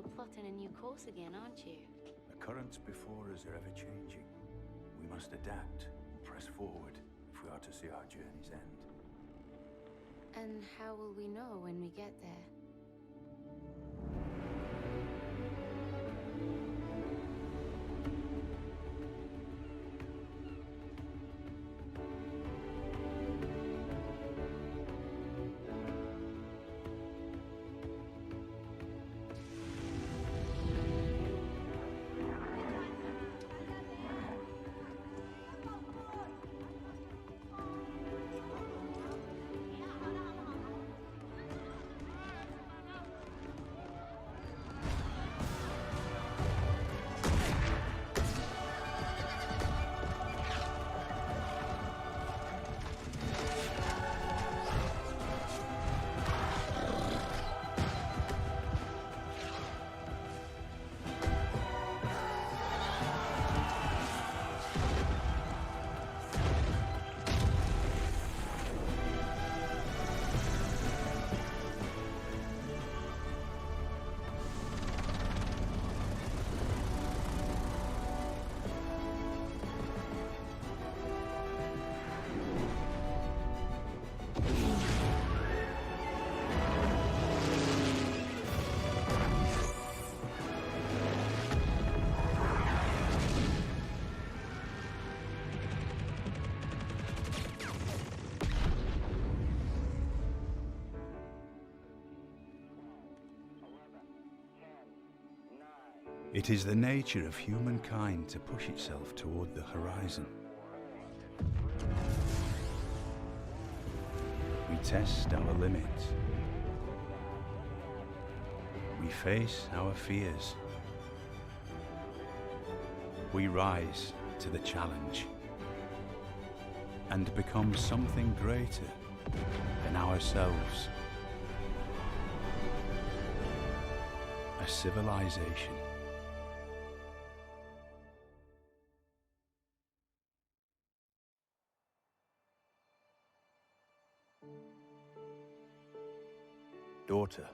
you're plotting a new course again, aren't you? The currents before us are ever-changing. We must adapt, press forward, if we are to see our journey's end. And how will we know when we get there? It is the nature of humankind to push itself toward the horizon. We test our limits. We face our fears. We rise to the challenge and become something greater than ourselves. A civilization. Daughter,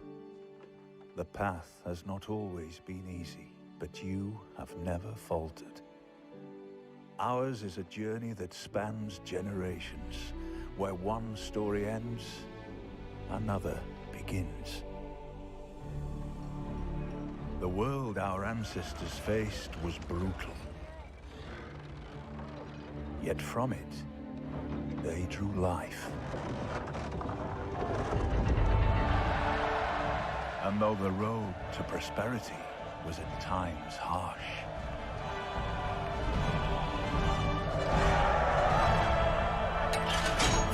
the path has not always been easy, but you have never faltered. Ours is a journey that spans generations, where one story ends, another begins. The world our ancestors faced was brutal. Yet from it, they drew life. And though the road to prosperity was at times harsh,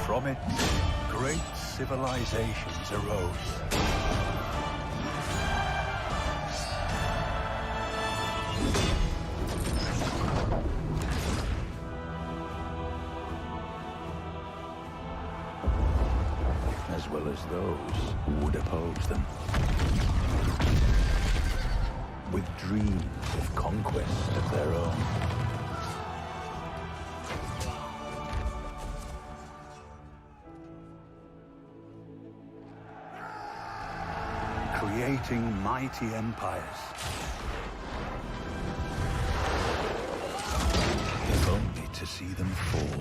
from it, great civilizations arose. As well as those who would oppose them. With dreams of conquest of their own. Creating mighty empires. If only to see them fall.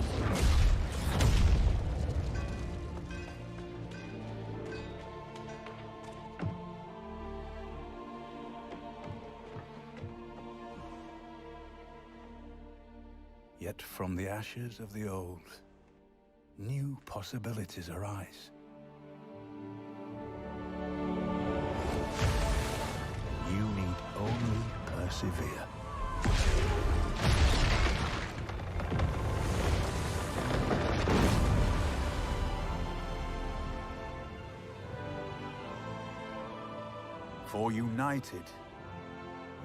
Yet from the ashes of the old, new possibilities arise. You need only persevere. For united,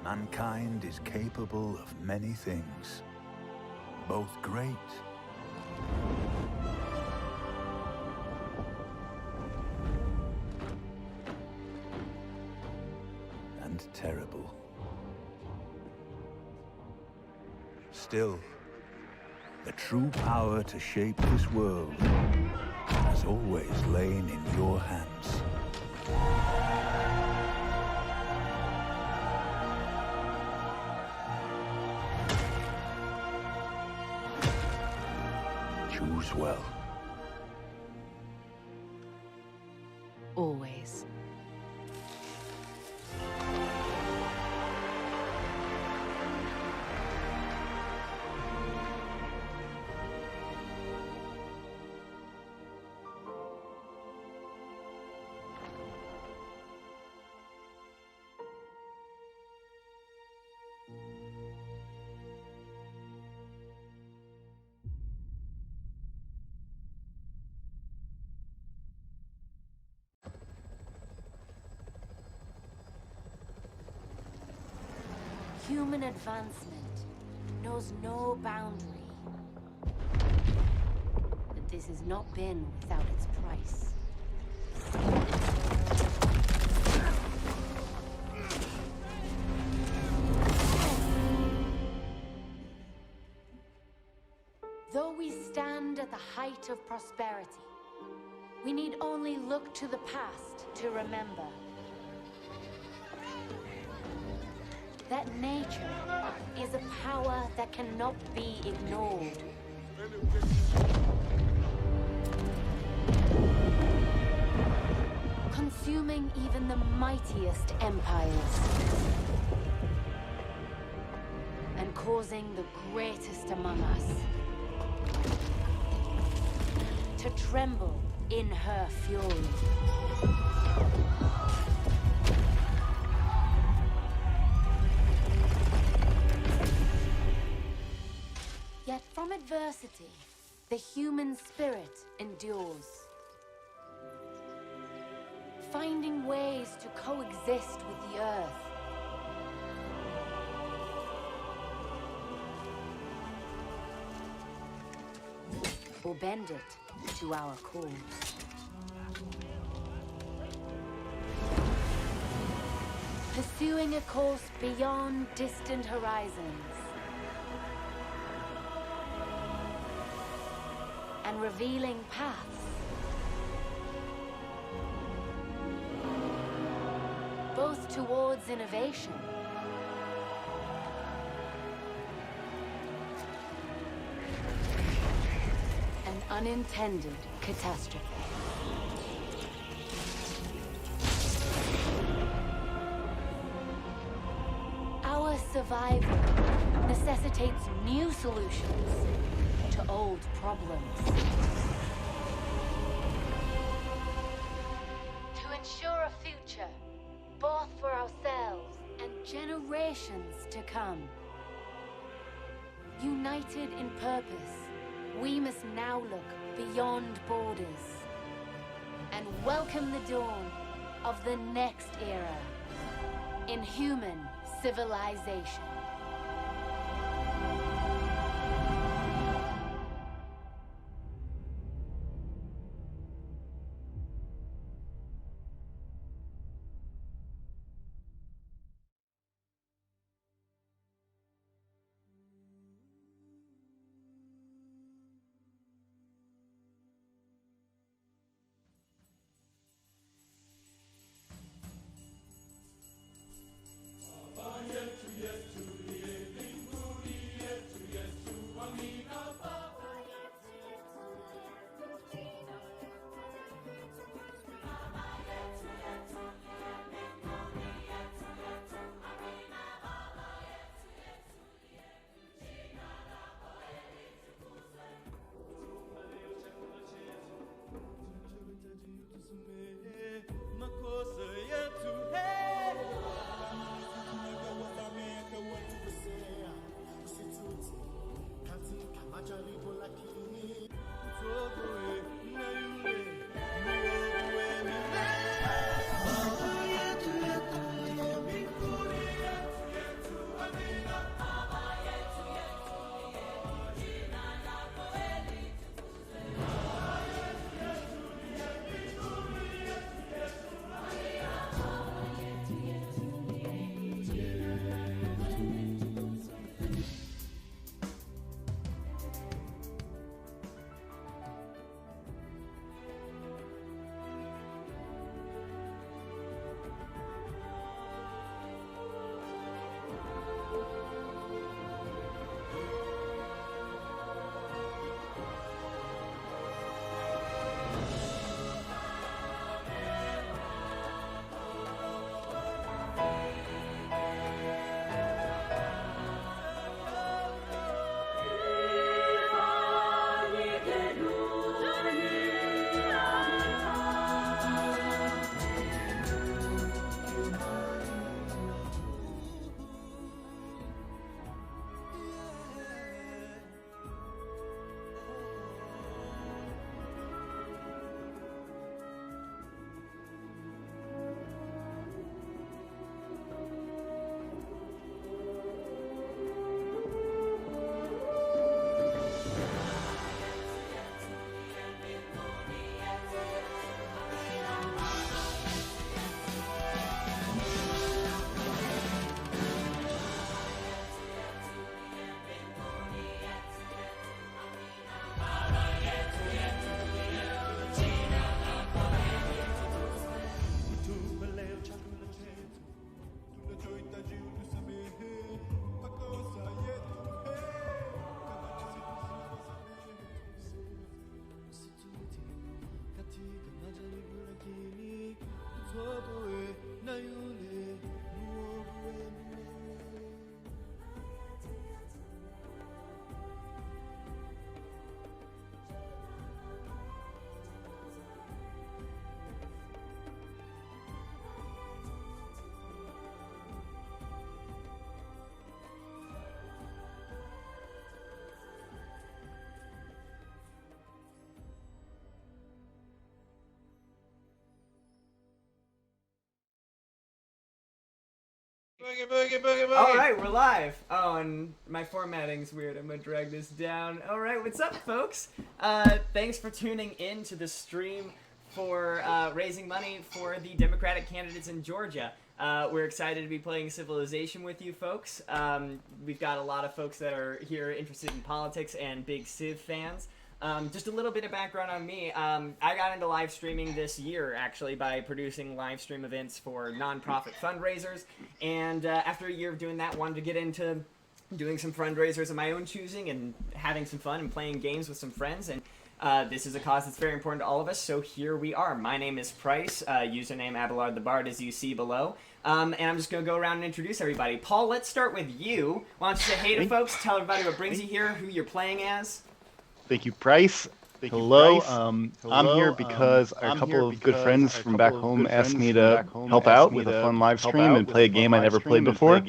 mankind is capable of many things. Both great and terrible. Still, the true power to shape this world has always lain in your hands. choose well. Always. Human advancement knows no boundary. But this has not been without its price. Though we stand at the height of prosperity, we need only look to the past to remember that nature is a power that cannot be ignored. Consuming even the mightiest empires. And causing the greatest among us to tremble in her fury. Yet from adversity, the human spirit endures. Finding ways to coexist with the earth. Or bend it to our cause. Pursuing a course beyond distant horizons. And revealing paths. Both towards innovation and unintended catastrophe. Our survival necessitates new solutions to old problems. To ensure a future, both for ourselves and generations to come. United in purpose, we must now look beyond borders and welcome the dawn of the next era in human civilization. Boogie, boogie, boogie, boogie. All right, we're live. Oh, and my formatting's weird. I'm gonna drag this down. All right, what's up, folks? Thanks for tuning in to the stream for raising money for the Democratic candidates in Georgia. We're excited to be playing Civilization with you folks. We've got a lot of folks that are here interested in politics and big Civ fans. Just a little bit of background on me. I got into live streaming this year, actually, by producing live stream events for nonprofit fundraisers. And after a year of doing that, wanted to get into doing some fundraisers of my own choosing and having some fun and playing games with some friends. And this is a cause that's very important to all of us, so here we are. My name is Price, username Abelard the Bard, as you see below. And I'm just going to go around and introduce everybody. Paul, let's start with you. Why don't you say hey to folks, tell everybody what brings you here, who you're playing as. Thank you, Price. Hello. I'm here because a couple of good friends from back home asked me to help out with a fun live stream and play a game I never played before.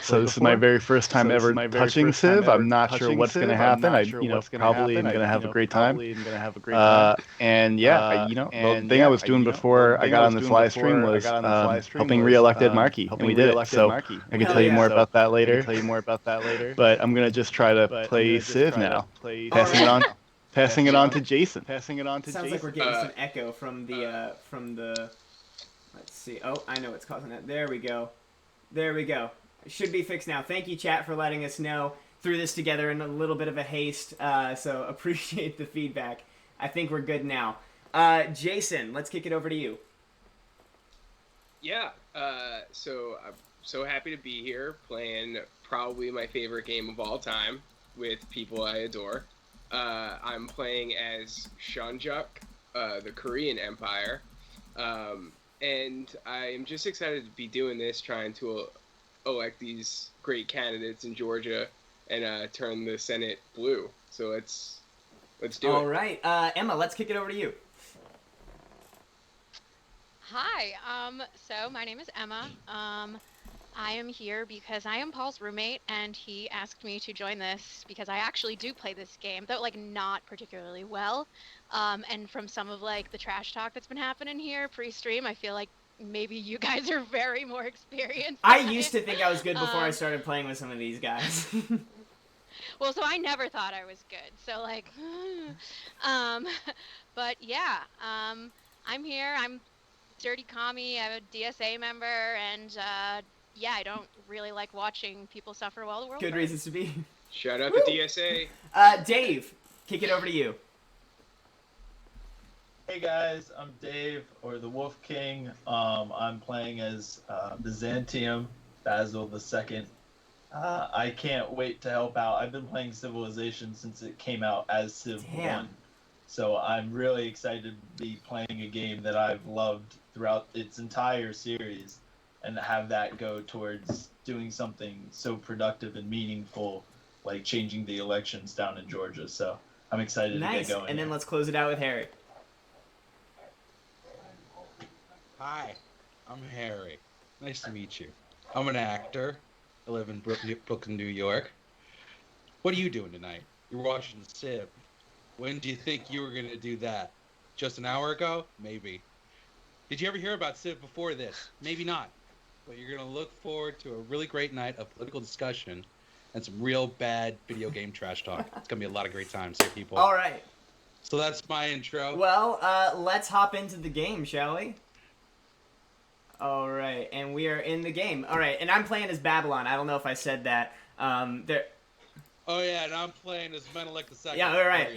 So this is my very first time ever touching Civ. I'm not sure what's going to happen. I, probably am going to have a great time. And yeah, the thing I was doing before I got on this live stream was helping re-elected Markey, and we did it. So I can tell you more about that later. But I'm going to just try to play Civ now, passing it on to Jason. Sounds like we're getting some echo from the let's see. Oh, I know what's causing that. There we go. It should be fixed now. Thank you, chat, for letting us know. Threw this together in a little bit of a haste, so appreciate the feedback. I think we're good now. Jason, let's kick it over to you. Yeah, so I'm so happy to be here playing probably my favorite game of all time with people I adore. I'm playing as Shanjuk, the Korean Empire, and I'm just excited to be doing this, trying to elect these great candidates in Georgia and turn the Senate blue. So let's do it. All right, Emma, let's kick it over to you. Hi, so my name is Emma. I am here because I am Paul's roommate, and he asked me to join this because I actually do play this game, though not particularly well. And from some of the trash talk that's been happening here pre-stream, I feel like maybe you guys are very more experienced. I used to think I was good before I started playing with some of these guys. Well, so I never thought I was good. So but yeah, I'm here. I'm Dirty Commie. I'm a DSA member, and yeah, I don't really like watching people suffer while the world Good burns. reasons to be. Shout out to DSA. Dave, kick it over to you. Hey guys, I'm Dave, or the Wolf King. I'm playing as Byzantium, Basil II. I can't wait to help out. I've been playing Civilization since it came out as Civ 1. So I'm really excited to be playing a game that I've loved throughout its entire series, and have that go towards doing something so productive and meaningful, like changing the elections down in Georgia. So I'm excited to get going. And then let's close it out with Harry. Hi, I'm Harry. Nice to meet you. I'm an actor. I live in Brooklyn, New York. What are you doing tonight? You're watching Civ. When do you think you were going to do that? Just an hour ago? Maybe. Did you ever hear about Civ before this? Maybe not. But you're going to look forward to a really great night of political discussion and some real bad video game trash talk. It's going to be a lot of great times here, people. All right. So that's my intro. Well, let's hop into the game, shall we? All right, and we are in the game. All right, and I'm playing as Babylon. I don't know if I said that. Oh, yeah, and I'm playing as Menelik II. Yeah, all right.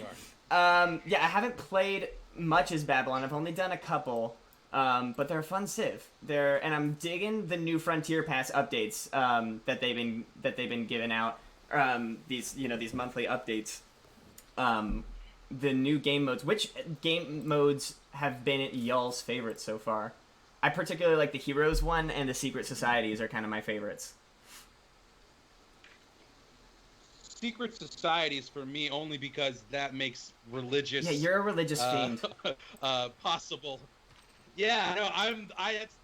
Yeah, I haven't played much as Babylon. I've only done a couple. But they're a fun Civ. And I'm digging the new Frontier Pass updates that they've been giving out. These monthly updates. The new game modes. Which game modes have been y'all's favorites so far? I particularly like the Heroes one, and the Secret Societies are kind of my favorites. Secret Societies for me only because that makes religious. Yeah, you're a religious fiend. Possible. Yeah, no,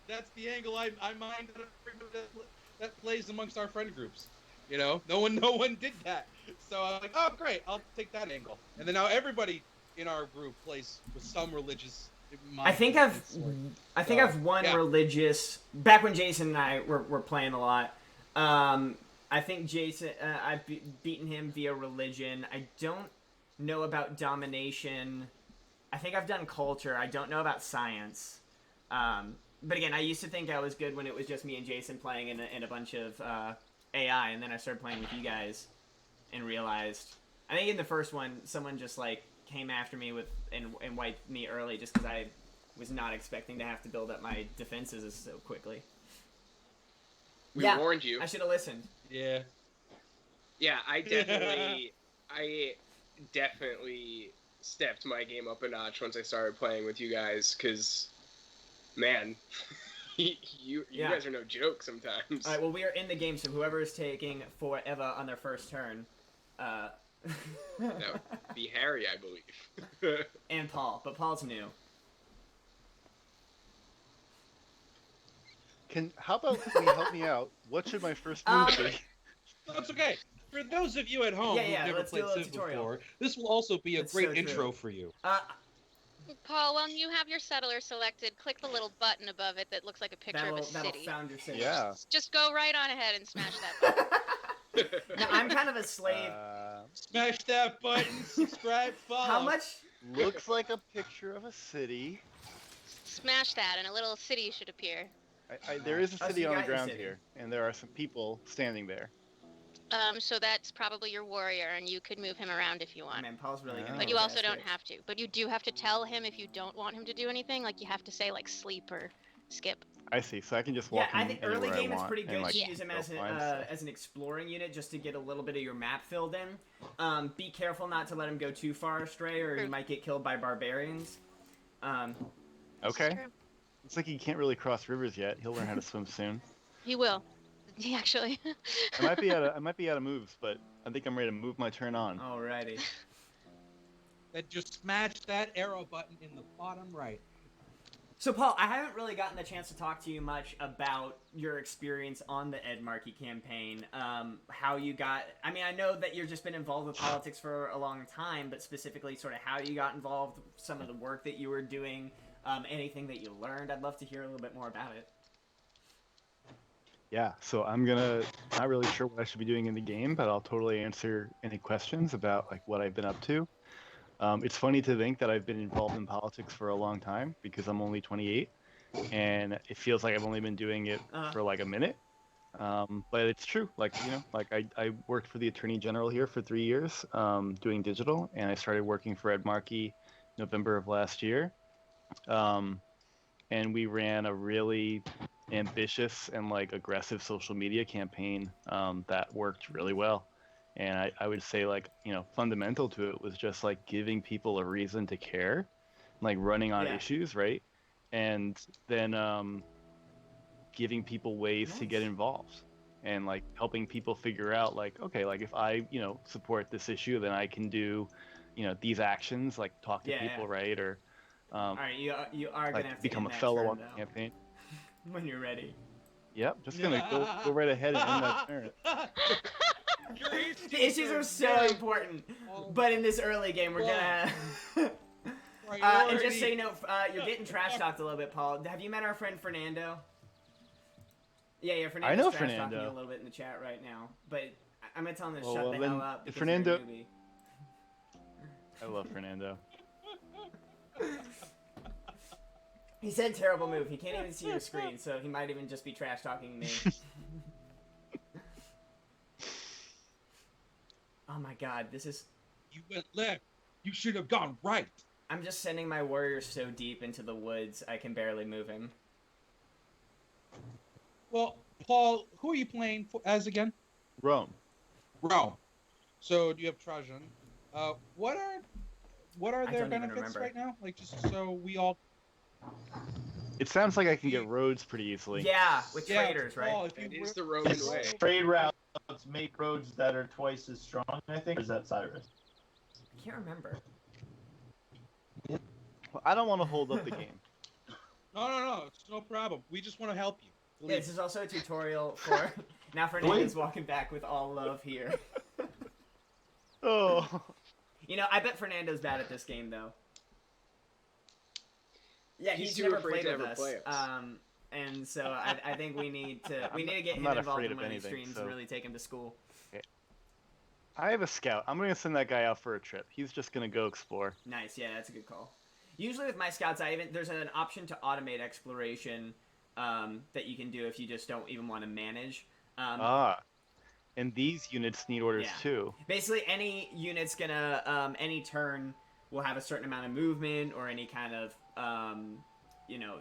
that's the angle I mind that plays amongst our friend groups. You know, no one did that. So I'm like, oh great, I'll take that angle. And then now everybody in our group plays with some religious I think I've won religious back when Jason and I were playing a lot. I think Jason, I've beaten him via religion. I don't know about domination. I think I've done culture. I don't know about science. But again, I used to think I was good when it was just me and Jason playing in a bunch of AI, and then I started playing with you guys and realized. I think in the first one, someone just like came after me and wiped me early just because I was not expecting to have to build up my defenses so quickly. We warned you. I should have listened. Yeah. Yeah, I definitely stepped my game up a notch once I started playing with you guys, because, man, you guys are no joke sometimes. All right, well, we are in the game, so whoever is taking forever on their first turn, that would be Harry, I believe. And Paul, but Paul's new. How about we help me out? What should my first move be? That's okay. For those of you at home who've never played Civ before, this will also be a great intro for you. Paul, when you have your settler selected, click the little button above it that looks like a picture of a city. That'll found your city. Yeah. Just go right on ahead and smash that button. Now, I'm kind of a slave. Smash that button, subscribe, follow. How much? Looks like a picture of a city. Smash that, and a little city should appear. There is a city on the ground here, and there are some people standing there. So that's probably your warrior, and you could move him around if you want. Man, Paul's really good. But you also don't have to. But you do have to tell him if you don't want him to do anything. Like, you have to say, like, sleep or skip. I see. So I can just walk. Yeah, I think early game it's pretty good to like, use him as an exploring unit just to get a little bit of your map filled in. Be careful not to let him go too far astray, or you might get killed by barbarians. Okay. Looks like he can't really cross rivers yet. He'll learn how to swim soon. He will. Actually. I might be out of moves, but I think I'm ready to move my turn on. Alrighty. Then just smash that arrow button in the bottom right. So, Paul, I haven't really gotten the chance to talk to you much about your experience on the Ed Markey campaign. How you got... I mean, I know that you've just been involved with politics for a long time, but specifically sort of how you got involved, some of the work that you were doing, anything that you learned. I'd love to hear a little bit more about it. Yeah, so I'm not really sure what I should be doing in the game, but I'll totally answer any questions about like what I've been up to. It's funny to think that I've been involved in politics for a long time because I'm only 28, and it feels like I've only been doing it for like a minute. But it's true. Like, you know, like I worked for the Attorney General here for 3 years, doing digital, and I started working for Ed Markey November of last year. And we ran a really ambitious and like aggressive social media campaign that worked really well. And I would say, like, you know, fundamental to it was just like giving people a reason to care, like running on issues, right? And then giving people ways to get involved and like helping people figure out like, okay, like if I, you know, support this issue, then I can do, you know, these actions, like talk to people, right? Or all right, you are like gonna have to become a fellow on the campaign when you're ready. Yep, just gonna go right ahead and end that turn. The issues are so important, but in this early game, we're gonna. And just so you know, you're getting trash talked a little bit, Paul. Have you met our friend Fernando? Yeah, Fernando's I know trash Fernando. talking you a little bit in the chat right now, but I'm gonna tell him to Well, shut the then, hell up. because Fernando- you're a newbie. I love Fernando. He said terrible move. He can't even see your screen, so he might even just be trash talking me. Oh my god, this is... You went left. You should have gone right. I'm just sending my warrior so deep into the woods, I can barely move him. Well, Paul, who are you playing as again? Rome. So do you have Trajan? What are their benefits remember. right now? Like, just so we all... It sounds like I can get roads pretty easily. Yeah, with traders, right? Paul, It is the Roman way. Trade routes make roads that are twice as strong, I think. Or is that Cyrus? I can't remember. Well, I don't want to hold up the game. No, it's no problem. We just want to help you. Yeah, this is also a tutorial for... Now Fernando's walking back with all love here. Oh. You know, I bet Fernando's bad at this game, though. Yeah, He's he's too never afraid played to with ever us. play us. And so I think we need to get I'm him not involved afraid in of one of these anything, streams so- and really take him to school. I have a scout. I'm gonna send that guy out for a trip. He's just gonna go explore. Nice, yeah, that's a good call. Usually with my scouts, there's an option to automate exploration that you can do if you just don't even want to manage. And these units need orders Yeah. too. Basically, any unit's gonna any turn will have a certain amount of movement or any kind of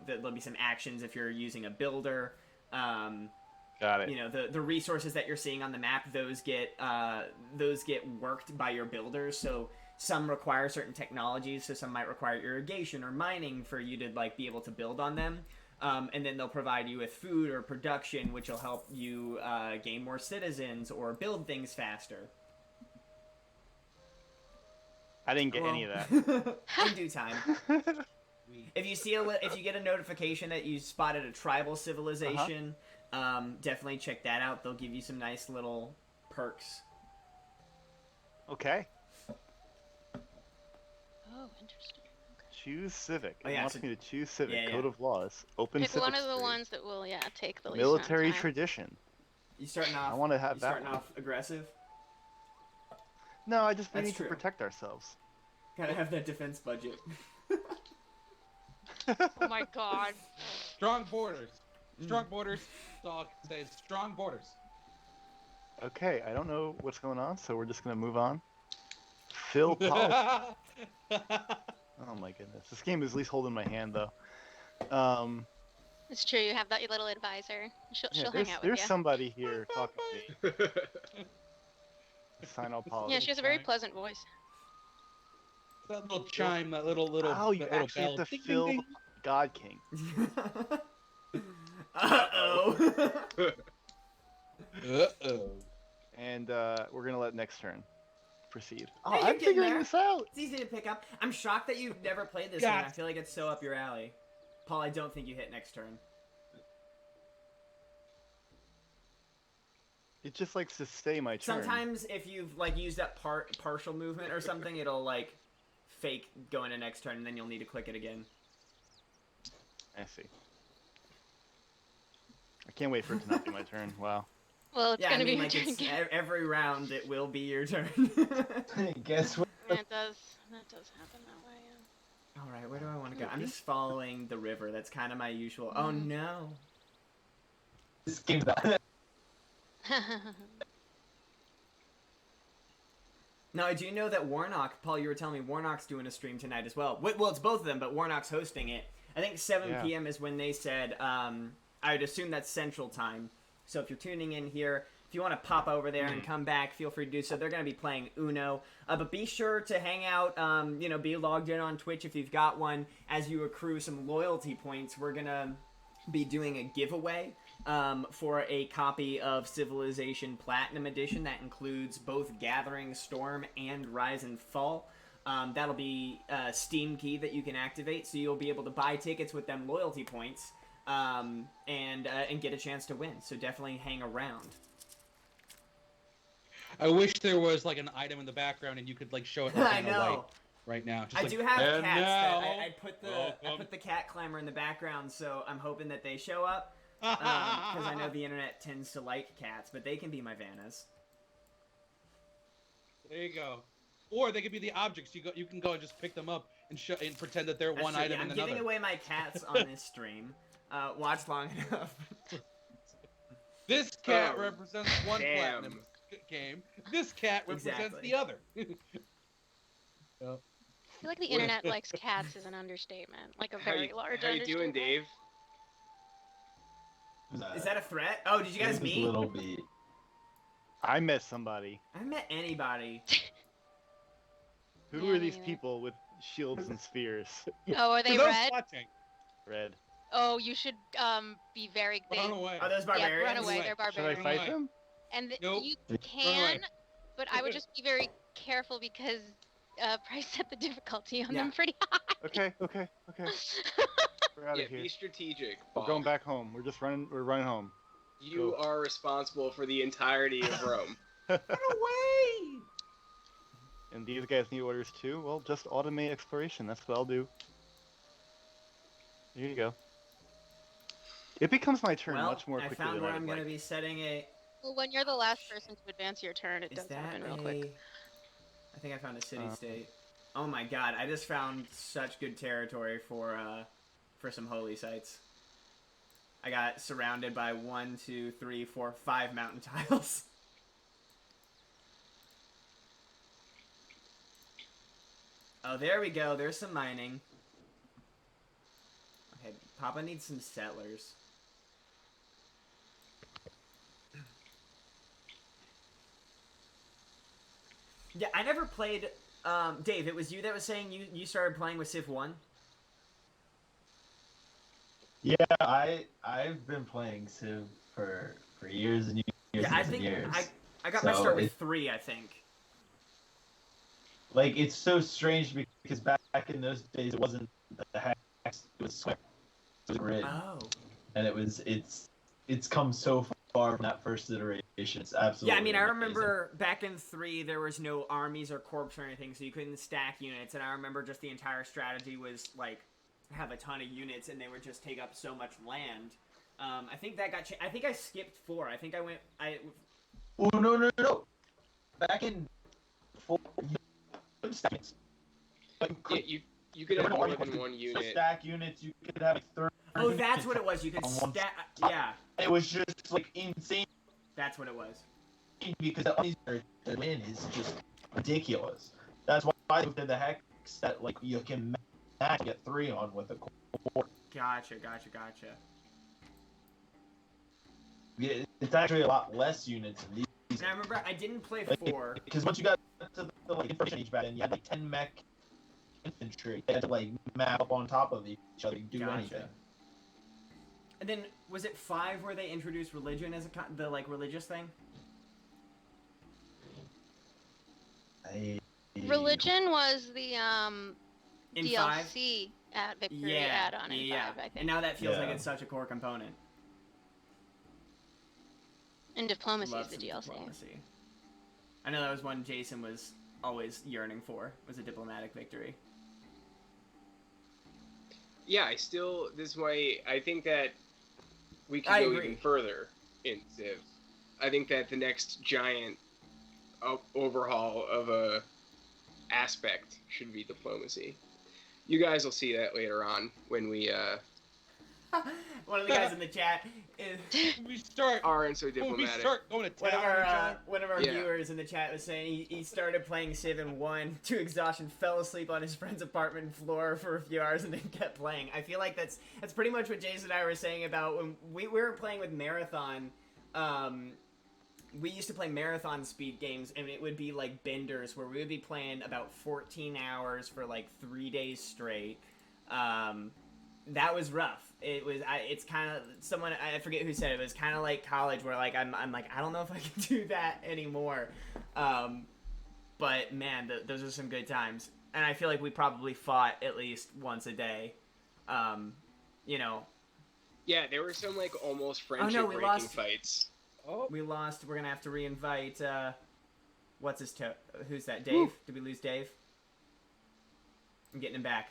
there'll be some actions if you're using a builder. Got it. You know, the resources that you're seeing on the map, those get worked by your builders. So some require certain technologies, so some might require irrigation or mining for you to like be able to build on them. And then they'll provide you with food or production, which will help you gain more citizens or build things faster. I didn't get any of that. In due time. If you see if you get a notification that you spotted a tribal civilization, definitely check that out. They'll give you some nice little perks. Okay. Oh, interesting. Choose civic. Oh, It yeah, wants so- me to choose civic. yeah, Code yeah. of laws. Open Pick civic one of the stream. ones that will, take the least Military amount of time. tradition. You starting off? I wanna have you that starting one. off aggressive. No, we That's need true. to protect ourselves. Gotta have that defense budget. Oh my god. Strong borders. Strong borders. That's all I can say is strong borders. Okay, I don't know what's going on, so we're just gonna move on. Phil Paul. Oh my goodness, this game is at least holding my hand though. It's true, you have that little advisor. She'll Yeah, hang out with there's you. somebody here talking to me. Sign all policy. Yeah, she has a very pleasant voice. That little chime, that little Oh, you that little actually bell. have to Ding, ding, fill ding. God King. Uh-oh. Uh-oh. And we're gonna let next turn proceed. Oh, Hey, you're I'm getting figuring there. this out. It's easy to pick up. I'm shocked that you've never played this God. game. I feel like it's so up your alley. Paul, I don't think you hit next turn. It just likes to stay my turn. Sometimes if you've like used up partial movement or something, it'll like fake going to next turn, and then you'll need to click it again. I see. I can't wait for it to not be my turn. Wow. Well, it's Yeah, gonna I mean, be your like turn it's, again. every round it will be your turn. Guess what? Yeah, that does happen that way, yeah. All right, where do I want to go? I'm just following the river. That's kind of my usual. Oh no. This game's Now, I do know that Warnock, Paul, you were telling me Warnock's doing a stream tonight as well. Well, it's both of them, but Warnock's hosting it. I think 7 Yeah. p.m. is when they said, I would assume that's Central Time. So if you're tuning in here, if you want to pop over there and come back, feel free to do so. They're going to be playing Uno. But be sure to hang out, be logged in on Twitch if you've got one. As you accrue some loyalty points, we're going to be doing a giveaway for a copy of Civilization Platinum Edition that includes both Gathering Storm and Rise and Fall. That'll be a Steam key that you can activate, so you'll be able to buy tickets with them loyalty points and get a chance to win. So definitely hang around. I wish there was like an item in the background and you could like show it like, I in the know. light right now. Just I like, do have "And cats. now, I put the cat climber in the background, so I'm hoping that they show up. Because I know the internet tends to like cats, but they can be my Vannas. There you go. Or they could be the objects. You can go and just pick them up and and pretend that they're That's one true, item yeah, in I'm another. giving away my cats on this stream. Watch long enough. This cat Oh, represents one damn. platinum game. This cat represents Exactly. the other. I feel like the internet likes cats is an understatement. Like a very large How you doing, understatement. Dave? Is that a threat? Oh, did you guys meet? Little bit. I met somebody. I haven't met anybody. Who Yeah, are me these neither. people with shields and spears? Oh, are they For those red? watching, Red. Oh, you should be very. run away. Are those Yeah, barbarians? run away. Away. They're Should I barbarians. fight Away. them? And Nope. you away. can, but I would just be very careful because Price set the difficulty on them Yeah. pretty high. Okay. We're out Yeah, of here. be strategic. We're Paul. going back home. We're running home. You Go. are responsible for the entirety of Rome. away! And these guys need orders too? Well, just automate exploration. That's what I'll do. There you go. It becomes my turn Well, much more I quickly found than where I I'm would going to like. be setting a... Well, when you're the last person to advance your turn, it Is does that happen real a... quick. I think I found a city-state. Oh my god, I just found such good territory for some holy sites. I got surrounded by 1, 2, 3, 4, 5 mountain tiles. Oh, there we go. There's some mining. Okay, Papa needs some settlers. Yeah, I never played... Dave, it was you that was saying you started playing with Civ 1? Yeah, I've been playing Civ for years and years and years. I got my start with 3, I think. Like, it's so strange because back in those days it wasn't the hex, it was Square. It was Grid. Oh. And it's come so far from that first iteration. It's absolutely Yeah, I mean, I amazing. remember back in 3 there was no armies or corps or anything, so you couldn't stack units, and I remember just the entire strategy was, like, have a ton of units and they would just take up so much land. I think that got I think I skipped 4. I think I went... Oh, no. Back in 4, you couldn't stack units. Yeah, you could have more than one unit. Stack units, you could have 30. Oh, that's what it was. You could stack... Yeah. It was just, like, insane. That's what it was. Because the armies that win is just ridiculous. That's why they did the hex that, like, you can match get 3 on with a core. Gotcha. It's actually a lot less units than these. And I remember I didn't play 4. Because once you got to the like information age back then, you had like 10 mech infantry. They had to like map up on top of each other to do anything. And then was it 5 where they introduced religion as the like religious thing? Religion was the In DLC at Victory add-on in 5, I think. And now that feels like it's such a core component. And diplomacy Love is the some DLC. Diplomacy. I know that was one Jason was always yearning for, was a diplomatic victory. Yeah, this is why I think that we can go even further in Civ. I think that the next giant overhaul of a aspect should be diplomacy. You guys will see that later on when we One of the guys in the chat is we start aren't so diplomatic. We start going to town one of our viewers in the chat was saying he started playing Civ in 1 to exhaustion, fell asleep on his friend's apartment floor for a few hours, and then kept playing. I feel like that's pretty much what Jason and I were saying about when we were playing with Marathon. We used to play marathon speed games, and it would be like benders where we would be playing about 14 hours for like 3 days straight. That was rough. It's kind of someone, I forget who said it, was kind of like college where like I'm like I don't know if I can do that anymore. But man, those are some good times, and I feel like we probably fought at least once a day. You know. Yeah, there were some like almost friendship breaking fights. Oh, we lost. We're gonna have to reinvite. What's his who's that? Dave? Did we lose Dave? I'm getting him back.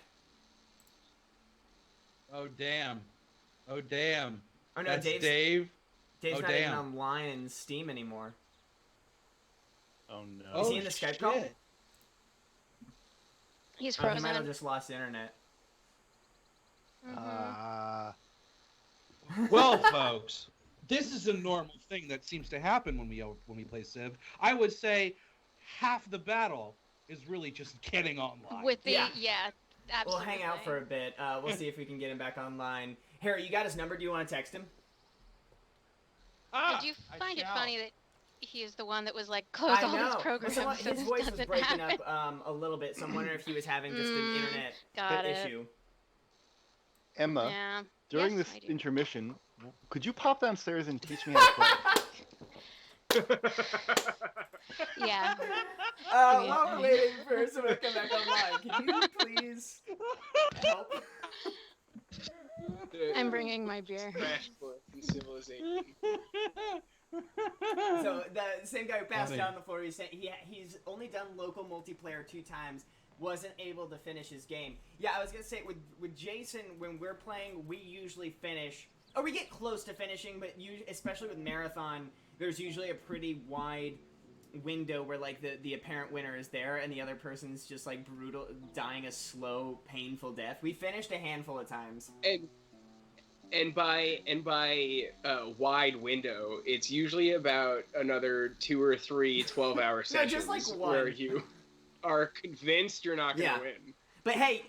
Oh damn! Oh damn! Oh no, that's Dave's not even online in Steam anymore. Oh no! Is he in the Skype call? He's frozen. He might have just lost internet. Well, folks, this is a normal thing that seems to happen when we play Civ. I would say half the battle is really just getting online. With the absolutely. We'll hang out for a bit. We'll see if we can get him back online. Harry, you got his number? Do you want to text him? Did you find it funny that he is the one that was like, close all these programs? Well, his voice was breaking up a little bit, so I'm wondering if he was having just an internet issue. Emma, during this intermission, could you pop downstairs and teach me how to play? Yeah. While we're waiting for someone to come back online, can you please help? I'm bringing my beer. Crash course in Civilization. So the same guy who passed down the floor, he's saying he's only done local multiplayer 2 times. wasn't able to finish his game. Yeah, I was gonna say with Jason, when we're playing, we usually finish, or we get close to finishing, but especially with Marathon, there's usually a pretty wide window where like the apparent winner is there and the other person's just like dying a slow, painful death. We finished a handful of times. And by wide window, it's usually about another 2 or 3 12-hour sessions just like one. Where you are convinced you're not going to win. But hey,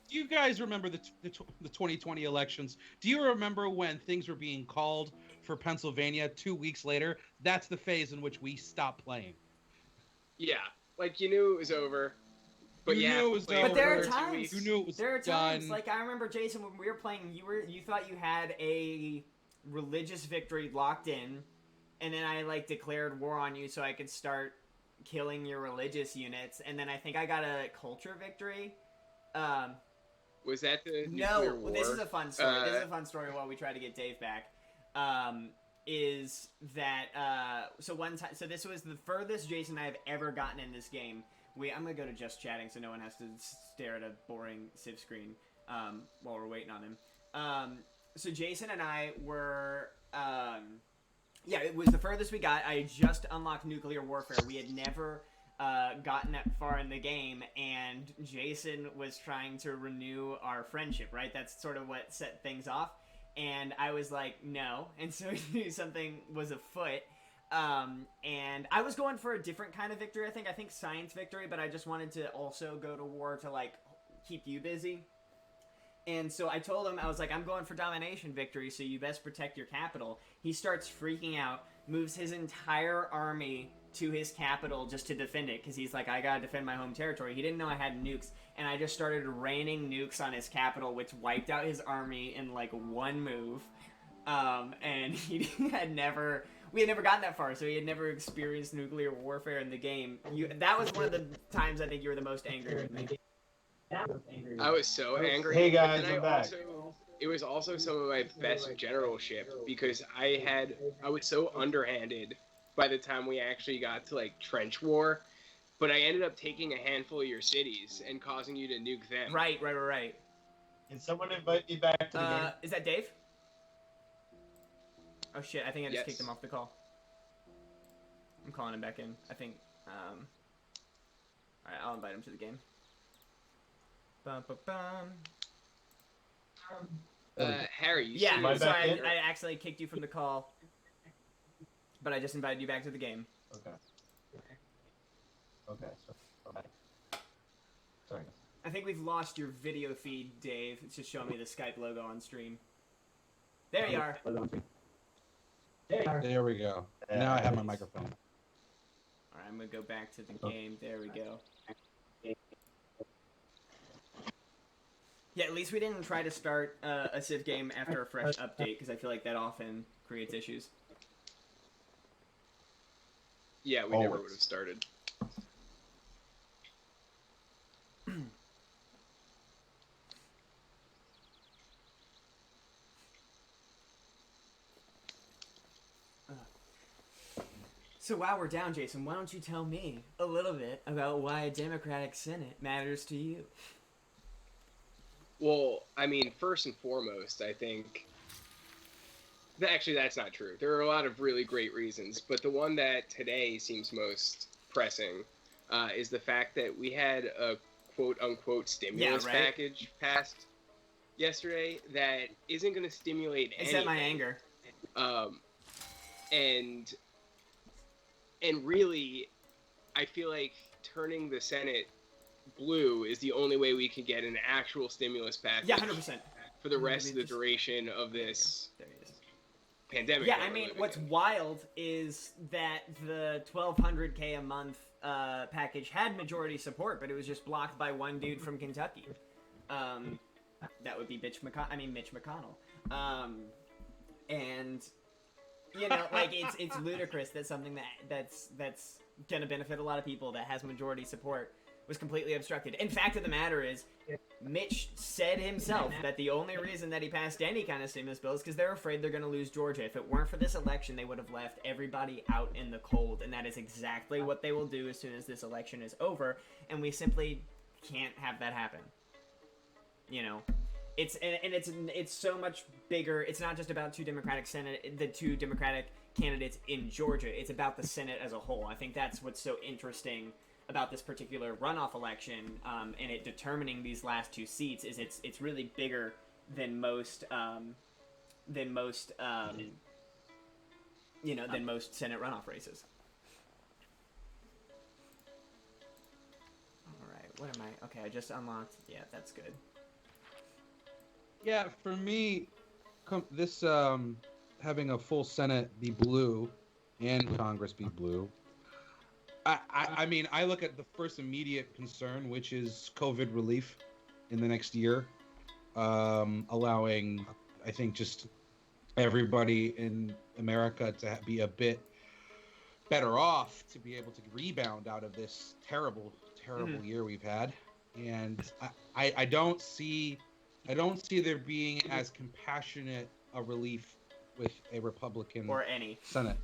do you guys remember the 2020 elections? Do you remember when things were being called for Pennsylvania 2 weeks later? That's the phase in which we stopped playing. Yeah, like you knew it was over. But you knew it was over. But there are times. You knew it was there are times, done. like I remember Jason when we were playing. You thought you had a religious victory locked in, and then I like declared war on you so I could start killing your religious units, and then I think I got a culture victory. Was that the nuclear war? This is a fun story. This is a fun story while we try to get Dave back. Is that so one time? So this was the furthest Jason and I have ever gotten in this game. I'm gonna go to just chatting so no one has to stare at a boring Civ screen while we're waiting on him. So Jason and I were, it was the furthest we got. I had just unlocked nuclear warfare. We had never gotten that far in the game, and Jason was trying to renew our friendship. Right, that's sort of what set things off. And I was like, no, and so he knew something was afoot. And I was going for a different kind of victory, I think science victory, but I just wanted to also go to war to, like, keep you busy. And so I told him, I was like, I'm going for domination victory, so you best protect your capital. He starts freaking out, moves his entire army to his capital just to defend it, because he's like, I gotta defend my home territory. He didn't know I had nukes, and I just started raining nukes on his capital, which wiped out his army in, like, one move. And we had never gotten that far, so he had never experienced nuclear warfare in the game. That was one of the times I think you were the most angry with me. I was so angry. Hey guys, I'm back. It was also some of my best generalship because I was so underhanded by the time we actually got to like trench war, but I ended up taking a handful of your cities and causing you to nuke them. Right. Can someone invite me back to the game? Is that Dave? Oh shit, I think I just kicked him off the call. I'm calling him back in. I think, alright, I'll invite him to the game. Harry, you sorry, I accidentally kicked you from the call. But I just invited you back to the game. Okay, sorry. I think we've lost your video feed, Dave. It's just showing me the Skype logo on stream. There you are. There we go. Now I have my microphone. Alright, I'm gonna go back to the game. There we go. Yeah, at least we didn't try to start a Civ game after a fresh update, because I feel like that often creates issues. Yeah, we never would have started. So while we're down, Jason, why don't you tell me a little bit about why a Democratic Senate matters to you? Well, I mean, first and foremost, I think... Actually, that's not true. There are a lot of really great reasons, but the one that today seems most pressing is the fact that we had a quote-unquote stimulus package passed yesterday that isn't going to stimulate anything. Except my anger. And really, I feel like turning the Senate blue is the only way we can get an actual stimulus package. Yeah, 100%. For the rest of the duration of this pandemic. Yeah, I mean, what's wild is that the $1,200K a month package had majority support, but it was just blocked by one dude from Kentucky. That would be Mitch McConnell. And... You know, like it's ludicrous that something that's gonna benefit a lot of people that has majority support was completely obstructed. And fact of the matter is, Mitch said himself that the only reason that he passed any kind of stimulus bill is because they're afraid they're gonna lose Georgia. If it weren't for this election, they would have left everybody out in the cold, and that is exactly what they will do as soon as this election is over. And we simply can't have that happen. You know, it's so much bigger. It's not just about the two Democratic candidates in Georgia. It's about the Senate as a whole. I think that's what's so interesting about this particular runoff election, and it determining these last two seats is it's really bigger than most than most Senate runoff races. All right, what am I? Okay, I just unlocked. Yeah, that's good. Yeah, for me, this having a full Senate be blue and Congress be blue. I mean, I look at the first immediate concern, which is COVID relief in the next year, allowing, I think, just everybody in America to be a bit better off to be able to rebound out of this terrible year we've had. And I don't see there being as compassionate a relief with a Republican or any Senate.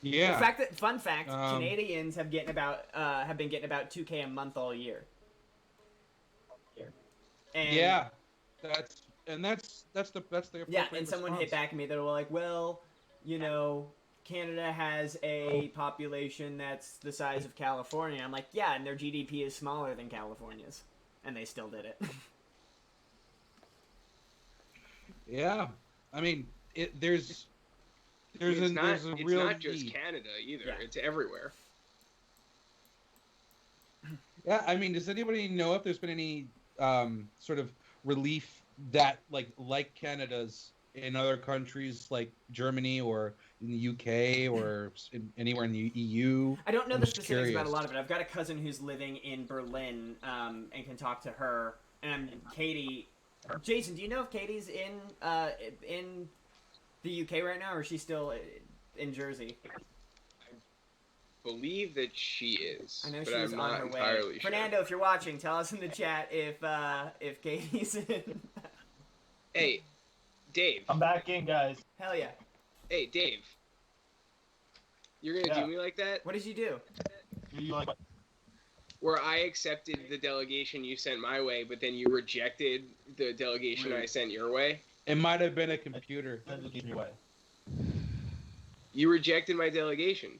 Yeah. Fun fact, Canadians have been getting about $2,000 a month all year. And yeah, that's the yeah. And someone hit back at me. They were like, "Well, you know, Canada has a population that's the size of California." I'm like, "Yeah, and their GDP is smaller than California's, and they still did it." Yeah, I mean, there's a it's real not just need. Canada either. Yeah. It's everywhere. Yeah, I mean, does anybody know if there's been any sort of relief that like Canada's in other countries like Germany or in the UK or anywhere in the EU? I don't know I'm the just specifics about a curious. lot of it. I've got a cousin who's living in Berlin and can talk to her. And Katie, Jason, do you know if Katie's in the UK right now, or is she still in Jersey? Believe that she is. I know but she was I'm on not her way. entirely sure. Fernando, if you're watching, tell us in the chat if Katie's in. Hey, Dave. I'm back in, guys. Hell yeah. Hey, Dave. You're gonna do me like that? What did you do? You like what? Where I accepted the delegation you sent my way, but then you rejected the delegation I sent your way? It might have been a computer. Delegation your way. You rejected my delegation.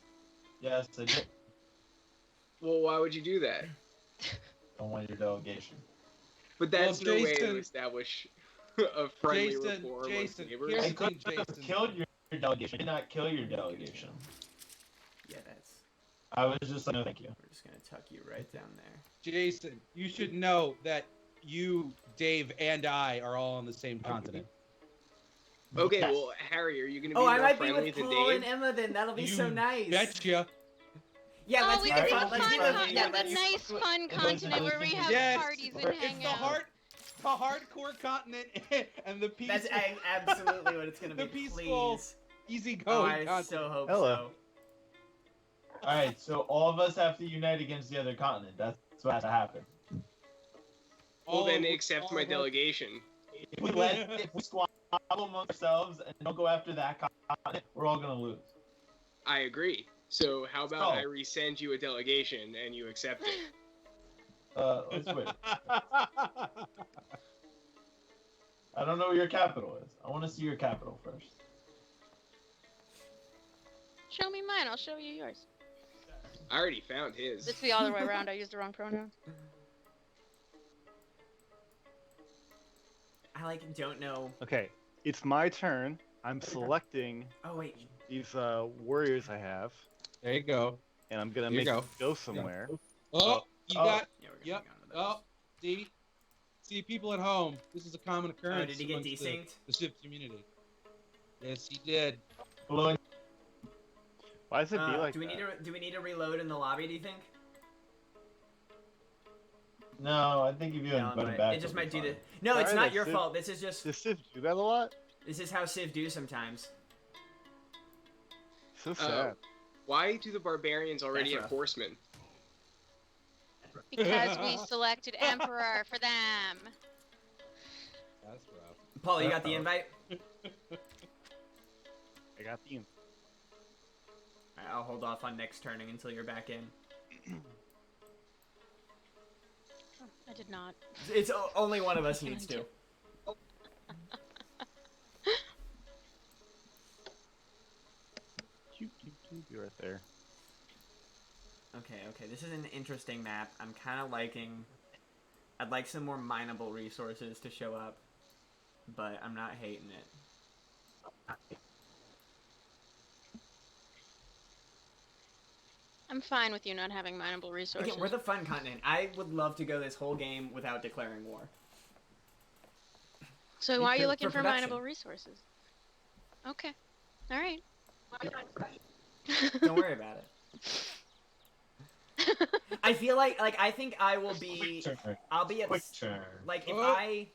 Yes, I did. Well, why would you do that? Don't want your delegation. But that's Well, no way to Jason- establish a friendly rapport amongst Jason, neighbors. here's I the could thing, have Jason. killed your delegation. I did not kill your delegation. Yeah, that's. I was just like, no, thank you. We're just gonna tuck you right down there. Jason, you should know that you, Dave, and I are all on the same continent. Okay, Yes. well, Harry, are you going to be Oh, I more might be friendly with than Paul Dave? and Emma then. That'll be You so nice. Betcha. Yeah, let's we be can Alright, have let's fun. be the- Yeah, let's- the nice, fun It was continent where we nice. have Yes, parties and it's hang the out. hardcore continent and the peaceful, That's absolutely what it's gonna be. The peaceful, Please. Oh, easygoing I continent. so hope Hello. so. Alright, so all of us have to unite against the other continent. That's what has to happen. Well, then All- accept all my of us- delegation. If we squabble among ourselves and don't go after that continent, we're all gonna lose. I agree. So how about Oh. I resend you a delegation and you accept it? Let's wait. I don't know where your capital is. I want to see your capital first. Show me mine. I'll show you yours. I already found his. It's the other way around. I used the wrong pronoun. I don't know. Okay, it's my turn. I'm selecting Oh wait. these warriors I have, There you go. and I'm gonna Here you make go. them go somewhere. Oh, you Oh. got. Yeah, we're gonna Yep. hang on to those. Oh, see, people at home. This is a common occurrence. Oh, did he get amongst desynced? the Civ community? Yes, he did. Blowing. Why does it be like do we that? need to reload in the lobby? Do you think? No, I think if you No, invite him back, it just it'll might be do the. fine. No, it's Sorry, not that's your Civ. fault. This is just. Does Civ do that a lot? This is how Civ do sometimes. So sad. Why do the barbarians already That's have rough. horsemen? Because we selected Emperor for them. That's rough. Paul, you got the invite? I got the. Alright, I'll hold off on next turning until you're back in. I did not. It's only one of us needs to. Be right there. Okay, this is an interesting map. I'm kind of liking... I'd like some more mineable resources to show up, but I'm not hating it. I'm fine with you not having mineable resources. Again, we're the fun continent. I would love to go this whole game without declaring war. So why are you looking for production. mineable resources? Okay. Alright. Don't worry about it. I feel like I think I will be... I'll be at... Like, if I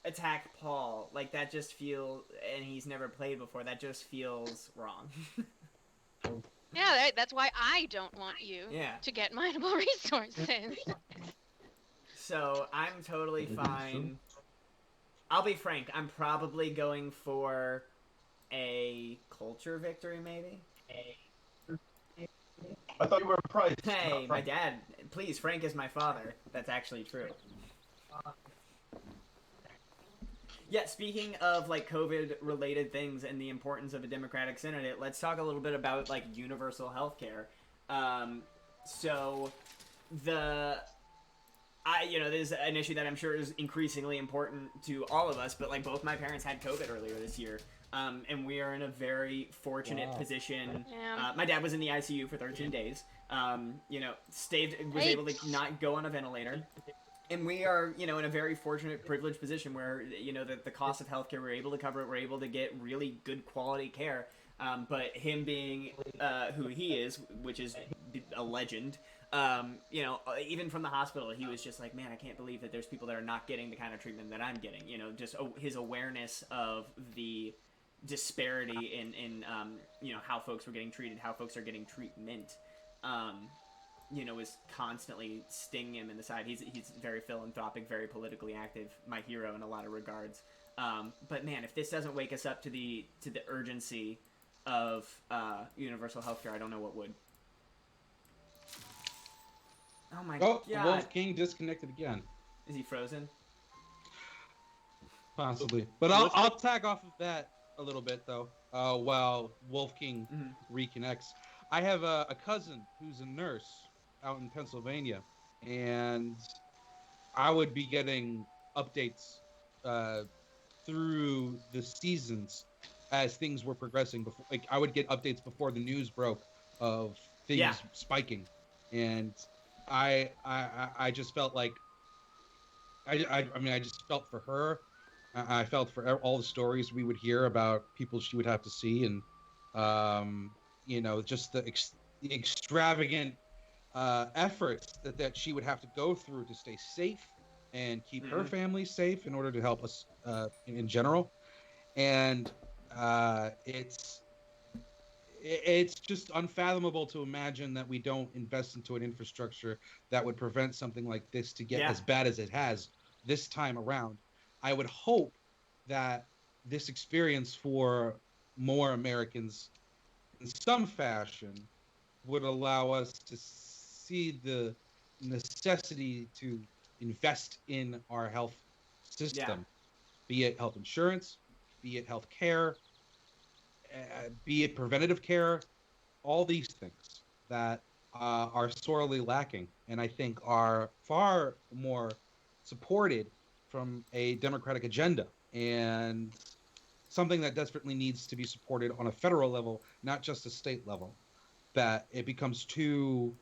attack Paul, like, that just feels... And he's never played before, that just feels wrong. Yeah, that's why I don't want you to get mineable resources. So, I'm totally fine. I'll be frank, I'm probably going for a culture victory, maybe? I thought you were Price. Hey, my dad. Please, Frank is my father. That's actually true. Yeah, speaking of, like, COVID-related things and the importance of a democratic Senate, let's talk a little bit about, like, universal health care. There's an issue that I'm sure is increasingly important to all of us, but, like, both my parents had COVID earlier this year. And we are in a very fortunate position. Yeah. My dad was in the ICU for 13 days. Was able to not go on a ventilator. And we are, in a very fortunate, privileged position where, the cost of healthcare, we're able to cover it. We're able to get really good quality care. But him being who he is, which is a legend, even from the hospital, he was just like, man, I can't believe that there's people that are not getting the kind of treatment that I'm getting. Just his awareness of the disparity in how folks were getting treated, how folks are getting treatment, was constantly stinging him in the side. He's very philanthropic, very politically active, my hero in a lot of regards. But man, if this doesn't wake us up to the urgency of universal healthcare, I don't know what would. Oh my god! Wolf King disconnected again. Is he frozen? Possibly, but I'll tag off of that a little bit though. While Wolf King reconnects, I have a cousin who's a nurse out in Pennsylvania, and I would be getting updates through the seasons as things were progressing. Before, like, I would get updates before the news broke of things spiking, and I just felt like I just felt for her. I felt for all the stories we would hear about people she would have to see, and just the extravagant efforts that she would have to go through to stay safe and keep her family safe in order to help us in general. And it's just unfathomable to imagine that we don't invest into an infrastructure that would prevent something like this to get as bad as it has this time around. I would hope that this experience for more Americans in some fashion would allow us to see the necessity to invest in our health system, be it health insurance, be it health care, be it preventative care, all these things that are sorely lacking, and I think are far more supported from a democratic agenda, and something that desperately needs to be supported on a federal level, not just a state level, that it becomes too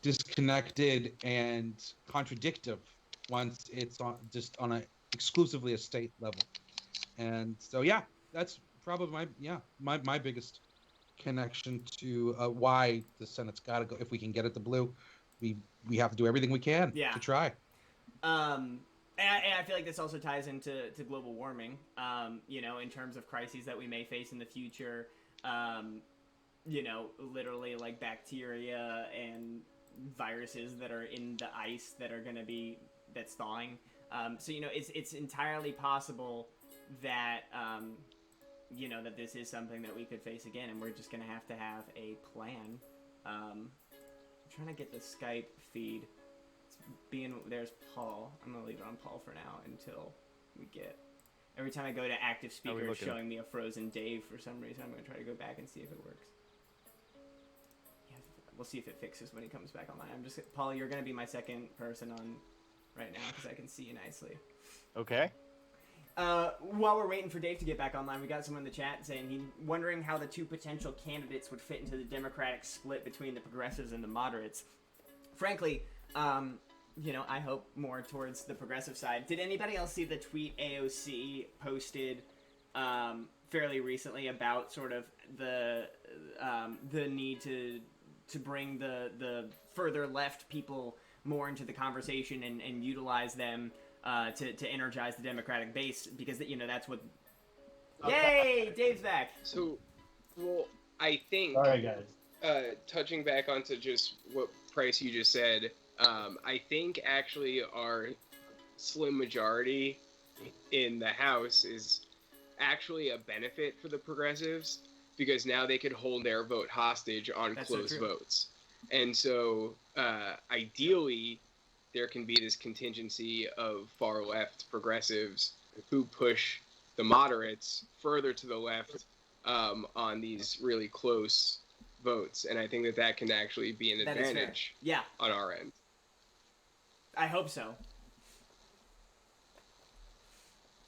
disconnected and contradictive once it's on a exclusively a state level. And so that's probably my biggest connection to why the Senate's got to go. If we can get it to blue, we have to do everything we can to try. And I feel like this also ties into global warming, in terms of crises that we may face in the future, literally like bacteria and viruses that are in the ice that are going to be, that's thawing. It's entirely possible that, that this is something that we could face again, and we're just going to have a plan. trying to get the Skype feed. There's Paul. I'm gonna leave it on Paul for now until we get. Every time I go to active speaker, it's showing me a frozen Dave for some reason. I'm gonna try to go back and see if it works. Yeah, we'll see if it fixes when he comes back online. Paul, you're gonna be my second person on right now because I can see you nicely. Okay. While we're waiting for Dave to get back online, we got someone in the chat saying wondering how the two potential candidates would fit into the Democratic split between the progressives and the moderates. Frankly, I hope more towards the progressive side. Did anybody else see the tweet AOC posted fairly recently about sort of the need to bring the further left people more into the conversation and utilize them to energize the Democratic base, because that's what. Yay, Dave's back. So, well, I think. All right, guys. Touching back onto just what Price you just said, I think actually our slim majority in the House is actually a benefit for the progressives, because now they could hold their vote hostage on close votes. And so, ideally, there can be this contingency of far-left progressives who push the moderates further to the left on these really close votes. And I think that can actually be an advantage on our end. I hope so.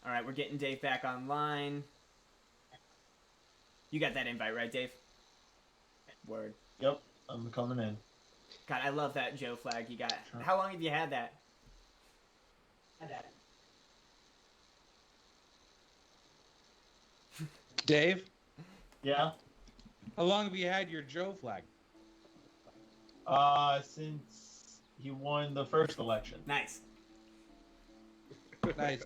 All right, we're getting Dave back online. You got that invite, right, Dave? Word. Yep, I'm coming in. God, I love that Joe flag you got. How long have you had that? Dave? Yeah? How long have you had your Joe flag? Since he won the first election. Nice. Nice.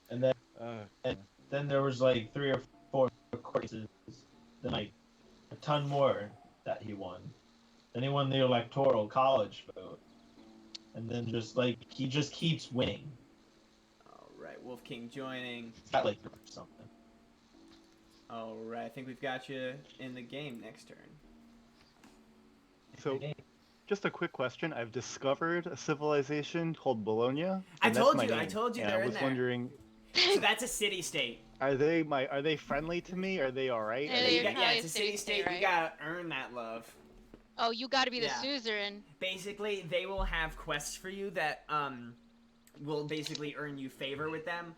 And then there was like 3 or 4 courses, then like a ton more that he won. Then he won the electoral college vote. And then he just keeps winning. All right, Wolf King joining. It's got like something. All right, I think we've got you in the game next turn. So, just a quick question. I've discovered a civilization called Bologna. I told you they're I was in there. wondering. So that's a city-state. Are they friendly to me? Are they all right? Yeah, it's a city-state. Right? You gotta earn that love. Oh, you gotta be the suzerain. Basically, they will have quests for you that will basically earn you favor with them,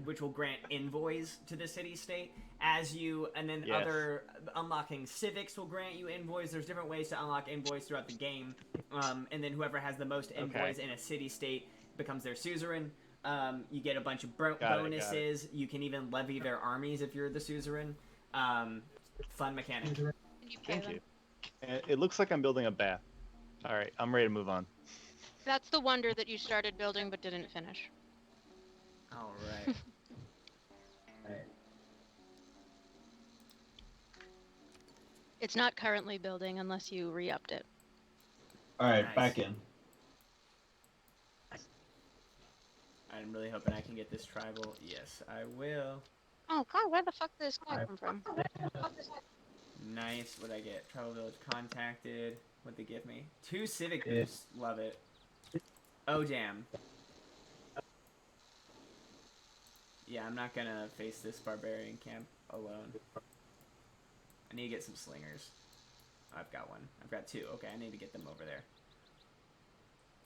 which will grant envoys to the city-state. Other unlocking civics will grant you envoys. There's different ways to unlock envoys throughout the game, and then whoever has the most envoys in a city-state becomes their suzerain. You get a bunch of bonuses. You can even levy their armies if you're the suzerain. Fun mechanic. Thank you. It looks like I'm building a bath. All right, I'm ready to move on. That's the wonder that you started building but didn't finish. All right. It's not currently building unless you re-upped it. All right, back in. I'm really hoping I can get this tribal. Yes, I will. Oh god, where the fuck did this guy come from? Nice. What'd I get? Tribal village contacted. What'd they give me? 2 civic boosts. Love it. Oh, damn. Yeah, I'm not gonna face this barbarian camp alone. I need to get some slingers. I've got one. I've got 2. Okay, I need to get them over there.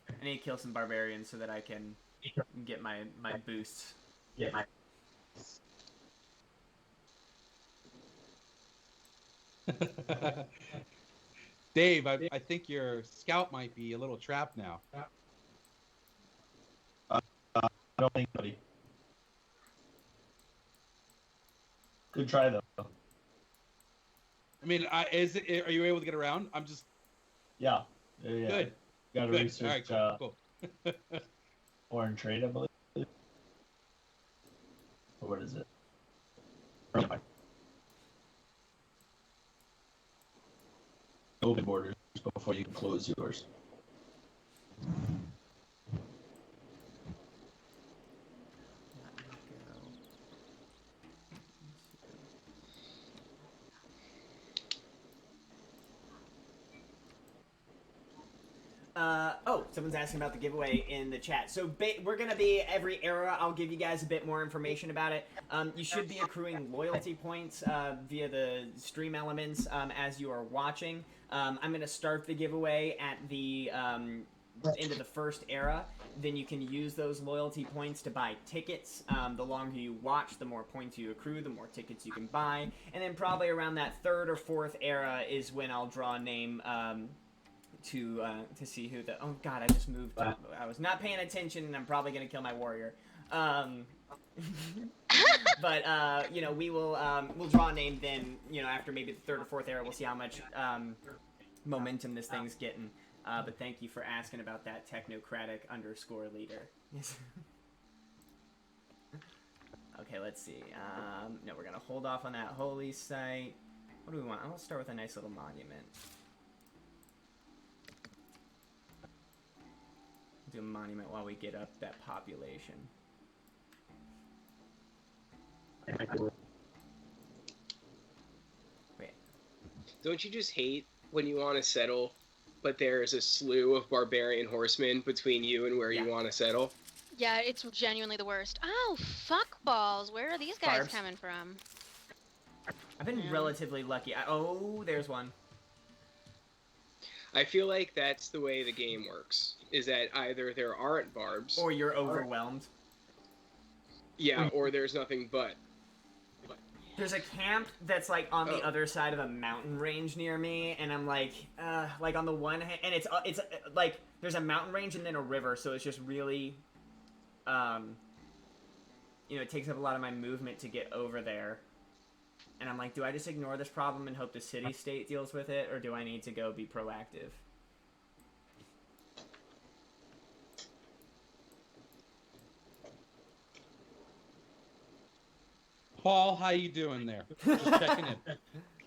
I need to kill some barbarians so that I can get my boosts. Yeah. Dave, I think your scout might be a little trapped now. I don't think so. Good try though. I mean, are you able to get around? I'm just. Yeah. Good. Got to research. All right, cool. Foreign trade, I believe. Or what is it? Open borders before you can close yours. Oh, someone's asking about the giveaway in the chat. So we're going to be every era. I'll give you guys a bit more information about it. You should be accruing loyalty points via the stream elements as you are watching. I'm going to start the giveaway at the end of the first era. Then you can use those loyalty points to buy tickets. The longer you watch, the more points you accrue, the more tickets you can buy. And then probably around that third or fourth era is when I'll draw a name to see who the... Oh god, I just moved. I was not paying attention, and I'm probably gonna kill my warrior. But you know, we'll draw a name then. You know, after maybe the third or fourth era, we'll see how much momentum this thing's getting. But thank you for asking about that technocratic_leader. Okay, let's see. No, we're gonna hold off on that holy site. What do we want? I'll start with a nice little monument. Do a monument while we get up that population. Wait. Don't you just hate when you want to settle, but there's a slew of barbarian horsemen between you and where you want to settle? Yeah, it's genuinely the worst. Oh, fuck balls. Where are these guys coming from? I've been relatively lucky. Oh, there's one. I feel like that's the way the game works, is that either there aren't barbs... Or you're overwhelmed. Yeah, or there's nothing but. There's a camp that's, like, on the other side of a mountain range near me, and I'm like on the one hand... And it's like, there's a mountain range and then a river, so it's just really... you know, it takes up a lot of my movement to get over there. And I'm like, do I just ignore this problem and hope the city-state deals with it, or do I need to go be proactive? Paul, how you doing there? Just checking in.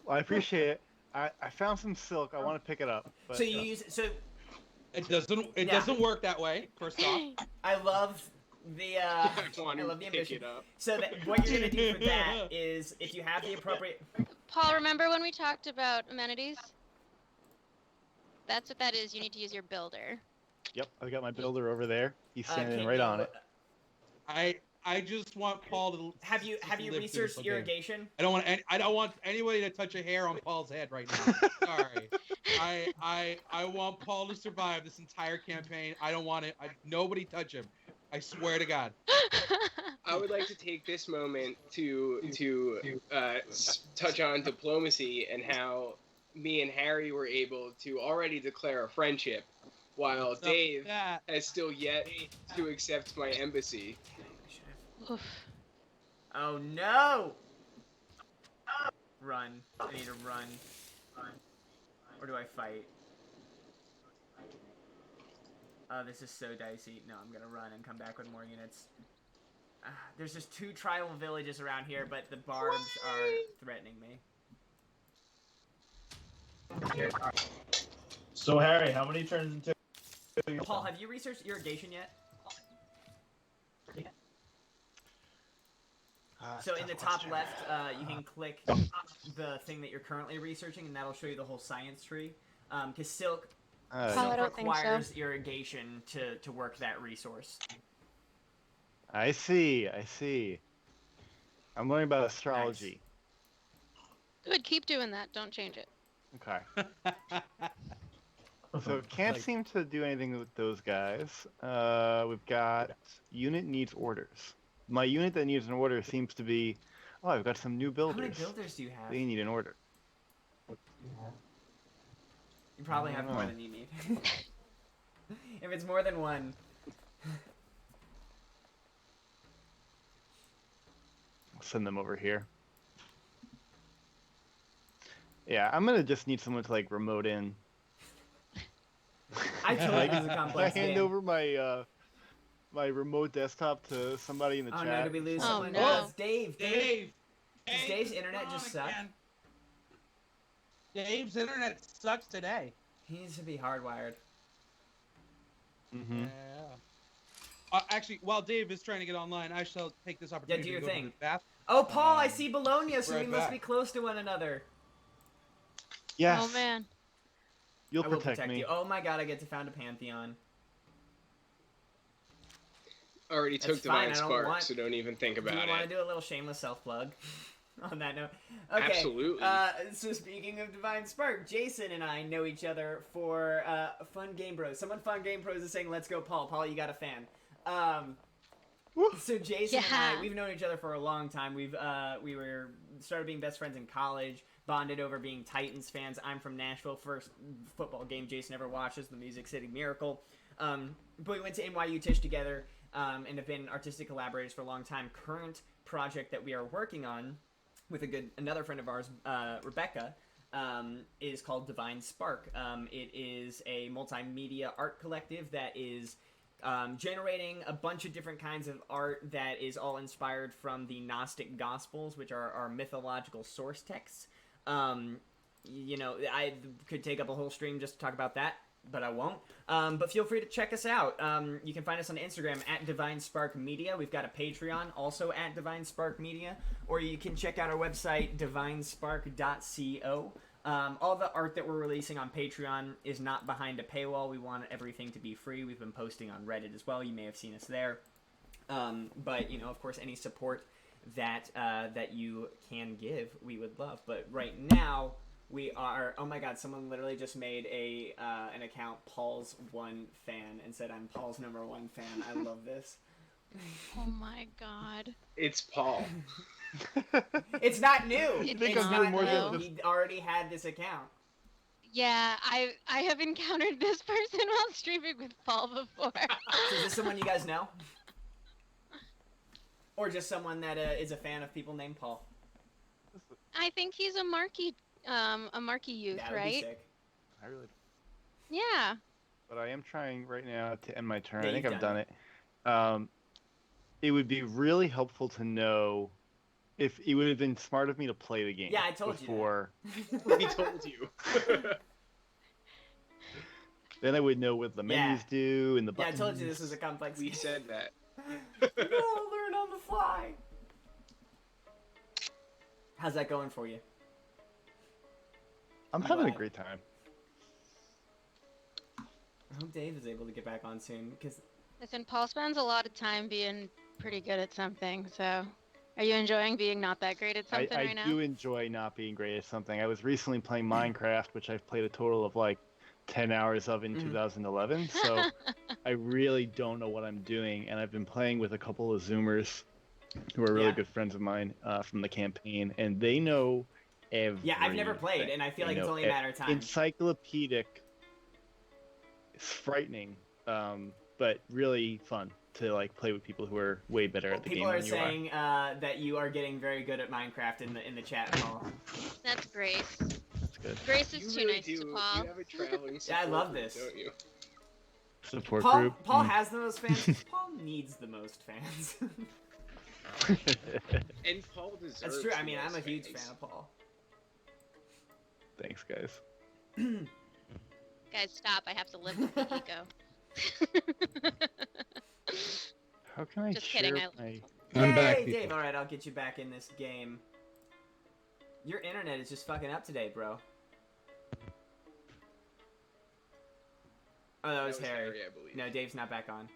Well, I appreciate it. I found some silk. I want to pick it up. But, so you use so. It doesn't work that way. First off, I love the I love the ambition. So what you're gonna do for that is, if you have the appropriate... Paul, remember when we talked about amenities? That's what that is. You need to use your builder. Yep, I've got my builder over there. He's standing right on it. I just want Paul to... Have you researched irrigation? I don't want anybody to touch a hair on Paul's head right now. Sorry. I want Paul to survive this entire campaign. I don't want it. Nobody touch him. I swear to God. I would like to take this moment to touch on diplomacy and how me and Harry were able to already declare a friendship, while Dave has still yet to accept my embassy. Oh no! Run. I need to run. Or do I fight? Oh, this is so dicey. No, I'm gonna run and come back with more units. There's just 2 tribal villages around here, but the barbs are threatening me. So, Harry, how many turns until... Paul, have you researched irrigation yet? So in the top left, you can click the thing that you're currently researching, and that'll show you the whole science tree. Because silk requires irrigation to work that resource. I see. I'm learning about astrology. Nice. Good, keep doing that. Don't change it. Okay. So can't seem to do anything with those guys. We've got unit needs orders. My unit that needs an order seems to be... Oh, I've got some new builders. How many builders do you have? They need an order. You probably have more than you need. If it's more than one. I'll send them over here. Yeah, I'm gonna just need someone to, like, remote in. I told you this is a complex game. I hand over my my remote desktop to somebody in the chat. Oh no, did we lose someone? No. It's Dave. Does Dave's internet just suck? Dave's internet sucks today. He needs to be hardwired. Mm-hmm. Yeah. Actually, while Dave is trying to get online, I shall take this opportunity do your to go thing. to the bathroom. Oh, Paul, I see Bologna, so right we must back. be close to one another. Yes. Oh man. You'll I will protect me. you. Oh my god, I get to found a Pantheon. Already took Divine Spark, so don't even think about it. Do you want to do a little shameless self-plug? On that note. Okay. Absolutely. So speaking of Divine Spark, Jason and I know each other for Fun Game Bros. Someone Fun Game Bros is saying, "Let's go, Paul." Paul, you got a fan. So Jason and I, we've known each other for a long time. We started being best friends in college, bonded over being Titans fans. I'm from Nashville. First football game Jason ever watches, the Music City Miracle. But we went to NYU Tisch together and have been artistic collaborators for a long time. Current project that we are working on with another friend of ours, Rebecca, is called Divine Spark. It is a multimedia art collective that is generating a bunch of different kinds of art that is all inspired from the Gnostic Gospels, which are our mythological source texts. I could take up a whole stream just to talk about that, but I won't. But feel free to check us out. You can find us on Instagram at Divine Spark Media. We've got a Patreon also at Divine Spark Media, or you can check out our website divinespark.co. All the art that we're releasing on Patreon is not behind a paywall. We want everything to be free. We've been posting on Reddit as well. You may have seen us there. But of course, any support that you can give, we would love. But right now, we are. Oh my God! Someone literally just made an account, Paul's One Fan, and said, "I'm Paul's #1 fan." I love this. Oh my God! It's Paul. It's not new. It's not new. He already had this account. Yeah, I have encountered this person while streaming with Paul before. So is this someone you guys know? Or just someone that is a fan of people named Paul? I think he's a Marquee youth, that would right? Be sick. I really. Yeah. But I am trying right now to end my turn. Yeah, I think you've I've done done it. It would be really helpful to know if it would have been smart of me to play the game. Yeah, I told before. He told you. Then I would know what the menus do and the Yeah, I buttons. told you this was a complex We game. said that. No, learn on the fly. How's that going for you? I'm having a glad. great time. I hope Dave is able to get back on soon, because Listen, Paul spends a lot of time being pretty good at something, so are you enjoying being not that great at something right now? I do enjoy not being great at something. I was recently playing Minecraft, which I've played a total of like 10 hours of in 2011, so I really don't know what I'm doing, and I've been playing with a couple of Zoomers who are really good friends of mine from the campaign, and they know everything. yeah, I've never played, and I feel like it's only a matter of time. Encyclopedic. It's frightening, but really fun to like play with people who are way better at the game People are than you saying that you are getting very good at Minecraft in the chat, Paul. That's Grace. That's good. Grace is too really nice do. to Paul. You have a traveling Yeah, I support love group, this. don't you? Support Paul, group. Paul has the most fans. Paul needs the most fans. And Paul deserves. That's true. I mean, the I'm a most huge fans. fan of Paul. Thanks, guys. Guys, stop. I have to live with the ego. How can I Just share kidding, my... I'm Yay, back, Dave. people. All right, I'll get you back in this game. Your internet is just fucking up today, bro. Oh, that was Harry. I believe. No, Dave's not back on.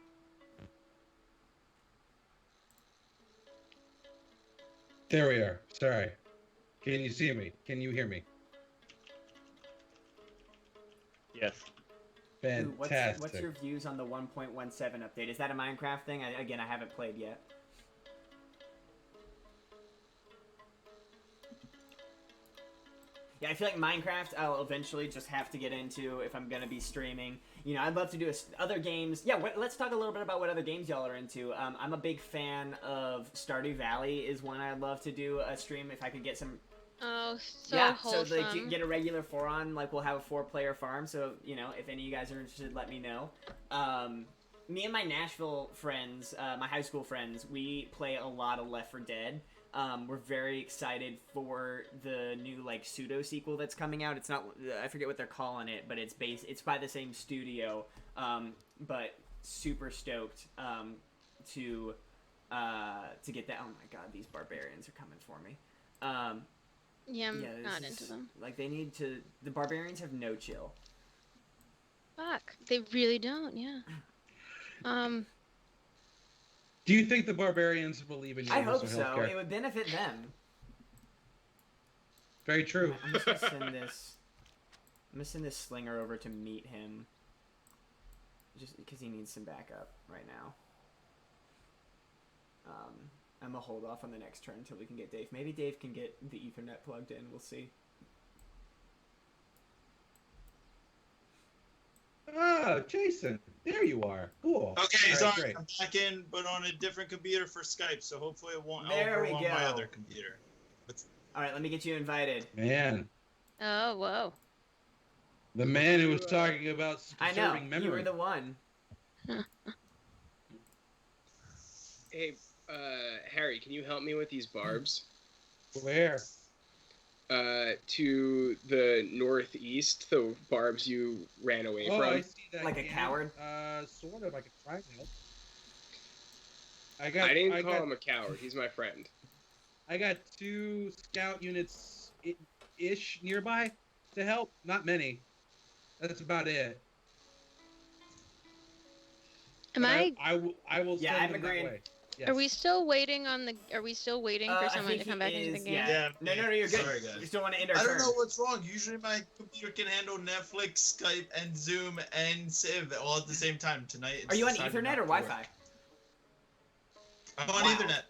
There we are. Sorry. Can you see me? Can you hear me? Yes. Ooh, Fantastic. what's your views on the 1.17 update? Is that a Minecraft thing? Again, I haven't played yet. Yeah, I feel like Minecraft I'll eventually just have to get into if I'm going to be streaming. You know, I'd love to do other games. Yeah, let's talk a little bit about what other games y'all are into. I'm a big fan of Stardew Valley is one I'd love to do a stream if I could get some... Oh, so yeah, wholesome. so like get a regular 4-on, like we'll have a 4-player farm, so, you know, if any of you guys are interested, let me know. Me and my Nashville friends, my high school friends, we play a lot of Left 4 Dead. We're very excited for the new like pseudo sequel that's coming out. It's not, I forget what they're calling it, but it's by the same studio. But super stoked to get that. Oh my god, these barbarians are coming for me. Yeah, I'm Yeah, not this into is- them. Like they need to. The barbarians have no chill. Fuck. They really don't. Yeah. Do you think the barbarians believe in I hope universal so. healthcare? It would benefit them. Very true. I'm just gonna send this. I'm gonna send this slinger over to meet him. Just because he needs some backup right now. I'm gonna hold off on the next turn until we can get Dave. Maybe Dave can get the Ethernet plugged in. We'll see. Ah, Jason, there you are. Cool. Okay, All so right, great. I'm back in, but on a different computer for Skype, so hopefully it won't There we overwhelm go. my other computer. All right, let me get you invited. Man, Oh, whoa. the man who was talking about I know. preserving memory. You were the one. Hey, Harry, can you help me with these barbs? Where? To the northeast, the barbs you ran away Oh, from. I see that. Like a cannon. coward? Sort of. I could try to help. I didn't call him a coward. He's my friend. I got 2 scout units ish nearby to help. Not many. That's about it. Am But I? I will Yeah, send I'm them that agreeing. way. Yes. Are we still waiting on the? Are we still waiting for I someone think to come he back into the is, game? Yeah. No, you're good. Sorry, guys. You still want to end our I turn. don't know what's wrong. Usually my computer can handle Netflix, Skype, and Zoom and Civ all at the same time. Tonight, it's Are you on decided Ethernet not or to work. Wi-Fi? I'm on Wow. Ethernet.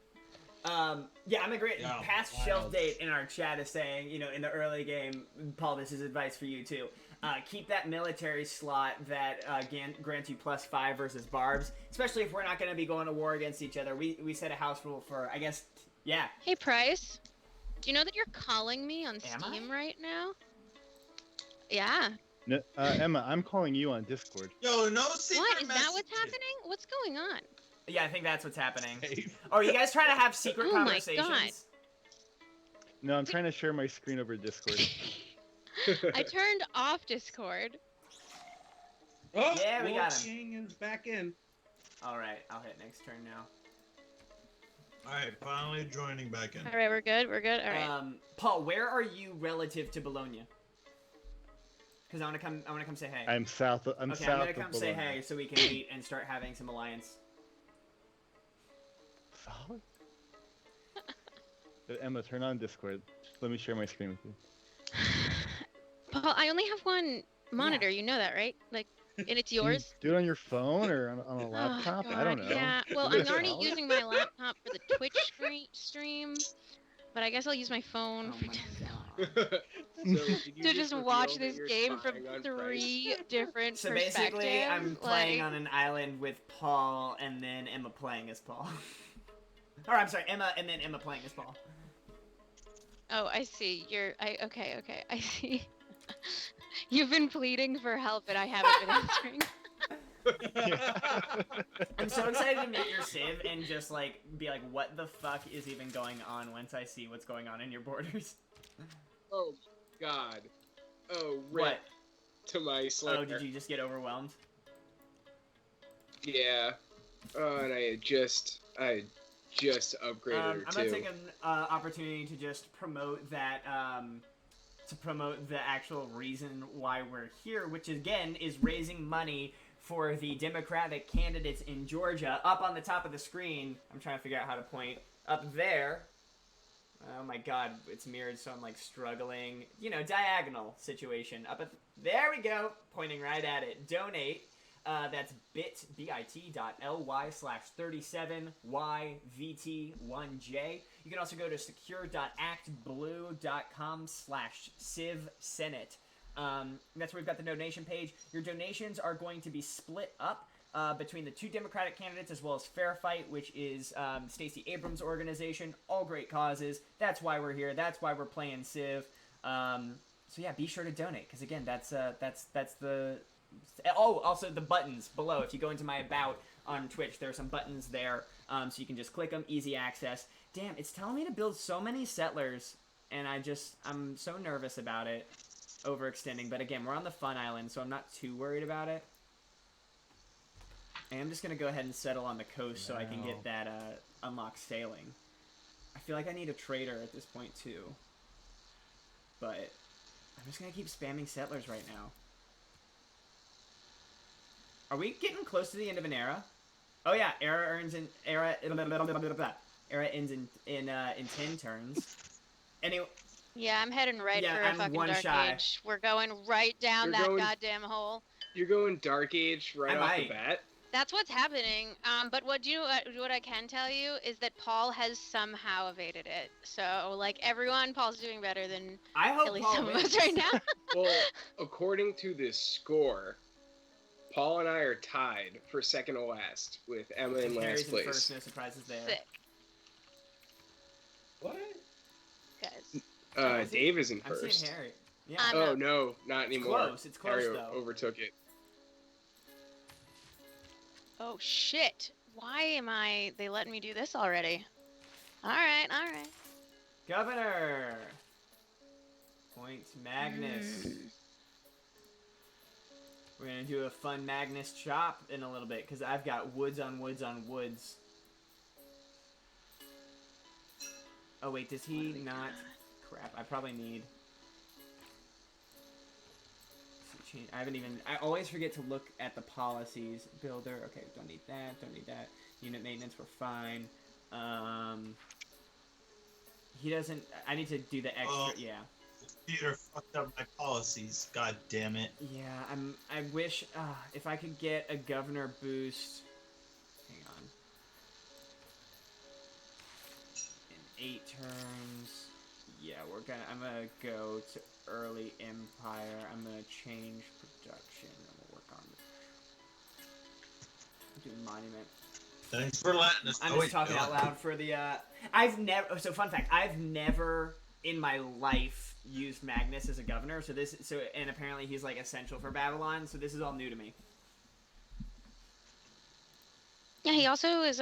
Yeah, I'm agreeing. Yeah, Past wild. shelf date in our chat is saying, in the early game, Paul, this is advice for you too. Keep that military slot that grants you +5 versus barbs, especially if we're not going to be going to war against each other. We set a house rule for, I guess, yeah. Hey, Price. Do you know that you're calling me on Am Steam right now? Yeah. No, Emma, I'm calling you on Discord. Yo, no secret What? Is that what's messages. happening? What's going on? Yeah, I think that's what's happening. Dave. Oh, are you guys trying to have secret Oh my conversations? God. No, I'm trying to share my screen over Discord. I turned off Discord. Oh, Yeah, we got Wolf him. King is back in. All right, I'll hit next turn now. Alright, finally joining back in. All right, we're good. We're good. All right. Paul, where are you relative to Bologna? Because I want to come say hey. I'm south. I'm Okay, south I'm gonna of come say Bologna. hey so we can meet and start having some alliance. Solid. Emma, turn on Discord. Let me share my screen with you. Paul, I only have one monitor. You know that, right? Like, and it's Can you yours. do it on your phone or on a Oh, laptop? I God, don't know. Yeah. Well, Is I'm it already solid? using my laptop for the Twitch stream, but I guess I'll use my phone Oh for my So, did you to just reveal watch that this you're game from spying on 3 different So perspectives. basically, I'm playing like... on an island with Paul, and then Emma playing as Paul. Or I'm sorry, Emma, and then Emma playing as Paul. Oh, I see. Okay. I see. You've been pleading for help, and I haven't been answering. I'm so excited to meet your Civ and just be like, what the fuck is even going on once I see what's going on in your borders? Oh, God. Oh, rip What? to my slinger. Oh, did you just get overwhelmed? Yeah. Oh, and I just upgraded her I'm too. gonna take an opportunity to just promote that, to promote the actual reason why we're here, which again is raising money for the Democratic candidates in Georgia. Up on the top of the screen, I'm trying to figure out how to point. Up there. Oh my God, it's mirrored, so I'm struggling. Diagonal situation. There we go, pointing right at it. Donate. That's bit.ly/37YVT1J. You can also go to secure.actblue.com/CivSenate. That's where we've got the donation page. Your donations are going to be split up between the 2 Democratic candidates as well as Fair Fight, which is Stacey Abrams' organization. All great causes. That's why we're here. That's why we're playing Civ. So yeah, be sure to donate because again, that's the. Oh, also the buttons below. If you go into my About on Twitch, there are some buttons there, so you can just click them, easy access. Damn, it's telling me to build so many settlers, and I'm so nervous about it overextending. But again, we're on the fun island, so I'm not too worried about it. And I'm just gonna go ahead and settle on the coast so I can get that unlock sailing. I feel like I need a trader at this point too, but I'm just gonna keep spamming settlers right now. Are we getting close to the end of an era? Oh yeah, era ends in 10 turns. Anyway. Yeah, I'm heading right for a fucking one Dark shy. Age. We're going right down that goddamn hole. You're going Dark Age right off the bat? That's what's happening. But what I can tell you is that Paul has somehow evaded it. So, like, everyone, Paul's doing better than at least some of us right now. Well, according to this score, Paul and I are tied for second to last with Emma in last place. First, no surprises there. Sick. What? Guys. Dave is in first. I'm seeing Harry. Yeah. Oh no, not anymore. It's close Harry though. Overtook it. Oh shit! Why am I? They letting me do this already? All right. Governor. Point Magnus. We're gonna do a fun Magnus chop in a little bit because I've got woods on woods on woods. Oh wait, does he not? Crap, I probably need. I haven't even. I always forget to look at the policies. Builder, okay, don't need that. Don't need that. Unit maintenance, we're fine. He doesn't. I need to do the extra. Yeah. Computer fucked up my policies. God damn it. Yeah, I wish if I could get a governor boost. Hang on. In 8 turns. Yeah, I'm gonna go to early Empire. I'm gonna change production. I'm gonna work on doing monument. Thanks for letting us. I'm just talking out loud for the. So fun fact. I've never in my life used Magnus as a governor. And apparently he's like essential for Babylon. So this is all new to me. Yeah, he also is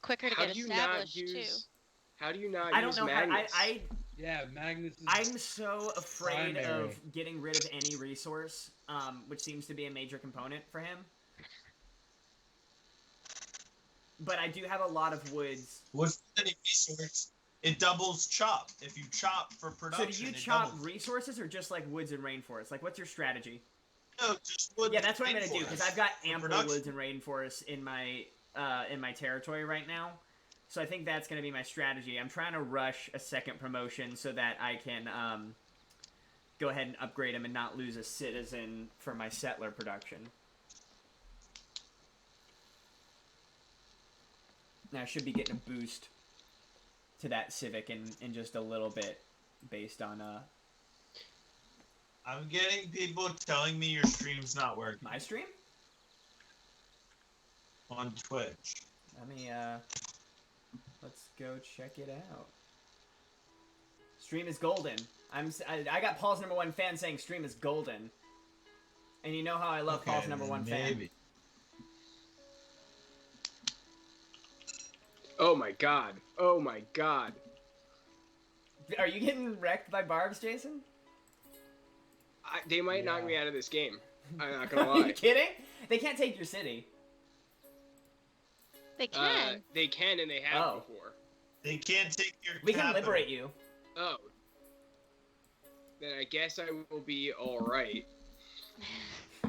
quicker to get established too. How do you not I don't use know Magnus? Yeah, Magnus is I'm so afraid primary. of getting rid of any resource, which seems to be a major component for him. But I do have a lot of woods. What's any resource? It doubles chop. If you chop for production, So do you chop resources or just like woods and rainforests? Like, what's your strategy? No, just woods. Yeah, that's what I'm gonna do because I've got ample production. woods and rainforests in my territory right now. So I think that's going to be my strategy. I'm trying to rush a second promotion so that I can go ahead and upgrade him and not lose a citizen for my settler production. Now I should be getting a boost to that civic in just a little bit based on... I'm getting people telling me your stream's not working. My stream? On Twitch. Let me, let's go check it out. Stream is golden. I got Paul's #1 fan saying stream is golden. And you know how I love Paul's #1 fan. Oh my god. Oh my god. Are you getting wrecked by barbs, Jason? They might knock me out of this game. I'm not gonna lie. Are you kidding? They can't take your city. They can. They can, and they have before. They can't take your We capital. can liberate you. Oh. Then I guess I will be alright.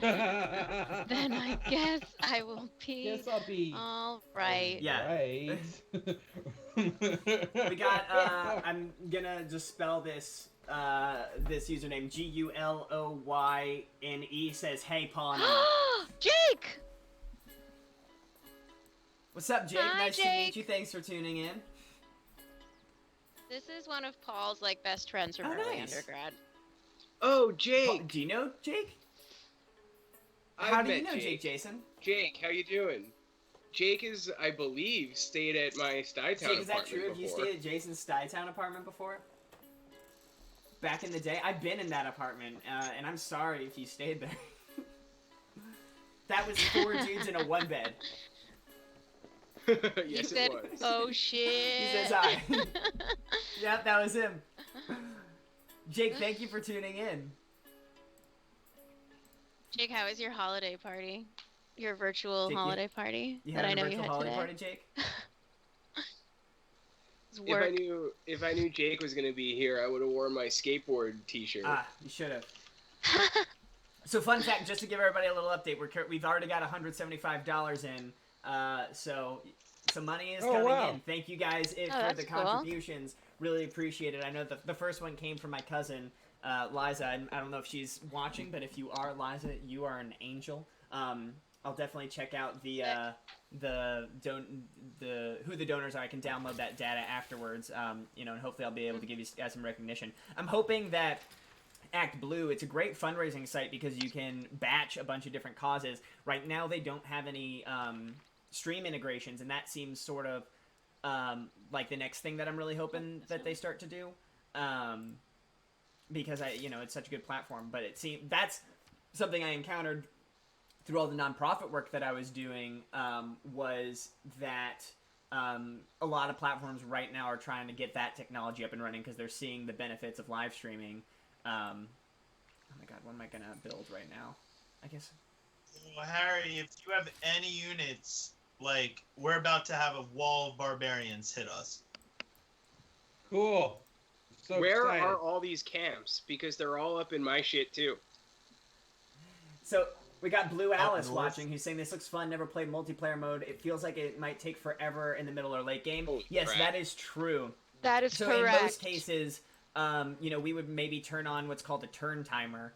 Then I guess I will be. Guess I'll be all right. Yeah. Right. We got. I'm gonna just spell this. This username GULOYNE says, "Hey, Paul." And Jake. What's up, Jake? Hi, nice Jake. to meet you. Thanks for tuning in. This is one of Paul's like best friends from early undergrad. Oh, Jake. Paul, do you know Jake? I've How do met you know Jake, Jason? Jake, how you doing? Jake is, I believe, stayed at my Stuytown Jake, is that apartment true? Have you before. stayed at Jason's Stuytown apartment before? Back in the day? I've been in that apartment, and I'm sorry if you stayed there. That was 4 dudes in a 1-bed. Yes, said, it was. Oh shit. He says hi. Yep, that was him. Jake, thank you for tuning in. Jake, how was your holiday party? Your virtual Jake, holiday party You that had I know a you virtual had holiday today? party, Jake? If I knew Jake was gonna be here, I would have worn my skateboard T-shirt. Ah, you should have. So fun fact, just to give everybody a little update, we've already got $175 in. So some money is coming in. Thank you guys for the contributions. Really appreciate it. I know the first one came from my cousin, Liza. I don't know if she's watching, but if you are, Liza, you are an angel. I'll definitely check out who the donors are. I can download that data afterwards, and hopefully I'll be able to give you guys some recognition. I'm hoping that Act Blue, it's a great fundraising site because you can batch a bunch of different causes. Right now they don't have any stream integrations, and that seems sort of like the next thing that I'm really hoping that they start to do, because it's such a good platform. But it seems that's something I encountered through all the nonprofit work that I was doing, was that a lot of platforms right now are trying to get that technology up and running because they're seeing the benefits of live streaming. Oh my god, what am I gonna build right now? I guess. Well, Harry, if you have any units, like, we're about to have a wall of barbarians hit us. Cool. So Where excited. are all these camps? Because they're all up in my shit too. So we got Blue Alice watching, who's saying this looks fun. Never played multiplayer mode. It feels like it might take forever in the middle or late game. Holy yes, crap. that is true. That is so correct. in most cases, we would maybe turn on what's called a turn timer,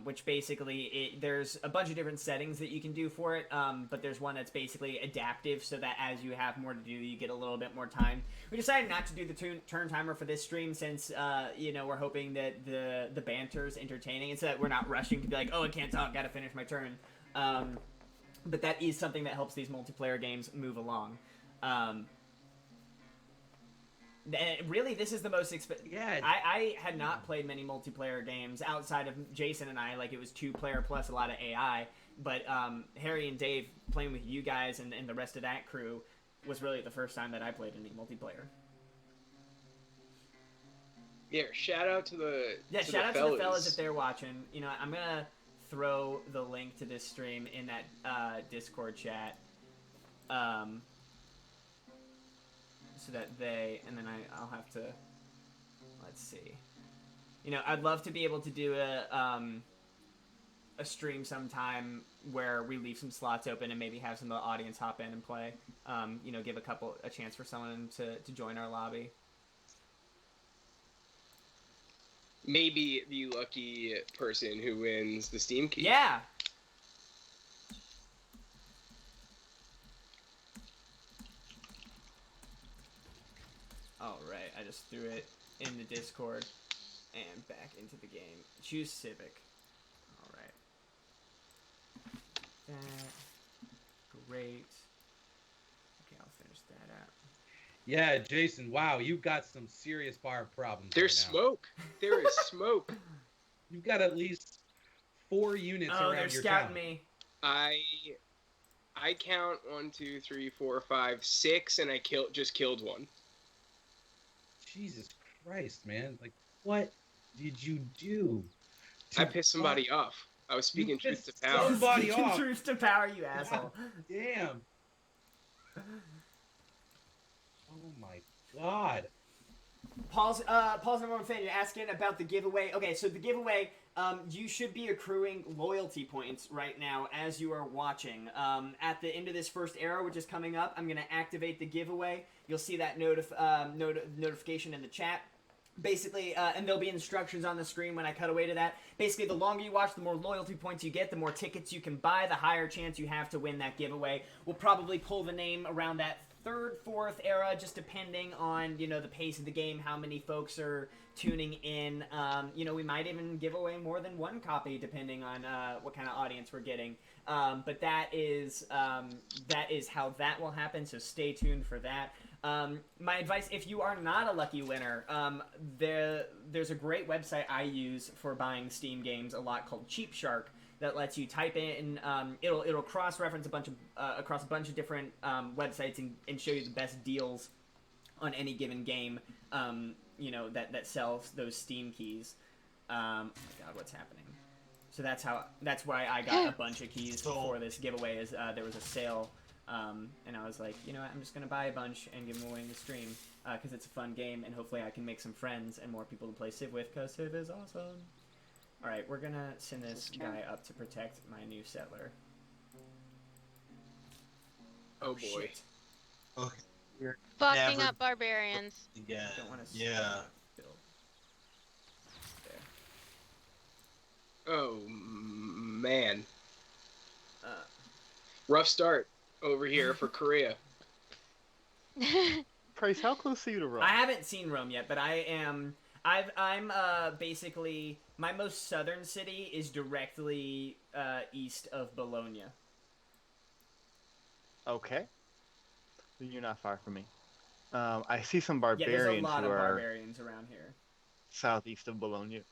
which basically there's a bunch of different settings that you can do for it, but there's one that's basically adaptive, so that as you have more to do, you get a little bit more time. We decided not to do the turn timer for this stream since we're hoping that the banter's entertaining, and so that we're not rushing to be like, oh, I can't talk, gotta finish my turn. But that is something that helps these multiplayer games move along. Really, this is the most Yeah. I had not played many multiplayer games outside of Jason and I. Like, it was 2-player plus a lot of AI. But Harry and Dave playing with you guys and the rest of that crew was really the first time that I played any multiplayer. Yeah, shout out to the shout out to the fellas if they're watching. I'm gonna throw the link to this stream in that Discord chat. So that and then I'll have to, let's see. I'd love to be able to do a stream sometime where we leave some slots open and maybe have some of the audience hop in and play. Give a chance for someone to join our lobby. Maybe the lucky person who wins the Steam key. Yeah. All right, I just threw it in the Discord and back into the game. Choose Civic. All right. That. Great. Okay, I'll finish that up. Yeah, Jason, wow, you've got some serious bar problems. There's right now. smoke. There is smoke. You've got at least 4 units around they're your scouting town. me. I count 1, 2, 3, 4, 5, 6, and I just killed one. Jesus Christ, man! Like, what did you do? I pissed somebody off. I was speaking truth to power. Somebody off. Truth to power, you asshole. Damn. Oh my God. Paul's number one fan. You're asking about the giveaway. Okay, so the giveaway, you should be accruing loyalty points right now as you are watching. At the end of this first era, which is coming up, I'm gonna activate the giveaway. You'll see that notification in the chat. Basically, and there'll be instructions on the screen when I cut away to that. Basically, the longer you watch, the more loyalty points you get, the more tickets you can buy, the higher chance you have to win that giveaway. We'll probably pull the name around that 3rd, 4th era, just depending on, the pace of the game, how many folks are tuning in. We might even give away more than one copy, depending on what kind of audience we're getting. But that is how that will happen, so stay tuned for that. My advice, if you are not a lucky winner, there's a great website I use for buying Steam games a lot called Cheap Shark that lets you type in, it'll cross-reference across a bunch of different websites and show you the best deals on any given game, that sells those Steam keys. Oh my God, what's happening? So that's why I got a bunch of keys for this giveaway. Is there was a sale. And I was like, I'm just going to buy a bunch and give them away in the stream because it's a fun game and hopefully I can make some friends and more people to play Civ with because Civ is awesome. All right, we're gonna send this guy up to protect my new settler. Oh boy. Shit. Okay. Fucking Never- up barbarians. Again. Don't want to. Yeah. Build. Oh man. There. Rough start over here for Korea. Price, how close are you to Rome? I haven't seen Rome yet, but I'm basically my most southern city is directly east of Bologna. Okay. You're not far from me. I see some Yeah, there's a barbarians lot who of are barbarians around here. southeast of Bologna,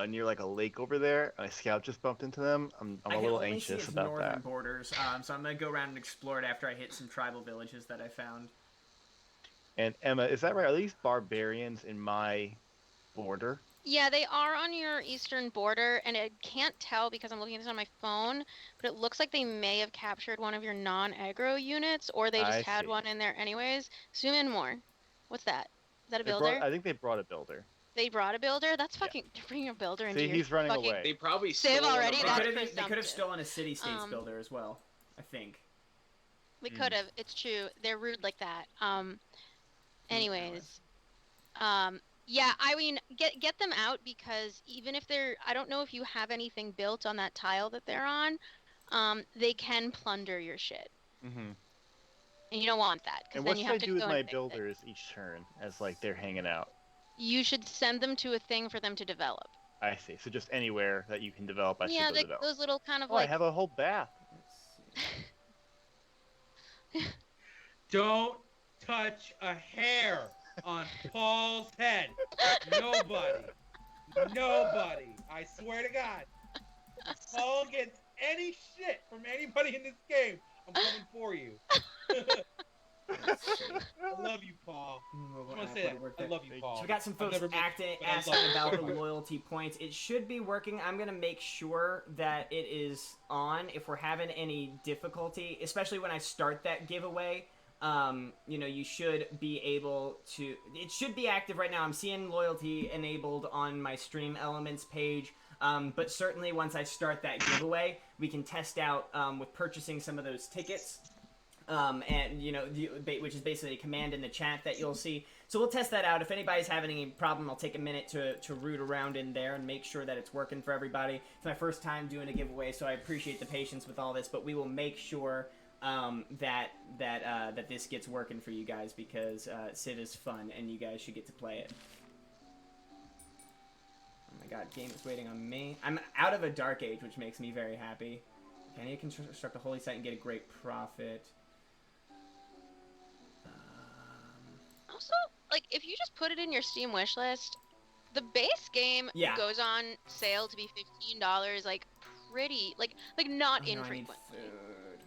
near like a lake over there. My scout just bumped into them. I'm I a can little only see anxious its about northern that. borders, so I'm gonna go around and explore it after I hit some tribal villages that I found. And Emma, is that right? Are these barbarians in my border? Yeah, they are on your eastern border, and I can't tell because I'm looking at this on my phone, but it looks like they may have captured one of your non-aggro units, or they just I had see. one in there anyways. Zoom in more. What's that? Is that a They builder? I think they brought a builder. They brought a builder? That's Yeah. fucking... They're bringing a builder into See, your he's running fucking... away. They probably Civ stole already? one They of That's our- could have presumptive. stolen a city-states Um, builder as well, I think. We could have. It's true. They're rude like that. Anyways. Yeah, I mean, get them out because even if they're... I don't know if you have anything built on that tile that they're on. They can plunder your shit. Mm-hmm. And you don't want that. Because And then what you should have I to do with go my and fix it. builders each turn as like they're hanging out? You should send them to a thing for them to develop. I see. So just anywhere that you can develop, I Yeah, should go develop. those little kind of Oh, like... I have a whole bath. Let's see. Don't touch a hair on Paul's head. Nobody. Nobody. I swear to God. If Paul gets any shit from anybody in this game, I'm coming for you. I love you, Paul. I want to say that. I love you, Paul. So we got some I've folks never met you, but I asking love you. about the loyalty points. It should be working. I'm going to make sure that it is on. If we're having any difficulty, especially when I start that giveaway, you should be able to... It should be active right now. I'm seeing loyalty enabled on my Stream Elements page. But certainly once I start that giveaway, we can test out with purchasing some of those tickets. Which is basically a command in the chat that you'll see. So we'll test that out. If anybody's having any problem, I'll take a minute to root around in there and make sure that it's working for everybody. It's my first time doing a giveaway, so I appreciate the patience with all this, but we will make sure that this gets working for you guys because Civ is fun and you guys should get to play it. Oh my god, game is waiting on me. I'm out of a Dark Age, which makes me very happy. Can you construct a holy site and get a great profit? Also, like, if you just put it in your Steam wish list, the base game Yeah. goes on sale to be $15, like, pretty, like not Oh, no, I need infrequently. food.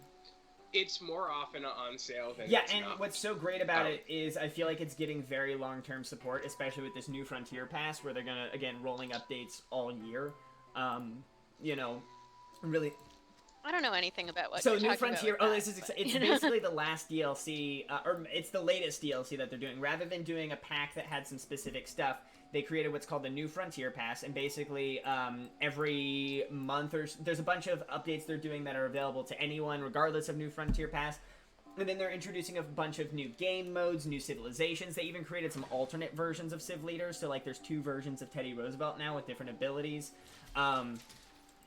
It's more often on sale than Yeah, it's and not. what's so great about Oh. it is I feel like it's getting very long-term support, especially with this new Frontier Pass, where they're gonna, again, rolling updates all year. Really. I don't know anything about what So you're New talking Frontier. about. This is it's basically the last DLC, or it's the latest DLC that they're doing. Rather than doing a pack that had some specific stuff, they created what's called the New Frontier Pass, and basically every month there's a bunch of updates they're doing that are available to anyone, regardless of New Frontier Pass. And then they're introducing a bunch of new game modes, new civilizations. They even created some alternate versions of Civ Leaders. So like there's 2 versions of Teddy Roosevelt now with different abilities.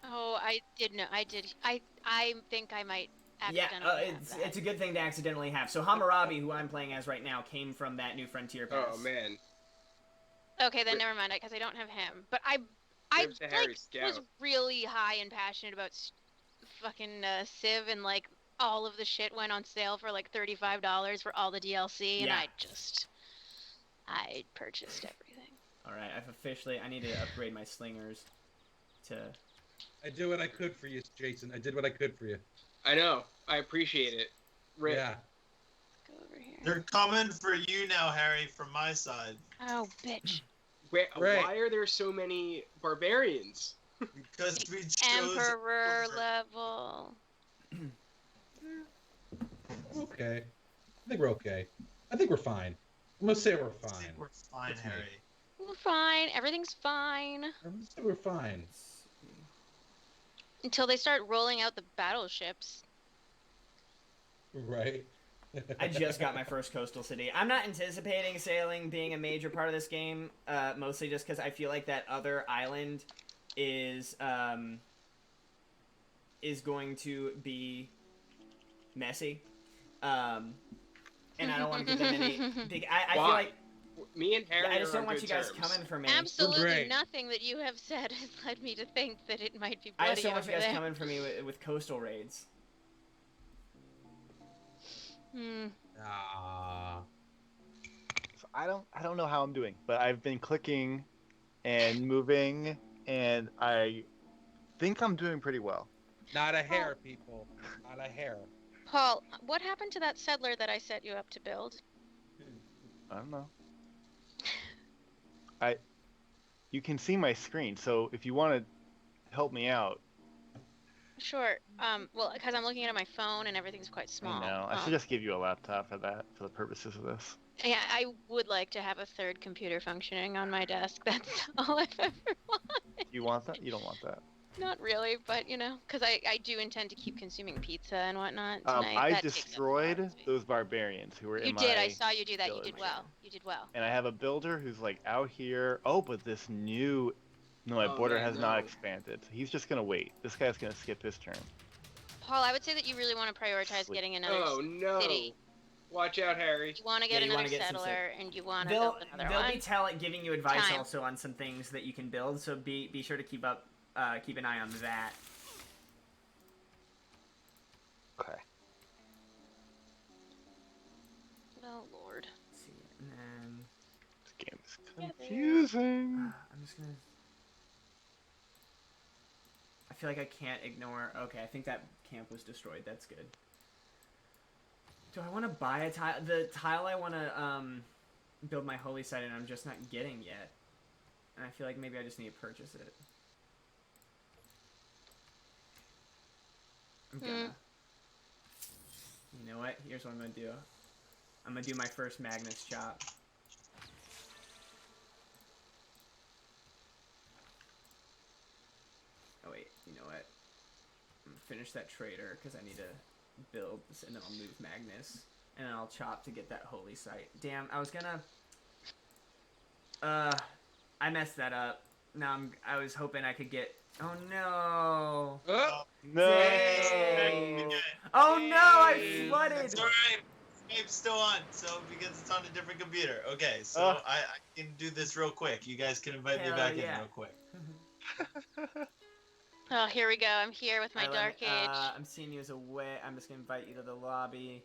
Oh, I did know. I did. I think I might accidentally have that. It's a good thing to accidentally have. So Hammurabi, who I'm playing as right now, came from that New Frontier Pass. Oh man. Okay, then never mind, because I don't have him. But I There's the Harry Scout. was really high and passionate about fucking Civ, and like all of the shit went on sale for like $35 for all the DLC, and Yeah. I purchased everything. All right, I need to upgrade my slingers to... I did what I could for you, Jason. I did what I could for you. I know. I appreciate it. Rip. Yeah. Go over here. They're coming for you now, Harry, from my side. Oh, bitch. Wait, Right. why are there so many barbarians? Because we chose Emperor level. Okay. I think we're okay. I think we're fine. I'm gonna say we're I fine. think we're fine, That's me. Harry. We're fine. Everything's fine. We're fine. Until they start rolling out the battleships. Right. I just got my first coastal city. I'm not anticipating sailing being a major part of this game, mostly just because I feel like that other island is going to be messy, and I don't want to give them any big. I feel like me and Harry. I just are don't on want you good guys terms. coming for me. Absolutely nothing that you have said has led me to think that it might be bloody I just don't want you guys there. coming for me with coastal raids. So I don't know how I'm doing, but I've been clicking and moving, and I think I'm doing pretty well. Not a hair, people. Not a hair. Paul, what happened to that settler that I set you up to build? I don't know. You can see my screen, so if you want to help me out. Sure. Well, because I'm looking at my phone and everything's quite small. I know. I should just give you a laptop for that, for the purposes of this. Yeah, I would like to have a third computer functioning on my desk. That's all I've ever wanted. You want that? You don't want that. Not really, but you know, because I do intend to keep consuming pizza and whatnot tonight. I That takes up destroyed those barbarians who were in my You did. I saw you do that. village. You did well. You did well. And I have a builder who's like out here. Oh, but this new... No, my border has not expanded. He's just going to wait. This guy's going to skip his turn. Paul, I would say that you really want to prioritize getting another city. Watch out, Harry. You want to get another settler, and you want to build another one. They'll be giving you advice also on some things that you can build, so be sure to keep an eye on that. Okay. Oh Lord. Let's see, and then this game is confusing. I'm just gonna. I feel like I can't ignore. Okay, I think that camp was destroyed. That's good. Do I want to buy a tile? The tile I want to build my holy site in, I'm just not getting yet, and I feel like maybe I just need to purchase it. I'm gonna. You know what? Here's what I'm gonna do. I'm gonna do my first Magnus chop. Oh wait, you know what? I'm gonna finish that trader because I need to build this, and then I'll move Magnus, and then I'll chop to get that holy site. Damn, I was gonna. I messed that up. Now I was hoping I could get. Oh no! No! Dang. Oh no! I flooded. It's alright. Skype's still on, so because it's on a different computer. Okay, so I can do this real quick. You guys can invite me back in real quick. Oh, here we go. I'm here with my Dark Age. I'm seeing you as a way. I'm just gonna invite you to the lobby.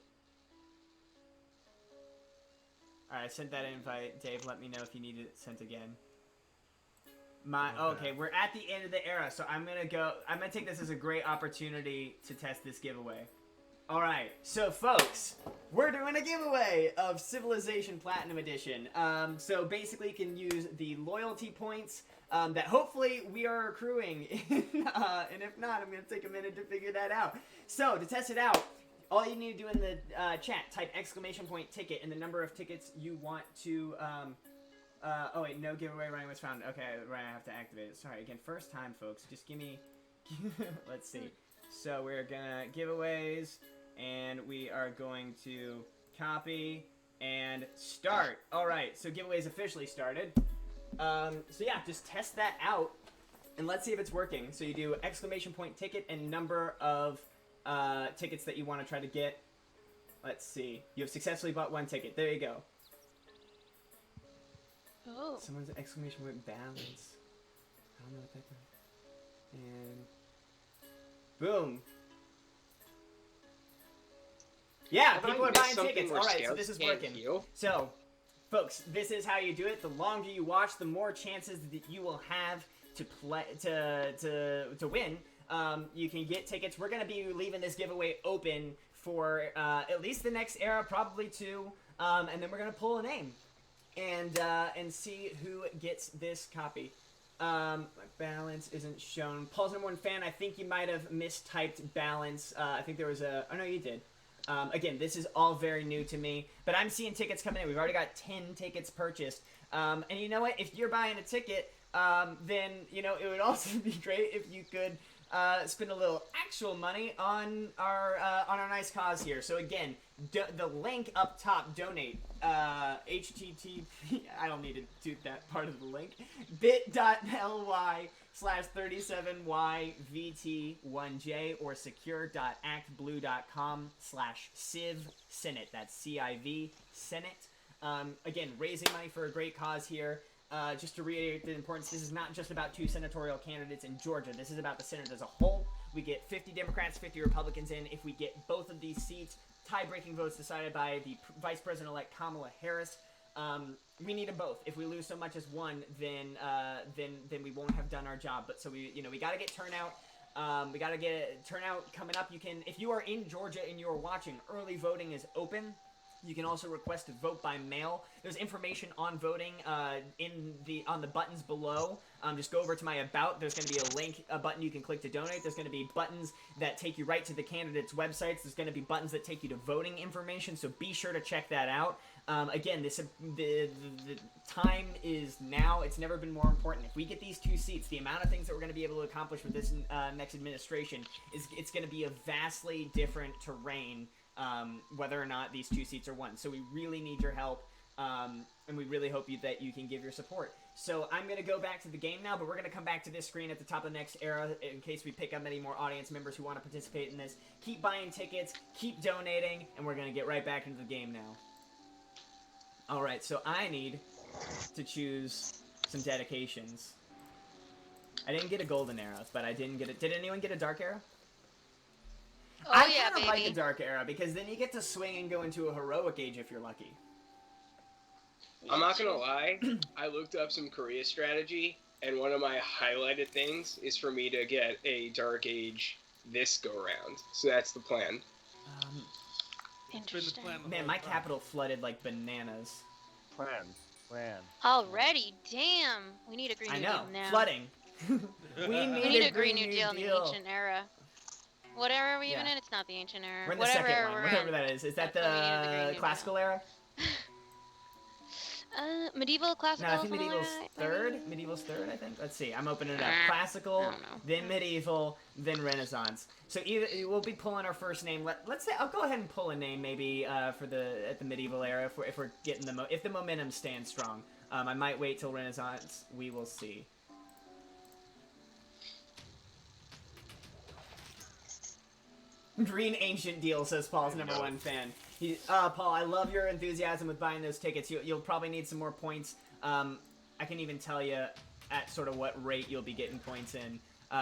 All right, I sent that invite. Dave, let me know if you need it sent again. Okay, we're at the end of the era, so I'm gonna take this as a great opportunity to test this giveaway. All right, so folks, we're doing a giveaway of Civilization Platinum Edition. So basically, you can use the loyalty points that hopefully we are accruing, and if not, I'm gonna take a minute to figure that out. So to test it out, all you need to do in the chat, type !ticket and the number of tickets you want to. Oh wait, no giveaway running was found. Okay, right, I have to activate it. Sorry, again, first time, folks. Just give me. Let's see. So we're gonna giveaways, and we are going to copy and start. All right, so giveaways officially started. So yeah, just test that out, and let's see if it's working. So you do !ticket and number of tickets that you want to try to get. Let's see. You have successfully bought 1 ticket. There you go. Oh. Someone's exclamation point balance. I don't know what that means. And boom. Yeah, people are buying tickets. All right, so this is working. So, folks, this is how you do it. The longer you watch, the more chances that you will have to play to win. You can get tickets. We're gonna be leaving this giveaway open for at least the next era, probably 2, and then we're gonna pull a name and see who gets this copy. My balance isn't shown. Paul's #1 fan. I think you might have mistyped balance. I think there was a. Oh no, you did. Again, this is all very new to me, but I'm seeing tickets coming in. We've already got 10 tickets purchased. And you know what? If you're buying a ticket, then, you know, it would also be great if you could spend a little actual money on our nice cause here. So again, the link up top, donate, http, I don't need to do that part of the link, bit.ly/37yvt1j or secure.actblue.com/civ-senate. That's C-I-V, Senate. Again, raising money for a great cause here. Just to reiterate the importance, this is not just about 2 senatorial candidates in Georgia. This is about the Senate as a whole. We get 50 Democrats, 50 Republicans in. If we get both of these seats, tie-breaking votes decided by the Vice President-elect Kamala Harris. We need them both. If we lose so much as one, then we won't have done our job. But so we got to get turnout. We got to get turnout coming up. You can, if you are in Georgia and you are watching, early voting is open. You can also request to vote by mail. There's information on voting on the buttons below. Just go over to my About. There's going to be a button you can click to donate. There's going to be buttons that take you right to the candidates' websites. There's going to be buttons that take you to voting information, so be sure to check that out. Again, the time is now. It's never been more important. If we get these 2 seats, the amount of things that we're going to be able to accomplish with this next administration it's going to be a vastly different terrain. Whether or not these 2 seats are won. So we really need your help, and we really hope that you can give your support. So I'm going to go back to the game now, but we're going to come back to this screen at the top of the next era in case we pick up any more audience members who want to participate in this. Keep buying tickets, keep donating, and we're going to get right back into the game now. Alright, so I need to choose some dedications. I didn't get a golden arrow, but I didn't get it. Did anyone get a dark arrow? Oh, I yeah, kind of baby. like the Dark Era because then you get to swing and go into a heroic age if you're lucky. I'm not gonna lie, I looked up some Korea strategy, and one of my highlighted things is for me to get a Dark Age this go round. So that's the plan. Interesting. Man, my capital flooded like bananas. Plan. Already, damn. We need a Green I New know, Deal now. flooding. We need a Green New Deal in the Ancient Era. What era are we even in? It's not the Ancient Era. We're in the Whatever second era one, we're whatever in. that is. Is that That's when we need the Green the New classical Deal. era? Medieval, classical, No, I think something medieval's like that, third. maybe? Medieval's third, I think. Let's see. I'm opening it up. I Classical, don't know. then medieval, then Renaissance. So either we'll be pulling our first name. Let's say I'll go ahead and pull a name maybe at the medieval era if we're getting if the momentum stands strong. I might wait till Renaissance. We will see. Green Ancient Deal, says Paul's #1 fan. Paul, I love your enthusiasm with buying those tickets. You'll probably need some more points. I can even tell you at sort of what rate you'll be getting points in.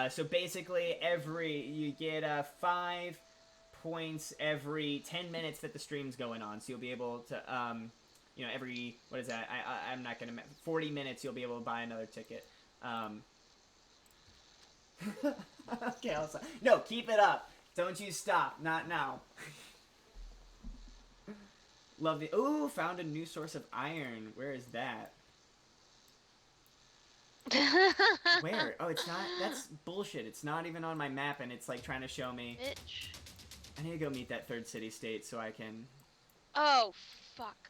So basically, you get 5 points every 10 minutes that the stream's going on. So you'll be able to, every, what is that? I'm not going to, 40 minutes you'll be able to buy another ticket. Okay, no, keep it up. Don't you stop. Not now. Love the... Ooh, found a new source of iron. Where is that? Where? Oh, it's not... That's bullshit. It's not even on my map, and it's, like, trying to show me... Bitch. I need to go meet that third city-state so I can... Oh, fuck.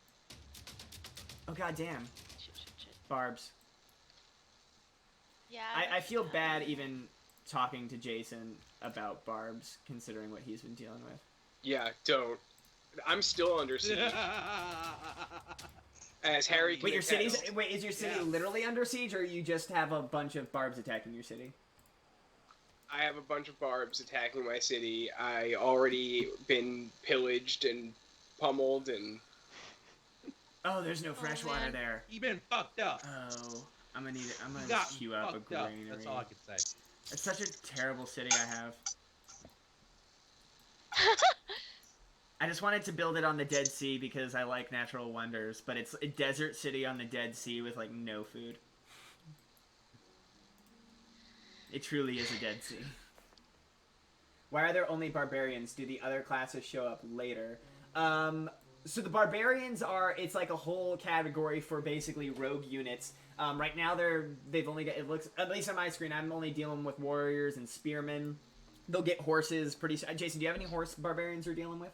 Oh, goddamn. Shit. Barbs. Yeah. I feel bad even talking to Jason about Barbs, considering what he's been dealing with. Yeah, don't. I'm still under siege. As Harry. Wait, is your city literally under siege, or you just have a bunch of Barbs attacking your city? I have a bunch of Barbs attacking my city. I already been pillaged and pummeled and. Oh, there's no fresh water there. You've been fucked up. Oh, I'm gonna You got queue up a fucked up. granary. That's all I can say. It's such a terrible city I have. I just wanted to build it on the Dead Sea because I like natural wonders, but it's a desert city on the Dead Sea with, like, no food. It truly is a Dead Sea. Why are there only barbarians? Do the other classes show up later? So the barbarians it's like a whole category for basically rogue units. Right now they've only got, it looks, at least on my screen, I'm only dealing with warriors and spearmen. They'll get horses pretty soon. Jason, do you have any horse barbarians you're dealing with?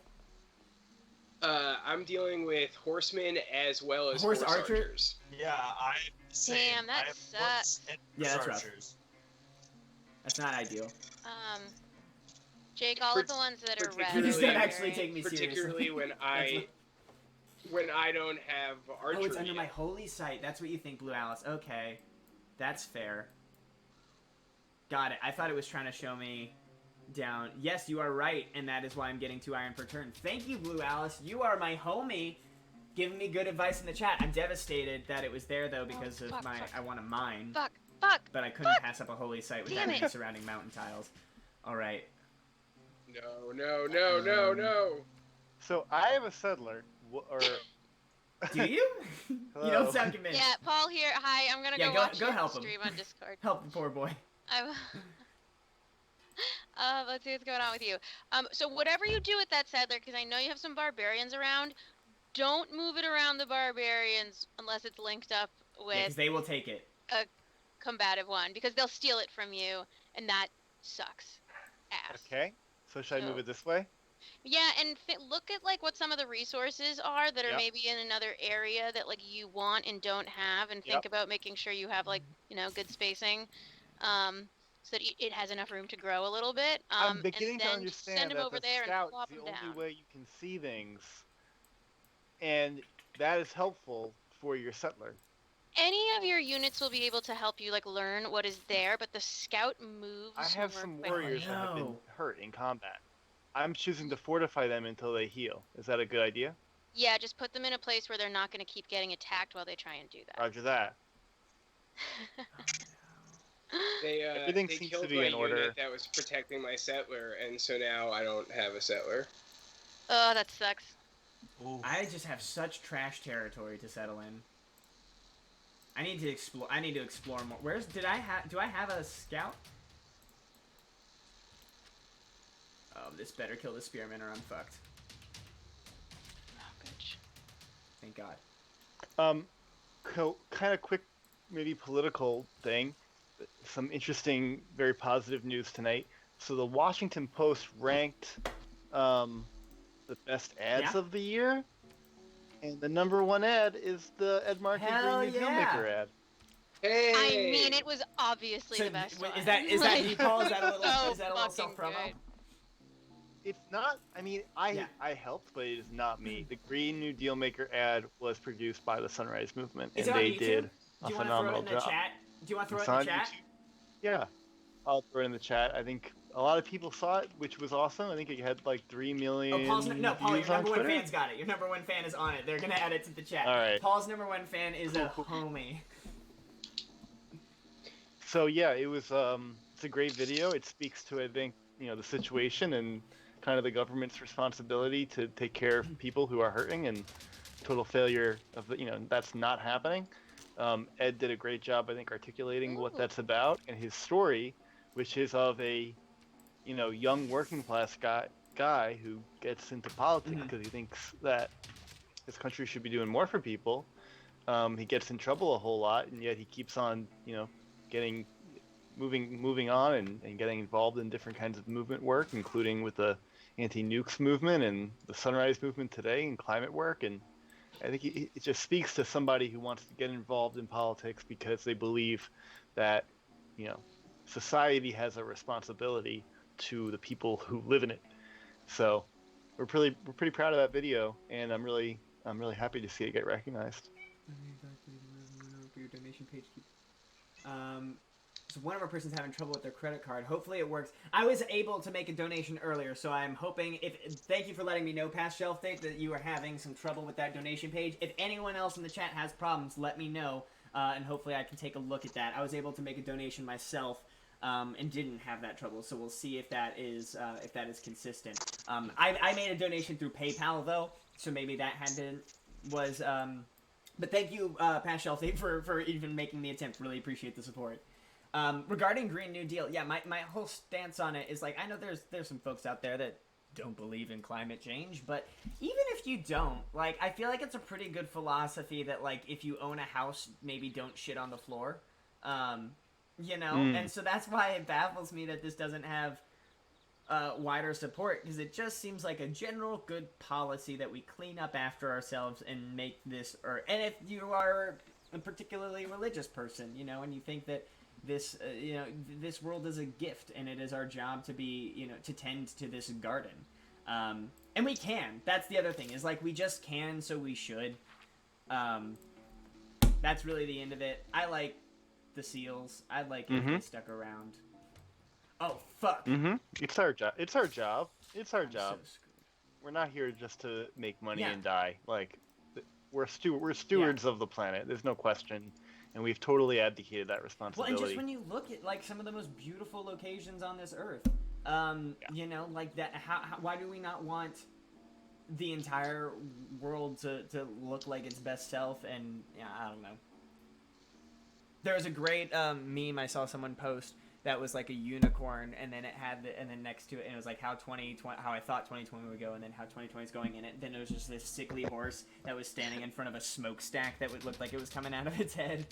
I'm dealing with horsemen as well as Horse horse archer? archers. Yeah, I Damn, that I have sucks. horse and Yeah, horse that's rough. archers. That's not ideal. Jake, all of the ones that are red. You just Particularly- don't actually take me seriously. Particularly when I don't have archery. Oh, it's under my yet. holy sight. That's what you think, Blue Alice. Okay. That's fair. Got it. I thought it was trying to show me down. Yes, you are right, and that is why I'm getting 2 iron per turn. Thank you, Blue Alice. You are my homie, giving me good advice in the chat. I'm devastated that it was there, though, because of fuck. I want to mine. Fuck. But I couldn't pass up a holy sight without Damn any it. surrounding mountain tiles. Alright. No. So I have a settler, Do you? You Hello. don't sound convinced. Yeah, Paul here. Hi, I'm gonna Yeah, go go- watch go your help him. stream on Discord. Help the poor boy. Let's see what's going on with you. So whatever you do with that settler, because I know you have some barbarians around, don't move it around the barbarians unless it's linked up with Because they will take it. a combative one, because they'll steal it from you, and that sucks ass. Okay. So should I move it this way? Yeah, and look at like what some of the resources are that are Yep. maybe in another area that like you want and don't have, and think Yep. about making sure you have like good spacing, so that it has enough room to grow a little bit. I'm beginning and to then understand send them that over the there and scout plop is the them only down. way you can see things, and that is helpful for your settler. Any of your units will be able to help you like learn what is there, but the scout moves. I have more some quickly. warriors that have been No. hurt in combat. I'm choosing to fortify them until they heal. Is that a good idea? Yeah, just put them in a place where they're not going to keep getting attacked while they try and do that. Roger that. Everything They seems killed to be my in order. unit that was protecting my settler, and so now I don't have a settler. Oh, that sucks. Ooh. I just have such trash territory to settle in. I need to explore. I need to explore more. Do I have a scout? Oh, this better kill the spearmen or I'm fucked. Oh, bitch. Thank God. Kind of quick, maybe political thing. Some interesting, very positive news tonight. So the Washington Post ranked the best ads Yeah. of the year, and the #1 ad is the Ed Markey Hell Green New yeah. Dealmaker ad. Hey! I mean, it was obviously So, the best one. is that you, Paul? Is that a little So is that a little fucking self-promo? good. It's not. I mean, Yeah. I helped, but it is not me. The Green New Dealmaker ad was produced by the Sunrise Movement, Is and it on they YouTube? did Do a you want to throw it phenomenal in the job. chat? Do you want to throw It's it in the on chat? YouTube. Yeah, I'll throw it in the chat. I think a lot of people saw it, which was awesome. I think it had like 3 million Oh, Paul, your views number on one Twitter. fan's got it. Your number one fan is on it. They're gonna add it to the chat. All right. Paul's number one fan is a homie. So yeah, it was it's a great video. It speaks to, I think, the situation and kind of the government's responsibility to take care of people who are hurting, and total failure of that's not happening. Ed did a great job, I think, articulating what that's about, and his story, which is of a young working class guy who gets into politics because he thinks that this country should be doing more for people. He gets in trouble a whole lot, and yet he keeps on moving on and getting involved in different kinds of movement work, including with the anti-nukes movement and the Sunrise Movement today and climate work. And I think it just speaks to somebody who wants to get involved in politics because they believe that society has a responsibility to the people who live in it. So we're pretty proud of that video, and I'm really happy to see it get recognized. So one of our persons having trouble with their credit card. Hopefully it works. I was able to make a donation earlier, so I'm hoping. Thank you for letting me know, past shelf date, that you are having some trouble with that donation page. If anyone else in the chat has problems, let me know, and hopefully I can take a look at that. I was able to make a donation myself, and didn't have that trouble, so we'll see if that is consistent. I made a donation through PayPal though, so maybe that was. But thank you, past shelf date, for even making the attempt. Really appreciate the support. Regarding Green New Deal, yeah, my whole stance on it is like, I know there's some folks out there that don't believe in climate change, but even if you don't, like, I feel like it's a pretty good philosophy that, like, if you own a house, maybe don't shit on the floor, and so that's why it baffles me that this doesn't have wider support, because it just seems like a general good policy that we clean up after ourselves and make this Earth. And if you are a particularly religious person, you know, and you think that this, you know, this world is a gift, and it is our job to be, you know, to tend to this garden. And we can. That's the other thing, is like, we just can, so we should. That's really the end of it. I like the seals. I'd like if they stuck around. Oh, fuck. It's our job. It's our job. It's our I'm job. so screwed. We're not here just to make money Yeah. and die. Like, we're stewards of the planet. There's no question. And we've totally abdicated that Well, responsibility. and just when you look at, like, some of the most beautiful locations on this earth, you know, like that, why do we not want the entire world to look like its best self? And, yeah, I don't know. There was a great meme I saw someone post that was like a unicorn, and then it had and then next to it, and it was like how I thought 2020 would go, and then how 2020 is going in it. Then it was just this sickly horse that was standing in front of a smokestack that would look like it was coming out of its head.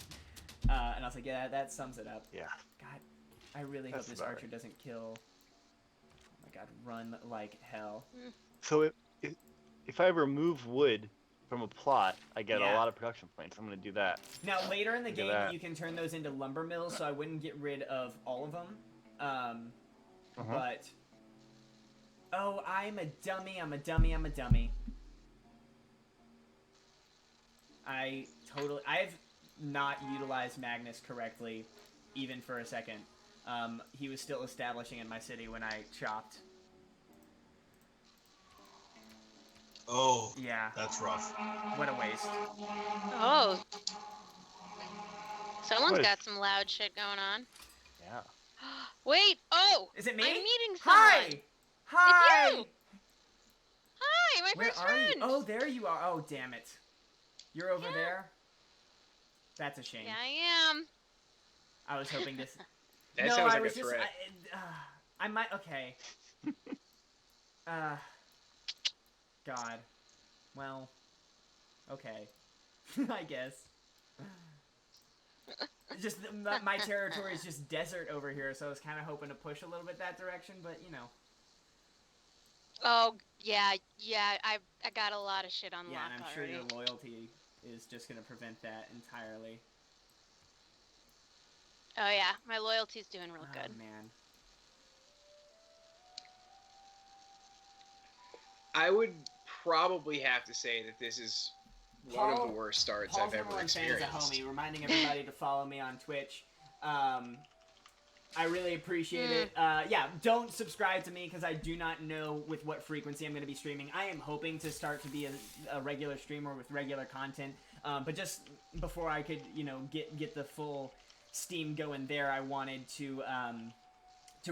And I was like, yeah, that sums it up. Yeah. God, I really hope this archer doesn't kill. Oh my God, run like hell. So if I remove wood from a plot, I get Yeah. a lot of production points. I'm going to do that. Now, later in the Look at game, that. you can turn those into lumber mills, so I wouldn't get rid of all of them. But... Oh, I'm a dummy, I'm a dummy, I'm a dummy. I've not utilized Magnus correctly, even for a second. He was still establishing in my city when I chopped. Oh, Yeah. that's rough. What a waste. Oh. Someone's What is- got some loud shit going on. Yeah. Wait, oh! Is it me? I'm meeting someone. Hi! Hi! It's you! Hi, my Where first are friend! you? Oh, there you are. Oh, damn it. You're over Yeah. there? That's a shame. Yeah, I am. I was hoping to... That no, sounds I like was a just... threat. I might... Okay. God. Well... Okay. I guess. Just my territory is just desert over here, so I was kind of hoping to push a little bit that direction, but you know. Oh, yeah, I got a lot of shit on Yeah, lock and I'm sure already. your loyalty is just going to prevent that entirely. Oh yeah, my loyalty's doing real good. Oh, man. I would probably have to say that this is one of the worst starts Paul's I've ever #1 fan is a experienced. homie, reminding everybody to follow me on Twitch. I really appreciate it. Yeah, don't subscribe to me because I do not know with what frequency I'm going to be streaming. I am hoping to start to be a regular streamer with regular content, but just before I could, you know, get the full steam going there, I wanted to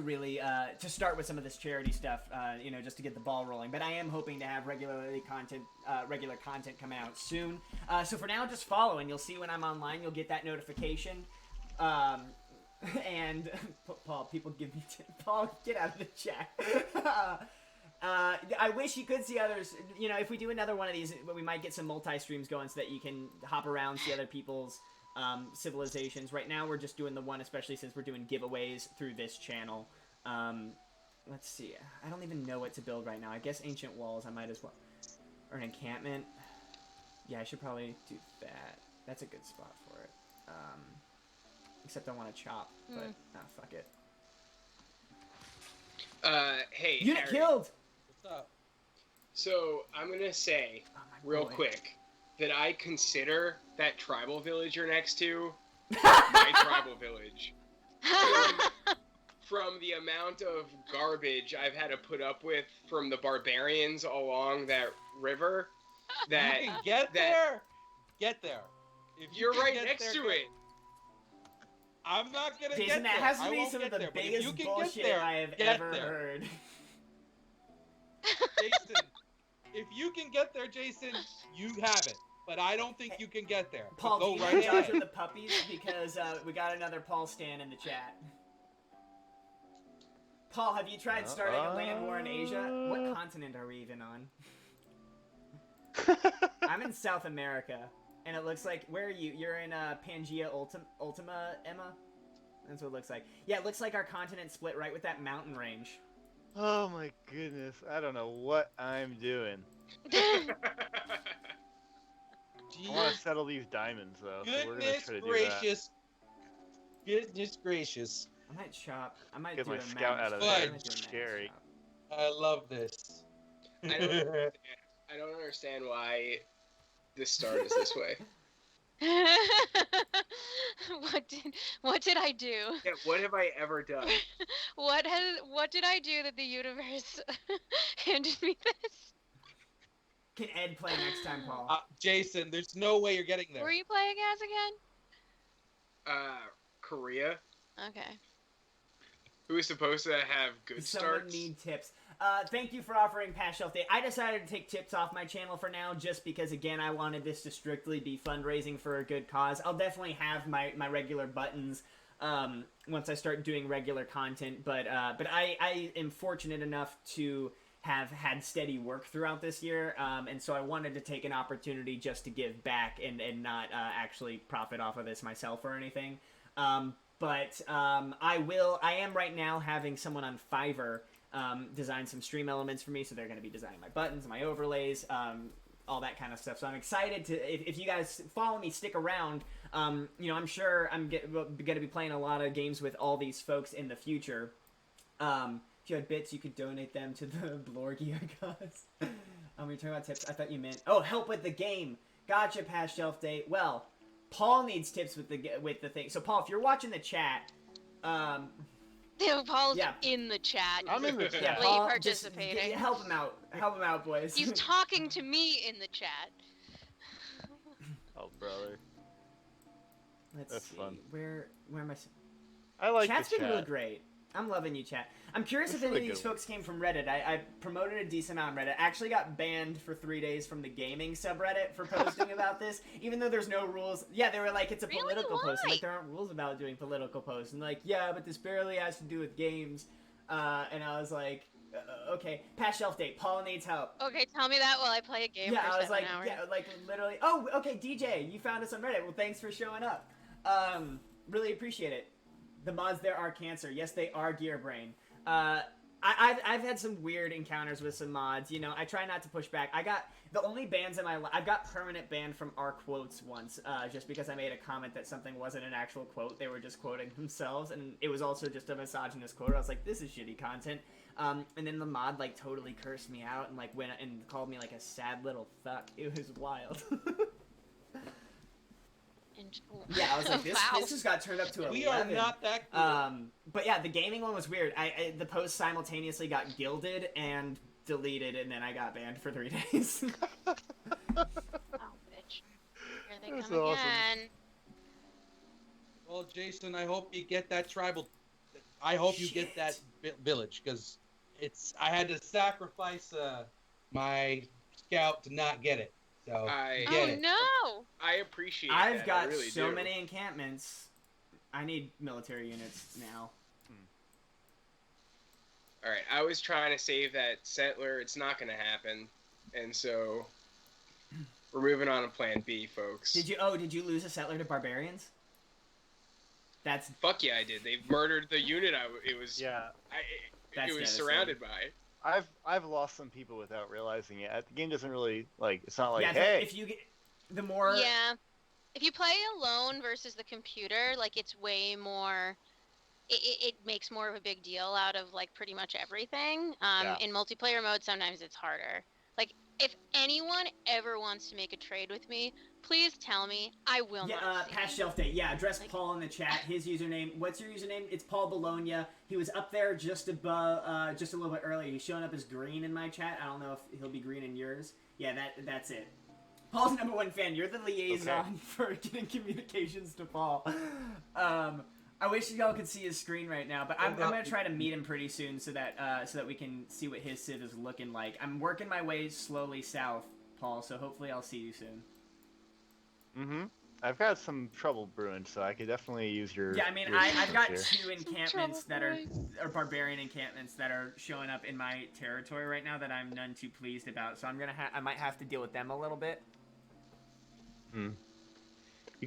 really to start with some of this charity stuff, you know, just to get the ball rolling. But I am hoping to have regular content coming out soon. So for now, just follow, and you'll see when I'm online. You'll get that notification. And Paul, people give me Paul, get out of the chat. I wish you could see others. You know, if we do another one of these, we might get some multi-streams going so that you can hop around, see other people's civilizations. Right now, we're just doing the one, especially since we're doing giveaways through this channel. Let's see. I don't even know what to build right now. I guess ancient walls. I might as well. Or an encampment. Yeah, I should probably do that. That's a good spot for it. Except I want to chop, but fuck it. Hey, Unit Harry. killed! What's up? So I'm gonna say Oh, my real boy. quick that I consider that tribal village you're next to my tribal village. From the amount of garbage I've had to put up with from the barbarians along that river, that You can get there. Get there. If you you're can right get next there, to get- it. I'm not gonna Jason, get that there. has to I be won't some of get the there, but if biggest you can bullshit get there, I have get ever there. heard. Jason, if you can get there, Jason, you have it. But I don't think you can get there. So Paul, go do you right know Josh ahead. with the puppies? Because we got another Paul stan in the chat. Paul, have you tried starting a land war in Asia? What continent are we even on? I'm in South America, and it looks like, where are you? You're in Pangea Ultima, Emma? That's what it looks like. Yeah, it looks like our continent split right with that mountain range. Oh my goodness, I don't know what I'm doing. I want to settle these diamonds though. So we're gonna try to gracious. Goodness gracious. I might chop. I might Get do my a scout out of there. I there. might do a Scary. chop. I love this. I don't understand why this start is this way. What did I do? Yeah, what have I ever done? What did I do that the universe handed me this? Can Ed play next time, Paul? Jason, there's no way you're getting there. Were you playing as again? Korea. Okay. Who's supposed to have good Someone starts? need tips. Thank you for offering Past Shelf Day. I decided to take tips off my channel for now just because, again, I wanted this to strictly be fundraising for a good cause. I'll definitely have my regular buttons once I start doing regular content, but I am fortunate enough to have had steady work throughout this year, and so I wanted to take an opportunity just to give back and not actually profit off of this myself or anything. But I am right now having someone on Fiverr design some stream elements for me, so they're going to be designing my buttons, my overlays, all that kind of stuff. So I'm excited to, if you guys follow me, stick around. I'm sure I'm going to be playing a lot of games with all these folks in the future. If you had bits, you could donate them to the Blorgia cause. We're talking about tips. I thought you meant, help with the game. Gotcha, Past Shelf Day. Well, Paul needs tips with the thing. So Paul, if you're watching the chat, Paul's in the chat. I'm in the chat. Yeah, Paul, participating. Help him out. Help him out, boys. He's talking to me in the chat. Oh, brother. Let's see. Fun. Where am I? I like Chat's the been chat. really great. I'm loving you, chat. I'm curious if any of these folks came from Reddit. I promoted a decent amount on Reddit. I actually got banned for 3 days from the gaming subreddit for posting about this, even though there's no rules. Yeah, they were like, it's a political post. I'm like, there aren't rules about doing political posts. And like, yeah, but this barely has to do with games. And I was like, okay. Past Shelf Date. Paul needs help. Okay, tell me that while I play a game for 7 hours. Yeah, like literally. Oh, okay, DJ, you found us on Reddit. Well, thanks for showing up. Really appreciate it. The mods there are cancer. Yes, they are Gearbrain. I've had some weird encounters with some mods. You know, I try not to push back. I got the only bans in my life. I've got permanent banned from our quotes once, just because I made a comment that something wasn't an actual quote. They were just quoting themselves, and it was also just a misogynist quote. I was like, this is shitty content. And then the mod like totally cursed me out and like went and called me like a sad little fuck. It was wild. Yeah, I was like, this just got turned up to 11. We are not that good. But yeah, the gaming one was weird. The post simultaneously got gilded and deleted, and then I got banned for 3 days. Oh, bitch. Here they come again. Well, Jason, I hope you get that tribal. I hope you get that village, because I had to sacrifice my scout to not get it. So no! I appreciate I've that. got I really so do. many encampments. I need military units now. Alright, I was trying to save that settler. It's not going to happen. And so, we're moving on to plan B, folks. Did you lose a settler to barbarians? That's... Fuck yeah, I did. They murdered the unit it was surrounded by. I've lost some people without realizing it. The game doesn't really, like, it's not like, hey. If you get the more... Yeah. If you play alone versus the computer, like, it's way more... It makes more of a big deal out of, like, pretty much everything. In multiplayer mode, sometimes it's harder. Like, if anyone ever wants to make a trade with me, please tell me. I will not. Past Shelf Day. Yeah, address Paul in the chat. His username. What's your username? It's Paul Bologna. He was up there just above, just a little bit earlier. He's showing up as green in my chat. I don't know if he'll be green in yours. Yeah, that's it. Paul's #1 fan. You're the liaison for getting communications to Paul. I wish y'all could see his screen right now, but I'm gonna try to meet him pretty soon so that we can see what his Civ is looking like. I'm working my way slowly south, Paul, so hopefully I'll see you soon. Mm-hmm. I've got some trouble brewing, so I could definitely use your... Yeah, I mean, I've got 2 encampments that are barbarian encampments that are showing up in my territory right now that I'm none too pleased about, so I might have to deal with them a little bit. You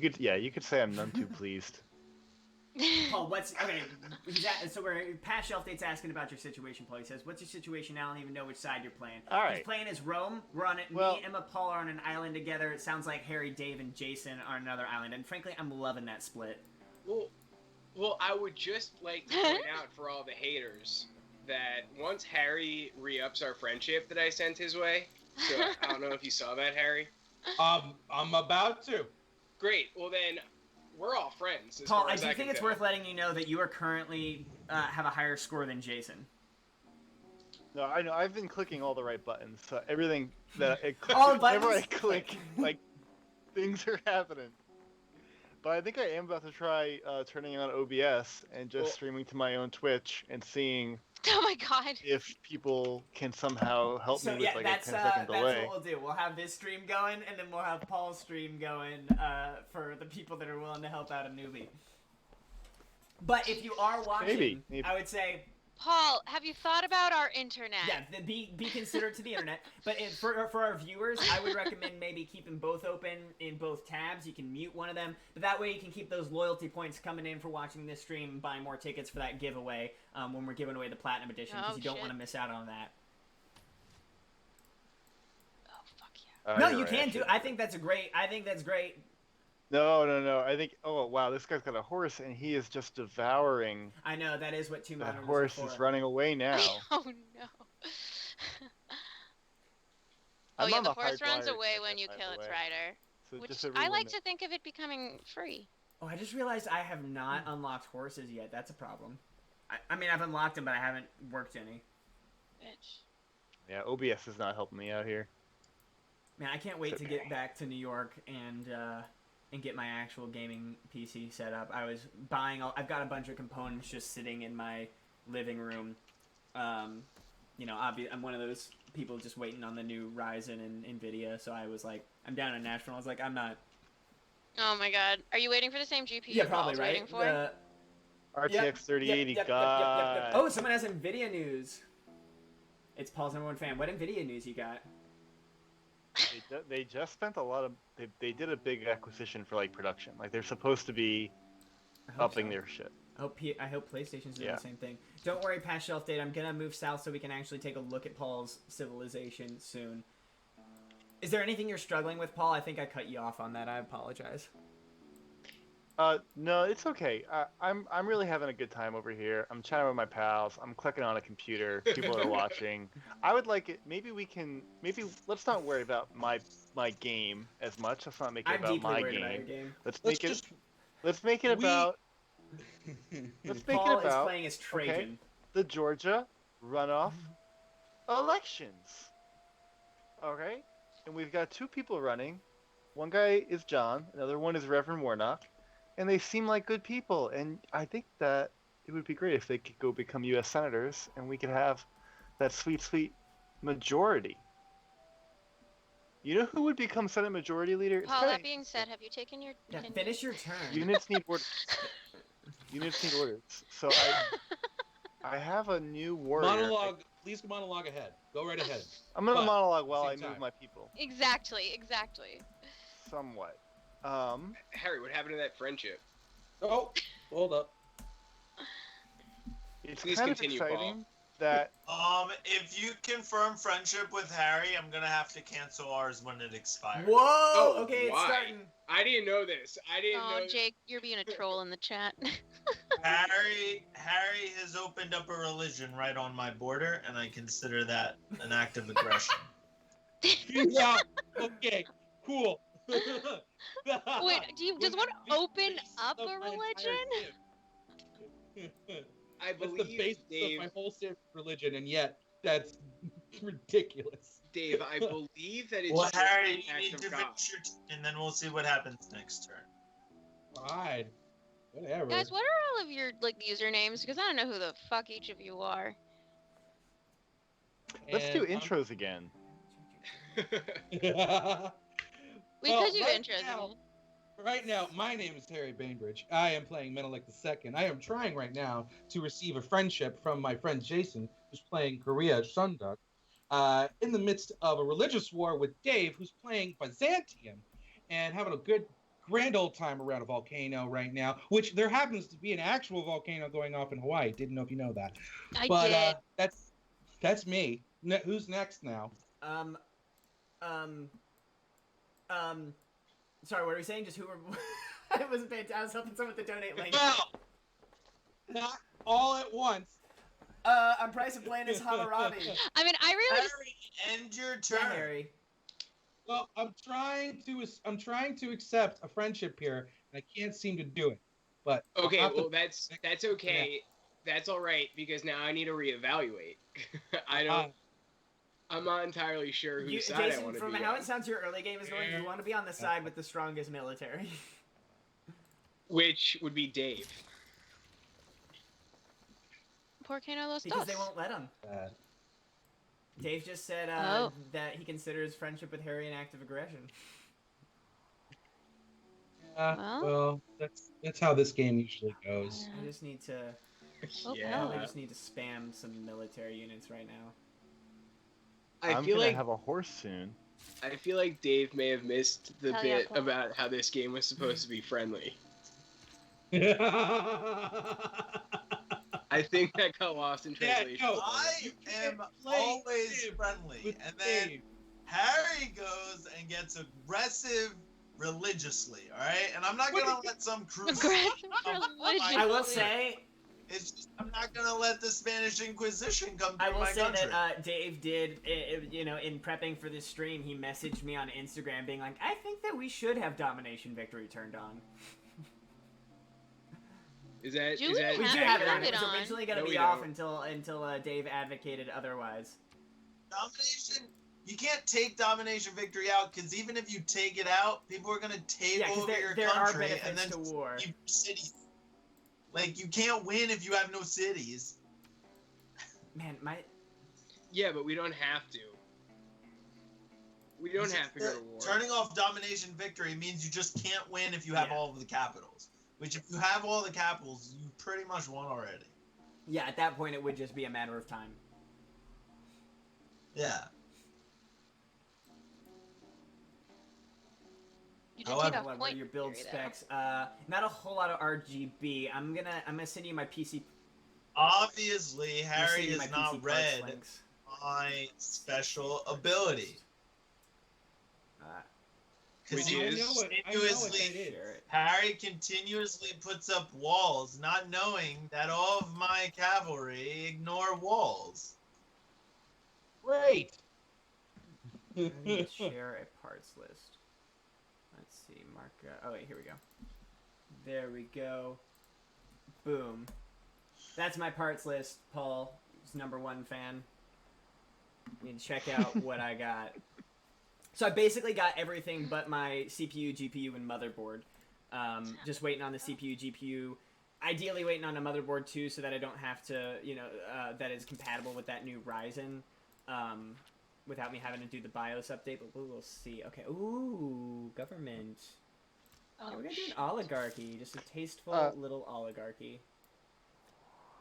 could say I'm none too pleased. Paul, so we're past Shelf Date's asking about your situation, Paul. He says, what's your situation? I don't even know which side you're playing. All right. He's playing as Rome. We're on it. Me, Emma, Paul are on an island together. It sounds like Harry, Dave, and Jason are on another island. And frankly, I'm loving that split. Well, I would just like to point out for all the haters that once Harry re-ups our friendship that I sent his way, so I don't know if you saw that, Harry. I'm about to. Great. Well, then we're all friends. Paul, I do think it's worth letting you know that you are currently have a higher score than Jason. No, I know. I've been clicking all the right buttons. So everything that whenever I click, like, things are happening. But I think I am about to try turning on OBS and just streaming to my own Twitch and seeing Oh my god. if people can somehow help me with like a 10-second delay. That's what we'll do. We'll have this stream going, and then we'll have Paul's stream going for the people that are willing to help out a newbie. But if you are watching, Maybe. I would say... Paul, have you thought about our internet? Yeah, be considerate to the internet. But for our viewers, I would recommend maybe keeping both open in both tabs. You can mute one of them, but that way you can keep those loyalty points coming in for watching this stream and buying more tickets for that giveaway when we're giving away the Platinum Edition, because you don't want to miss out on that. Oh, fuck yeah. No, you can do. I think that's great. No. I think. Oh wow, this guy's got a horse and he is just devouring. I know that is what Two That Modern horse is running away now. Oh no. Oh yeah, the horse runs away when you kill its rider. So Which I like to think of it becoming free. Oh, I just realized I have not unlocked horses yet. That's a problem. I mean, I've unlocked them, but I haven't worked any. Bitch. Yeah, OBS is not helping me out here. Man, I can't wait to get back to New York and get my actual gaming PC set up. I was buying I've got a bunch of components just sitting in my living room. I'm one of those people just waiting on the new Ryzen and Nvidia, so I was like, I'm down in Nashville. I was like, I'm not. Oh my god. Are you waiting for the same GPU Yeah, probably, Paul's right? waiting for? RTX 3080, Yep. Oh, someone has Nvidia news. It's Paul's #1 fan. What Nvidia news you got? They just spent a lot of. They did a big acquisition for like production. Like they're supposed to be upping their shit. I hope PlayStation's doing the same thing. Don't worry, past Shelf Date. I'm gonna move south so we can actually take a look at Paul's Civilization soon. Is there anything you're struggling with, Paul? I think I cut you off on that. I apologize. No, it's okay. I'm really having a good time over here. I'm chatting with my pals. I'm clicking on a computer. People are watching. I would like it. Maybe let's not worry about my game as much. Let's not make it about my game. Let's make it about. Paul is playing as Trajan. The Georgia runoff elections. Okay, and we've got two people running. One guy is John. Another one is Reverend Warnock. And they seem like good people, and I think that it would be great if they could go become U.S. senators, and we could have that sweet, sweet majority. You know who would become Senate Majority Leader? Paul, that being said, have you taken your... finish your turn. Units need orders. So I have a new warrior. Monologue. Please monologue ahead. Go right ahead. I'm going to monologue while I move my people. Exactly. Somewhat. Harry, what happened to that friendship? Oh, hold up. It's Please kind continue, of exciting Paul. that. If you confirm friendship with Harry, I'm gonna have to cancel ours when it expires. Whoa! Okay, it's starting. I didn't know this. Oh, Jake, you're being a troll in the chat. Harry has opened up a religion right on my border, and I consider that an act of aggression. Yeah. Okay. Cool. Wait, does one open up a religion? I believe that's the basis Dave, of my whole religion, and yet that's ridiculous. Dave, I believe that it's well, just Harry, an you act need of to God. finish your and then we'll see what happens next turn. Fine. Whatever. Guys, what are all of your usernames? Because I don't know who the fuck each of you are. Let's do intros again. We could do intros again. Right now, my name is Harry Bainbridge. I am playing Menelik II. I am trying right now to receive a friendship from my friend Jason, who's playing Korea Shunduk, in the midst of a religious war with Dave, who's playing Byzantium, and having a good grand old time around a volcano right now, which there happens to be an actual volcano going off in Hawaii. Didn't know if you know that. I But that's me. Who's next now? Sorry, what were we saying? Just who were... I wasn't paying attention. I was helping someone with the donate link. Well, not all at once. I'm Price of playing as Hammurabi. I mean, I really. Harry, end your turn. Yeah, Harry. Well, I'm trying to accept a friendship here, and I can't seem to do it. But Okay, well that's okay. That's all right because now I need to reevaluate. I'm not entirely sure whose side Jason, I want to from be how on. it sounds your early game is going, you want to be on the side with the strongest military. Which would be Dave. Por qué no los Because dos? they won't let him. Dave just said that he considers friendship with Harry an act of aggression. Well, that's how this game usually goes. I just need to... Yeah. I just need to spam some military units right now. I'm gonna have a horse soon. I feel like Dave may have missed the bit about how this game was supposed to be friendly. I think that got lost in translation. I am always friendly, and then Harry goes and gets aggressive religiously. All right, and I'm not gonna let some crusade. I will say. It's just, I'm not gonna let the Spanish Inquisition come I through will my say country. that Dave did, in prepping for this stream, he messaged me on Instagram being like, I think that we should have Domination Victory turned on. Is that Do is that We do accurate? have it on. have It it was on. originally going to No, be we off don't. until Dave advocated otherwise. Domination. You can't take Domination Victory out because even if you take it out, people are gonna take Yeah, over because your there are country and benefits then to war. keep cities. Like you can't win if you have no cities. Man, my... Yeah, but we don't have to. We don't have to go to war. Turning off Domination Victory means you just can't win if you have all of the capitals. Which, if you have all the capitals, you pretty much won already. Yeah, at that point it would just be a matter of time. Yeah. You did However, take off What are point your build theory, though. specs? Not a whole lot of RGB. I'm gonna send you my PC. Obviously, Harry send you my has not PC parts read links. my special ability. Because Which he is? continuously, Harry continuously puts up walls, not knowing that all of my cavalry ignore walls. Great. I need to share a parts list. Let's see, mark. Oh wait, here we go. There we go. Boom. That's my parts list. Paul is #1 fan. You can check out what I got. So I basically got everything but my CPU, GPU, and motherboard. Just waiting on the CPU, GPU. Ideally waiting on a motherboard too, so that I don't have to, that is compatible with that new Ryzen. Without me having to do the BIOS update, but we'll see. Okay, ooh, government. Oh, We're gonna do an oligarchy, just a tasteful little oligarchy.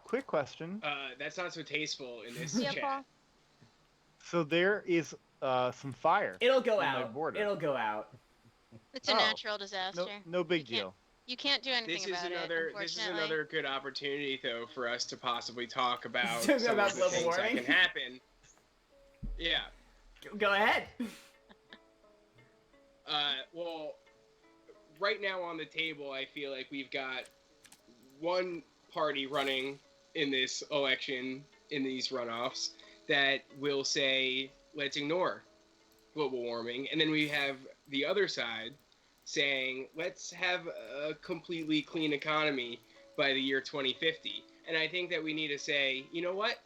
Quick question. That's not so tasteful in this Yeah, chat. Paul. So there is some fire. It'll go on my out. border. It'll go out. It's a natural disaster. No big deal. You can't do anything This is about it, another. This is unfortunately. another good opportunity, though, for us to possibly talk about Talk some about of the global things that warming? can happen. Yeah. Go ahead. Well, right now on the table, I feel like we've got one party running in this election, in these runoffs, that will say, let's ignore global warming. And then we have the other side saying, let's have a completely clean economy by the year 2050. And I think that we need to say, you know what?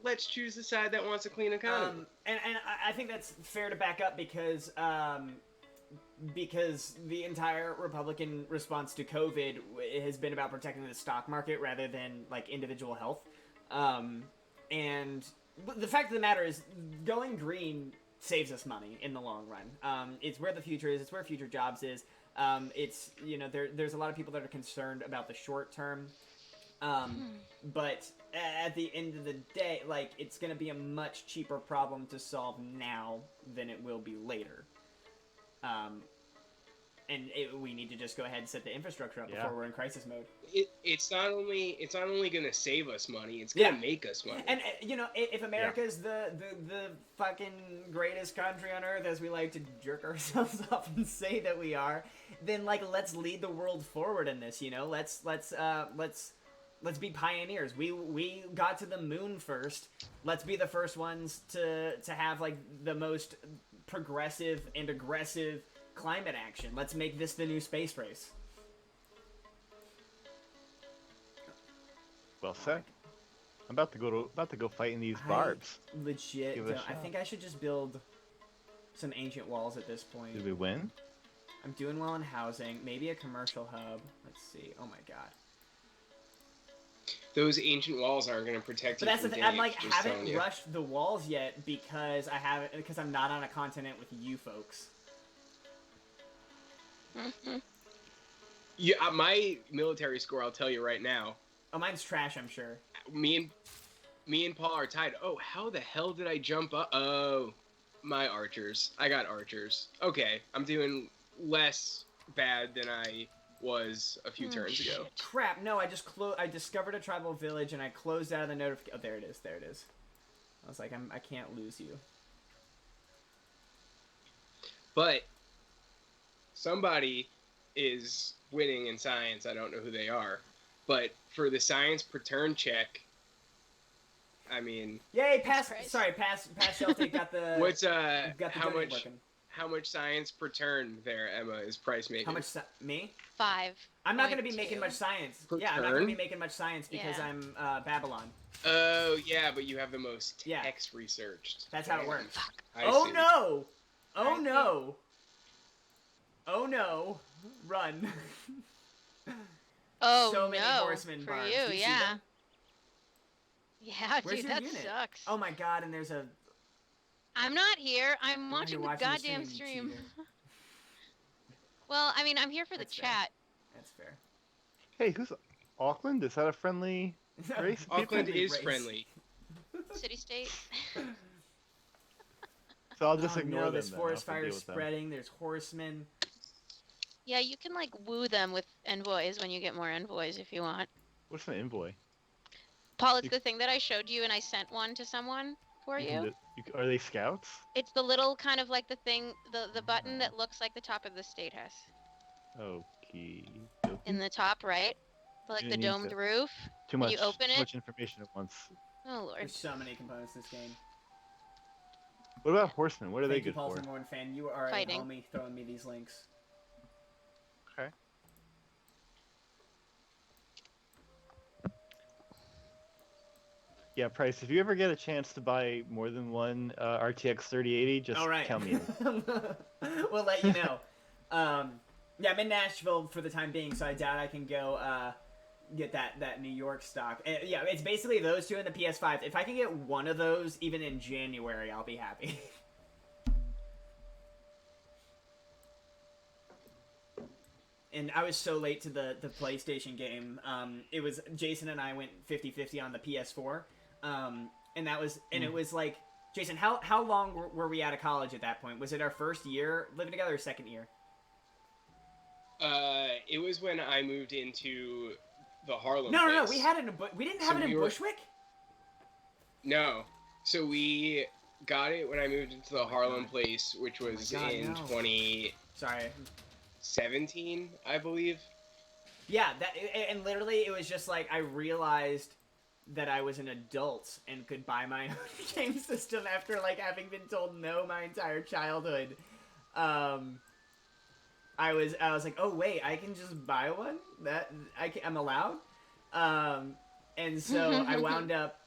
Let's choose the side that wants a clean economy. And I think that's fair to back up because the entire Republican response to COVID has been about protecting the stock market rather than like individual health. And the fact of the matter is, going green saves us money in the long run. It's where the future is. It's where future jobs is. It's there's a lot of people that are concerned about the short term. But at the end of the day, like, it's going to be a much cheaper problem to solve now than it will be later. we need to just go ahead and set the infrastructure up before we're in crisis mode. It's not only gonna save us money, it's gonna make us money. And if America's the fucking greatest country on earth, as we like to jerk ourselves off and say that we are, then like let's lead the world forward in this. Let's be pioneers. We got to the moon first. Let's be the first ones to have like the most progressive and aggressive climate action. Let's make this the new space race. Well said. I'm about to go fight in these barbs. Legit. I think I should just build some ancient walls at this point. Did we win? I'm doing well in housing. Maybe a commercial hub. Let's see. Oh my god. Those ancient walls aren't going to protect you. But that's the thing. I'm like haven't rushed the walls yet because I'm not on a continent with you folks. Yeah, my military score, I'll tell you right now. Oh, mine's trash, I'm sure. Me and Paul are tied. Oh, how the hell did I jump up? Oh, my archers. I got archers. Okay, I'm doing less bad than I was a few turns ago. Crap! No, I discovered a tribal village and I closed out of the notification. Oh, there it is. There it is. I was like, I can't lose you. But somebody is winning in science. I don't know who they are. But for the science per turn check, I mean... Yay, pass Shelty got the... What's, how much science per turn there, Emma, is Price making? How much, me? 5. I'm not going to be making much science. I'm not going to be making much science because I'm Babylon. Oh, yeah, but you have the most text researched. That's how it works. Oh, no! Oh, no! Oh no! Run! Oh so many no! horsemen For barbs. you, yeah. Yeah, dude, that unit? sucks. Oh my god! And there's a. I'm not here. I'm watching the goddamn stream. Well, I mean, I'm here for the chat. That's fair. Hey, who's Auckland? Is that a friendly race? Auckland is friendly. City state. So I'll just ignore them. There's forest fires spreading. There's horsemen. Yeah, you can like woo them with envoys when you get more envoys if you want. What's an envoy? Paul, it's the thing that I showed you and I sent one to someone for you. Are they scouts? It's the little kind of like the thing, the button that looks like the top of the state house. Okay. In the top right, like the domed roof. Too much. You open it. Too much information at once. Oh lord. There's so many components in this game. What about horsemen? What are they good Paul for? From Warren fan, you are fighting. A homie throwing me these links. Okay. Yeah, Price, if you ever get a chance to buy more than one RTX 3080, just tell me. We'll let you know. Yeah, I'm in Nashville for the time being, so I doubt I can go get that New York stock. Yeah, it's basically those two and the PS5. If I can get one of those, even in January, I'll be happy. And I was so late to the PlayStation game. It was Jason and I went 50-50 on the PS4. And that was it was like, Jason, how long were we out of college at that point? Was it our first year living together or second year? It was when I moved into the Harlem No, place. we had it we didn't have it in Bushwick? No. So we got it when I moved into the Harlem place, which was in 2017, I believe. Yeah, and literally it was just like I realized that I was an adult and could buy my own game system after like having been told no my entire childhood. I was like, oh wait, I can just buy one? I'm allowed? And so I wound up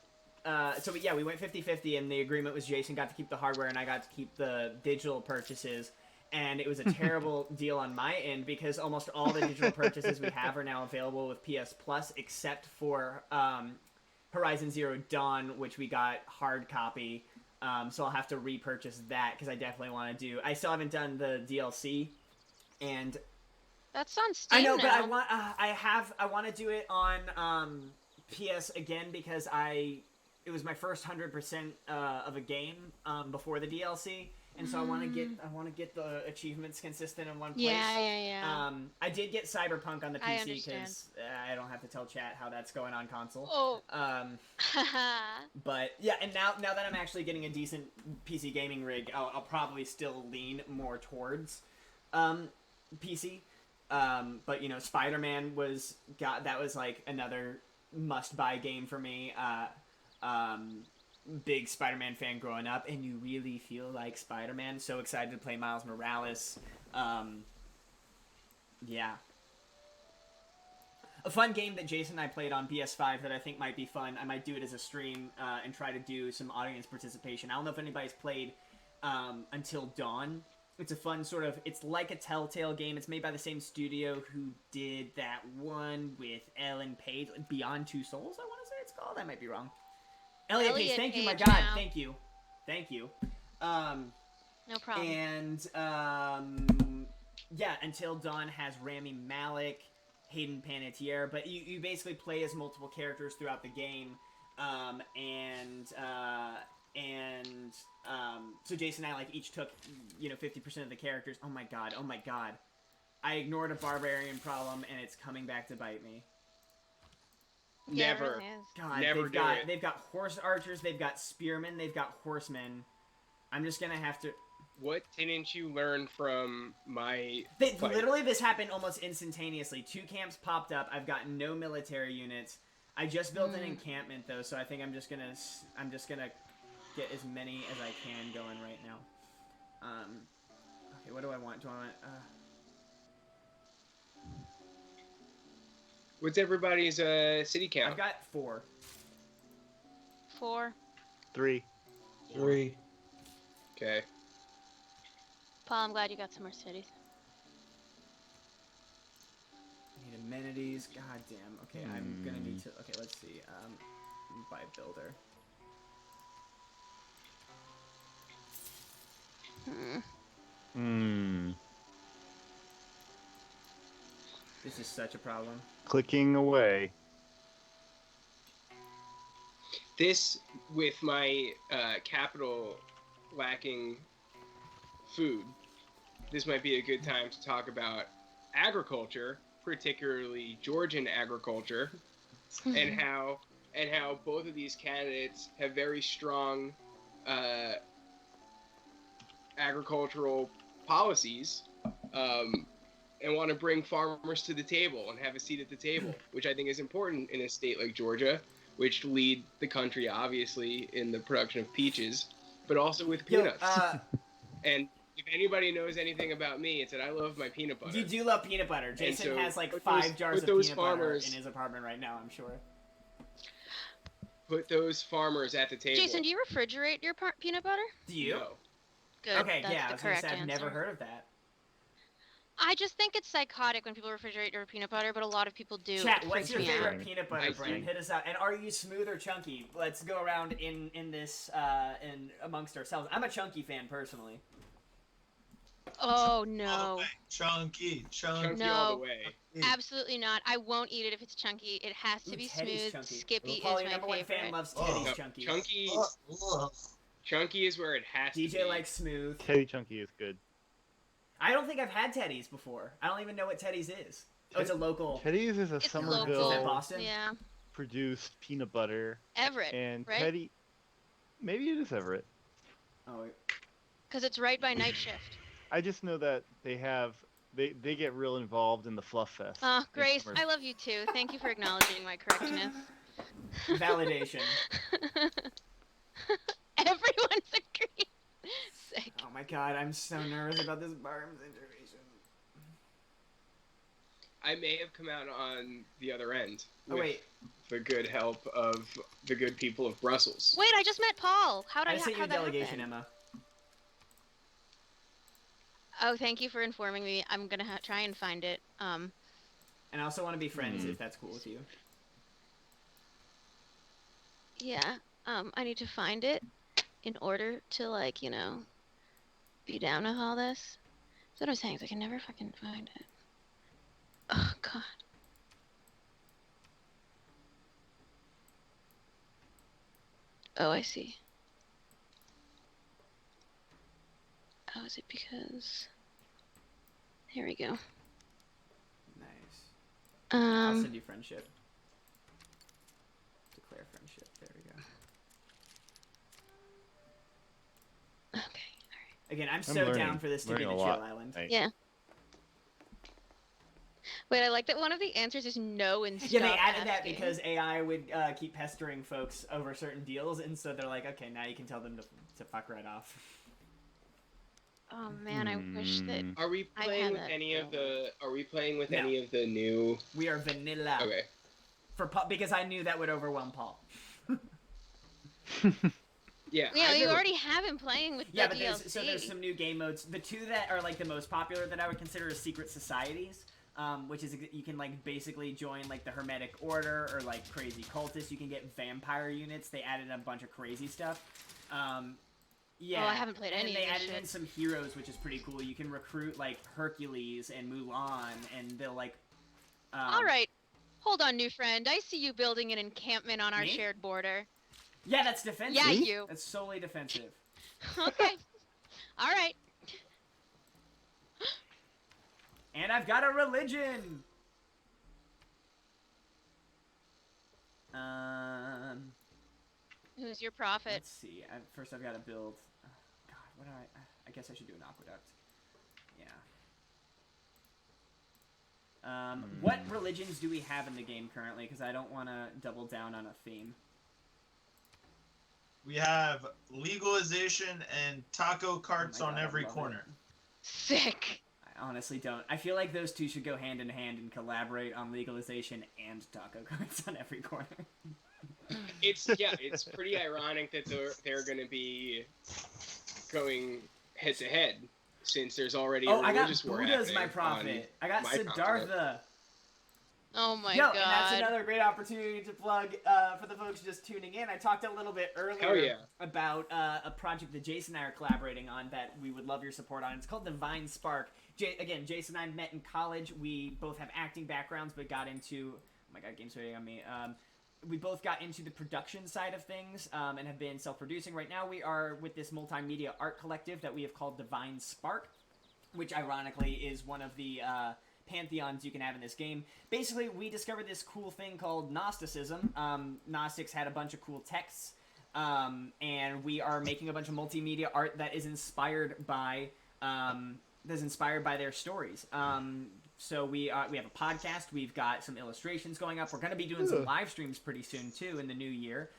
we went 50-50 and the agreement was Jason got to keep the hardware and I got to keep the digital purchases. And it was a terrible deal on my end because almost all the digital purchases we have are now available with PS Plus except for Horizon Zero Dawn, which we got hard copy. So I'll have to repurchase that because I definitely want to do. I still haven't done the DLC, and that's on Steam. I know, now. but I want to do it on PS again because it was my first 100% of a game before the DLC. and so I want to get the achievements consistent in one place. Yeah. I did get Cyberpunk on the I PC understand. because I don't have to tell chat how that's going on console. Oh. But yeah, and now that I'm actually getting a decent PC gaming rig, I'll probably still lean more towards PC. But you know, Spider-Man was like another must-buy game for me. Big Spider-Man fan growing up, and you really feel like Spider-Man. So excited to play Miles Morales. Yeah. A fun game that Jason and I played on PS5 that I think might be fun. I might do it as a stream and try to do some audience participation. I don't know if anybody's played Until Dawn. It's a fun sort of... It's like a Telltale game. It's made by the same studio who did that one with Ellen Page. Beyond Two Souls, I want to say it's called. I might be wrong. Elliot Page, thank you, my God. Now. Thank you. No problem. And, yeah, Until Dawn has Rami Malek, Hayden Panettiere, but you basically play as multiple characters throughout the game, so Jason and I, like, each took, 50% of the characters. Oh my god. I ignored a barbarian problem, and it's coming back to bite me. Yeah, Never. it really is. God, Never they've got horse archers, they've got spearmen, they've got horsemen. I'm just gonna have to... What didn't you learn from my fight? Literally, this happened almost instantaneously. 2 camps popped up. I've got no military units. I just built an encampment, though, so I think I'm just gonna get as many as I can going right now. Okay, what do I want? What's everybody's city count? I've got 4. 4. 3. 3. Okay. Paul, I'm glad you got some more cities. Need amenities. God damn. Okay, I'm gonna need to... Okay, let's see. Buy builder. This is such a problem. Clicking away. This, with my capital lacking food, this might be a good time to talk about agriculture, particularly Georgian agriculture, and how both of these candidates have very strong agricultural policies, and want to bring farmers to the table and have a seat at the table, which I think is important in a state like Georgia, which lead the country, obviously, in the production of peaches, but also with peanuts. And if anybody knows anything about me, it's that I love my peanut butter. You do love peanut butter. Jason so has like 5 jars of peanut butter in his apartment right now, I'm sure. Put those farmers at the table. Jason, do you refrigerate your peanut butter? Do you? No. Good. Okay, That's yeah, I the was gonna correct say, I've answer. never heard of that. I just think it's psychotic when people refrigerate their peanut butter, but a lot of people do. Chat, It what's freaks your me favorite out. peanut butter brand? Hit us out. And are you smooth or chunky? Let's go around in this in amongst ourselves. I'm a chunky fan personally. Oh All the no. way. Chunky. Chunky No. all the way. Absolutely not. I won't eat it if it's chunky. It has to Ooh, be Teddy's smooth. chunky. Skippy Well, is Paul, my your number one favorite. fan loves Oh. Teddy's No, chunky. Chunky is where it has to be. DJ likes smooth. Teddy Chunky is good. I don't think I've had Teddy's before. I don't even know what Teddy's is. Oh, it's a local. Teddy's is a It's Somerville Is that local. Boston? Yeah. produced peanut butter. Everett, And right? Teddy, maybe it is Everett. Oh, wait. Because it's right by Night Shift. I just know that they get real involved in the Fluff Fest. in Grace, Somerville. I love you too. Thank you for acknowledging my correctness. Validation. Everyone's agreed. Sick. Oh my god, I'm so nervous about this Barnes information. I may have come out on the other end. Oh with wait, the good help of the good people of Brussels. Wait, I just met Paul. How did I sent you a how'd that delegation, happen? Emma. Oh, thank you for informing me. I'm gonna try and find it. And I also want to be friends if that's cool with you. Yeah. I need to find it in order to, like, you know, be down with all this. That's what I'm saying, is I can never fucking find it. Oh, God. Oh, I see. is it because... There we go. Nice. I'll Um, send you friendship. Declare friendship. There we go. okay, alright. Again, I'm so down for this to be the chill island. Yeah. Wait, I like that one of the answers is no and stop Yeah, they added that asking. because AI would keep pestering folks over certain deals, and so they're like, okay, now you can tell them to fuck right off. Oh man, I wish that. Are we I playing had with that any of the? Are we playing with No. any of the new? We are vanilla. Okay. For Paul, because I knew that would overwhelm Paul. Yeah. Yeah, I've you never- already have him playing with Yeah, the but DLC. there's some new game modes. The two that are like the most popular that I would consider is secret societies, which is you can like basically join like the Hermetic Order or like crazy cultists. You can get vampire units. They added a bunch of crazy stuff. Yeah. Oh, I haven't played any And they of this added in shit. some heroes, which is pretty cool. You can recruit like Hercules and Mulan, and they'll like. All right, hold on, new friend. I see you building an encampment on our Me? shared border. Yeah, that's defensive. Yeah, you. That's solely defensive. Okay. All right. And I've got a religion. Who's your prophet? Let's see. First, I've got to build. Oh, God, what do I guess I should do an aqueduct. Yeah. What religions do we have in the game currently? Because I don't want to double down on a theme. We have legalization and taco carts Oh my on God, I every love corner. it. Sick. I honestly don't. I feel like those two should go hand in hand and collaborate on legalization and taco carts on every corner. It's pretty ironic that they're going to be going head to head since there's already a I got religious war Buddha's my happening prophet. I got my Siddhartha. continent. Oh my Yo, god. and that's another great opportunity to plug for the folks just tuning in. I talked a little bit earlier Hell yeah. about a project that Jason and I are collaborating on that we would love your support on. It's called Divine Spark. Again, Jason and I met in college. We both have acting backgrounds, but got into... Oh my god, game's waiting on me. We both got into the production side of things and have been self-producing. Right now we are with this multimedia art collective that we have called Divine Spark, which ironically is one of the... pantheons you can have in this game. Basically, we discovered this cool thing called Gnosticism. Gnostics had a bunch of cool texts, and we are making a bunch of multimedia art that is inspired by their stories. So we have a podcast. We've got some illustrations going up. We're going to be doing some live streams pretty soon too in the new year.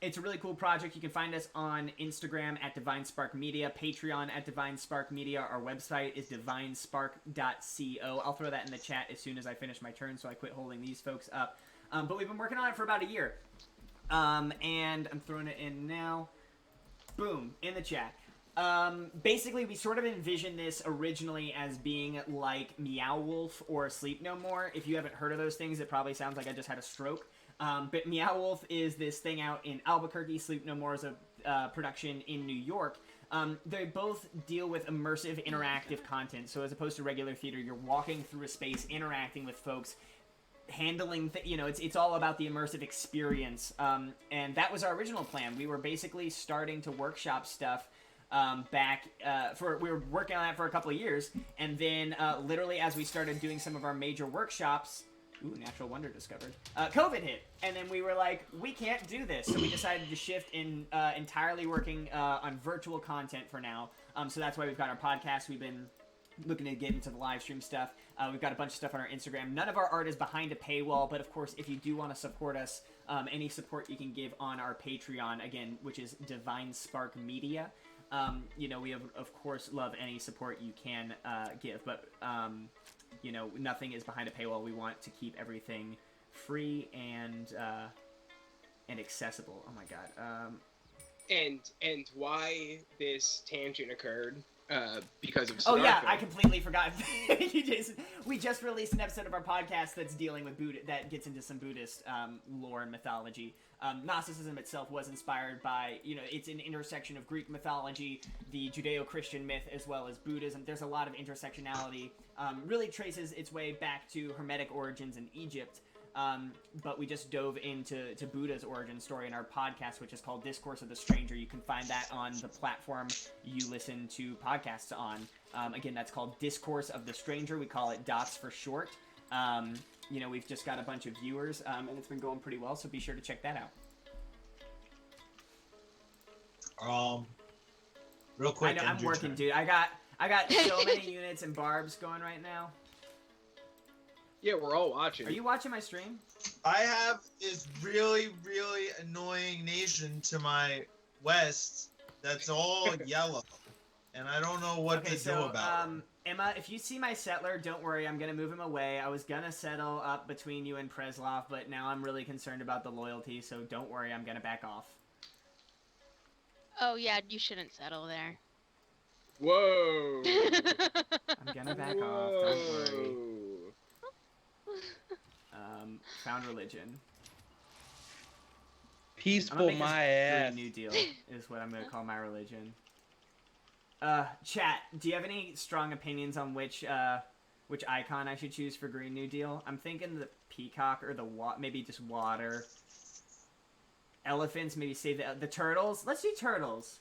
It's a really cool project. You can find us on Instagram at Divine Spark Media, Patreon at Divine Spark Media. Our website is divinespark.co. I'll throw that in the chat as soon as I finish my turn, so I quit holding these folks up. But we've been working on it for about a year. And I'm throwing it in now. Boom, in the chat. Basically, we sort of envisioned this originally as being like Meow Wolf or Sleep No More. If you haven't heard of those things, it probably sounds like I just had a stroke. But Meow Wolf is this thing out in Albuquerque. Sleep No More is a production in New York. They both deal with immersive, interactive content. So as opposed to regular theater, you're walking through a space, interacting with folks, handling, it's all about the immersive experience. And that was our original plan. We were basically starting to workshop stuff we were working on that for a couple of years. And then literally as we started doing some of our major workshops... Ooh, natural wonder discovered. COVID hit, and then we were like, we can't do this, so we decided to shift in entirely working on virtual content for now. So that's why we've got our podcast. We've been looking to get into the live stream stuff. We've got a bunch of stuff on our Instagram. None of our art is behind a paywall, but of course, if you do want to support us, any support you can give on our Patreon, again, which is Divine Spark Media. We of course love any support you can give, but nothing is behind a paywall. We want to keep everything free and accessible. Oh my god. And why this tangent occurred? Because of Siddhartha. Oh yeah, Siddhartha. I completely forgot. Thank you, Jason. We just released an episode of our podcast that's dealing with that gets into some Buddhist lore and mythology. Gnosticism itself was inspired by, it's an intersection of Greek mythology, the Judeo-Christian myth, as well as Buddhism. There's a lot of intersectionality. Really traces its way back to Hermetic origins in Egypt. but we just dove into Buddha's origin story in our podcast, which is called Discourse of the Stranger. You can find that on the platform you listen to podcasts on. Again, that's called Discourse of the Stranger. We call it DOTS for short. We've just got a bunch of viewers, and it's been going pretty well, so be sure to check that out. Real quick. I know, I'm working, dude. I got so many units and barbs going right now. Yeah, we're all watching. Are you watching my stream? I have this really, really annoying nation to my west that's all yellow, and I don't know what to do about it. Emma, if you see my settler, don't worry. I'm going to move him away. I was going to settle up between you and Preslov, but now I'm really concerned about the loyalty, so don't worry. I'm going to back off. Oh, yeah, you shouldn't settle there. Whoa! I'm going to back off. Don't worry. Found religion. Peaceful my ass. Green New Deal is what I'm going to call my religion. Chat, do you have any strong opinions on which icon I should choose for Green New Deal? I'm thinking the peacock or maybe just water. Elephants, maybe save the turtles. Let's do turtles.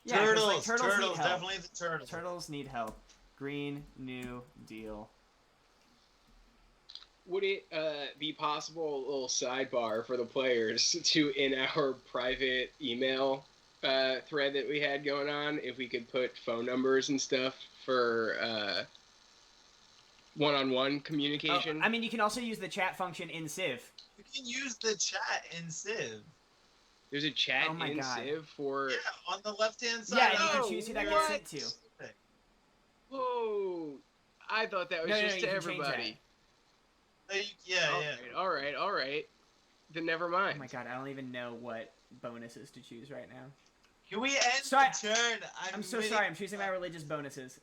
Yeah, turtles need help. Definitely the turtles. Turtles need help. Green New Deal. Would it be possible, a little sidebar for the players, to, in our private email thread that we had going on, if we could put phone numbers and stuff for one-on-one communication? Oh, I mean, you can also use the chat function in Civ. You can use the chat in Civ. There's a chat in Civ for... Yeah, on the left-hand side. Yeah, and you can choose who that gets sent to. Whoa! I thought that was just to everybody. Yeah. All right. Then never mind. Oh my god, I don't even know what bonuses to choose right now. Can we end the turn? I'm so sorry. I'm choosing my religious bonuses.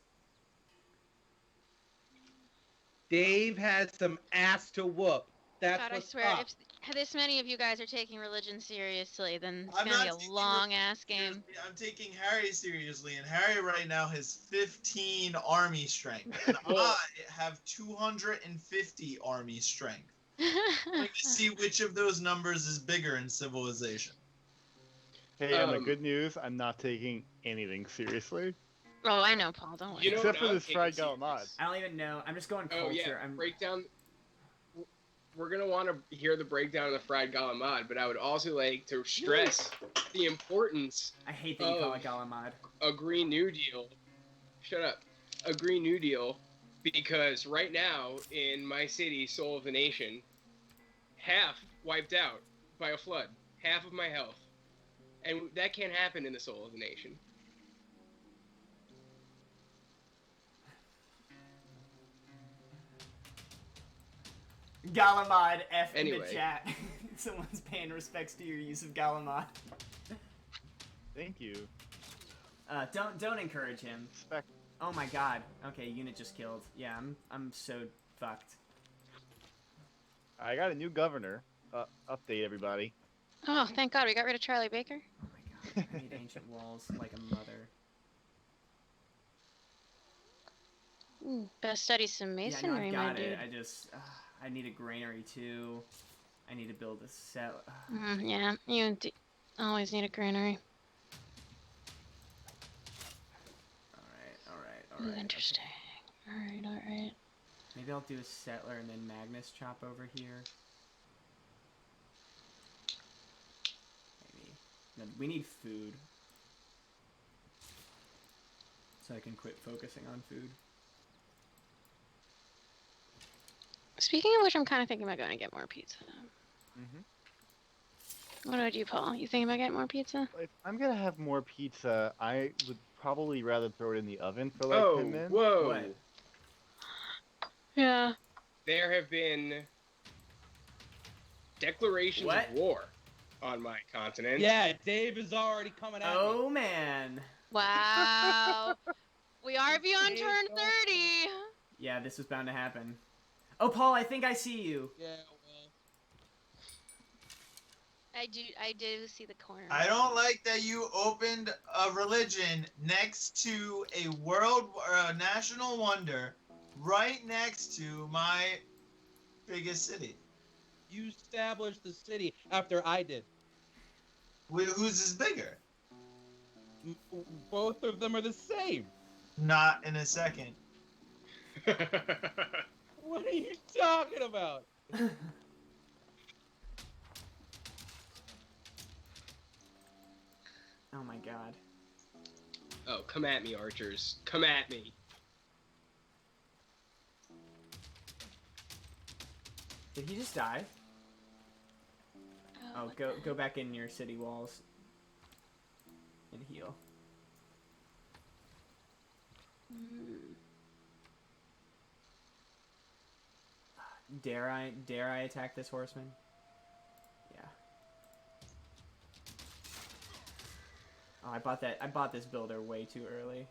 Dave has some ass to whoop. That's God, what's I swear, up. if this many of you guys are taking religion seriously, then it's gonna be a long-ass game. I'm taking Harry seriously, and Harry right now has 15 army strength, and I have 250 army strength. Let's see which of those numbers is bigger in Civilization. Hey, Emma, good news. I'm not taking anything seriously. Oh, I know, Paul. Don't worry. Except for this fried galamad. I don't even know. I'm just going culture. Oh, yeah. Breakdown. We're going to want to hear the breakdown of the fried galamad, but I would also like to stress the importance I hate that you call it galamad. A Green New Deal. Shut up. A Green New Deal, because right now in my city, Soul of the Nation, half wiped out by a flood. Half of my health. And that can't happen in the Soul of the Nation. Galamad F in the chat. Someone's paying respects to your use of Galamad. Thank you. Don't encourage him. Oh my god. Okay, unit just killed. Yeah, I'm so fucked. I got a new governor. Update everybody. Oh, thank God we got rid of Charlie Baker. Oh my god. I need ancient walls like a mother. Best study some masonry, yeah, no, I my got dude. it. I just I need a granary too. I need to build a cell. Yeah, you always need a granary. All right. Interesting. Okay. All right. Maybe I'll do a settler and then Magnus chop over here. Maybe. No, we need food. So I can quit focusing on food. Speaking of which, I'm kind of thinking about going to get more pizza. What about you, Paul? You thinking about getting more pizza? If I'm gonna have more pizza, I would probably rather throw it in the oven for like 10 minutes. Whoa! What? Yeah. There have been declarations of war on my continent. Yeah, Dave is already coming out. Oh man! Wow. We are beyond turn 30. Yeah, this was bound to happen. Oh, Paul, I think I see you. Yeah, I do see the corner. I don't like that you opened a religion next to a national wonder, right next to my biggest city? You established the city after I did. Whose is bigger? Both of them are the same. Not in a second. What are you talking about? Oh my god. Oh, come at me, archers. Come at me. Did he just die? Oh, go back in your city walls and heal. Dare I attack this horseman? Yeah. Oh, I bought this builder way too early.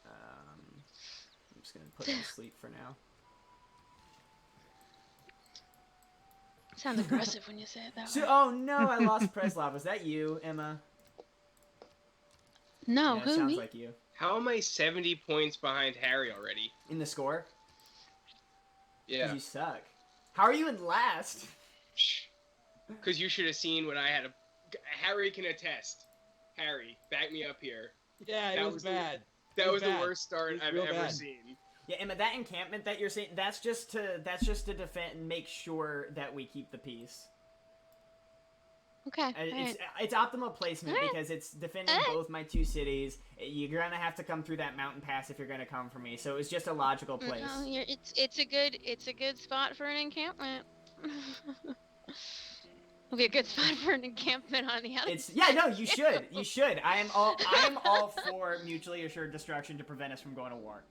I'm just gonna put him to sleep for now. Sounds aggressive when you say it that way. Oh no, I lost Preslav. Was that you, Emma? No, Yeah, it who, sounds me? like you. How am I 70 points behind Harry already? In the score? Yeah. You suck. How are you in last? Because you should have seen when I had a... Harry can attest. Harry, back me up here. Yeah, it was bad. That was the worst start I've ever seen. Yeah, Emma, that encampment that you're saying, that's just to defend and make sure that we keep the peace. Okay. It's optimal placement because it's defending both my two cities. You're gonna have to come through that mountain pass if you're gonna come for me. So it's just a logical place. No, it's a good spot for an encampment. It'll be a good spot for an encampment on the other. You should. I am all for mutually assured destruction to prevent us from going to war.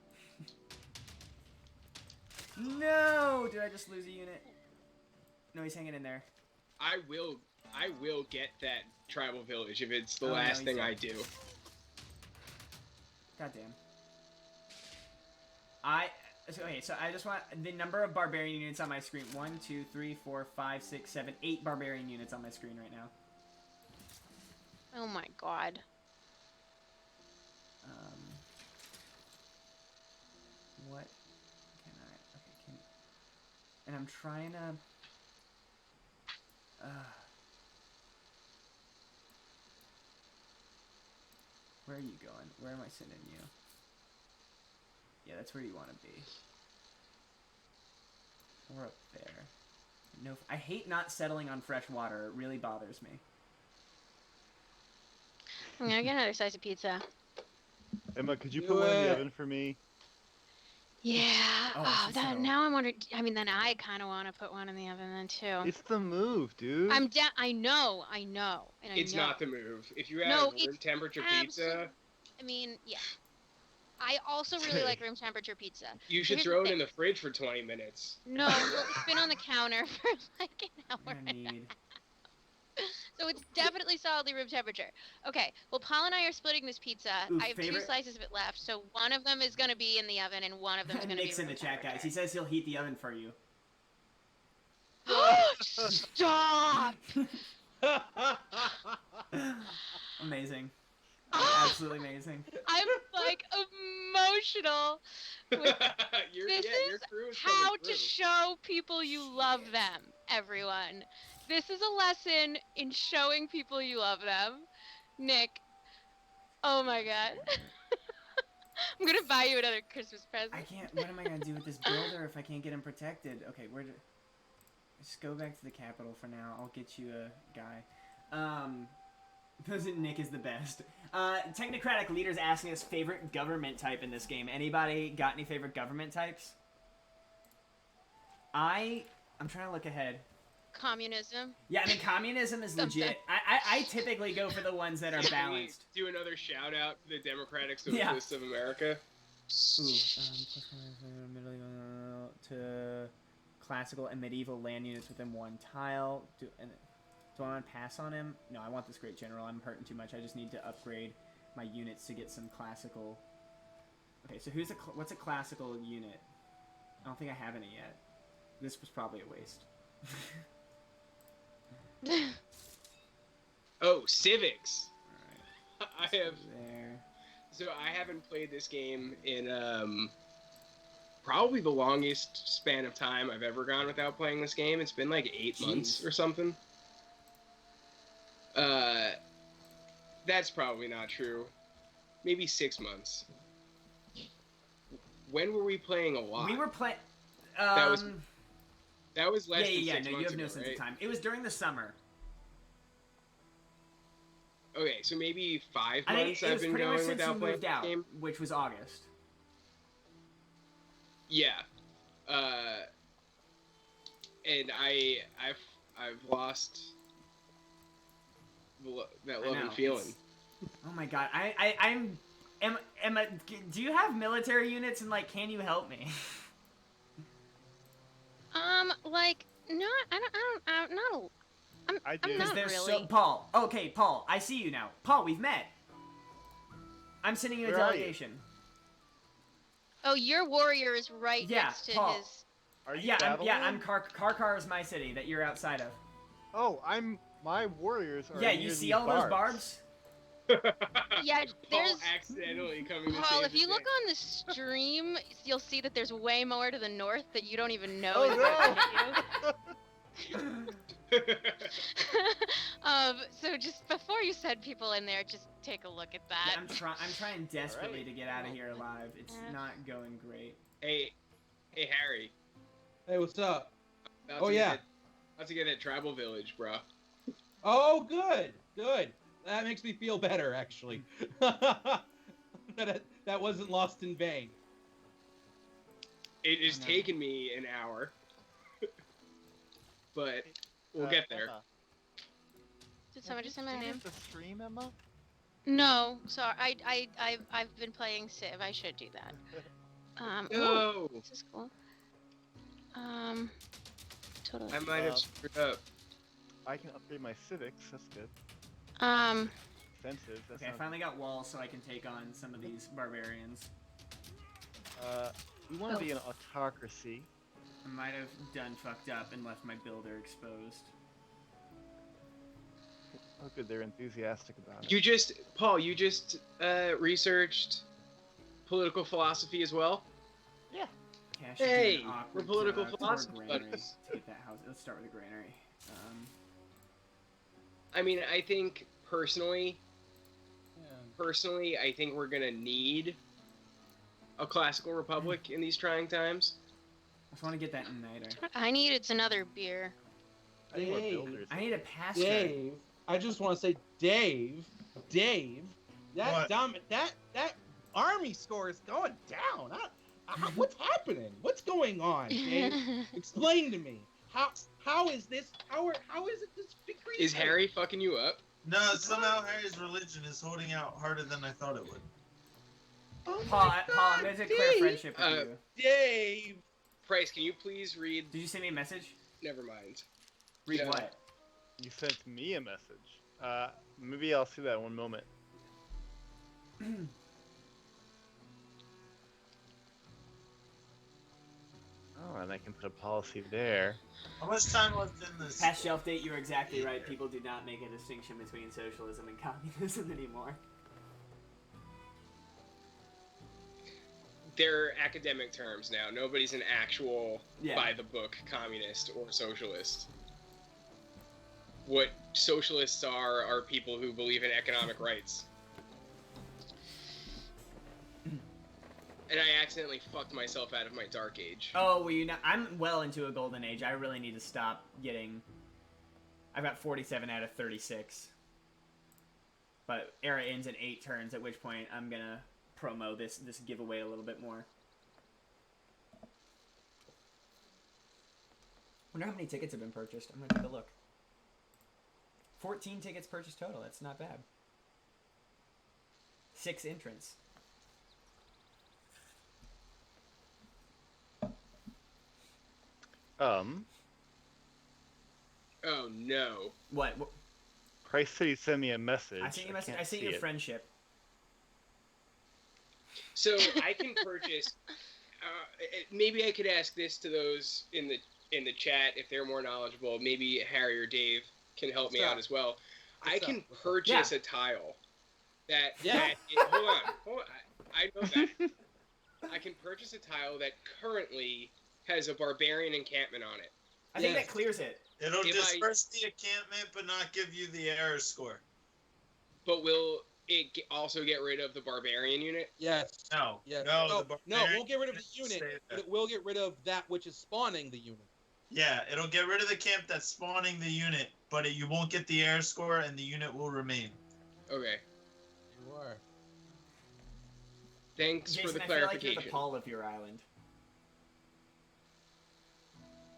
No! Did I just lose a unit? No, he's hanging in there. I will get that tribal village if it's the last thing I do. Goddamn. So I just want the number of barbarian units on my screen. 1, 2, 3, 4, 5, 6, 7, 8 barbarian units on my screen right now. Oh my god. What can I... Okay, and I'm trying to... Where are you going? Where am I sending you? Yeah, that's where you want to be. We're up there. No, I hate not settling on fresh water. It really bothers me. I'm gonna get another slice of pizza. Emma, could you put one in the oven for me? Yeah. Now I'm wondering. I mean, then I kind of want to put one in the oven then too. It's the move, dude. I know. It's not the move. If you have room temperature pizza. I mean, yeah. I also really like room temperature pizza. You should throw it in the fridge for 20 minutes. No, it's been on the counter for like an hour and a half. So it's definitely solidly room temperature. Okay, well, Paul and I are splitting this pizza. I have 2 slices of it left, so one of them is going to be in the oven and one of them is going to be Nick's in the chat, guys. He says he'll heat the oven for you. Stop! Amazing. Absolutely amazing. I'm like emotional. This is how to show people you love them, everyone. This is a lesson in showing people you love them. Nick, oh my god. I'm gonna buy you another Christmas present. I can't, what am I gonna do with this builder if I can't get him protected? Okay, just go back to the capital for now. I'll get you a guy. Nick is the best. Technocratic Leader's asking us favorite government type in this game. Anybody got any favorite government types? I'm trying to look ahead. Communism. Yeah, I mean, communism is legit. I typically go for the ones that are balanced. Do another shout out to the Democratic Socialists of America. To classical and medieval land units within one tile. Do I want to pass on him? No, I want this great general. I'm hurting too much. I just need to upgrade my units to get some classical. Okay, so what's a classical unit? I don't think I have any yet. This was probably a waste. Oh, civics. All right. So I haven't played this game in probably the longest span of time I've ever gone without playing this game. It's been like 8 months or something. That's probably not true. Maybe 6 months. When were we playing a lot? We were playing. That was less than 6 no, months you have no ago, sense right? of time. It was during the summer. Okay, so maybe 5 I think months it I've was been pretty much going since you without playing moved this out, game. which was August. Yeah. And I've lost that love and feeling. Oh my god, Emma, do you have military units and like, can you help me? Like, no, I'm not. I'm not really. Paul. Okay, Paul, I see you now. Paul, we've met. I'm sending you a delegation. Oh, your warrior is right next to Paul. his. Are you I'm Karkar is my city that you're outside of. Oh, my warriors are Yeah, you see all those barbs? Yeah, there's. Paul accidentally coming to Paul, save if you the look day. on the stream, you'll see that there's way more to the north that you don't even know Oh, is no. hit you. So just before you send people in there, just take a look at that. Yeah, I'm trying desperately to get out of here alive. It's not going great. Hey, Harry. Hey, what's up? About Oh, to get yeah. that- About to get that tribal village, bro. Oh, good. That makes me feel better, actually. that wasn't lost in vain. It has taken me an hour, but we'll get there. Emma, Did someone just say my did you name? use the stream, Emma? No, sorry. I've been playing Civ. I should do that. No, This is cool. Totally. I might have screwed up. I can upgrade my civics. That's good. Offensive. That's Okay, I not finally got walls so I can take on some of these barbarians. We want to be an autocracy. I might have done fucked up and left my builder exposed. Oh, good. They're enthusiastic about it. You just researched political philosophy as well? Yeah. Okay, I should do Hey, an awkward, we're political tour philosophy granary buddies. to get that house. Let's start with the granary. I mean, I think personally, I think we're gonna need a classical republic in these trying times. I just want to get that Uniter. What I need is another beer. I think we're Dave. builders. I need a pasture. Dave, I just want to say, Dave, What? that army score is going down. What's happening? What's going on, Dave? Explain to me. How is this? How is it this victory? Is Harry fucking you up? No, somehow Harry's religion is holding out harder than I thought it would. Oh Paul, my I'm God, gonna declare Dave. friendship with you. Dave. Price, can you please read? Did you send me a message? Never mind. Read Yeah. what? You sent me a message. Maybe I'll see that in one moment. Oh, and I can put a policy there. How much time left in this? Past shelf date, you're exactly right. People do not make a distinction between socialism and communism anymore. They're academic terms now. Nobody's an actual Yeah. by-the-book communist or socialist. What socialists are people who believe in economic rights. And I accidentally fucked myself out of my dark age. Oh, well, I'm well into a golden age. I really need to stop getting... I've got 47 out of 36. But era ends in 8 turns, at which point I'm gonna promo this giveaway a little bit more. Wonder how many tickets have been purchased. I'm gonna take a look. 14 tickets purchased total. That's not bad. 6 entrants. Oh no. What? Price said he sent me a message. I sent you a message. can't I sent see you a it. friendship. So I can purchase. Maybe I could ask this to those in the chat if they're more knowledgeable. Maybe Harry or Dave can help me out as well. I can purchase a tile. Hold on. I know that. I can purchase a tile that currently has a barbarian encampment on it. I think that clears it. It'll disperse the encampment, but not give you the error score. But will it also get rid of the barbarian unit? Yes. No. Yeah. No, No, it won't get rid of the unit, but it will get rid of that which is spawning the unit. Yeah, it'll get rid of the camp that's spawning the unit, but you won't get the error score, and the unit will remain. Okay. You are. Thanks Jason, for the I feel like clarification. you're the Paul of your island.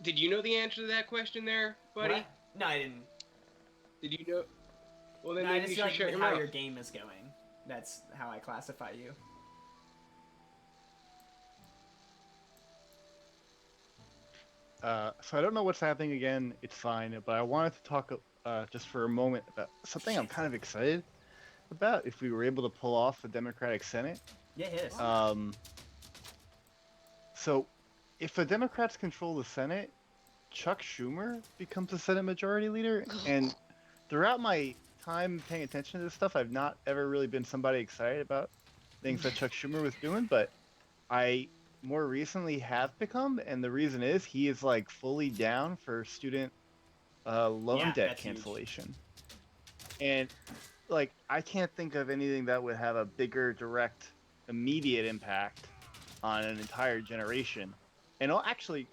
Did you know the answer to that question there, buddy? What? No, I didn't. Did you know? Well, then No, I maybe just you feel should shut like your how mouth. your game is going. That's how I classify you. So I don't know what's happening again. It's fine, but I wanted to talk just for a moment about something I'm kind of excited about. If we were able to pull off the Democratic Senate. Yeah, it is. So, if the Democrats control the Senate, Chuck Schumer becomes the Senate Majority Leader, and throughout my time paying attention to this stuff, I've not ever really been somebody excited about things that Chuck Schumer was doing, but I more recently have become, and the reason is he is like fully down for student loan debt cancellation. And like I can't think of anything that would have a bigger direct immediate impact on an entire generation. And actually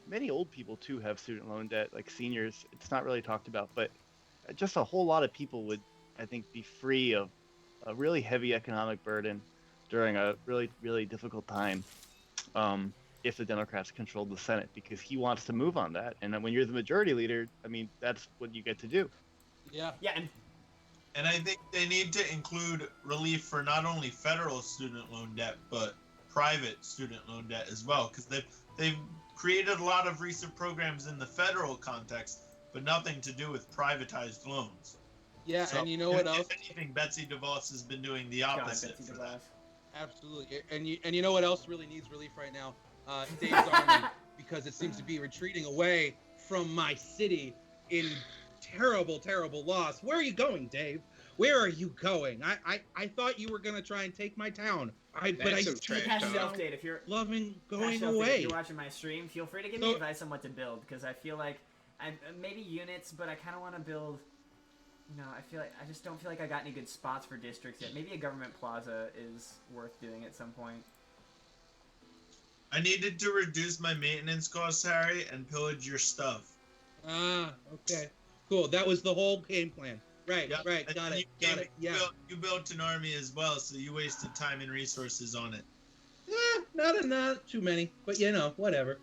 many old people too have student loan debt, like seniors. It's not really talked about, but just a whole lot of people would, I think, be free of a really heavy economic burden during a really, really difficult time if the Democrats controlled the Senate, because he wants to move on that. And when you're the majority leader, I mean, that's what you get to do. Yeah. Yeah, And I think they need to include relief for not only federal student loan debt, but private student loan debt as well, because they've created a lot of recent programs in the federal context, but nothing to do with privatized loans. Yeah, So, and you know what else? If anything, Betsy DeVos has been doing the opposite for that. Absolutely, and you know what else really needs relief right now? Dave's army, because it seems to be retreating away from my city in terrible, terrible loss. Where are you going, Dave? Where are you going? I thought you were gonna try and take my town. Dave, if you're loving going Dave, away. if you're watching my stream, feel free to give me advice on what to build, because I feel like maybe units, but I kind of want to build. You know, I just don't feel like I got any good spots for districts yet. Maybe a government plaza is worth doing at some point. I needed to reduce my maintenance costs, Harry, and pillage your stuff. Ah, okay. Cool. That was the whole game plan. Right, Yep. right. And Got you it. Got it. Yeah. You built an army as well, so you wasted time and resources on it. Not too many, but you know, whatever.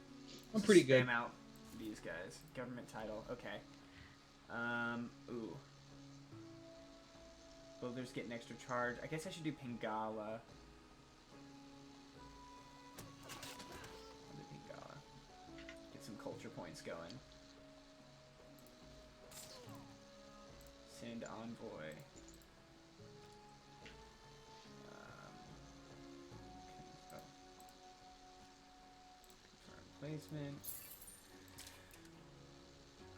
I'm pretty good. Spam out these guys. Government title. Okay. Ooh. Builders get an extra charge. I guess I should do Pingala. I'll do Pingala. Get some culture points going. Send envoy. Confirm placement.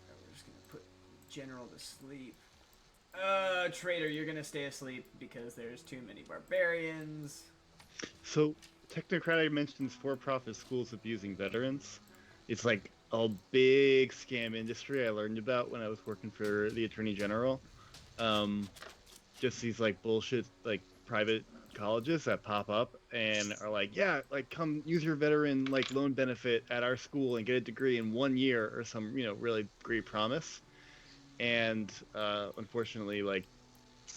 We're just gonna put general to sleep. Trader, you're gonna stay asleep because there's too many barbarians. So, Technocratic mentions for-profit schools abusing veterans. It's like a big scam industry I learned about when I was working for the Attorney General. Just these like bullshit like private colleges that pop up and are like, yeah, like come use your veteran like loan benefit at our school and get a degree in 1 year or some, you know, really great promise. And unfortunately, like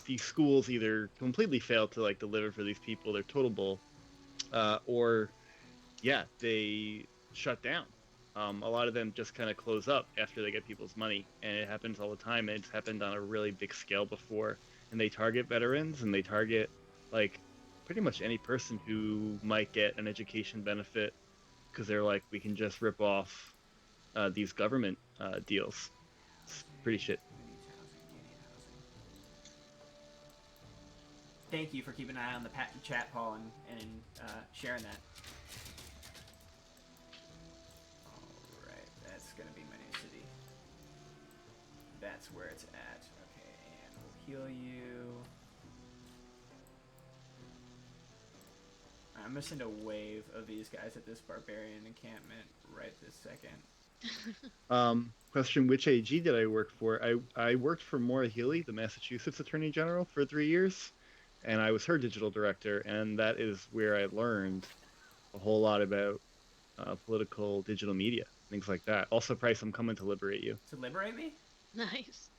these schools either completely fail to like deliver for these people, they're total bull, or yeah, they shut down. A lot of them just kind of close up after they get people's money, and it happens all the time. And it's happened on a really big scale before. And they target veterans, and they target like pretty much any person who might get an education benefit, because they're like, we can just rip off these government deals. It's pretty shit. Thank you for keeping an eye on the chat, Paul, and sharing that. Alright, that's going to be my new city. That's where it's at. Okay, and we'll heal you. I'm gonna send a wave of these guys at this barbarian encampment right this second. Question: which AG did I work for? I worked for Maura Healey, the Massachusetts Attorney General, for 3 years, and I was her digital director, and that is where I learned a whole lot about political digital media, things like that. Also, Price, I'm coming to liberate you. To liberate me? Nice.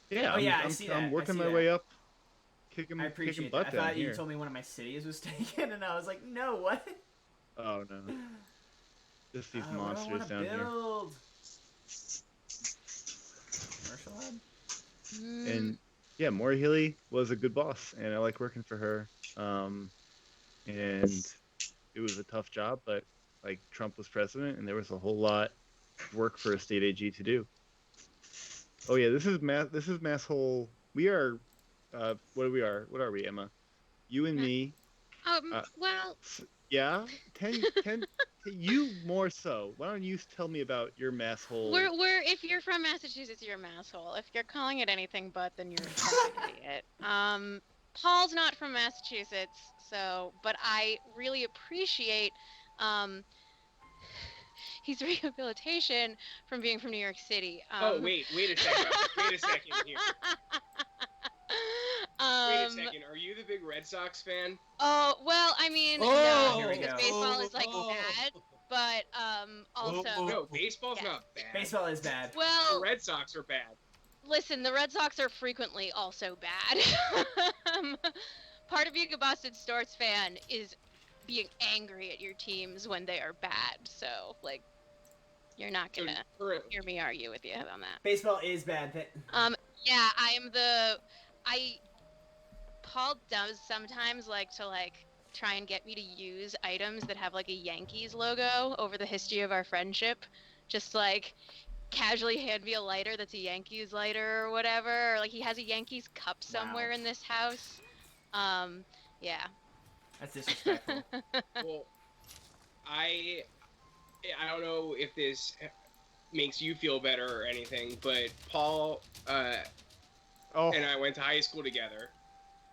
Yeah, I see that. I'm working my way up, kicking I appreciate butt that. I thought down you here. told me one of my cities was taken, and I was like, no, what? Oh no. Just these What monsters do I down here. build? Commercial hub? And yeah, Maura Healey was a good boss, and I like working for her. And it was a tough job, but like Trump was president, and there was a whole lot of work for a state AG to do. Oh yeah, this is mass whole. We are, what are we, Emma? You and me. Well. Yeah, 10, you more so. Why don't you tell me about your mass hole? We're if you're from Massachusetts, you're a masshole. If you're calling it anything but, then you're a fucking idiot. Paul's not from Massachusetts, but I really appreciate his rehabilitation from being from New York City. Wait a second. Wait a second here. Wait a second. Are you the big Red Sox fan? Oh, well, I mean, no, because baseball is like bad, but also. No, baseball's not bad. Baseball is bad. Well, the Red Sox are bad. Listen, the Red Sox are frequently also bad. Part of being a Boston Sports fan is being angry at your teams when they are bad. So, like, you're not gonna hear me argue with you on that. Baseball is bad. Yeah, Paul does sometimes like to try and get me to use items that have like a Yankees logo over the history of our friendship. Just like casually hand me a lighter that's a Yankees lighter or whatever. Or like he has a Yankees cup somewhere in this house. Yeah. That's disrespectful. Well, I don't know if this makes you feel better or anything, but Paul and I went to high school together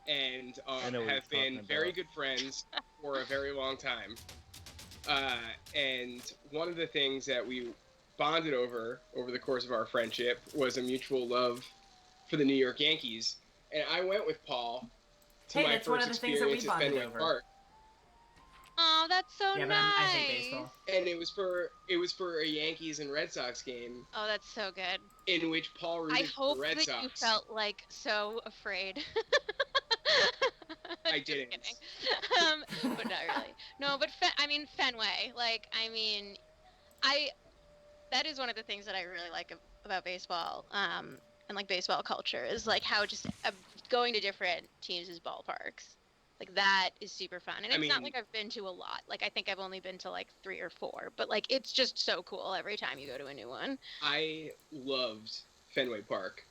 and have been very good friends for a very long time. And one of the things that we bonded over the course of our friendship was a mutual love for the New York Yankees. And I went with Paul to my first experience at Fenway Park. Oh, that's so nice. I hate baseball. And it was for a Yankees and Red Sox game. Oh, that's so good. In which Paul rooted for the Red Sox. I hope that you felt like so afraid. I didn't. But not really. No, but Fenway. That is one of the things that I really like about baseball, and like baseball culture is like how just going to different teams' ballparks. Like that is super fun, and it's not like I've been to a lot. Like I think I've only been to like 3 or 4, but like it's just so cool every time you go to a new one. I loved Fenway Park.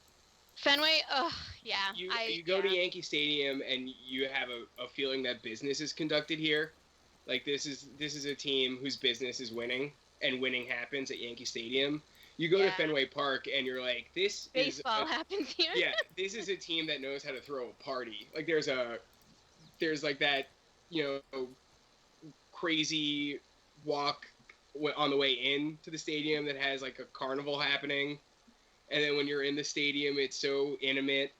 Fenway, yeah. You go to Yankee Stadium and you have a feeling that business is conducted here. Like this is a team whose business is winning, and winning happens at Yankee Stadium. You go to Fenway Park and you're like, baseball happens here. Yeah, this is a team that knows how to throw a party. Like there's like that, crazy walk on the way in to the stadium that has like a carnival happening. And then when you're in the stadium, it's so intimate.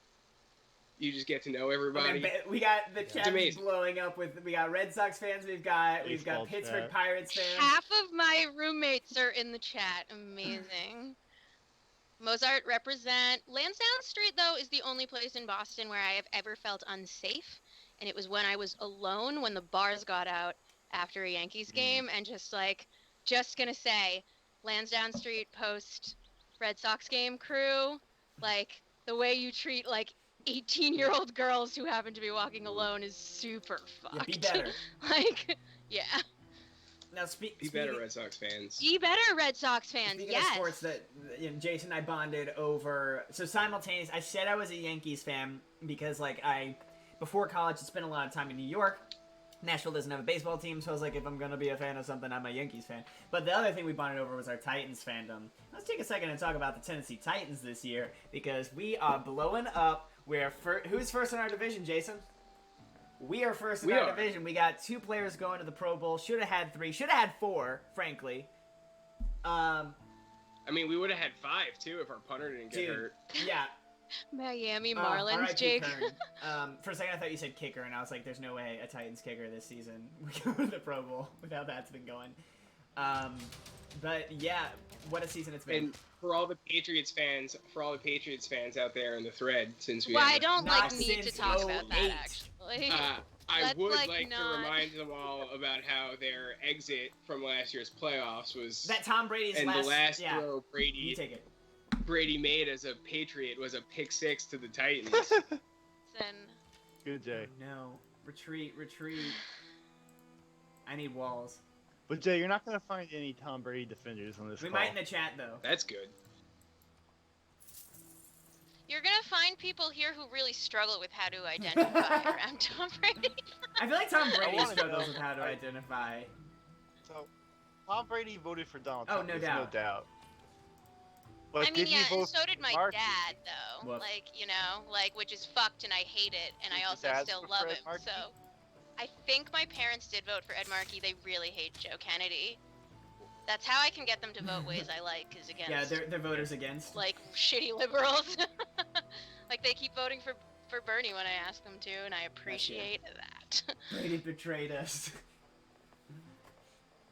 You just get to know everybody. We got the chat blowing up we got Red Sox fans. We've got Pittsburgh Pirates fans. Half of my roommates are in the chat. Amazing. Mozart represent. Lansdowne Street, though, is the only place in Boston where I have ever felt unsafe. And it was when I was alone when the bars got out after a Yankees game. And just gonna say, Lansdowne Street post Red Sox game crew, like the way you treat 18-year-old girls who happen to be walking alone is super fucked. Yeah, be better. Yeah. Now be better, Red Sox fans. Be better, Red Sox fans. Speaking of sports, that Jason and I bonded over. So simultaneous, I said I was a Yankees fan because before college, I spent a lot of time in New York. Nashville doesn't have a baseball team, so I was like, if I'm going to be a fan of something, I'm a Yankees fan. But the other thing we bonded over was our Titans fandom. Let's take a second and talk about the Tennessee Titans this year, because we are blowing up. Who's first in our division, Jason? We are first in our division. We got 2 players going to the Pro Bowl. Should have had 3. Should have had 4, frankly. I mean, we would have had 5 too if our punter didn't get hurt. Yeah. Miami Marlins, Jake. For a second, I thought you said kicker, and I was like, "There's no way a Titans kicker this season would go to the Pro Bowl with how that's been going." But yeah, what a season it's been. And for all the Patriots fans out there in the thread, since we I don't need to talk about that actually. I would like to remind them all about how their exit from last year's playoffs was that Tom Brady's the last throw You take it. Brady made as a Patriot was a pick 6 to the Titans. Good, Jay. No. Retreat. I need walls. But Jay, you're not going to find any Tom Brady defenders on this We call. might in the chat, though. That's good. You're gonna find people here who really struggle with how to identify around Tom Brady. I feel like Tom Brady struggles with how to identify. So, Tom Brady voted for Donald Trump. No doubt. But I mean, yeah, and so did my Markey? dad, though. What? Like, you know, which is fucked, and I hate it, and I also still love him. Markey? So, I think my parents did vote for Ed Markey. They really hate Joe Kennedy. That's how I can get them to vote ways I like, is against. Yeah, they're voters against. Like shitty liberals. Like they keep voting for Bernie when I ask them to, and I appreciate that. Brady betrayed us.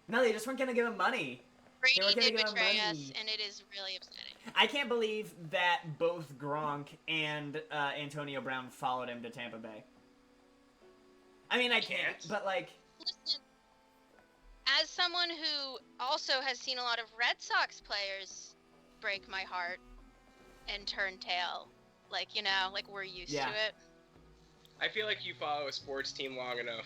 No, they just weren't gonna give him money. Brady did betray us, and it is really upsetting. I can't believe that both Gronk and Antonio Brown followed him to Tampa Bay. I mean, I can't, but like... Listen, as someone who also has seen a lot of Red Sox players break my heart and turn tail, like, you know, like we're used to it. I feel like you follow a sports team long enough,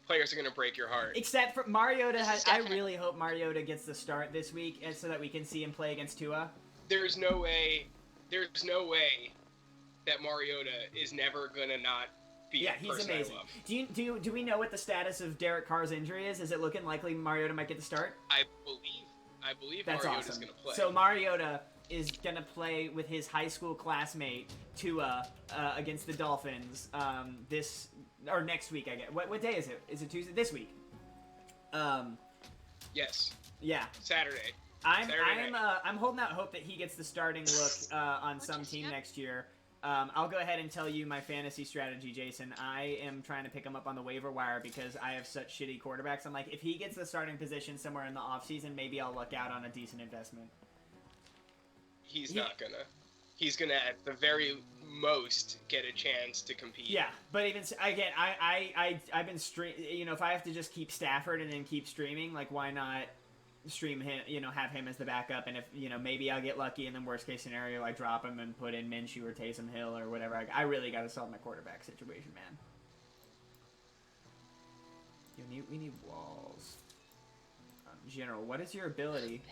players are going to break your heart. Except for Mariota. I really hope Mariota gets the start this week so that we can see him play against Tua. There's no way that Mariota is never going to not be the person he's amazing. I love. Do we know what the status of Derek Carr's injury is? Is it looking likely Mariota might get the start? I believe That's Mariota's awesome. going to play. So Mariota is going to play with his high school classmate Tua against the Dolphins next week, I guess. What day is it? Is it Tuesday? This week. Yes. Yeah. Saturday. I'm holding out hope that he gets the starting look on some team next year. I'll go ahead and tell you my fantasy strategy, Jason. I am trying to pick him up on the waiver wire because I have such shitty quarterbacks. I'm like, if he gets the starting position somewhere in the offseason, maybe I'll luck out on a decent investment. He's not gonna. He's gonna, at the very most, get a chance to compete. Yeah, but even again, I've been if I have to just keep Stafford and then keep streaming, like why not stream him? Have him as the backup, and if maybe I'll get lucky, and then worst case scenario, I drop him and put in Minshew or Taysom Hill or whatever. I really got to solve my quarterback situation, man. We need walls. General, what is your ability?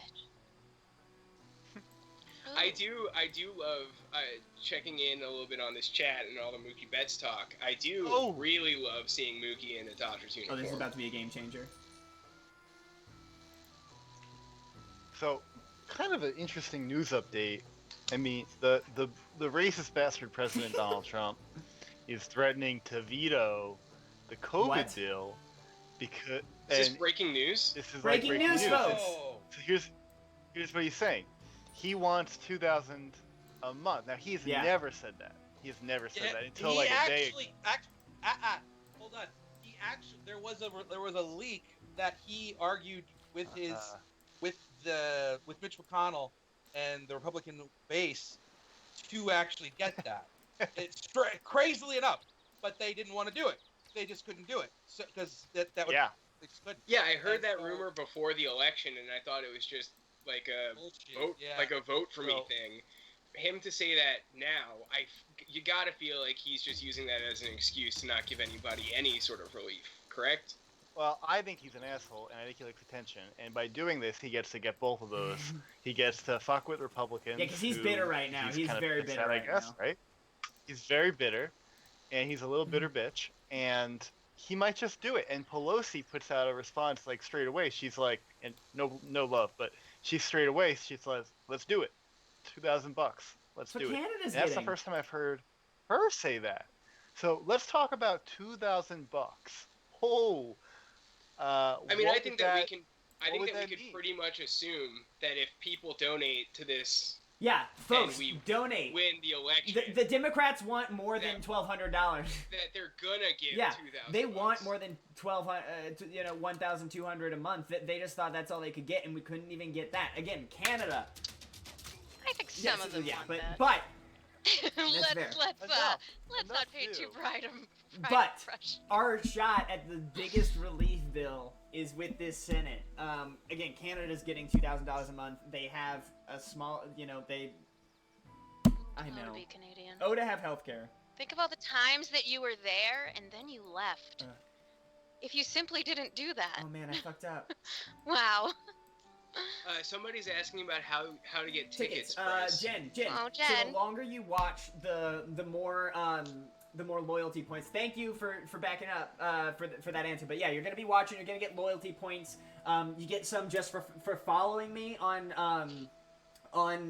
I do love checking in a little bit on this chat and all the Mookie Betts talk. I do really love seeing Mookie in a Dodgers uniform. Oh, this is about to be a game changer. So, kind of an interesting news update. I mean, the racist bastard President Donald Trump is threatening to veto the COVID deal because. Is this breaking news? This is breaking news, folks. So here's what he's saying. He wants $2,000 a month. Now he's never said that. He's never said that until a day. Hold on. He actually there was a leak that he argued with his with Mitch McConnell and the Republican base to actually get that. It's crazily enough, but they didn't want to do it. They just couldn't do it because that would Yeah, I heard that rumor before the election, and I thought it was just like a vote, like a vote for me thing. Him to say that now, you gotta feel like he's just using that as an excuse to not give anybody any sort of relief. Correct? Well, I think he's an asshole, and I think he likes attention. And by doing this, he gets to get both of those. He gets to fuck with Republicans. Yeah, because he's bitter right now. He's very bitter right now. Right? He's very bitter, and he's a little bitter bitch, and he might just do it. And Pelosi puts out a response like straight away. She's like, and no love, but she's straight away. She's like, let's do it. $2,000. Let's do it. Canada's That's the first time I've heard her say that. So let's talk about $2,000. Oh, I mean, I think that we can. I think that we could pretty much assume that if people donate to this, yeah, folks, we donate. Win the election. The Democrats want more than $1,200. That they're gonna give. Yeah, $2,000. they want more than $1,200 a month. They just thought that's all they could get, and we couldn't even get that. Again, Canada. I think some of them want that. But let's not paint too bright But our shot at the biggest relief bill is with this Senate. Again, Canada's getting $2,000 a month. They have a small, I know. to be Canadian. Oh, to have healthcare. Think of all the times that you were there and then you left. If you simply didn't do that. Oh man, I fucked up. Wow. Somebody's asking about how to get tickets. Jen. Oh, Jen. So the longer you watch, the more loyalty points. Thank you for backing up for that answer. But yeah, you're gonna be watching. You're gonna get loyalty points. You get some just for following me on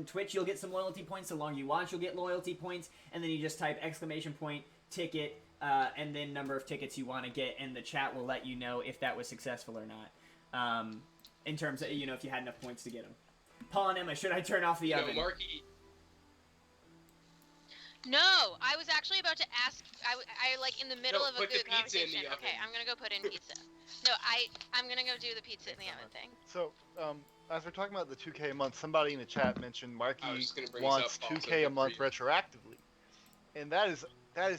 Twitch. You'll get some loyalty points. The longer you watch, you'll get loyalty points. And then you just type !ticket and then number of tickets you want to get, and the chat will let you know if that was successful or not. In terms of, if you had enough points to get them. Paul and Emma, should I turn off the oven? Marky. No, I was actually about to ask. I like in the middle of a put good the pizza in conversation. the oven. Okay, I'm gonna go put in pizza. No, I'm gonna go do the pizza in the oven thing. So, as we're talking about the 2K a month, somebody in the chat mentioned Marky wants 2K a month retroactively, and that is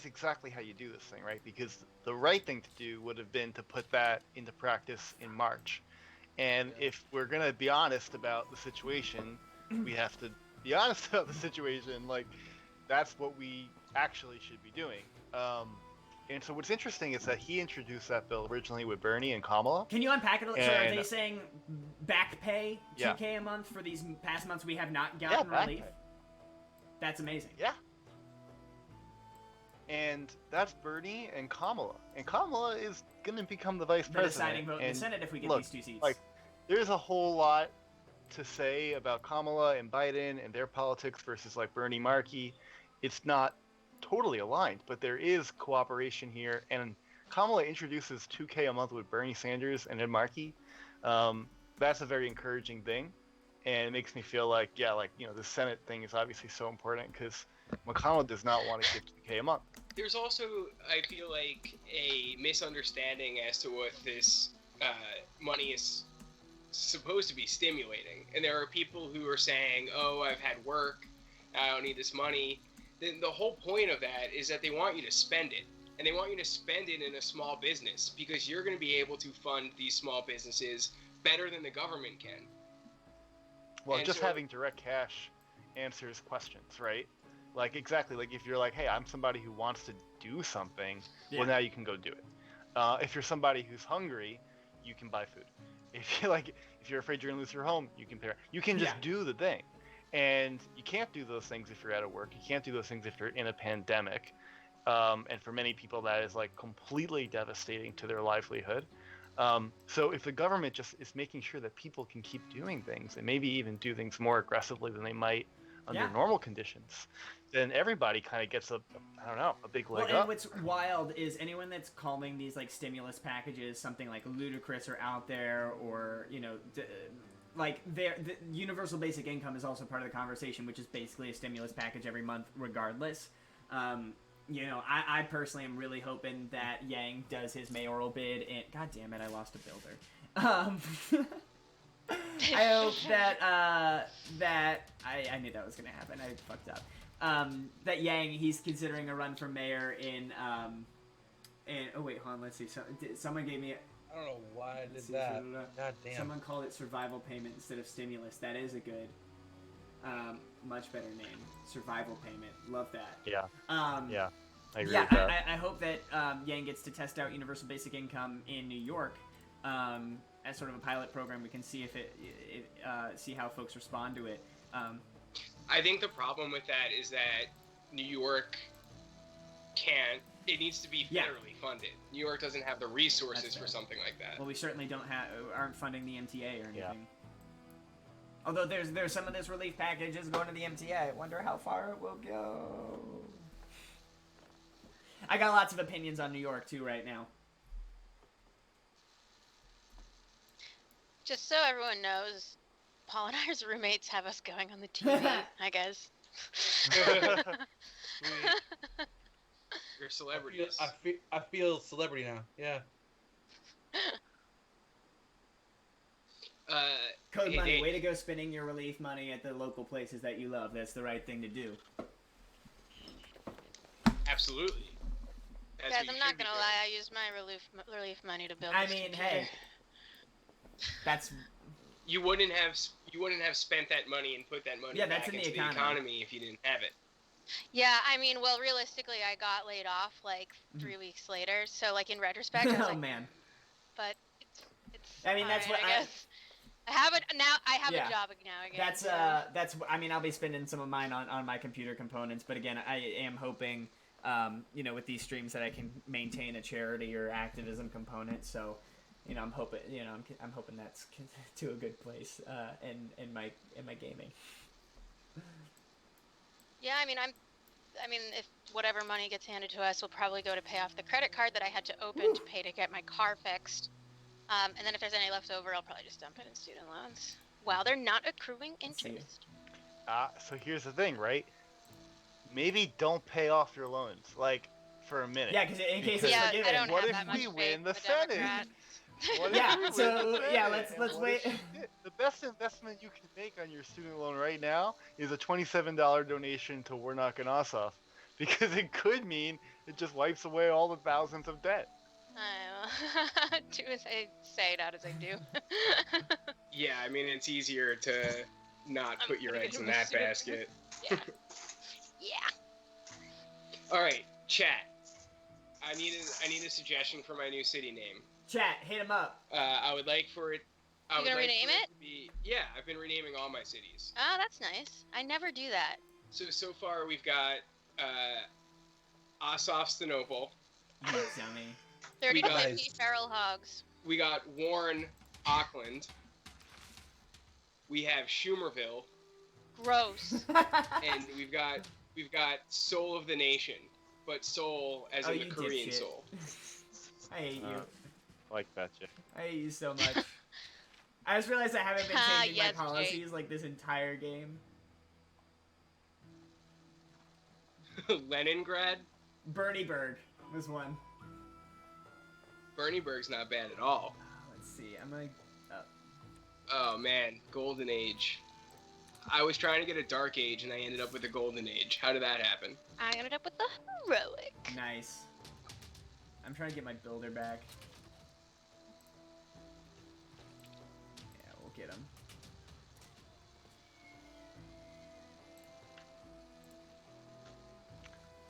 exactly how you do this thing, right? Because the right thing to do would have been to put that into practice in March. And if we're going to be honest about the situation, we have to be honest about the situation. Like, that's what we actually should be doing. And so what's interesting is that he introduced that bill originally with Bernie and Kamala. Can you unpack it? So are they saying back pay 2K a month for these past months we have not gotten relief? Pay. That's amazing. Yeah. And that's Bernie and Kamala. And Kamala is going to become the vice president. The deciding vote in the Senate if we get these two seats. Like, there's a whole lot to say about Kamala and Biden and their politics versus like Bernie Markey. It's not totally aligned, but there is cooperation here. And Kamala introduces 2K a month with Bernie Sanders and Ed Markey. That's a very encouraging thing. And it makes me feel like, the Senate thing is obviously so important because McConnell does not want to give 2K a month. There's also, I feel like, a misunderstanding as to what this money is supposed to be stimulating. And there are people who are saying, oh, I've had work, I don't need this money. Then the whole point of that is that they want you to spend it. And they want you to spend it in a small business because you're going to be able to fund these small businesses better than the government can. Well, and just having direct cash answers questions, right? Like, exactly. Like, if you're like, hey, I'm somebody who wants to do something, well, now you can go do it. If you're somebody who's hungry, you can buy food. If you're afraid you're going to lose your home, you can pay. You can just do the thing. And you can't do those things if you're out of work. You can't do those things if you're in a pandemic. And for many people, that is, like, completely devastating to their livelihood. So if the government just is making sure that people can keep doing things and maybe even do things more aggressively than they might under normal conditions, then everybody kind of gets a big leg up. And what's wild is anyone that's calling these like stimulus packages something like ludicrous or out there, or the universal basic income is also part of the conversation, which is basically a stimulus package every month, regardless. I personally am really hoping that Yang does his mayoral bid, and God damn it, I lost a builder. I hope that I knew that was gonna happen. I fucked up. That Yang, he's considering a run for mayor in oh wait, hold on, let's see. Someone gave me I don't know why I did that. God damn. Someone called it survival payment instead of stimulus. That is a good, much better name. Survival payment. Love that. Yeah. I agree with that. I hope that Yang gets to test out universal basic income in New York. As sort of a pilot program, we can see if see how folks respond to it. I think the problem with that is that New York can't. It needs to be federally funded. New York doesn't have the resources for something like that. Well, we certainly aren't funding the MTA or anything. Yeah. Although there's some of this relief packages going to the MTA. I wonder how far it will go. I got lots of opinions on New York too right now. Just so everyone knows, Paul and I's roommates have us going on the TV, I guess. You're celebrities. I feel celebrity now. Yeah. Code hey, Money, Dave. way to go spending your relief money at the local places that you love. That's the right thing to do. Absolutely. As Guys, we I'm not should be gonna doing. lie, I used my relief money to build I this mean, computer. hey, that's You wouldn't have spent that money and put that money Yeah, that's back in the into the economy if you didn't have it. Yeah, I mean, well, realistically, I got laid off like 3 weeks later, so like in retrospect, I was oh like, man. but it's I mean, that's fine, what I guess. I have a job now again. That's I mean, I'll be spending some of mine on my computer components, but again, I am hoping with these streams that I can maintain a charity or activism component. So, I'm hoping I'm hoping that's to a good place in my gaming. Yeah, I mean, if whatever money gets handed to us will probably go to pay off the credit card that I had to open to pay to get my car fixed. And then if there's any left over, I'll probably just dump it in student loans. While they're not accruing interest. So here's the thing, right? Maybe don't pay off your loans, like, for a minute. Yeah, because in case it's Yeah, forgiven. I don't What have if that much we faith win in the the Senate? Democrats. What if Yeah, we win so, the yeah, Senate? let's And wait. what if the best investment you can make on your student loan right now is a $27 donation to We're Knocking Us Off, because it could mean it just wipes away all the thousands of debt. Do as I say, not as I do. Yeah, I mean, it's easier to not I'm put your putting eggs it in in that my suit. basket. Yeah. Yeah. All right, chat. I need a suggestion for my new city name. Chat, hit him up. I would like for it. You gonna rename it? To be, yeah, I've been renaming all my cities. Oh, that's nice. I never do that. So far we've got Osofstinopol. Dummy. 30 guys- 50 feral hogs. We got Warren, Auckland. We have Schumerville, Gross. and we've got Soul of the Nation, but Seoul as in the you Korean dipshit. Seoul. I hate you. Like that, Jeff. I hate you so much. I just realized I haven't been Ah, changing yes, my Jake. policies like this entire game. Leningrad. Bernieburg was one. Bernieburg's not bad at all. Let's see. I'm gonna. Oh man, Golden Age. I was trying to get a Dark Age and I ended up with a Golden Age. How did that happen? I ended up with the heroic. Nice. I'm trying to get my builder back. Yeah, we'll get him.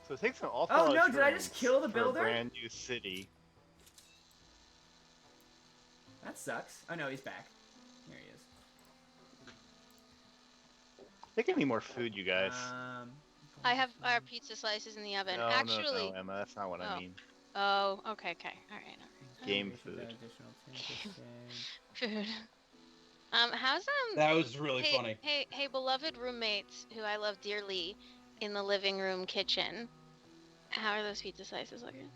So it takes an awful Oh, lot no, of did I just turns kill the for builder? a brand new city. That sucks. Oh no, he's back. Here he is. I think I need more food, you guys. I have our pizza slices in the oven. no, Actually. no, Emma, that's not what I mean. Oh, okay. All right. Game Additional food. 10%. Food. How's That was really hey, funny. Hey, beloved roommates who I love dearly in the living room kitchen. How are those pizza slices looking?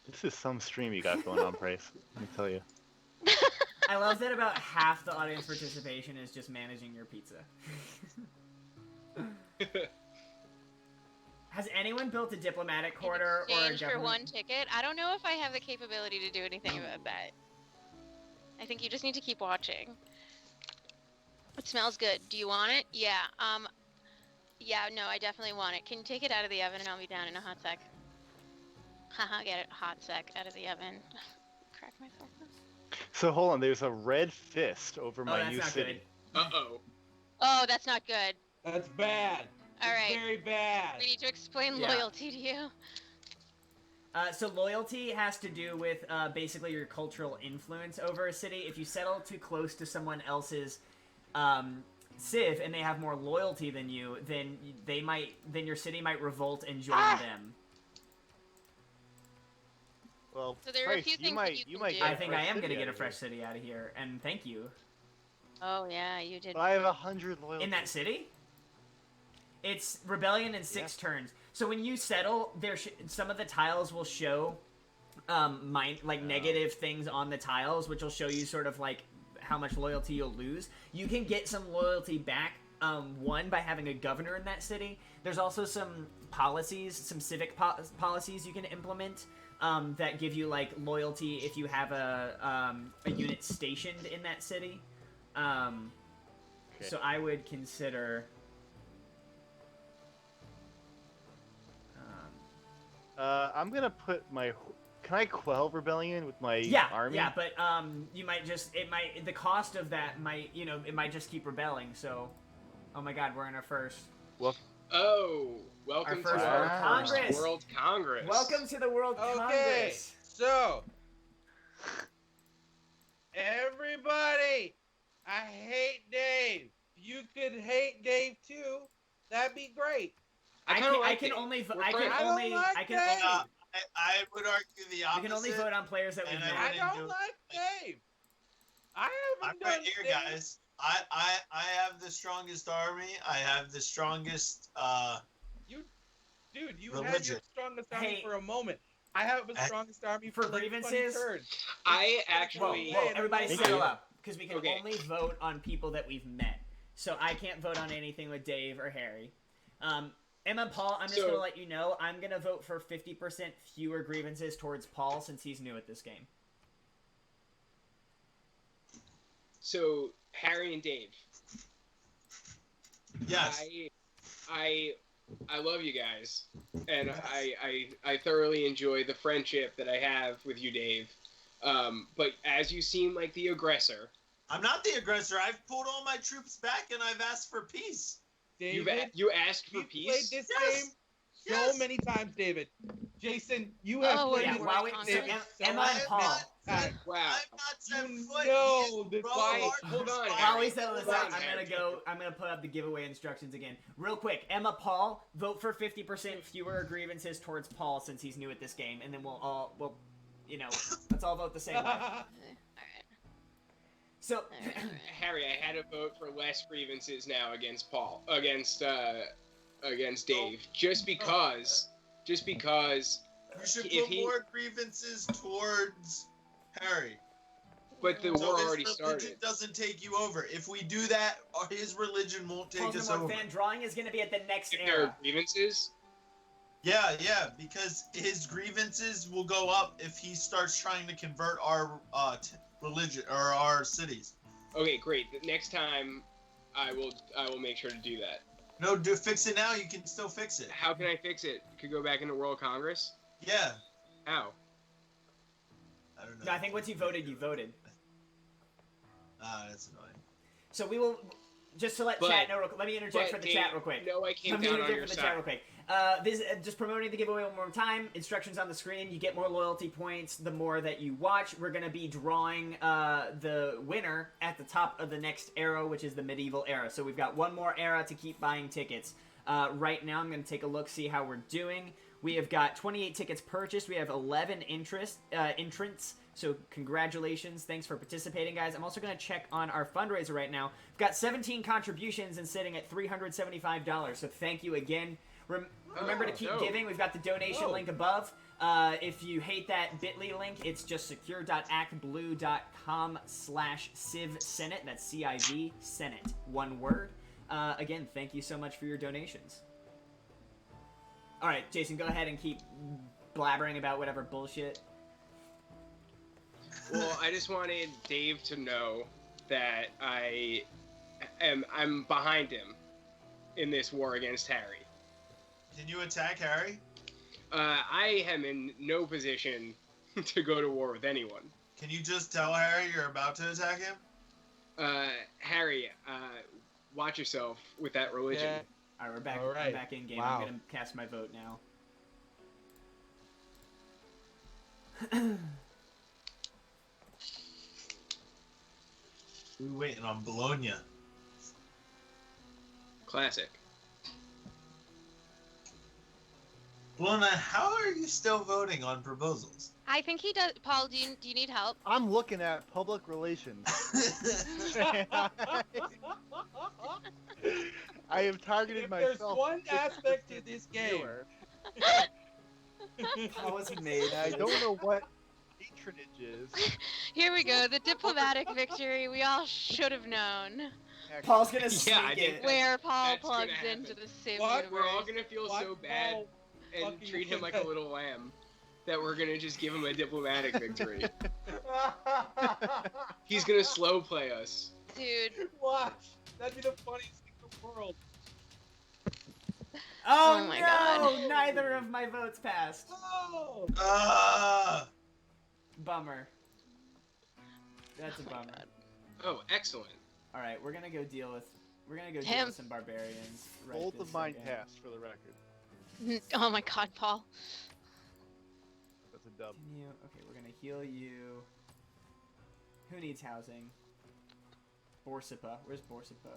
This is some stream you got going on, Price. Let me tell you. I love that about half the audience participation is just managing your pizza. Has anyone built a diplomatic quarter or a Exchange for government? one ticket? I don't know if I have the capability to do anything about that. I think you just need to keep watching. It smells good. Do you want it? Yeah. Yeah, no, I definitely want it. Can you take it out of the oven and I'll be down in a hot sec? Haha, get it hot sec out of the oven. Crack myself. So hold on, there's a red fist over my that's new not city. Uh-oh. Oh, that's not good. That's bad. All right. Very bad. We need to explain Yeah. loyalty to you. So loyalty has to do with basically your cultural influence over a city. If you settle too close to someone else's civ and they have more loyalty than you, then your city might revolt and join them. Well, So there are a Price, few you things might, that you might can get do. a I think I fresh am city gonna get out a of fresh here. city out of here, and thank you. Oh yeah, you did. But I have 100 loyalty. In that city? It's rebellion in 6 turns. So when you settle, some of the tiles will show negative things on the tiles, which will show you sort of like how much loyalty you'll lose. You can get some loyalty back, one, by having a governor in that city. There's also some policies, some civic policies you can implement that give you like loyalty if you have a unit stationed in that city. So I would consider. I'm gonna put my. Can I quell rebellion with my army? Yeah, but you might just the cost of that might it might just keep rebelling. So, oh my God, we're in our first. Well. Oh, welcome to our first World Congress. Welcome to the World Congress. Okay, so everybody, I hate Dave. You could hate Dave too. That'd be great. I can only vote on players that we've met. I don't like Dave. I haven't done right here, Dave. guys. I have the strongest army. I have the strongest You religion. had your strongest army for a moment. I have the strongest army for like grievances. 20 turns. I actually. Whoa, everybody settle up, because we can only vote on people that we've met. So I can't vote on anything with Dave or Harry. Emma and Paul, I'm just going to let you know, I'm going to vote for 50% fewer grievances towards Paul since he's new at this game. So, Harry and Dave. Yes. I love you guys, and I thoroughly enjoy the friendship that I have with you, Dave. But as you seem like the aggressor... I'm not the aggressor. I've pulled all my troops back, and I've asked for peace. David, you asked for peace? Played this game so many times, David. Jason, you have played this game Emma and Paul. Wow. I'm not 7 foot. Hold on. While we settle this out, I'm gonna put up the giveaway instructions again. Real quick, Emma, Paul, vote for 50% fewer grievances towards Paul since he's new at this game, and then let's all vote the same way. So, Harry, I had to vote for less grievances now against Dave, just because. You should put more grievances towards Harry. But the war already started. Religion doesn't take you over. If we do that, his religion won't take us over. Fan drawing is going to be at the next era. There are grievances? Yeah, because his grievances will go up if he starts trying to convert our religion or our cities. Okay, great. Next time, I will make sure to do that. No, fix it now. You can still fix it. How can I fix it? Could go back into World Congress? Yeah. How? I don't know. No, I think once you voted, you voted. That's annoying. So we will, just to let chat know, let me interject for the chat real quick. No, I came down on your side. Chat real quick. This just promoting the giveaway one more time. Instructions on the screen. You get more loyalty points the more that you watch. We're going to be drawing the winner at the top of the next era, which is the medieval era. So we've got one more era to keep buying tickets. Right now, I'm going to take a look, see how we're doing. We have got 28 tickets purchased. We have 11 entrants. So congratulations. Thanks for participating, guys. I'm also going to check on our fundraiser right now. We've got 17 contributions and sitting at $375. So thank you again. Remember to keep giving. We've got the donation link above. If you hate that bit.ly link, it's just secure.actblue.com/civsenate. That's CIV Senate. One word. Again, thank you so much for your donations. All right, Jason, go ahead and keep blabbering about whatever bullshit. Well, I just wanted Dave to know that I'm behind him in this war against Harry. Can you attack Harry? I am in no position to go to war with anyone. Can you just tell Harry you're about to attack him? Harry, watch yourself with that religion. Yeah. All right, we're back. I'm back in game. Wow. I'm gonna cast my vote now. We're waiting on Bologna. Classic. Bologna, how are you still voting on proposals? I think he does. Paul, do you need help? I'm looking at public relations. I have targeted If myself. there's one aspect to this game. Paul was made. I don't know what patronage is. Here we go, the diplomatic victory we all should have known. Paul's gonna sneak I think it. Where Paul that's gonna plugs into happen. the Civ What? universe. We're all gonna feel Watch so bad Paul and fucking treat him like win. a little lamb that we're gonna just give him a diplomatic victory. He's gonna slow play us. Dude. Watch. That'd be the funniest thing in the world. Oh, Oh my no! God. Neither of my votes passed. Oh. Bummer. That's a bummer. Oh, excellent. All right, we're gonna go deal with Him. some barbarians. Right Both this of mine second. passed, for the record. Oh my god, Paul. That's a dub. Can you? Okay, we're gonna heal you. Who needs housing? Borsipa. Where's Borsipa?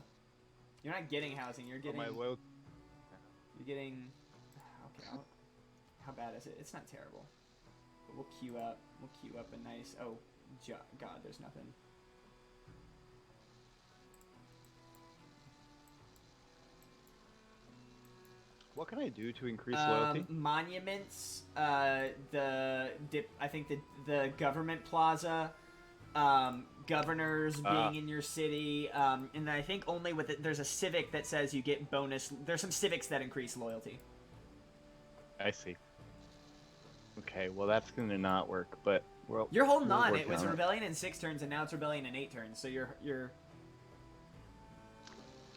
You're not getting housing. You're getting. My low. You're getting. Okay. How bad is it? It's not terrible. But we'll queue up. We'll queue up a nice. Oh, God, there's nothing. What can I do to increase loyalty? Monuments. I think the government plaza. Governors being in your city, and I think only with it, there's a civic that says you get bonus. There's some civics that increase loyalty. I see. Okay, well that's gonna not work, but You're holding we'll on. work It was on rebellion in 6 turns, and now it's rebellion in 8 turns. So you're.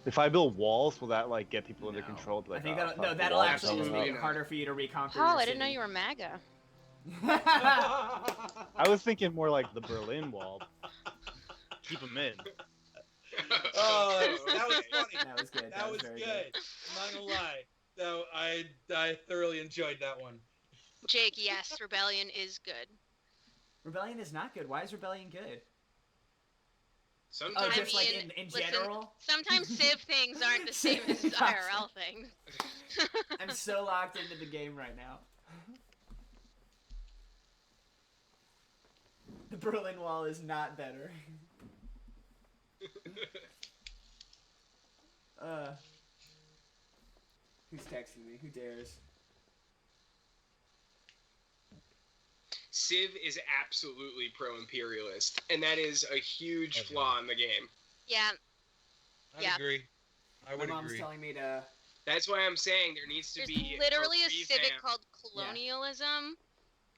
If I build walls, will that like get people under No. control? I think fuck, that'll the actually walls just Absolutely make it not. harder for you to reconquer. Paul, your I didn't know city. you were MAGA. I was thinking more like the Berlin Wall. Keep them in. Oh, that was funny. That was good. That was very good. I'm not gonna lie. So I thoroughly enjoyed that one. Jake, yes, rebellion is good. Rebellion is not good. Why is rebellion good? Sometimes Oh, just like mean, in listen, general. Sometimes Civ things aren't the same as Civ IRL things. I'm so locked into the game right now. The Berlin Wall is not better. Who's texting me? Who dares? Civ is absolutely pro-imperialist, and that is a huge Okay. flaw in the game. Yeah, I Yeah. agree. I My would mom's agree. telling me to. That's why I'm saying there needs to there's be literally a revamp. civic called colonialism,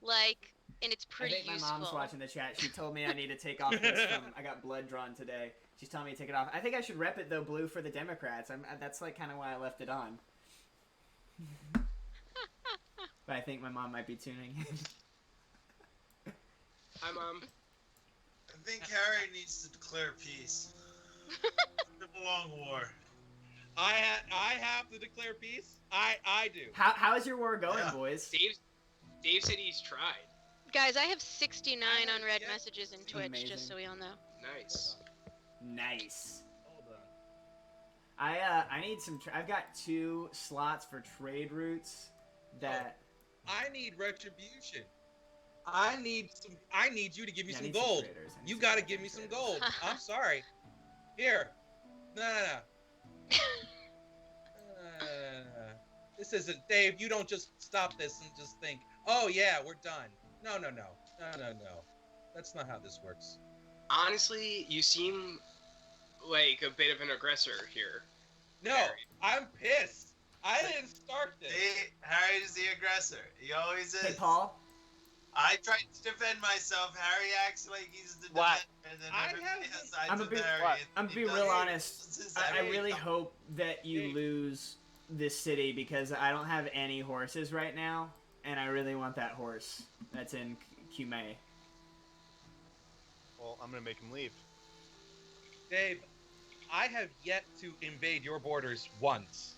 like, and it's I pretty think my useful. mom's watching the chat. She told me I need to take off this from. I got blood drawn today. She's telling me to take it off. I think I should rep it though, blue for the Democrats. That's like kind of why I left it on. But I think my mom might be tuning in. Hi, Mom. I think Harry needs to declare peace. It's a long war. I have to declare peace. I do. How is your war going, Yeah. boys? Dave said he's tried. Guys, I have 69 unread Yeah. messages in Twitch, Amazing. just so we all know. Nice. Nice. Hold on. I need some. I've got 2 slots for trade routes. That I need retribution. I need you to give me Yeah, I some need some gold. traders. I need You some gotta gold give me some traders. gold. I'm sorry. Here. No. This isn't Dave. You don't just stop this and just think, oh yeah, we're done. No. That's not how this works. Honestly, you seem like a bit of an aggressor here. No, Harry. I'm pissed. I didn't start this. Harry's the aggressor. He always is. hey, Paul. I tried to defend myself. Harry acts like he's the What? defender, and then I everybody haven't- has sides I'm a with bit- Harry. what? and I'm he being does- real he honest. loses I every really time. hope that you Hey. lose this city because I don't have any horses right now, and I really want that horse that's in Cume. Well, I'm gonna make him leave. Dave, I have yet to invade your borders once.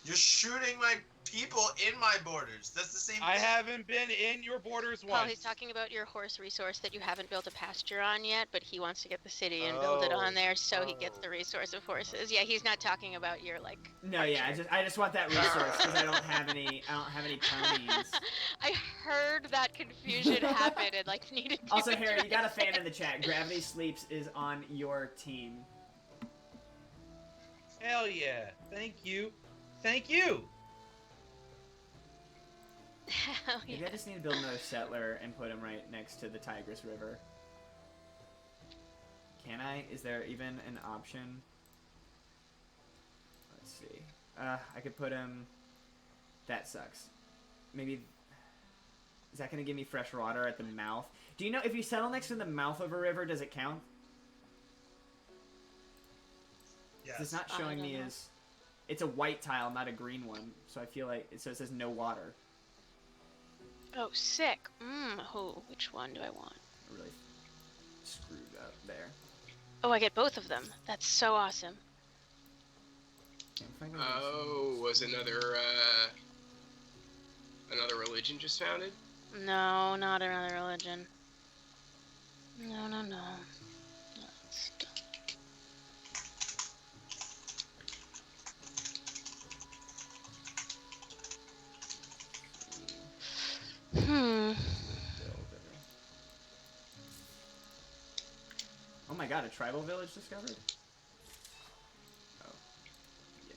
You're shooting my people in my borders. That's the same thing. I haven't been in your borders Paul, once. he's talking about your horse resource that you haven't built a pasture on yet, but he wants to get the city and build it on there so he gets the resource of horses. Yeah, he's not talking about your, like... No, yeah, I just want that resource because I don't have any ponies. I heard that confusion happen and, like, needed to Also, Harry, you got a address fan it. in the chat. Gravity Sleeps is on your team. Hell yeah. Thank you. Thank you. Hell yeah. Maybe I just need to build another settler and put him right next to the Tigris River. Can I? Is there even an option? Let's see. I could put him... That sucks. Maybe... Is that going to give me fresh water at the mouth? Do you know if you settle next to the mouth of a river, does it count? Yes. It's not showing me as... It's a white tile, not a green one. So I feel like... So it says no water. Oh, sick. Oh, which one do I want? Really screwed up there. Oh, I get both of them. That's so awesome. Oh, was another religion just founded? No, not another religion. No. That's Oh my god, a tribal village discovered? Oh. Yes.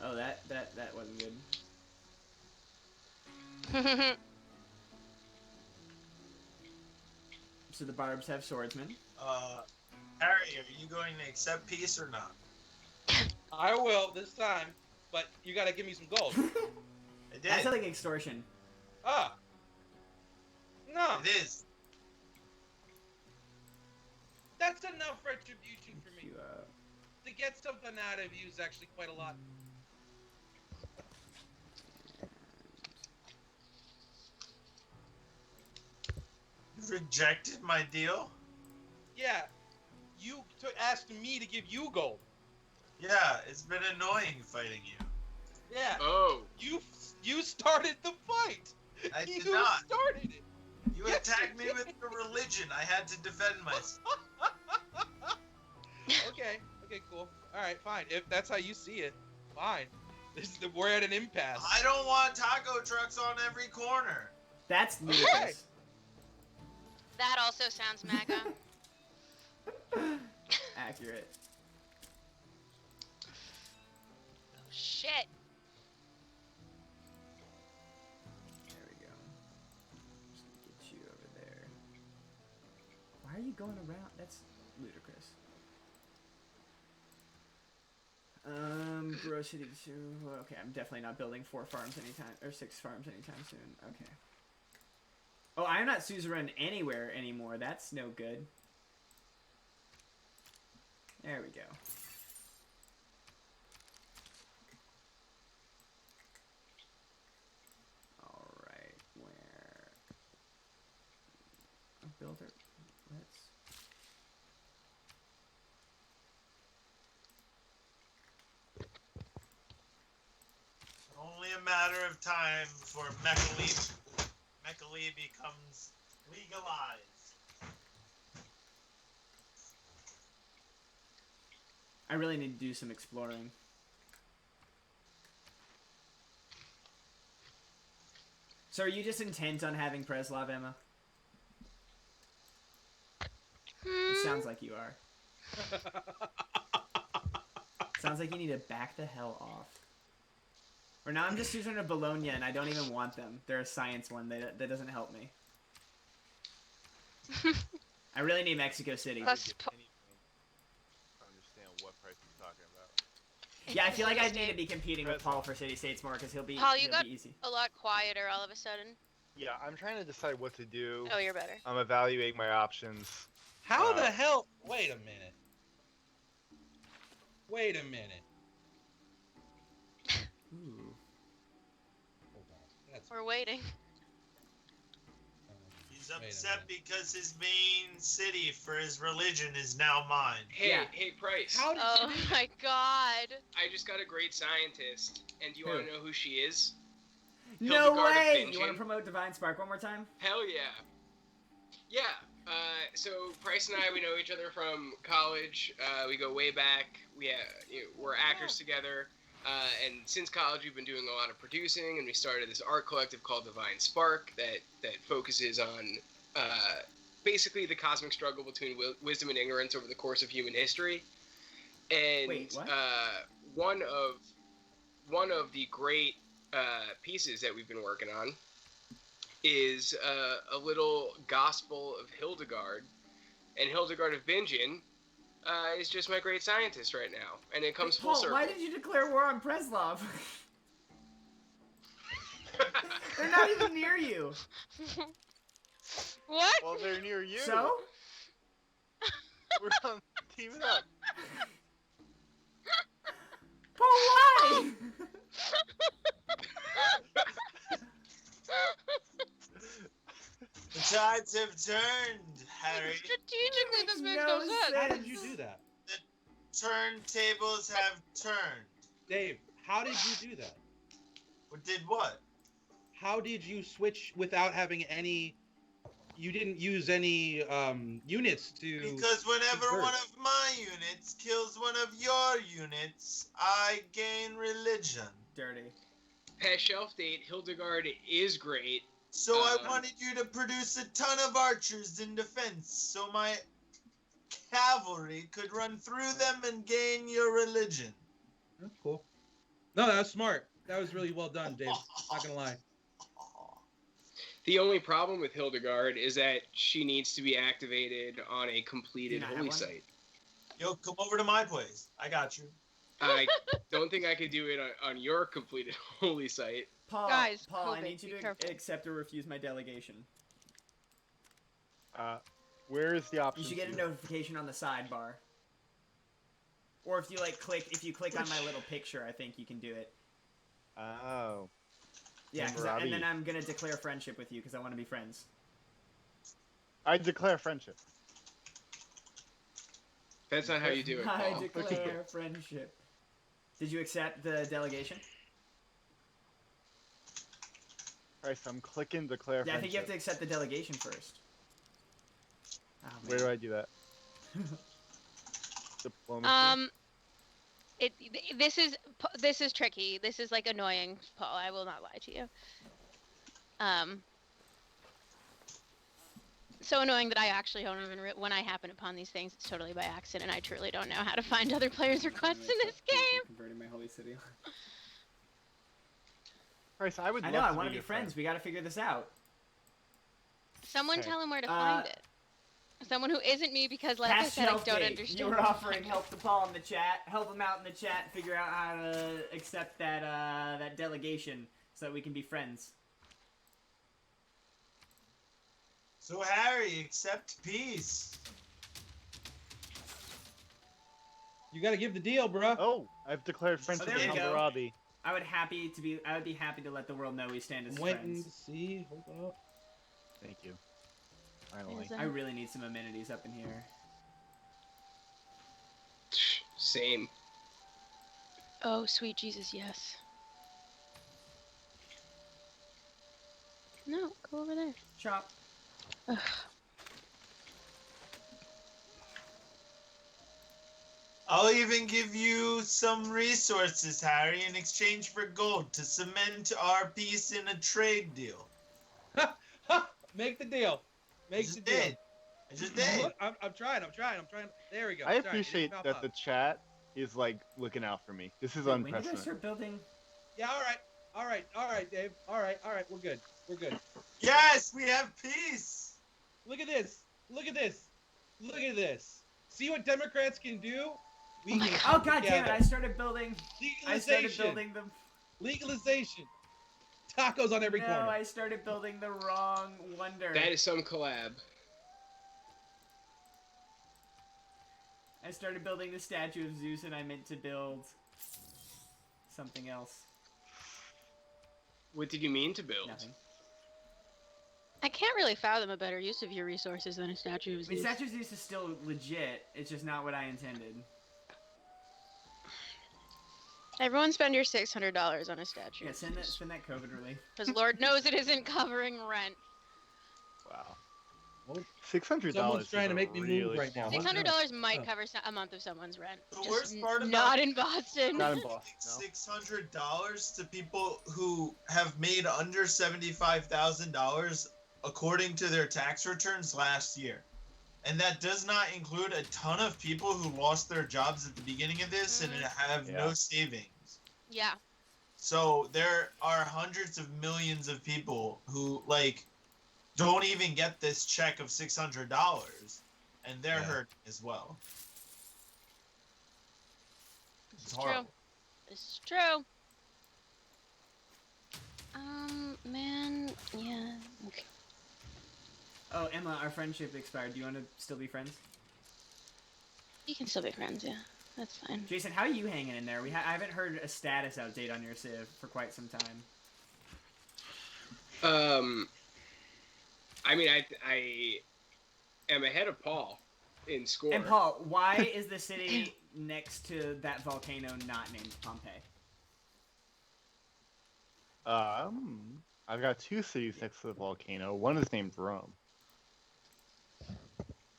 Oh, that wasn't good. So the barbs have swordsmen. Harry, are you going to accept peace or not? I will this time, but you gotta give me some gold. I did. That's like extortion. Ah. No. It is. That's enough retribution for me. You, To get something out of you is actually quite a lot. You rejected my deal? Yeah. You asked me to give you gold. Yeah, it's been annoying fighting you. Yeah. Oh. You started the fight. I did you not. started it. You attacked me with your religion. I had to defend myself. Okay, cool. Alright, fine. If that's how you see it, fine. We're at an impasse. I don't want taco trucks on every corner. That's ludicrous. That also sounds MAGA. Accurate. Oh, shit. There we go. Just gonna get you over there. Why are you going around? That's ludicrous. Bro City 2. Okay, I'm definitely not building 4 farms anytime, or 6 farms anytime soon. Okay. Oh, I'm not suzerain anywhere anymore. That's no good. There we go. Alright, where... A builder... Let's... Only a matter of time before Mechali becomes legalized. I really need to do some exploring. So are you just intent on having Preslav, Emma? It sounds like you are. Sounds like you need to back the hell off. Or now I'm just using a Bologna and I don't even want them. They're a science one that doesn't help me. I really need Mexico City. Understand what price you're talking about. Yeah, I feel like I need to be competing with Paul for City States more because he'll be easy. A lot quieter all of a sudden. Yeah, I'm trying to decide what to do. Oh, you're better. I'm evaluating my options. How the hell? Wait a minute. Wait a minute. Ooh. Hold on. That's We're waiting. He's upset because his main city for his religion is now mine. Hey, Yeah. hey, Price. How did Oh my god. I just got a great scientist, and do you want to know who she is? No Hildegard of way! Bingen. You want to promote Divine Spark one more time? Hell yeah. Yeah. So Price and I, we know each other from college. We go way back. We're actors together. And since college, we've been doing a lot of producing, and we started this art collective called Divine Spark that focuses on basically the cosmic struggle between wisdom and ignorance over the course of human history. And Wait, what? one of the great pieces that we've been working on is a little Gospel of Hildegard, and Hildegard of Bingen is just my great scientist right now, and it comes full Paul, circle. why did you declare war on Preslov? They're not even near you. What? Well, they're near you. So? We're on teaming up. Paul, why? The tides have turned, Harry. Strategically, this makes no no sense. How did you do that? Turntables have turned. Dave, how did you do that? Did what? How did you switch without having any... You didn't use any units to... Because whenever convert. one of my units kills one of your units, I gain religion. Dirty. Past shelf date, Hildegard is great. So I wanted you to produce a ton of archers in defense, so my cavalry could run through them and gain your religion. That's cool. No, that was smart. That was really well done, Dave. Not gonna lie. The only problem with Hildegard is that she needs to be activated on a completed have holy one? site. Yo, come over to my place. I got you. I don't think I could do it on your completed holy site. Paul, Guys, Paul, I COVID, need you be to careful. accept or refuse my delegation. Where is the option? You should get a notification on the sidebar. Or if you if you click on my little picture, I think you can do it. Oh. Yeah, 'cause Robbie. and then I'm gonna declare friendship with you because I want to be friends. I declare friendship. That's not how you do it, I Paul. declare friendship. Did you accept the delegation? Christ, I'm clicking declare Yeah, I think you have friendship. to accept the delegation first. Oh, man. Where do I do that? Diplomacy? This is tricky. This is like annoying, Paul. I will not lie to you. So annoying that I actually don't even when I happen upon these things, it's totally by accident. I truly don't know how to find other players' requests in this game. Converting my holy city. Christ, I would. I love know. I to want to be your friends. friend. We got to figure this out. Someone Okay. tell him where to find it. Someone who isn't me, because like I Past said, I shelf don't date. understand. You were offering help to Paul in the chat. Help him out in the chat. Figure out how to accept that that delegation so that we can be friends. So Harry, accept peace. You gotta give the deal, bro. Oh, I've declared friendship there with we go. Hammurabi. I would be happy to let the world know we stand as Waiting friends. to see. Hold up. Thank you. Finally. Is that- I really need some amenities up in here. Same. Oh, sweet Jesus, yes. No, go over there. Chop. Ugh. I'll even give you some resources, Harry, in exchange for gold to cement our peace in a trade deal. Make the deal. Make the deal. I just did. Look, I'm trying. There we go. I Sorry, it appreciate didn't pop that up. the chat is like looking out for me. This is When did I unprecedented. start building? Yeah, all right, Dave. All right, we're good. Yes, we have peace. Look at this. See what Democrats can do? We my can God. Oh come god damn it! together. I started building. Legalization. Legalization. Tacos on every No, corner. I started building the wrong wonder. That is some collab. I started building the statue of Zeus, and I meant to build something else. What did you mean to build? Nothing. I can't really fathom a better use of your resources than a statue of I mean, Zeus. statue of Zeus is still legit. It's just not what I intended. Everyone spend your $600 on a statue. Yeah, send that COVID relief. Because Lord knows it isn't covering rent. Wow. Well, $600. someone's trying to make me move right now. $600 might cover a month of someone's rent. The Just worst part about not in Boston. Not in Boston. No. $600 to people who have made under $75,000 according to their tax returns last year. And that does not include a ton of people who lost their jobs at the beginning of this and have no savings. Yeah. So there are hundreds of millions of people who like don't even get this check of $600, and they're hurting as well. It's true. It's true. Man, yeah. Okay. Oh, Emma, our friendship expired. Do you want to still be friends? You can still be friends, yeah. That's fine. Jason, how are you hanging in there? I haven't heard a status update on your Civ for quite some time. I mean, I am ahead of Paul in score. And Paul, why is the city next to that volcano not named Pompeii? I've got two cities next to the volcano. One is named Rome.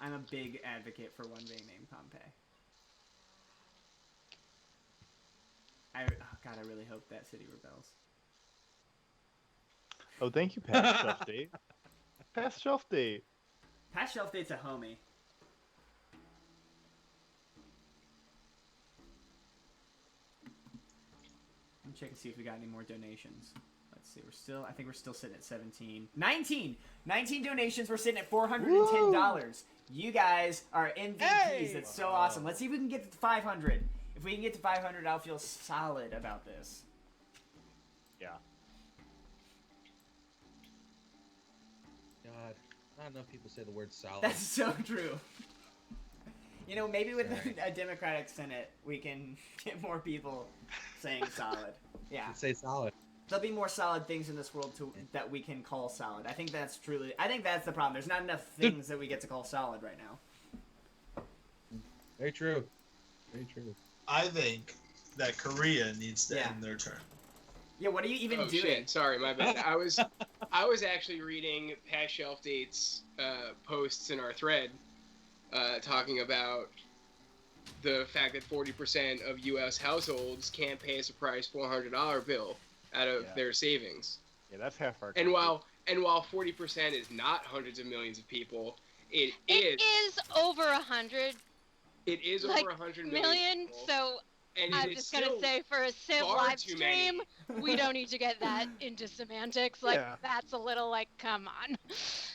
I'm a big advocate for one being named Pompeii. God, I really hope that city rebels. Oh, thank you, Past Shelf Date. Past Shelf Date. Past Shelf Date's a homie. Let me check and see if we got any more donations. Let's see, I think we're still sitting at 17. 19 donations, we're sitting at $410. Woo! You guys are MVPs, hey! That's so awesome. Let's see if we can get to 500. If we can get to 500, I'll feel solid about this. Yeah. God, not enough people say the word solid. That's so true. You know, maybe with a Democratic Senate, we can get more people saying solid. Yeah. Say solid. There'll be more solid things in this world that we can call solid. I think that's the problem. There's not enough things that we get to call solid right now. Very true. Very true. I think that Korea needs to end their turn. Yeah, what are you even doing? Shit. Sorry, my bad. I was actually reading Past Shelf Date's posts in our thread talking about the fact that 40% of U.S. households can't pay a surprise $400 bill out of their savings. Yeah, that's half our. And while 40% is not hundreds of millions of people, it is over 100. It is over 100 million. So I'm just gonna say, for a Civ live stream, we don't need to get that into semantics. That's a little come on.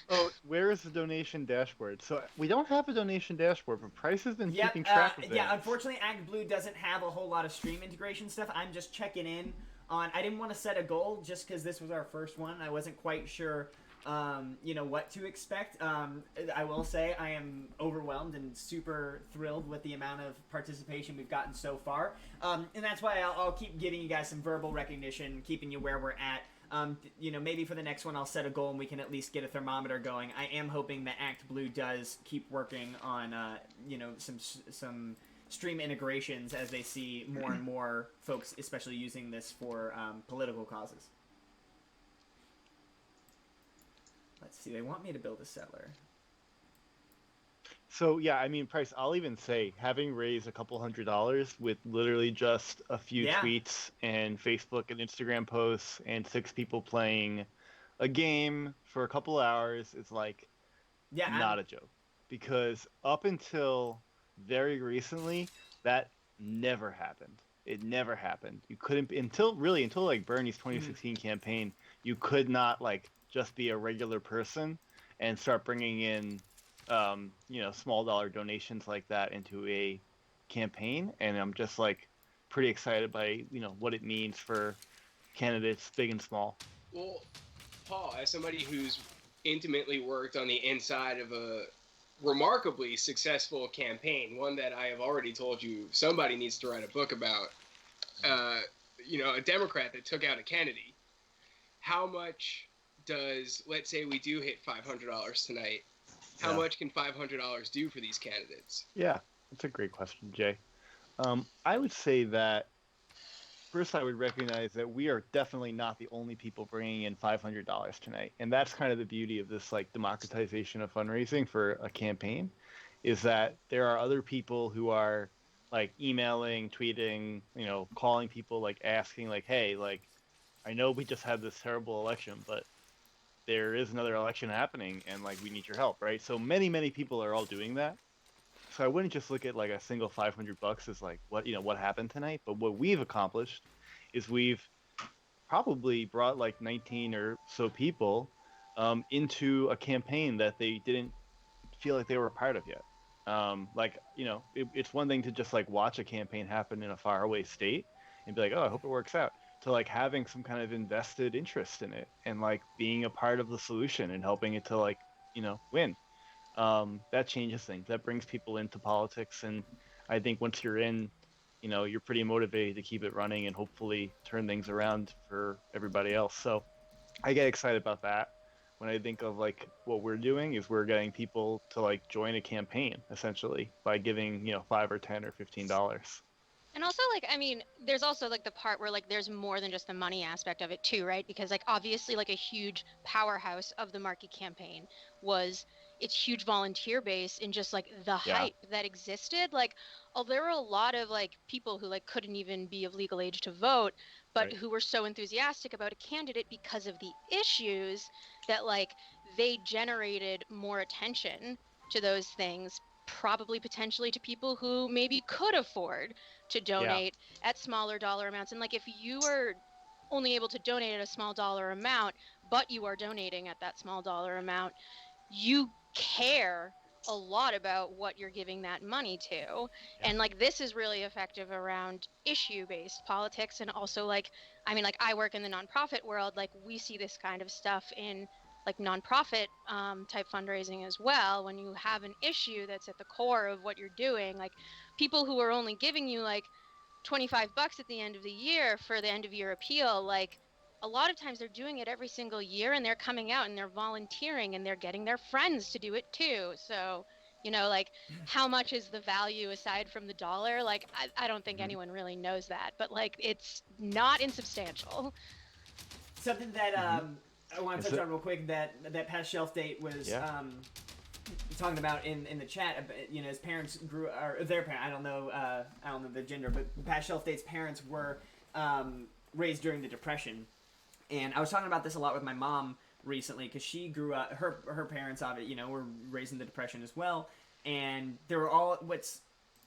Oh, where is the donation dashboard? So we don't have a donation dashboard, but Price has been keeping track of it. Yeah, unfortunately, ActBlue doesn't have a whole lot of stream integration stuff. I'm just checking in on. I didn't want to set a goal just because this was our first one. I wasn't quite sure. What to expect. I will say I am overwhelmed and super thrilled with the amount of participation we've gotten so far. And that's why I'll keep giving you guys some verbal recognition, keeping you where we're at. Maybe for the next one I'll set a goal and we can at least get a thermometer going. I am hoping that ActBlue does keep working on, some stream integrations as they see more and more folks, especially using this for political causes. Let's see, they want me to build a settler. So, yeah, I mean, Price, I'll even say, having raised a couple $100 with literally just a few tweets and Facebook and Instagram posts and 6 people playing a game for a couple hours is not a joke. Because up until very recently, that never happened. It never happened. You couldn't, until Bernie's 2016 campaign, you could not, just be a regular person and start bringing in, small dollar donations like that into a campaign. And I'm just pretty excited by, what it means for candidates big and small. Well, Paul, as somebody who's intimately worked on the inside of a remarkably successful campaign, one that I have already told you somebody needs to write a book about, a Democrat that took out a Kennedy, how much does, let's say we do hit $500 tonight, how much can $500 do for these candidates? Yeah, that's a great question, Jay. I would say that first I would recognize that we are definitely not the only people bringing in $500 tonight. And that's kind of the beauty of this democratization of fundraising for a campaign, is that there are other people who are emailing, tweeting, calling people, asking hey, I know we just had this terrible election, but there is another election happening and like we need your help, right? So many people are all doing that. So I wouldn't just look at like a single $500 as like what happened tonight, but what we've accomplished is we've probably brought like 19 or so people into a campaign that they didn't feel like they were a part of yet. It's one thing to just like watch a campaign happen in a faraway state and be like, oh, I hope it works out, to like having some kind of invested interest in it and like being a part of the solution and helping it to like, win. That changes things. That brings people into politics. And I think once you're in, you're pretty motivated to keep it running and hopefully turn things around for everybody else. So I get excited about that. When I think of like what we're doing is we're getting people to like join a campaign essentially by giving, $5 or $10 or $15. And also, like, I mean, there's also like the part where like there's more than just the money aspect of it too, right? Because like obviously like a huge powerhouse of the Markey campaign was its huge volunteer base and just like the hype that existed. Like, there were a lot of like people who like couldn't even be of legal age to vote, but who were so enthusiastic about a candidate because of the issues that like they generated more attention to those things, probably potentially to people who maybe could afford to donate at smaller dollar amounts. And like if you are only able to donate at a small dollar amount, but you are donating at that small dollar amount, you care a lot about what you're giving that money to. And like this is really effective around issue-based politics. And also like, I mean, like I work in the nonprofit world, like we see this kind of stuff in like nonprofit type fundraising as well. When you have an issue that's at the core of what you're doing, like people who are only giving you like $25 at the end of the year for the end of year appeal, like a lot of times they're doing it every single year and they're coming out and they're volunteering and they're getting their friends to do it too. So, like how much is the value aside from the dollar? Like, I don't think anyone really knows that, but like it's not insubstantial. Something that I want to touch on real quick that past shelf date was talking about in the chat. His parents grew, or their parents. I don't know the gender, but past shelf date's parents were raised during the Depression, and I was talking about this a lot with my mom recently because she grew up. Her parents, were raised in the Depression as well, and there were all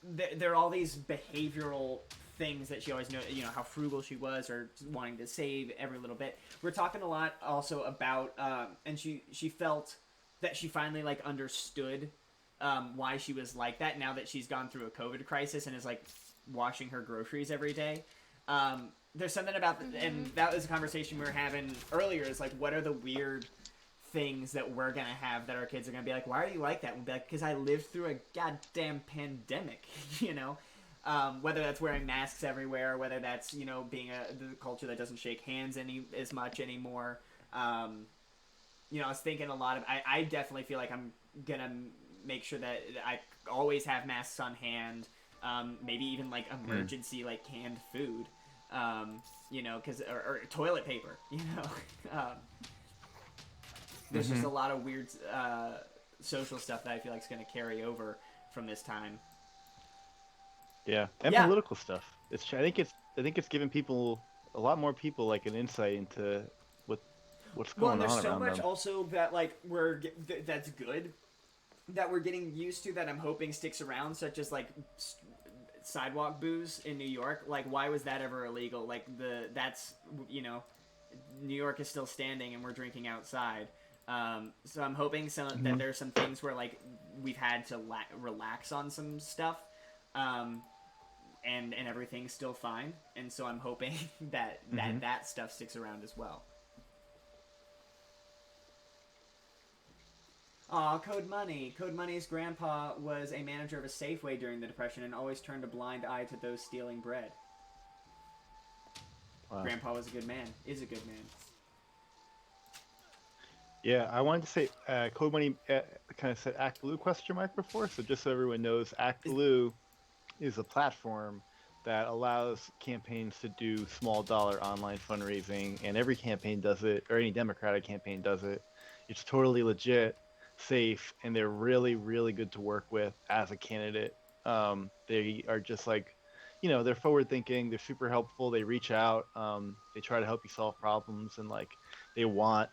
there are all these behavioral things that she always knew, how frugal she was or wanting to save every little bit. We're talking a lot also about, and she felt that she finally like understood why she was like that now that she's gone through a COVID crisis and is like washing her groceries every day. There's something about, and that was a conversation we were having earlier, is like, what are the weird things that we're going to have that our kids are going to be like, why are you like that? We'll be like, because I lived through a goddamn pandemic, whether that's wearing masks everywhere, whether that's, being the culture that doesn't shake hands as much anymore. I was thinking a lot of, I definitely feel like I'm going to make sure that I always have masks on hand, maybe even like emergency, like canned food, cause, or toilet paper, there's just a lot of weird, social stuff that I feel like is going to carry over from this time. Yeah, and political stuff. I think it's giving people, a lot more people, like an insight into what's going on around them. Well, there's so much also that like that's good that we're getting used to that I'm hoping sticks around, such as like sidewalk booze in New York. Like, why was that ever illegal? Like New York is still standing and we're drinking outside. So I'm hoping that there's some things where like we've had to relax on some stuff. And everything's still fine, and so I'm hoping that that stuff sticks around as well. Aw, Code Money. Code Money's grandpa was a manager of a Safeway during the Depression and always turned a blind eye to those stealing bread. Wow. Grandpa was a good man. Is a good man. Yeah, I wanted to say Code Money kind of said Act Blue ? Before, so just so everyone knows, Act Blue is a platform that allows campaigns to do small dollar online fundraising, and every campaign does it, or any Democratic campaign does it. It's totally legit, safe, and they're really, really good to work with as a candidate. They are just like, they're forward thinking, they're super helpful, they reach out, they try to help you solve problems, and like they want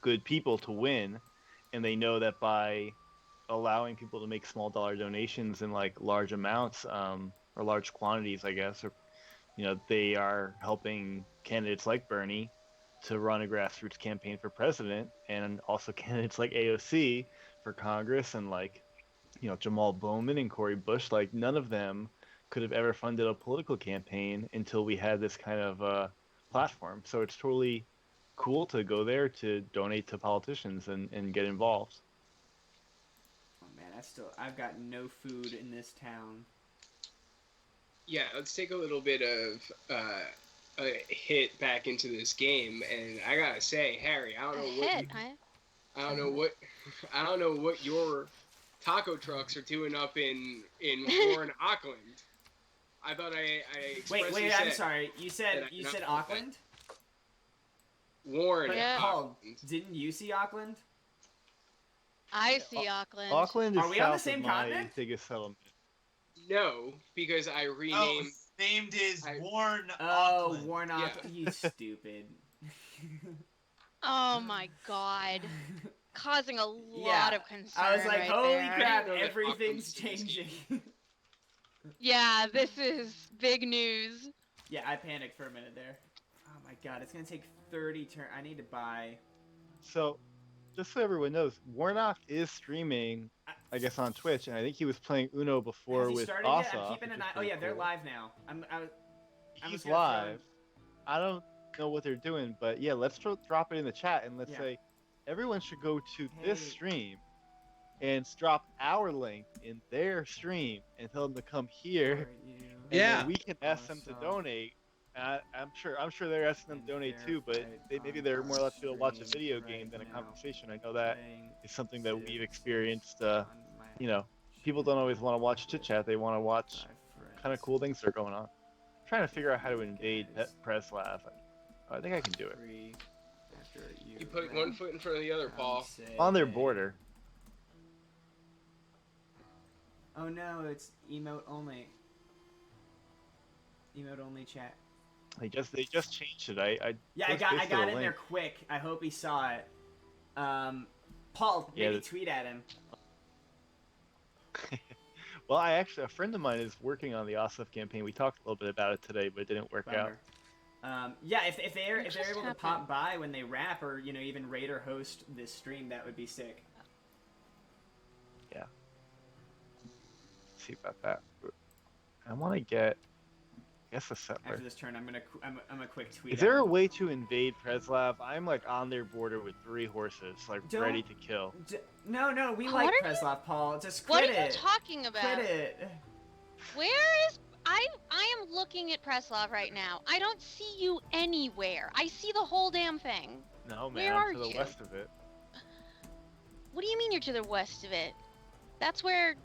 good people to win, and they know that by allowing people to make small dollar donations in like large amounts, or large quantities, I guess, or they are helping candidates like Bernie to run a grassroots campaign for president, and also candidates like AOC for Congress, and like Jamal Bowman and Cory Bush. Like, none of them could have ever funded a political campaign until we had this kind of platform. So it's totally cool to go there to donate to politicians and get involved. Oh man, I've got no food in this town. Yeah, let's take a little bit of a hit back into this game, and I gotta say, Harry, I don't know what your taco trucks are doing up in Warren, Auckland. I thought I expressly wait, said I'm sorry. You said Auckland? Warren. Yeah. Paul, didn't you see Auckland? I see Auckland. Auckland is Are we on the south same of my continent? biggest settlement. No, because I renamed. Named is Warren Oh, Auckland. Warren Auckland. You stupid. Oh my god. Causing a lot of concern. I was like, right holy there. crap, know that everything's Auckland's changing. Yeah, this is big news. Yeah, I panicked for a minute there. Oh my god, it's gonna take 30 turns. I need to buy. So, just so everyone knows, Warnock is streaming, I guess, on Twitch, and I think he was playing Uno before Has he with started yet? Asa. I'm keeping an eye. Oh yeah, they're live now. He's live. I don't know what they're doing, but yeah, let's drop it in the chat, and let's say everyone should go to this stream and drop our link in their stream and tell them to come here. And then we can ask them to donate. I'm sure they're asking them to donate too, but maybe they're more likely to watch a video game than a conversation. I know that is something that we've experienced. People don't always want to watch chit chat; they want to watch kind of cool things that are going on. I'm trying to figure out how to invade Preslav. I think I can do it. You put one foot in front of the other, Paul. On their border. Oh no, it's emote only. Emote only chat. They just changed it. I got in there quick. I hope he saw it. Paul, maybe tweet at him. Well, a friend of mine is working on the Ossoff campaign. We talked a little bit about it today, but it didn't work out. If they're able to pop by when they rap, or even raid or host this stream, that would be sick. Yeah. Let's see about that. I want to get, I guess, a settler. After this turn, I'm a quick tweet. Is there a way to invade Preslav? I'm like on their border with 3 horses, like ready to kill. No, we like Preslav, Paul. Just What quit are you it. talking about? Quit it. Where is... I am looking at Preslav right now. I don't see you anywhere. I see the whole damn thing. No, man, Where I'm are to the you? west of it. What do you mean you're to the west of it? That's where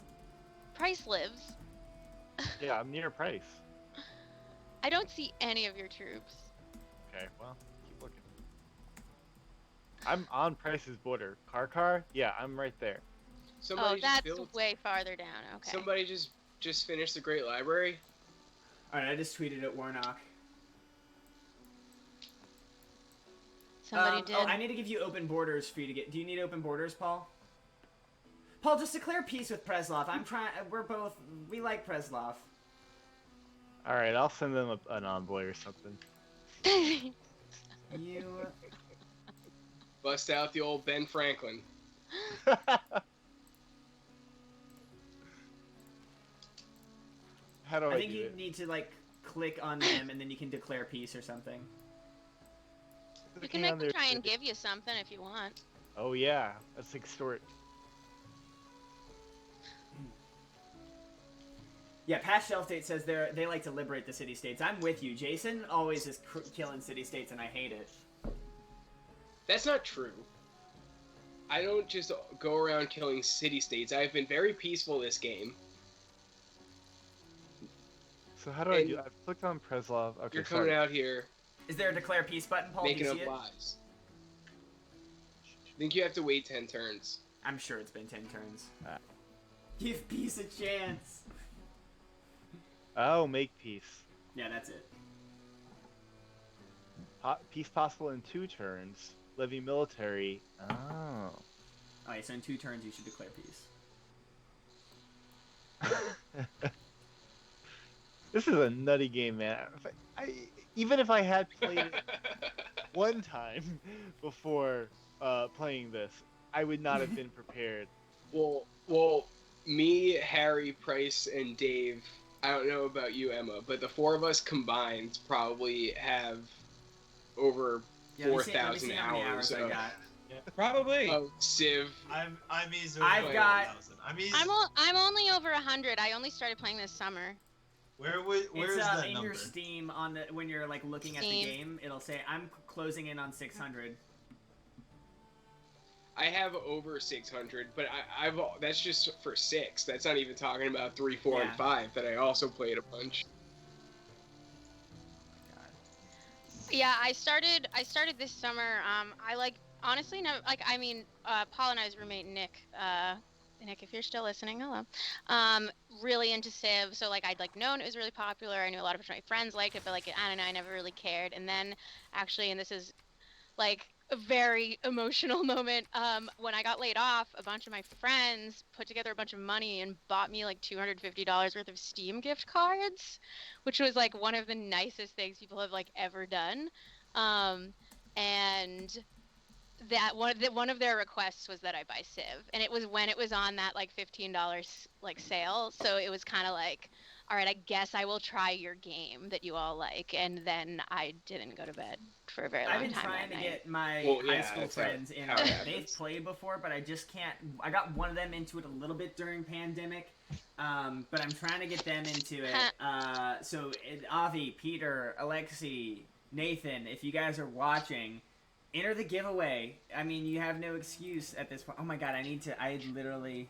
Price lives. Yeah, I'm near Price. I don't see any of your troops. Okay, well, keep looking. I'm on Price's border. Car? Yeah, I'm right there. Somebody that's way farther down. Okay. Somebody just finished the Great Library. Alright, I just tweeted at Warnock. Somebody did. Oh, I need to give you open borders for you to get. Do you need open borders, Paul? Paul, just declare peace with Preslav. We like Preslav. Alright, I'll send them an envoy or something. You... Bust out the old Ben Franklin. How do I think you need to, click on them, and then you can declare peace or something. You can make them try and give you something if you want. Oh yeah, let's extort. Yeah, past shelf date says they like to liberate the city-states. I'm with you. Jason always is killing city-states, and I hate it. That's not true. I don't just go around killing city-states. I've been very peaceful this game. So how do I do? I've clicked on Preslav. Okay, you're coming out here. Is there a declare peace button, Paul? Making Do up you see lies. I think you have to wait 10 turns. I'm sure it's been 10 turns. Give peace a chance. Oh, make peace. Yeah, that's it. Peace possible in 2 turns. levy military. Oh. Alright, so in 2 turns you should declare peace. This is a nutty game, man. Even if I had played it one time before playing this, I would not have been prepared. Well, me, Harry, Price, and Dave. I don't know about you, Emma, but the 4 of us combined probably have over 4,000 hours I of. got. Probably. Of Civ. I'm easily I've over got- 1,000. I'm only over 100. I only started playing this summer. Where's It's that in number? your Steam on the when you're like looking at the Steam. game, it'll say I'm closing in on 600. I have over 600, but I've that's just for 6. That's not even talking about 3, 4, Yeah. and 5 that I also played a bunch. Yeah, I started this summer. Honestly, no, Paul and I's roommate Nick. Nick, if you're still listening, hello. Really into Civ, so I'd known it was really popular. I knew a lot of my friends liked it, but I don't know, I never really cared. And then, actually, and this is a very emotional moment. When I got laid off, a bunch of my friends put together a bunch of money and bought me $250 worth of Steam gift cards, which was one of the nicest things people have ever done. And that one of their requests was that I buy Civ, and it was when it was on that $15 sale. So it was kind of all right, I guess I will try your game that you all like, and then I didn't go to bed for a very long time. I've been trying to get my high school friends in. They've played before, but I just can't. I got one of them into it a little bit during pandemic, but I'm trying to get them into it. So Avi, Peter, Alexi, Nathan, if you guys are watching, enter the giveaway. I mean, you have no excuse at this point. Oh my god, I literally.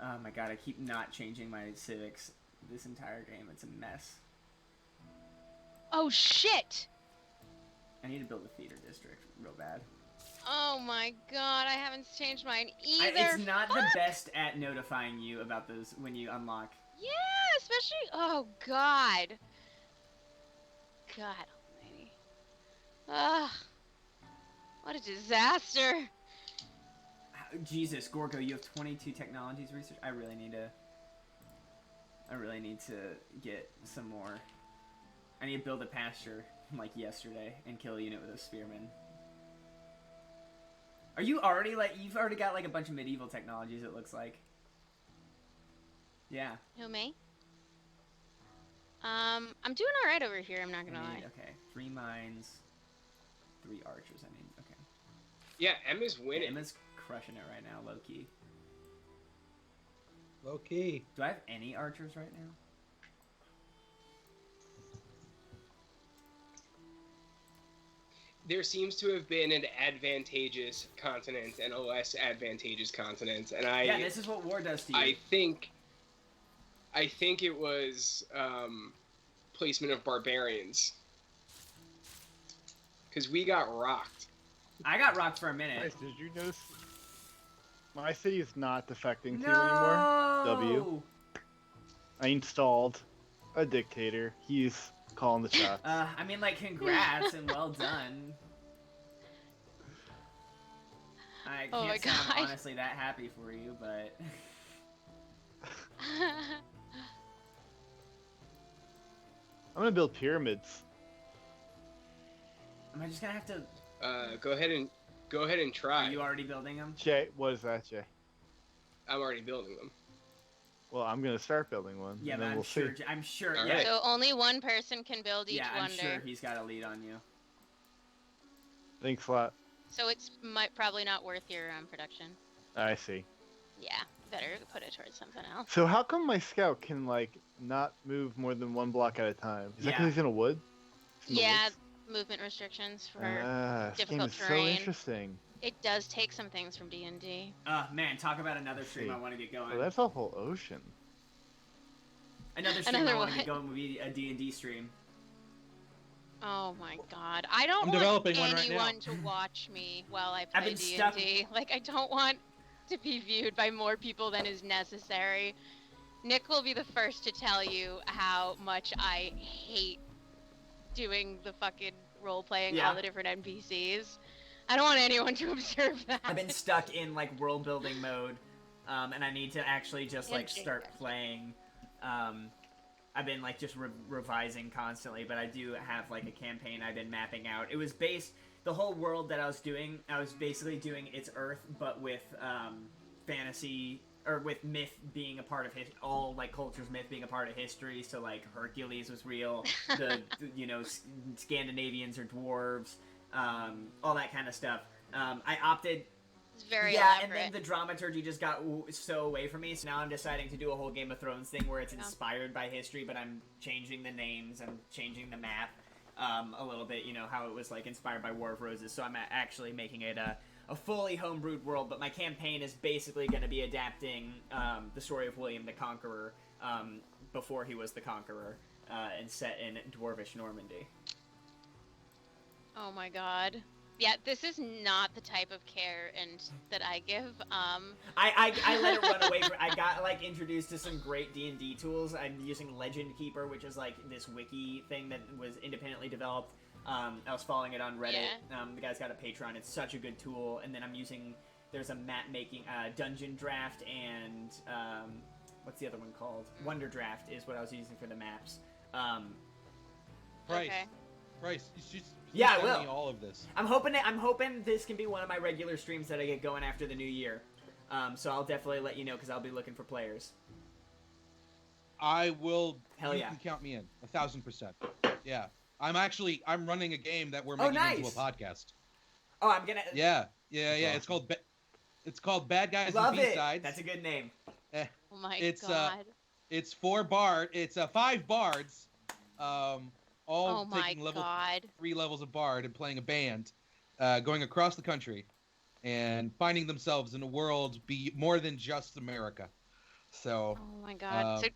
Oh my god, I keep not changing my civics this entire game. It's a mess. Oh shit! I need to build a theater district real bad. Oh my god, I haven't changed mine either. It's not the best at notifying you about those when you unlock. Yeah, especially. Oh god. God almighty. Ugh. What a disaster. Jesus, Gorgo, you have 22 technologies research. I really need to get some more. I need to build a pasture yesterday and kill a unit with a spearman. Are you already you've already got a bunch of medieval technologies, it looks like. Yeah. Who, me? I'm doing alright over here, I'm not gonna lie. Okay, 3 mines, 3 archers, okay. Yeah, Emma's winning. Emma's crushing it right now, low-key. Low-key. Do I have any archers right now? There seems to have been an advantageous continent and a less advantageous continent, and Yeah, this is what war does to you. I think it was placement of barbarians, because we got rocked. I got rocked for a minute. Guys, did you notice my city is not defecting to you anymore? W. I installed a dictator. He's calling the shots. Congrats and well done. I Oh my can't say I'm God. honestly that happy for you, but I'm gonna build pyramids. am I just gonna have to? Go ahead and try. Are you already building them? Jay, what is that, Jay? I'm already building them. Well, I'm gonna start building one. Yeah, and but then I'm we'll sure. see. I'm sure. All Yeah, right. So only one person can build each yeah, I'm wonder. sure he's got a lead on you. Thanks a lot. So it's probably not worth your production. I see. Yeah, better put it towards something else. So how come my scout can not move more than 1 block at a time? Is that Yeah. because he's in a wood? He's in the Yeah, woods? movement restrictions for This game difficult is so terrain. interesting. It does take some things from D&D. Man, talk about another stream see. I want to get going. Oh, that's a whole ocean. Another stream Another I want to what? get going would be a D&D stream. Oh my god. I don't I'm want developing one right now. anyone to watch me while I I've play been stuck- D&D. I don't want to be viewed by more people than is necessary. Nick will be the first to tell you how much I hate doing the fucking role-playing, Yeah. all the different NPCs. I don't want anyone to observe that. I've been stuck in like world building mode, and I need to actually just like start playing. I've been like just revising constantly, but I do have like a campaign I've been mapping out. It was the whole world that I was doing. I was basically doing It's Earth, but with fantasy, or with myth being a part of all like cultures, myth being a part of history. So like Hercules was real. The Scandinavians are dwarves. All that kind of stuff. I opted. It's very elaborate. And then the dramaturgy just got so away from me. So now I'm deciding to do a whole Game of Thrones thing where it's inspired by history, but I'm changing the names and changing the map a little bit. You know how it was like inspired by War of Roses. So I'm actually making it a fully homebrewed world. But my campaign is basically going to be adapting the story of William the Conqueror before he was the Conqueror, and set in Dwarvish Normandy. Oh my god. Yeah, this is not the type of care that I give. I let it run away from. I got like introduced to some great D&D tools. I'm using Legend Keeper, which is like this wiki thing that was independently developed. I was following it on Reddit. Yeah. The guy's got a Patreon. It's such a good tool. And then I'm using. There's a map making Dungeon Draft and what's the other one called? Wonder Draft is what I was using for the maps. Price. Okay. Price. You should Yeah, I send will. me all of this. I'm hoping this can be one of my regular streams that I get going after the new year. So I'll definitely let you know because I'll be looking for players. I will. Hell you yeah. can count me in 1,000%. Yeah, I'm running a game that we're making into a podcast. Oh, I'm gonna. Yeah. Awesome. It's called Bad Guys Love and it. B-Sides. That's a good name. Oh my It's god. It's 5 bards. All taking level 3 levels of bard and playing a band, going across the country, and finding themselves in a world more than just America. So. Oh my god. So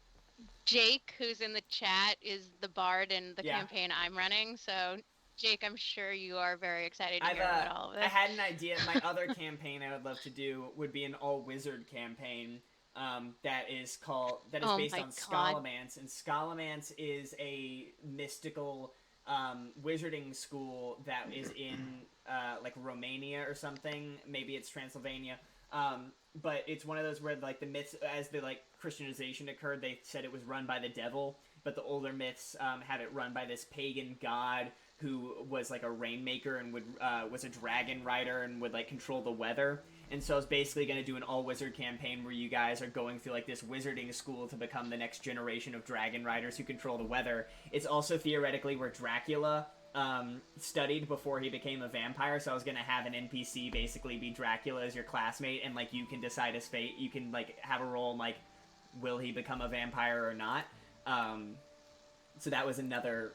Jake, who's in the chat, is the bard in the campaign I'm running. So Jake, I'm sure you are very excited to hear about all of this. I had an idea. My other campaign I would love to do would be an all wizard campaign. That is based on Scholomance, and Scholomance is a mystical wizarding school that is in like Romania or something. Maybe it's Transylvania. But it's one of those where like the myths, as the like Christianization occurred, they said it was run by the devil. But the older myths had it run by this pagan god who was like a rainmaker and was a dragon rider and would like control the weather. And so I was basically going to do an all-wizard campaign where you guys are going through, like, this wizarding school to become the next generation of dragon riders who control the weather. It's also theoretically where Dracula studied before he became a vampire, so I was going to have an NPC basically be Dracula as your classmate, and, like, you can decide his fate. You can, like, have a role in, like, will he become a vampire or not? So that was another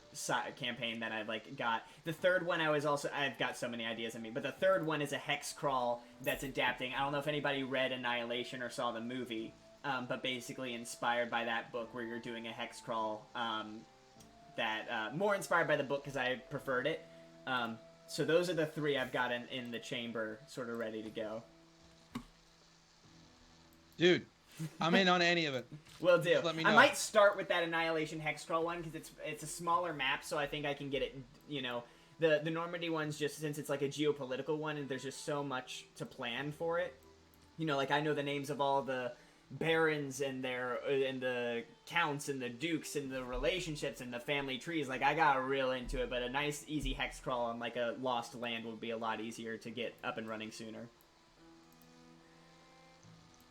campaign that I got. The third one I've got so many ideas in me, but the third one is a hex crawl that's adapting. I don't know if anybody read Annihilation or saw the movie, but basically inspired by that book where you're doing a hex crawl. More inspired by the book because I preferred it. So those are the 3 I've got in the chamber, sort of ready to go. Dude, I'm in on any of it. Will do. Just let me know. I might start with that Annihilation hex crawl one because it's a smaller map, so I think I can get it. You know, the Normandy one's just since it's like a geopolitical one, and there's just so much to plan for it. You know, like I know the names of all the barons and the counts and the dukes and the relationships and the family trees. Like I got real into it, but a nice easy hex crawl on like a lost land would be a lot easier to get up and running sooner.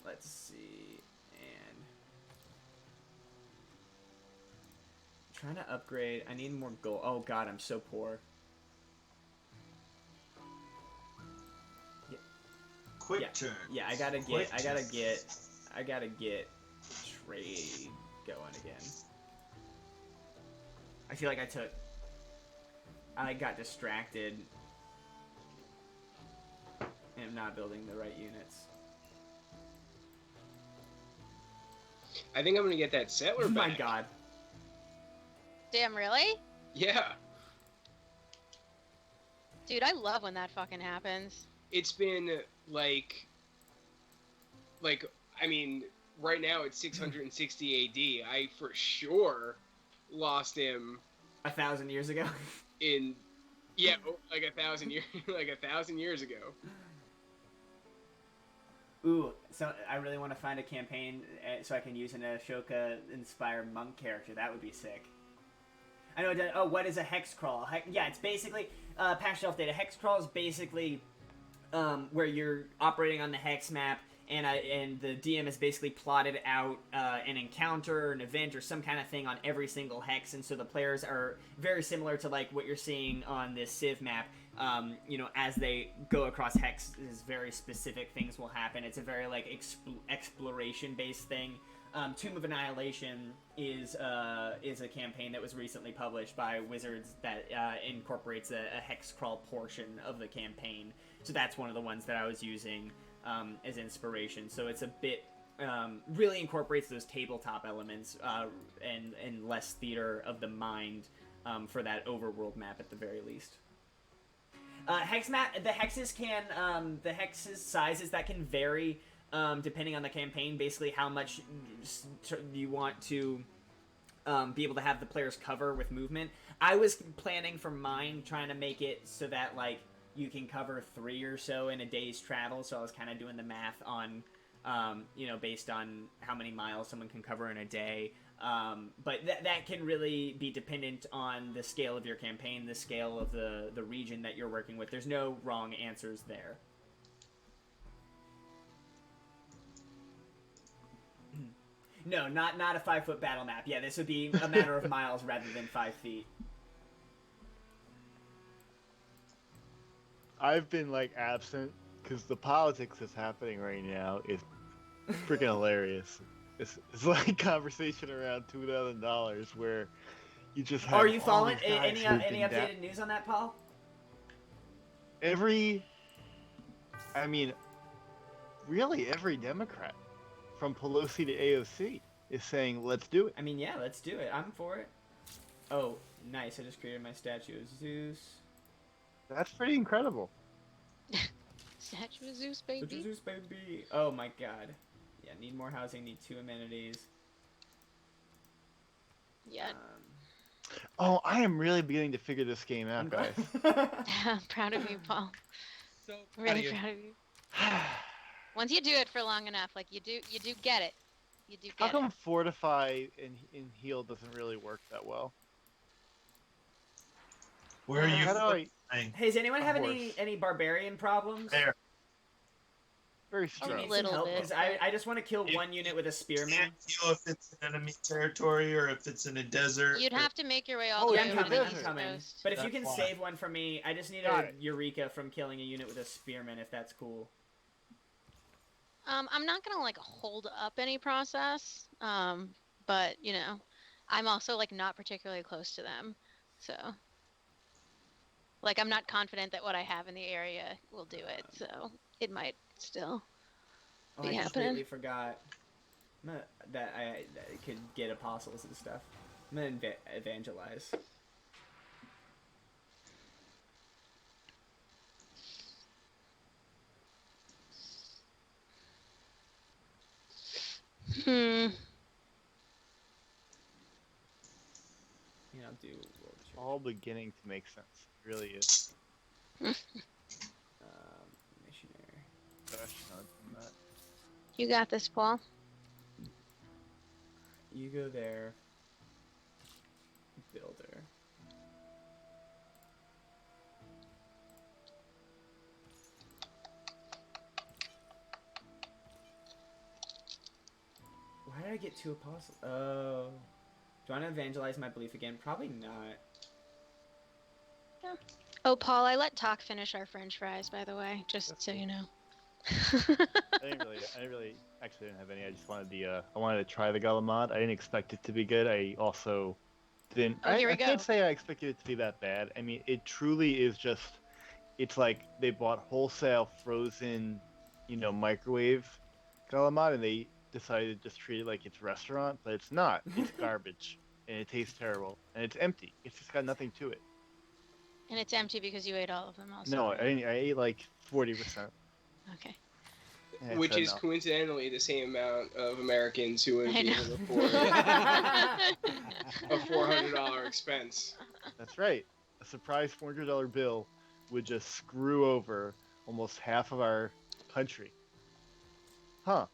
Let's see. Trying to upgrade. I need more gold. Oh god, I'm so poor. Quick turn. Yeah, I gotta get trade going again. I feel like I got distracted and I'm not building the right units. I think I'm gonna get that settler Oh back. my god. Damn, really? Yeah. Dude, I love when that fucking happens. It's been like I mean, right now it's 660 AD. I for sure lost him 1,000 years ago. in Yeah, like 1,000 years, like 1,000 years ago. Ooh, so I really want to find a campaign so I can use an Ashoka-inspired monk character. That would be sick. I know. Oh, what is a hex crawl? Yeah, it's basically patch shelf data. Hex crawl is basically where you're operating on the hex map, and the DM has basically plotted out an encounter, an event, or some kind of thing on every single hex, and so the players are very similar to like what you're seeing on this Civ map. As they go across hexes, very specific things will happen. It's a very like exploration-based thing. Tomb of Annihilation is a campaign that was recently published by Wizards that incorporates a hex crawl portion of the campaign. So that's one of the ones that I was using as inspiration. So it's a bit really incorporates those tabletop elements and less theater of the mind for that overworld map at the very least. Hex map. The hexes sizes that can vary depending on the campaign. Basically, how much you want to be able to have the players cover with movement. I was planning for mine, trying to make it so that like you can cover 3 or so in a day's travel. So I was kind of doing the math on, based on how many miles someone can cover in a day. But that can really be dependent on the scale of your campaign, the scale of the region that you're working with. There's no wrong answers there. No, not a 5-foot battle map. Yeah, this would be a matter of miles rather than 5 feet. I've been like absent because the politics that's happening right now is freaking hilarious. It's like conversation around $2,000 where you just have. Are you following any updated news on that, Paul? Really every Democrat, from Pelosi to AOC, is saying let's do it. I mean, yeah, let's do it. I'm for it. Oh, nice! I just created my statue of Zeus. That's pretty incredible. Statue of Zeus, baby. Zeus, baby. Oh my God. Yeah, need more housing, need 2 amenities. Yeah. I am really beginning to figure this game out, guys. I'm proud of you, Paul. So Really proud of you. Once you do it for long enough, like you do get it. You do get How come it. Fortify and Heal doesn't really work that well? Where are you? Hey, does anyone have any barbarian problems? There. Very A strange. little bit. Because I just want to kill one unit with a spearman. Can't feel if it's in enemy territory or if it's in a desert. You'd have to make your way all Oh, the yeah, way I'm over the coming, East coming. Coast. But if you That's can fine. save one for me, I just need Got a it. Eureka from killing a unit with a spearman, if that's cool. I'm not gonna like hold up any process, but I'm also like not particularly close to them, so like I'm not confident that what I have in the area will do it. So it might still Oh, be I happening. completely forgot that I could get apostles and stuff. I'm gonna evangelize. Do world trade. All beginning to make sense. It really is. Missionary. Gosh, not that. You got this, Paul. You go there. Builder. Why did I get 2 apostles? Oh. Do I want to evangelize my belief again? Probably not. Yeah. Oh, Paul, I let Talk finish our French fries, by the way, just so you know. I didn't really actually didn't have any. I just wanted I wanted to try the Galamad. I didn't expect it to be good. I also didn't. Oh, here we I can't go. say I expected it to be that bad. I mean, it truly is just. It's like they bought wholesale frozen, microwave Galamad, and they decided to just treat it like it's restaurant, but it's not. It's garbage, and it tastes terrible, and it's empty. It's just got nothing to it. And it's empty because you ate all of them also. No, I ate like 40%. Okay. Yeah, Which so is no. coincidentally the same amount of Americans who would I be know. able to afford a $400 expense. That's right. a surprise $400 bill would just screw over almost half of our country. Huh.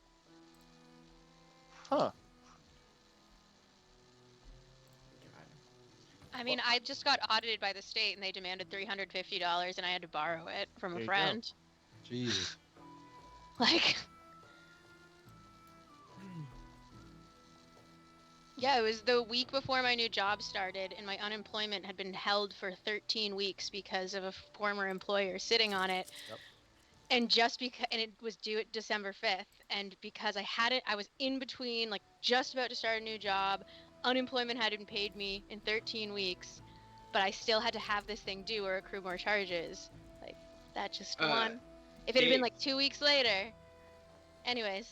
I mean, I just got audited by the state, and they demanded $350, and I had to borrow it from There a you friend. Jesus. Like, yeah, it was the week before my new job started, and my unemployment had been held for 13 weeks because of a former employer sitting on it. Yep. And and it was due at December 5th, and because I was in between, like, just about to start a new job. Unemployment hadn't paid me in 13 weeks, but I still had to have this thing due or accrue more charges. Like, that just won. If it had been like 2 weeks later. Anyways,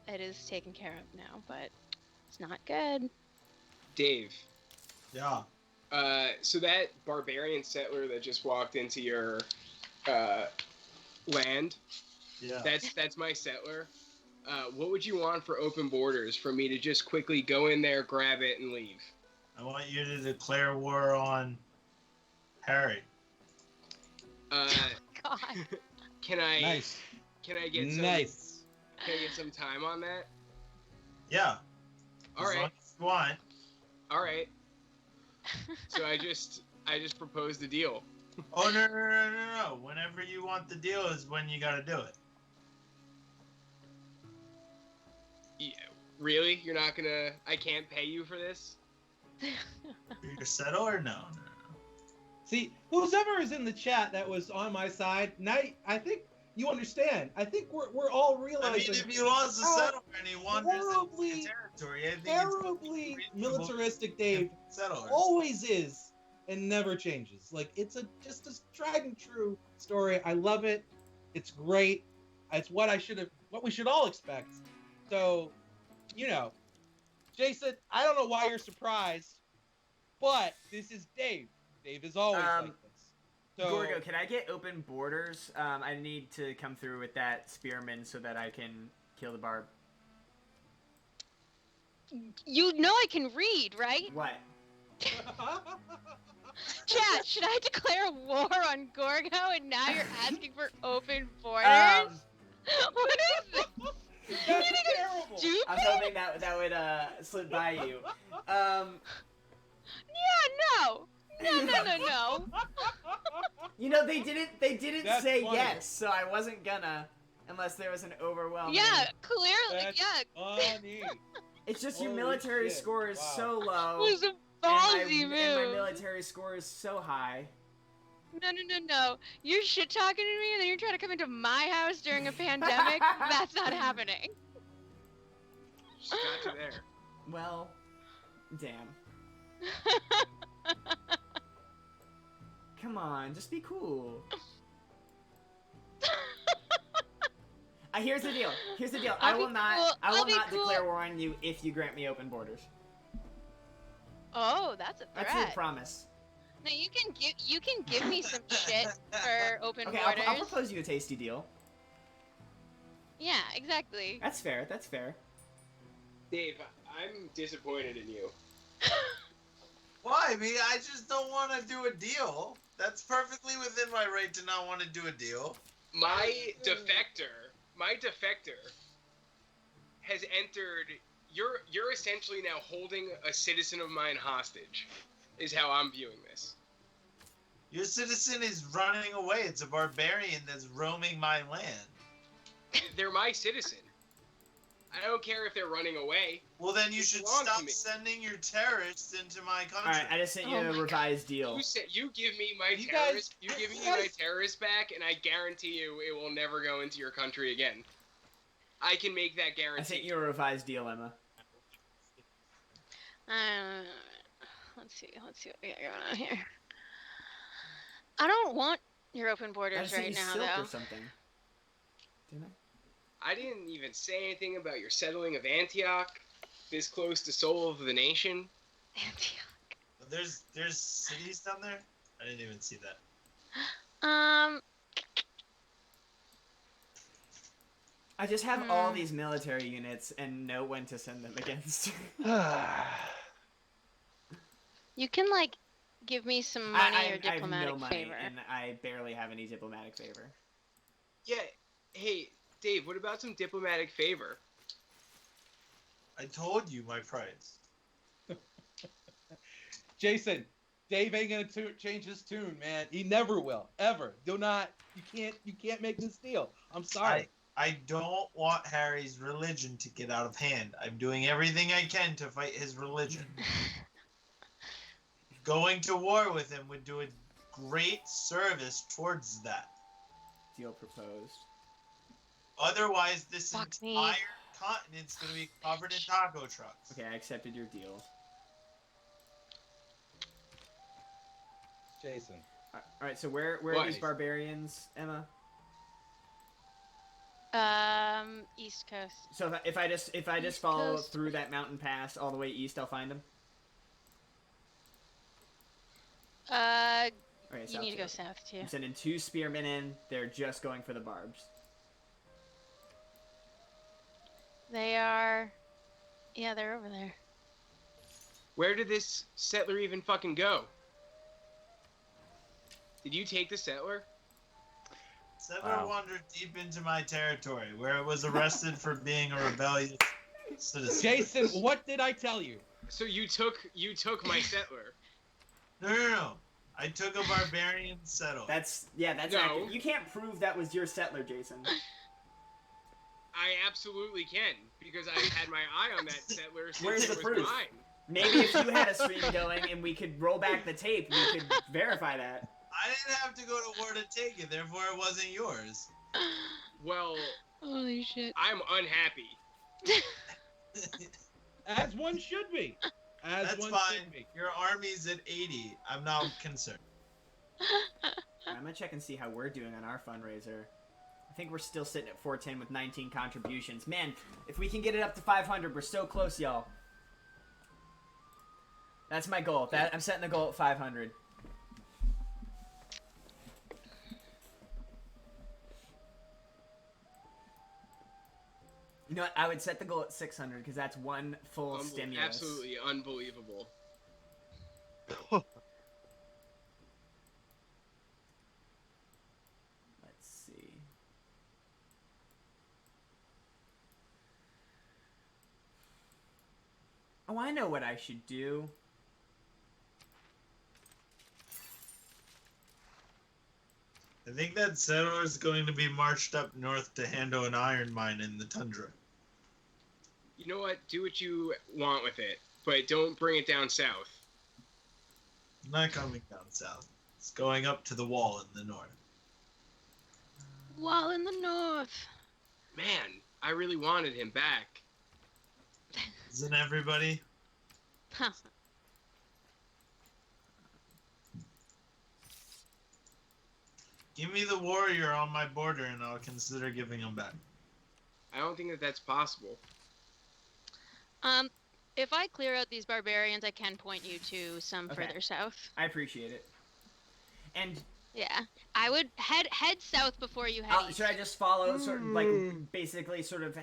it is taken care of now, but it's not good. Dave. Yeah. So that barbarian settler that just walked into your land, Yeah. that's my settler. What would you want for open borders for me to just quickly go in there, grab it, and leave? I want you to declare war on Harry. God. Can I? Nice. Can I get some? Nice. Can I get some time on that? Yeah. All As long right. as you want. All right. So I just proposed the deal. Oh no! Whenever you want the deal is when you gotta do it. Yeah, really? You're not gonna? I can't pay you for this? You're settle or no? See, whoever is in the chat that was on my side, now I think you understand. I think we're all I realizing. mean, if he wants to how settle and he wanders into horribly, the territory, I think terribly it's reasonable militaristic Dave settlers. always is and never changes. Like, it's just a tried and true story. I love it. It's great. It's what we should all expect. So, Jason, I don't know why you're surprised, but this is Dave. Dave is always like this. So, Gorgo, can I get open borders? I need to come through with that spearman so that I can kill the barb. You know I can read, right? What? Chat, should I declare war on Gorgo and now you're asking for open borders? What is this? That's terrible. Stupid? I was hoping that would slip by you. Yeah, no. No. They didn't That's say funny. yes, so I wasn't gonna, unless there was an overwhelming. Yeah, clearly, That's yeah. funny. It's just your Holy military shit, score is wow. so low. It was a and my ballsy move. military score is so high. No. You're shit talking to me and then you're trying to come into my house during a pandemic? That's not happening. Just got you there. Well, damn. Come on, just be cool. Here's the deal. I will not declare war on you if you grant me open borders. Oh, that's a That's threat. your promise. No, you can give me some shit for open Okay, borders. I'll propose you a tasty deal. Yeah, exactly. That's fair. Dave, I'm disappointed in you. Why? I mean, I just don't want to do a deal. That's perfectly within my right to not want to do a deal. My defector has entered. You're essentially now holding a citizen of mine hostage, is how I'm viewing this. Your citizen is running away. It's a barbarian that's roaming my land. They're my citizen. I don't care if they're running away. Well, then you should belong to stop me. sending your terrorists into my country. Alright, I just sent you Oh a my revised deal. You give me my You terrorist. guys- You give me you guys- my terrorist back, and I guarantee you it will never go into your country again. I can make that guarantee. I sent you a revised deal, Emma. Let's see what we got going on here. I don't want your open I borders just sent right you now, silk though. or something. Didn't I didn't even say anything about your settling of Antioch, this close to soul of the nation. Antioch. There's cities down there? I didn't even see that. I just have all these military units and know when to send them against. You can, like, give me some money or diplomatic I have no money, favor. and I barely have any diplomatic favor. Yeah. Hey, Dave, what about some diplomatic favor? I told you my price. Jason, Dave ain't gonna change his tune, man. He never will, ever. Do not. You can't make this deal. I'm sorry. I don't want Harry's religion to get out of hand. I'm doing everything I can to fight his religion. Going to war with him would do a great service towards that. Deal proposed. Otherwise, this Fuck me. entire continent's going to be covered in taco trucks. Okay, I accepted your deal. Jason. All right, so where are these barbarians, Emma? East Coast. So if I just East follow Coast. through that mountain pass all the way east, I'll find them. Okay, You south need to go too. south too. I'm sending 2 spearmen in. They're just going for the barbs. They are. Yeah, they're over there. Where did this settler even fucking go? Did you take the settler? Settler wandered deep into my territory, where it was arrested for being a rebellious citizen. Jason, what did I tell you? So you took my settler. No. I took a barbarian settler. That's No. accurate. You can't prove that was your settler, Jason. I absolutely can, because I had my eye on that settler since Where's it the was proof? mine. Maybe if you had a stream going and we could roll back the tape, we could verify that. I didn't have to go to war to take it, therefore it wasn't yours. Well, Holy shit. I'm unhappy. As one should be. As That's one fine. should be. Your army's at 80. I'm not concerned. I'm gonna check and see how we're doing on our fundraiser. I think we're still sitting at 410 with 19 contributions. Man, if we can get it up to 500, we're so close, y'all. That's my goal. I'm setting the goal at 500. You know what? I would set the goal at 600 because that's one full stimulus. Absolutely unbelievable. Let's see. Oh, I know what I should do. I think that settler's going to be marched up north to handle an iron mine in the tundra. You know what? Do what you want with it, but don't bring it down south. It's not coming down south. It's going up to the wall in the north. Wall in the north. Man, I really wanted him back. Isn't everybody? Huh. Give me the warrior on my border and I'll consider giving him back. I don't think that that's possible. If I clear out these barbarians, I can point you to some Okay. further south. I appreciate it. And Yeah, I would head south before you head east. should I just follow, sort of like basically sort of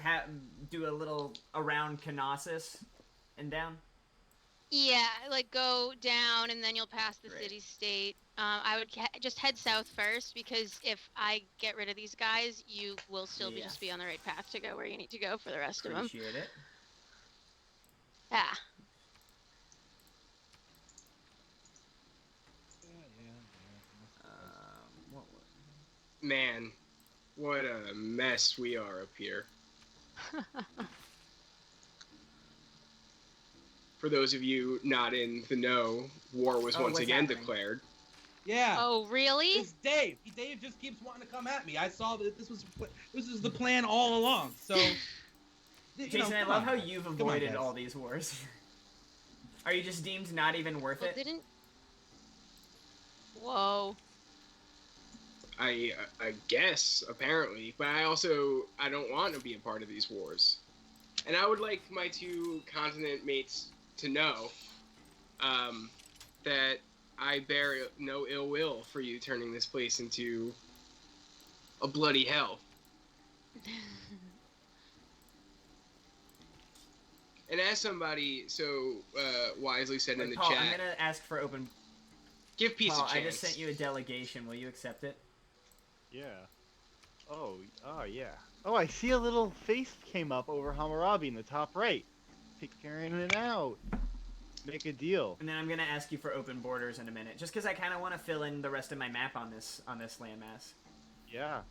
do a little around Knossos and down? Yeah, like go down and then you'll pass the Great. city-state. I would just head south first because if I get rid of these guys, you will still be Yeah. just be on the right path to go where you need to go for the rest of them. Appreciate it. Yeah. What Man, what a mess we are up here. For those of you not in the know, war was once what's again happening? declared. Yeah. Oh, really? It's Dave. Dave just keeps wanting to come at me. I saw that this was the plan all along. So, Jason, I come love on. how you've on, avoided guys. all these wars. Are you just deemed not even worth Well, it? didn't. Whoa. I guess, apparently, but I don't want to be a part of these wars. And I would like my 2 continent mates to know that I bear no ill will for you turning this place into a bloody hell. And as somebody so wisely said in the Paul, chat, I'm gonna ask for open. Give peace Paul, a chance. I just sent you a delegation. Will you accept it? Yeah. Oh, yeah. Oh, I see a little face came up over Hammurabi in the top right. Figuring it out. Make a deal. And then I'm gonna ask you for open borders in a minute, just because I kind of want to fill in the rest of my map on this landmass. Yeah.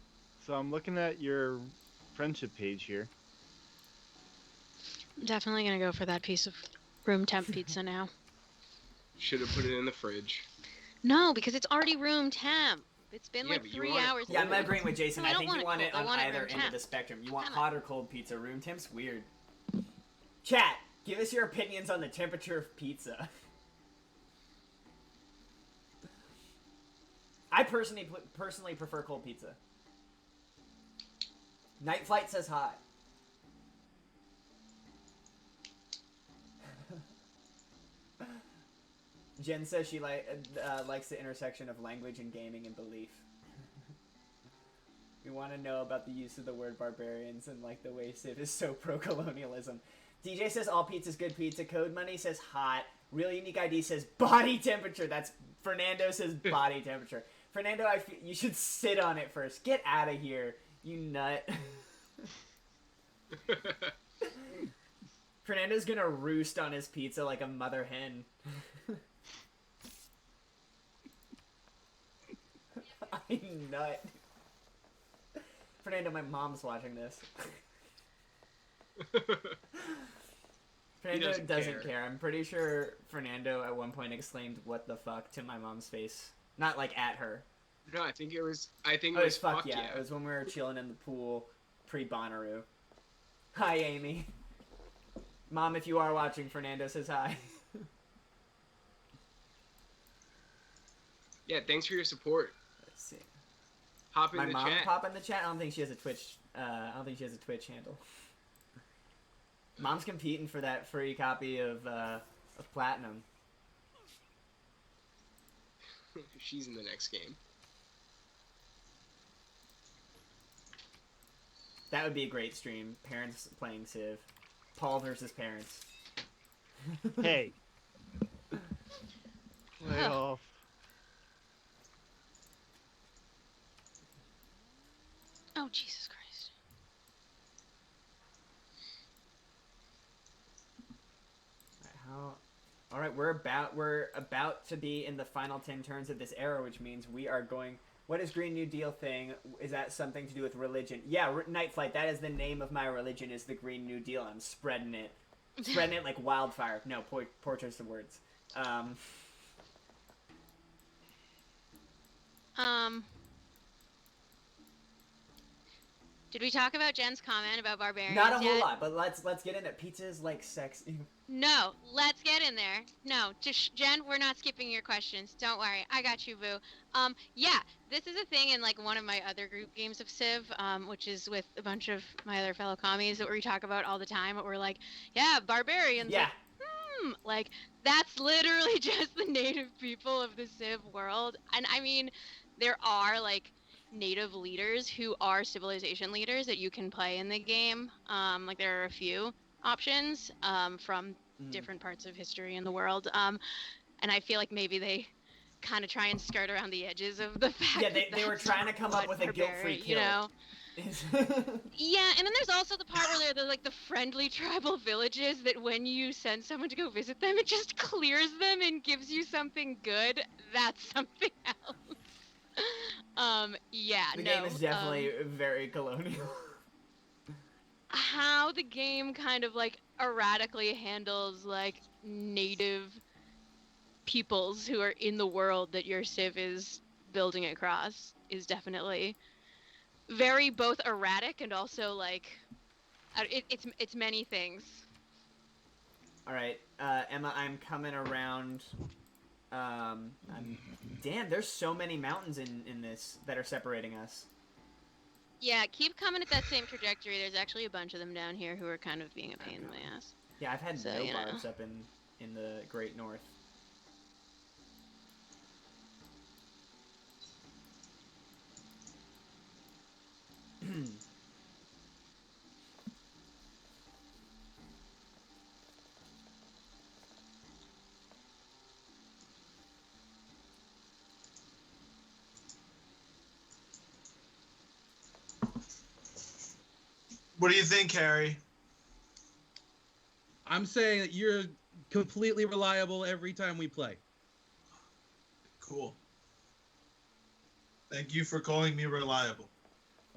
So I'm looking at your friendship page here. Definitely gonna go for that piece of room temp pizza now. Should have put it in the fridge. No, because it's already room temp. It's been Yeah, like but you 3 want it hours. Yeah, I'm agreeing with Jason. No, I I don't think want you it want it cold. I on want it either room end of temp. the spectrum. You want Damn it. hot or cold pizza. Room temp's weird. Chat, give us your opinions on the temperature of pizza. I personally prefer cold pizza. Night Flight says hot. Jen says she likes the intersection of language and gaming and belief. We want to know about the use of the word barbarians and like the way Civ is so pro-colonialism. DJ says all pizza's good pizza. Code Money says hot. Real Unique ID says body temperature. That's Fernando says body temperature. Fernando, I feel you should sit on it first. Get out of here, you nut. Fernando's gonna roost on his pizza like a mother hen. I nut. Fernando, my mom's watching this. Fernando doesn't care. I'm pretty sure Fernando at one point exclaimed "What the fuck" to my mom's face. Not like at her. No, I think it was fuck yeah. It was when we were chilling in the pool pre-Bonnaroo. Hi, Amy. Mom, if you are watching, Fernando says hi. Yeah, thanks for your support. Let's see. Hop in my the mom chat. pop in the chat. I don't think she has a Twitch. I don't think she has a Twitch handle. Mom's competing for that free copy of Platinum. She's in the next game. That would be a great stream. Parents playing Civ. Paul versus parents. Hey. Lay off. Oh, Jesus Christ. All right, we're about to be in the final 10 turns of this era, which means we are going. What is Green New Deal thing? Is that something to do with religion? Yeah, Night Flight. That is the name of my religion. Is the Green New Deal? I'm spreading it like wildfire. No, poor choice of words. Did we talk about Jen's comment about barbarians Not a whole yet? lot, but let's get into pizza is like sex. No, let's get in there. No, just Jen, we're not skipping your questions. Don't worry, I got you, boo. Yeah, this is a thing in like one of my other group games of Civ, which is with a bunch of my other fellow commies that we talk about all the time. But we're like, yeah, barbarians. Yeah. Like that's literally just the native people of the Civ world, and I mean, there are like native leaders who are civilization leaders that you can play in the game. Like there are a few options from different parts of history in the world, and I feel like maybe they kind of try and skirt around the edges of the fact. Yeah, they were trying to come up with a guilt-free kill. You know. Yeah, and then there's also the part where they're like the friendly tribal villages that when you send someone to go visit them, it just clears them and gives you something good. That's something else. Yeah, the game is definitely very colonial. How the game kind of like erratically handles like native peoples who are in the world that your Civ is building across is definitely very both erratic and also like it's many things. All right, Emma, I'm coming around. Damn, there's so many mountains in this that are separating us. Yeah, keep coming at that same trajectory. There's actually a bunch of them down here who are kind of being a pain in my ass. Yeah, I've had no barbs up in the Great North. What do you think, Harry? I'm saying that you're completely reliable every time we play. Cool. Thank you for calling me reliable.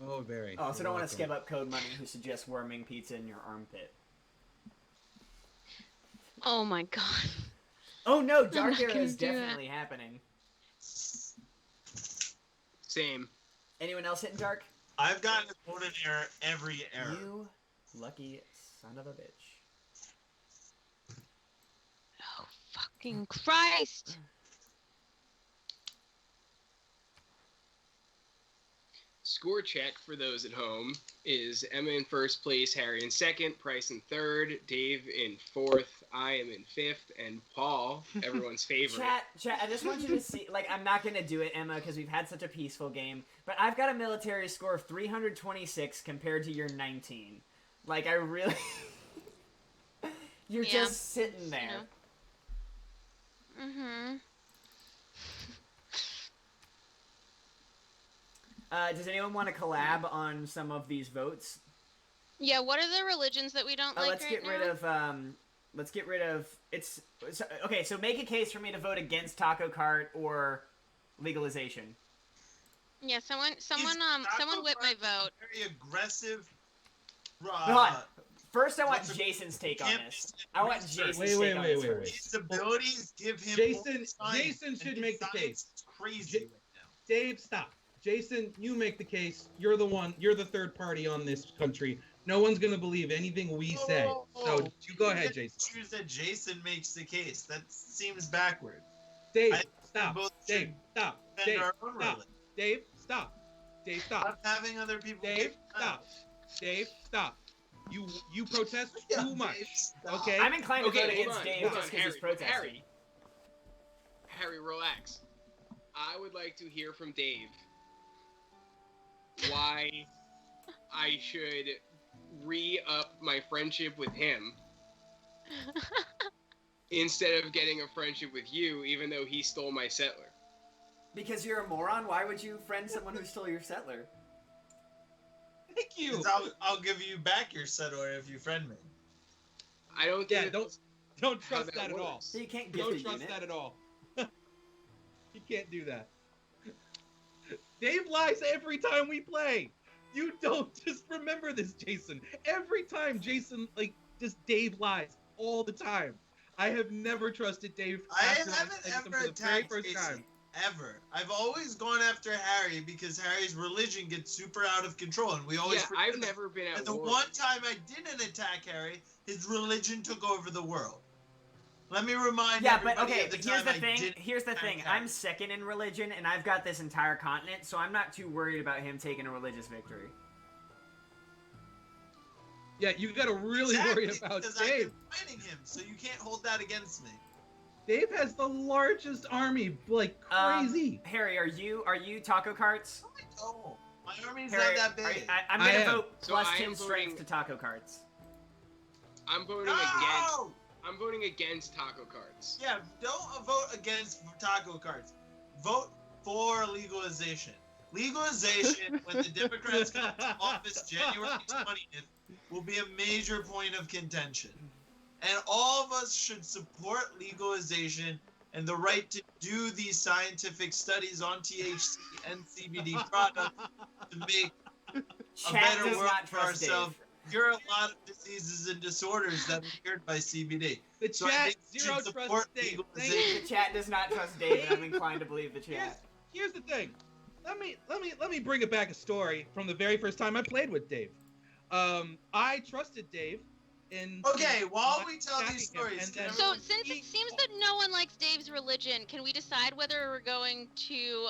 Oh, very. Oh, so don't want to skip up Code Money, who suggests worming pizza in your armpit. Oh my god. Oh no, Dark Era is definitely happening. Same. Anyone else hitting Dark? I've gotten a golden era every era. You lucky son of a bitch. Oh, fucking Christ. Score check for those at home is Emma in first place, Harry in second, Price in third, Dave in fourth, I am in fifth, and Paul, everyone's favorite. Chat, I just want you to see, like, I'm not going to do it, Emma, because we've had such a peaceful game, but I've got a military score of 326 compared to your 19. Like, I really... You're just sitting there. Mm-hmm. Does anyone want to collab on some of these votes? Yeah, what are the religions that we don't like let's get rid of okay, so make a case for me to vote against Taco Cart or legalization. Yeah, someone whip my vote. Very aggressive. Hold on. First, I want Jason's take on this. I want Jason's take on this first. His abilities give him Jason should make the case. It's crazy right now. Dave, stop. Jason, you make the case. You're the third party on this country. No one's going to believe anything we say. So you go ahead, Jason. Choose that Jason makes the case. That seems backward. Dave, stop. Dave, stop. Dave, stop. Dave, stop. Dave, stop. Stop having other people. Dave, stop. Dave, stop. You protest too much. Okay. I'm inclined to vote against Dave just because he's protesting. Harry, relax. I would like to hear from Dave why I should re-up my friendship with him instead of getting a friendship with you, even though he stole my settler. Because you're a moron? Why would you friend someone who stole your settler? Thank you. I'll give you back your settler if you friend me. I don't think don't trust that at all. So you can't don't trust that at all. You can't do that. Dave lies every time we play. You don't just remember this, Jason. Every time Jason, Dave lies all the time. I have never trusted Dave. I haven't ever attacked Jason. Ever. I've always gone after Harry because Harry's religion gets super out of control, and we always. Yeah, I've never been at war. The one time I didn't attack Harry, his religion took over the world. Let me remind everybody. Yeah, but okay. Here's the thing. I'm second in religion, and I've got this entire continent, so I'm not too worried about him taking a religious victory. Yeah, you got to really worry about Dave. I've been fighting him, so you can't hold that against me. Dave has the largest army, like crazy. Harry, are you Taco Carts? Oh, my army's not that big. I'm gonna vote plus 10 strength to Taco Carts. I'm voting against. I'm voting against Taco Carts. Yeah, don't vote against Taco Carts. Vote for legalization. Legalization, when the Democrats come to office January 20th, will be a major point of contention. And all of us should support legalization and the right to do these scientific studies on THC and CBD products to make a better world for ourselves. Cure a lot of diseases and disorders that are cured by CBD. The chat zero trust Dave. The chat does not trust Dave, and I'm inclined to believe the chat. Here's the thing. Let me bring it back a story from the very first time I played with Dave. I trusted Dave. While we tell these stories. So since it seems that no one likes Dave's religion, can we decide whether we're going to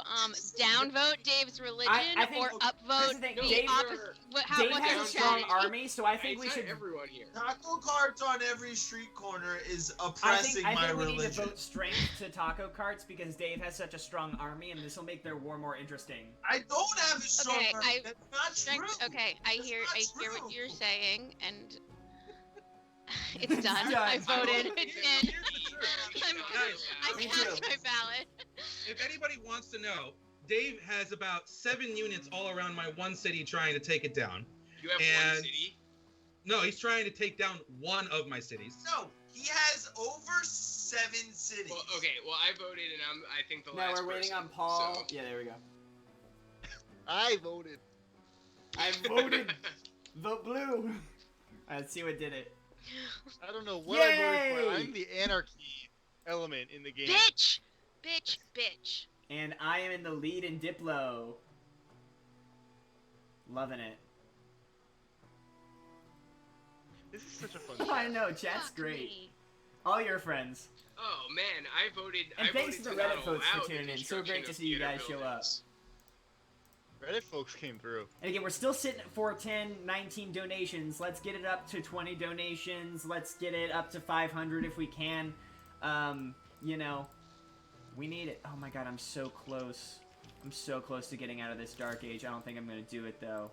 downvote Dave's religion or upvote the opposite? Dave has a strong army, so I think we should. Everyone here. Taco Carts on every street corner is oppressing my religion. I think we need to vote strength to Taco Carts because Dave has such a strong army, and this will make their war more interesting. I don't have a strong army. That's not true. Okay, I hear what you're saying, and. It's done. I voted. It's in. I cast my ballot. If anybody wants to know, Dave has about 7 units all around my one city trying to take it down. You have one city? No, he's trying to take down one of my cities. No, he has over 7 cities. Well, okay. Well, I voted, and I think the No, last we're waiting person, on Paul. so- Yeah, there we go. I voted. I voted the blue. Alright, let's see what did it. I don't know what I voted for. Yay! I'm the anarchy element in the game. Bitch! Bitch, bitch. And I am in the lead in Diplo. Loving it. This is such a fun I chat. know, chat's Fuck great. me. All your friends. Oh man, I voted. And I thanks voted to the not Reddit folks for allow the tuning in. So construction great to of see you guys theater show up. buildings. Reddit folks came through. And again, we're still sitting at 410, 19 donations. Let's get it up to 20 donations. Let's get it up to 500 if we can. You know, we need it. Oh my god, I'm so close. I'm so close to getting out of this dark age. I don't think I'm gonna do it though.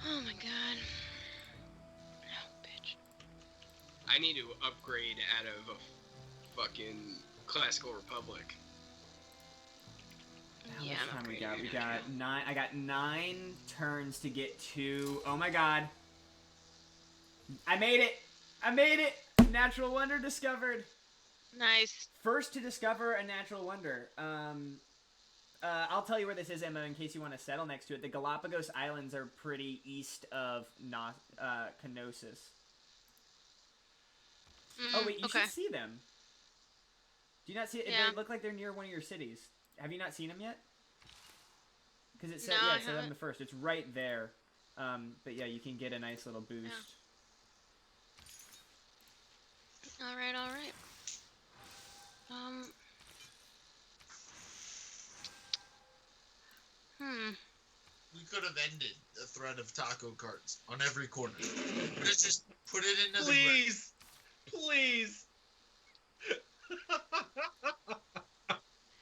Oh my god. Oh, bitch. I need to upgrade out of a fucking classical republic. How Yeah, much I'm time we upgrading got? We right got now. 9. I got 9 turns to get to. Oh my god! I made it! I made it! Natural wonder discovered. Nice. First to discover a natural wonder. I'll tell you where this is, Emma, in case you want to settle next to it. The Galapagos Islands are pretty east of Knossos. Oh wait, you okay. should see them. Do you not see it? Yeah. They look like they're near one of your cities. Have you not seen them yet? Because it said, No, yeah, I it said on haven't. the first. It's right there. But yeah, you can get a nice little boost. Alright, alright. We could have ended the threat of taco carts on every corner. Let's just put it into the Please! Please!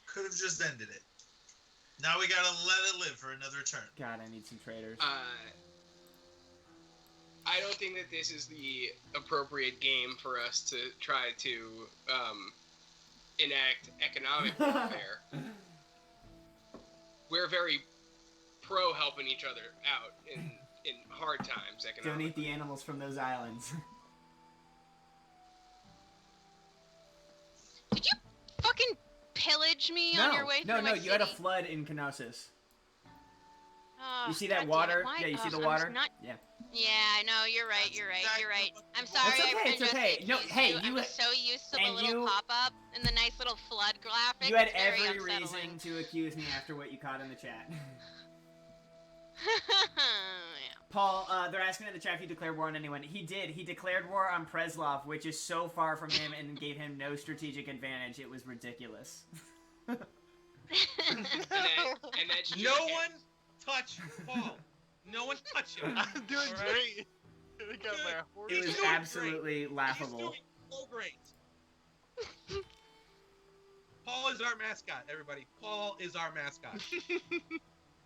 Could have just ended it. Now we gotta let it live for another turn. God, I need some traders. I don't think that this is the appropriate game for us to try to enact economic warfare. We're very pro helping each other out in hard times economically. Donate the animals from those islands. Did you fucking pillage me on your way through my No, city? you had a flood in Knossos. Oh, You see that God damn it, water? why- Yeah, you see ugh, the I'm water? not- Yeah. Yeah, I know. You're right. You're right. You're right. I'm sorry. It's okay, I it's okay. just No, accused hey, I'm you- just so used to the and little you- pop-up and the nice little flood graphic. You had It's very every unsettling. reason to accuse me after what you caught in the chat. Yeah. Paul, they're asking in the chat if he declared war on anyone. He did. He declared war on Preslov, which is so far from him and gave him no strategic advantage. It was ridiculous. And that's No one touch Paul. No one touch him. I'm doing All right? great. I got my horse. It was He's doing absolutely He's laughable. doing so great. Paul is our mascot, everybody. Paul is our mascot.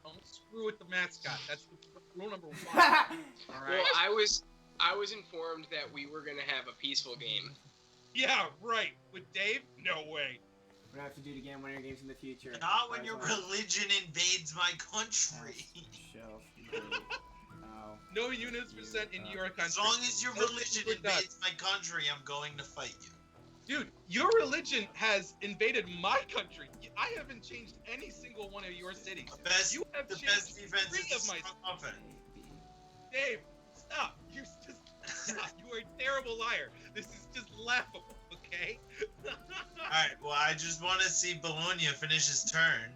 Don't screw with the mascot. That's rule number 1. All right. Well, I was informed that we were gonna have a peaceful game. Yeah, right. With Dave? No way. We're gonna have to do it again one of your games in the future. Not when your Preslov. religion invades my country. Shelf. Oh. No units were sent in your country. As long as your No religion super nuts. invades my country, I'm going to fight you. Dude, your religion has invaded my country. I haven't changed any single one of your cities. The best, You have the changed best defense 3 is of my. strong offense. Dave, stop. You just stop. You are a terrible liar. This is just laughable, okay? Alright, well, I just want to see Bologna finish his turn.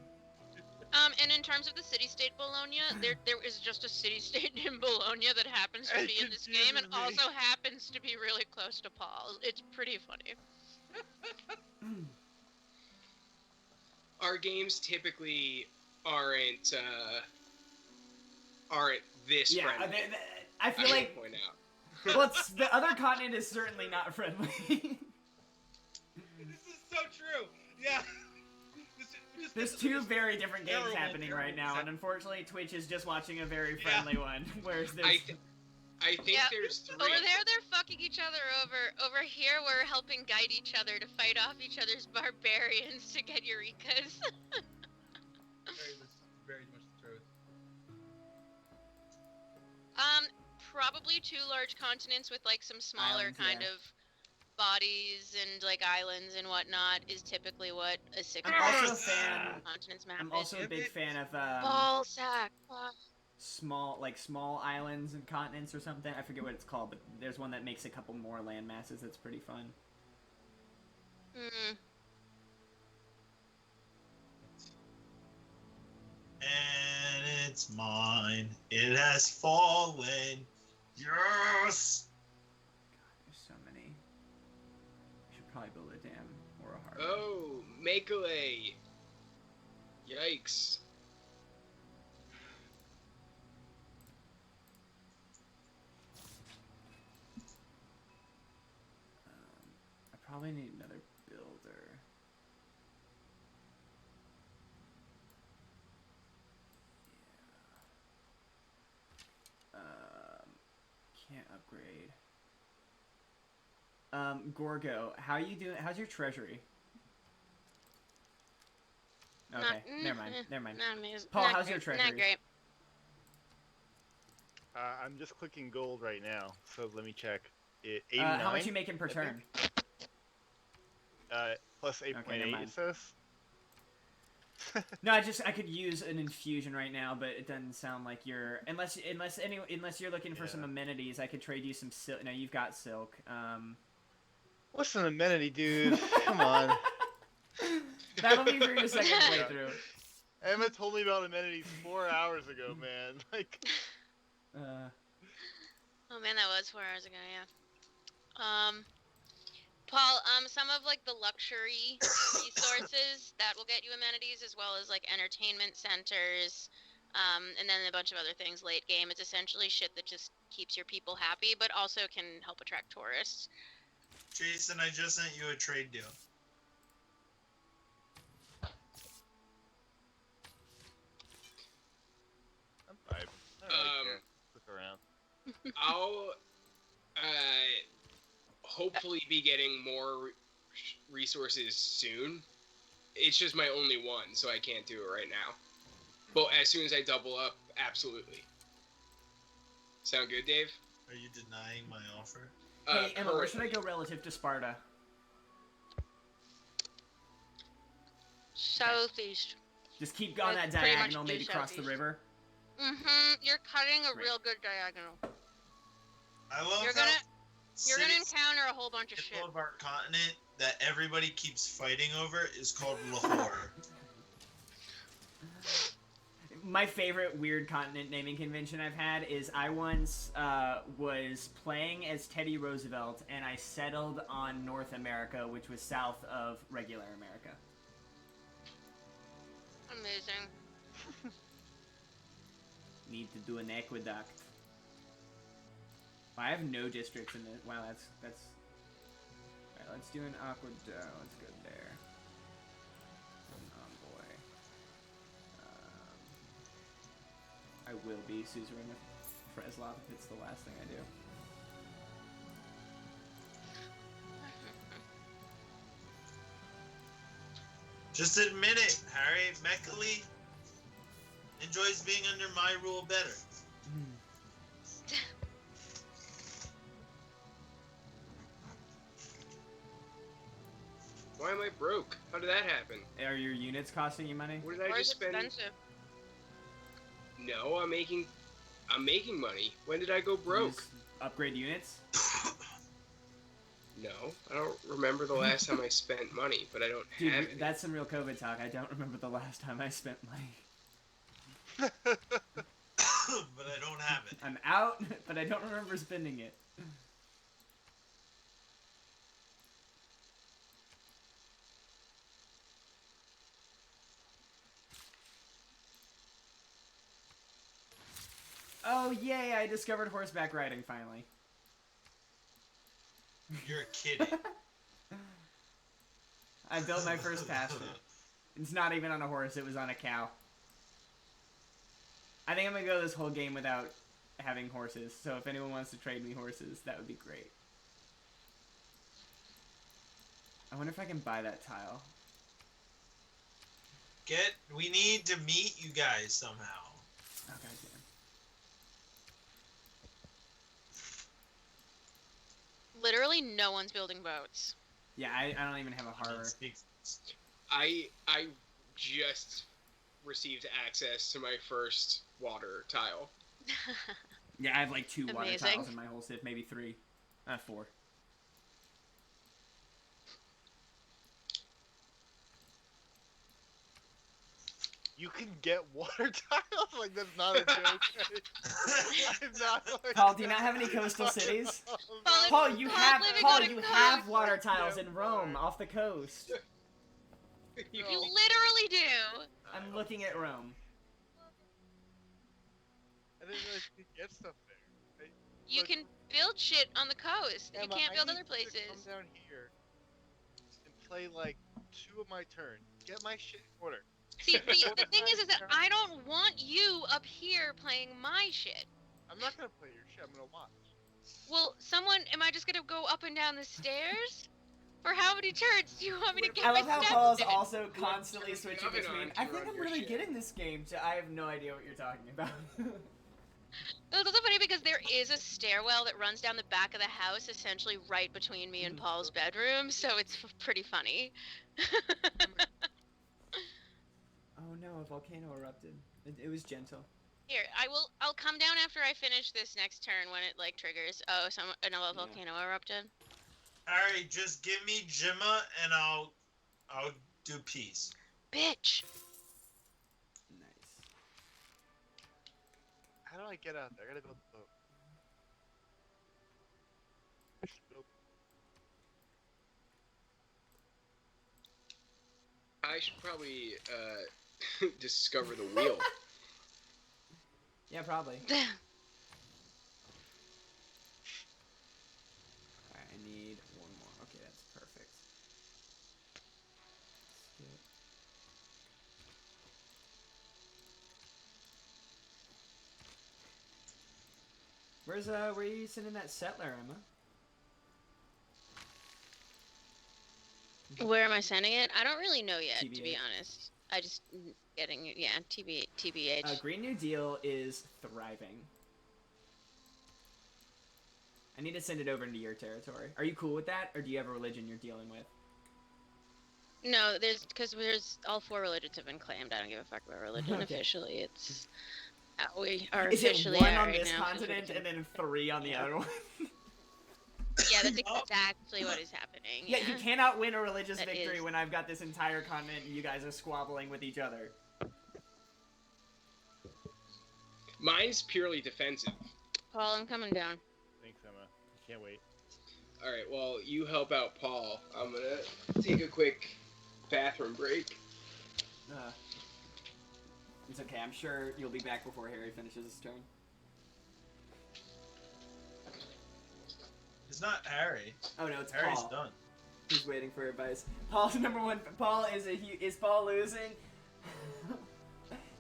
And in terms of the city-state Bologna, there is just a city-state in Bologna that happens to It be in this game and confuses me. also happens to be really close to Paul. It's pretty funny. Our games typically aren't this Yeah, friendly. I feel I like should point out. well, the other continent is certainly not friendly. This is so true. Yeah. There's 2 very different games Terrible, happening right terrible now, and unfortunately, Twitch is just watching a very friendly one. Whereas there's I think Yeah, there's 3. Over there, they're fucking each other over. Over here, we're helping guide each other to fight off each other's barbarians to get Eureka's. Very much the truth. Probably 2 large continents with like some smaller Islands, kind yeah. of bodies and like islands and whatnot is typically what a 6 I'm also a fan. continents map I'm is. also a big fan of Ball sack. small islands and continents or something. I forget what it's called, but there's one that makes a couple more land masses that's pretty fun. Hmm. And it's mine. It has fallen. Yes. There's so many. I should probably build a dam or a harbor. Oh, Makele. Yikes. I probably need another builder. Yeah. Can't upgrade. Gorgo, how you doing? How's your treasury? Okay, never mind. Not amazing. Paul, Not how's great. your treasury? Not great. I'm just clicking gold right now, so let me check. 89. How much you making per turn? Plus 8.8 Okay, never mind. it says. No, I could use an infusion right now, but it doesn't sound like you're unless you're looking for some amenities. I could trade you some silk. No, you've got silk. What's an amenity, dude? Come on. That'll be for your second playthrough. Emma told me about amenities 4 hours ago, man. Like. Oh man, that was 4 hours ago. Yeah. Paul, some of like the luxury resources that will get you amenities, as well as like entertainment centers, and then a bunch of other things late game. It's essentially shit that just keeps your people happy, but also can help attract tourists. Jason, I just sent you a trade deal. I'm fine. I don't really care. Look around. I'll hopefully be getting more resources soon. It's just my only one, so I can't do it right now. But as soon as I double up, absolutely. Sound good, Dave? Are you denying my offer? Hey, Emma, where should I go relative to Sparta? Southeast. Just keep going that Pretty much diagonal, due maybe cross the southeast. river. You're cutting a Right. real good diagonal. I love You're how gonna cities encounter a whole bunch of in the shit. middle of our continent that everybody keeps fighting over is called Lahore. My favorite weird continent naming convention I've had is I once was playing as Teddy Roosevelt, and I settled on North America, which was south of regular America. Amazing. Need to do an aqueduct. I have no districts in it. Wow, that's. Alright, let's do an aqueduct. Let's go there. Envoy. I will be suzerain of Freslov if it's the last thing I do. Just admit it, Harry. Mekali enjoys being under my rule better. Why am I broke? How did that happen? Are your units costing you money? What did I Or just it's spend? expensive. No, I'm making money. When did I go You broke? just upgrade units? No, I don't remember the last time I spent money, but I don't Dude, have it. that's some real COVID talk. I don't remember the last time I spent money. But I don't have it. I'm out, but I don't remember spending it. Oh, yay, I discovered horseback riding finally. You're kidding. I built my first pasture. It's not even on a horse, it was on a cow. I think I'm gonna go this whole game without having horses, so if anyone wants to trade me horses, that would be great. I wonder if I can buy that tile. We need to meet you guys somehow. Oh, goddamn. Literally, no one's building boats. Yeah, I don't even have a harbor. I just received access to my first water tile. Yeah, I have like 2 water Amazing. tiles in my whole civ, maybe 3. 4. You can get water tiles? Like, that's not a joke. I'm not like, Paul, do you not have any coastal cities? Paul, you have water tiles in Rome off the coast. You literally do. I'm looking at Rome. I didn't realize you could get stuff there. You can build shit on the coast that you can't build other places. Come down here and play like 2 of my turns. Get my shit in order. See, the thing is that I don't want you up here playing my shit. I'm not gonna play your shit. I'm gonna watch. Well, am I just gonna go up and down the stairs? For how many turns do you want me to get I my love how steps Paul's in? also constantly switching Jumping between. on I to think run I'm your really shit. getting this game. I have no idea what you're talking about. It's also funny because there is a stairwell that runs down the back of the house, essentially right between me and Paul's bedroom, so it's pretty funny. Oh no, a volcano erupted. It was gentle. Here, I'll come down after I finish this next turn when it like triggers. Oh, another volcano erupted. Alright, just give me Jimma and I'll do peace. Bitch. Nice. How do I get out there? I gotta build the boat. I should probably discover the wheel. Yeah, probably. Alright, I need 1 more. Okay, that's perfect. Skip. Where are you sending that settler, Emma? Where am I sending it? I don't really know yet, to be TBH. honest. I just getting it. Yeah, TBH. Green New Deal is thriving. I need to send it over into your territory. Are you cool with that, or do you have a religion you're dealing with? No, because all 4 religions have been claimed. I don't give a fuck about religion. Okay. Officially, it's we are Is it officially 1 at on right this now. continent and then 3 on the other one? Yeah, that's exactly what is happening. Yeah, you cannot win a religious That victory is- when I've got this entire continent and you guys are squabbling with each other. Mine's purely defensive. Paul, I'm coming down. Thanks, Emma. I can't wait. All right, well, you help out Paul. I'm gonna take a quick bathroom break. It's okay, I'm sure you'll be back before Harry finishes his turn. It's not Harry. Oh no, it's Harry's Paul. done. He's waiting for advice. Paul's number 1. Paul is Paul losing?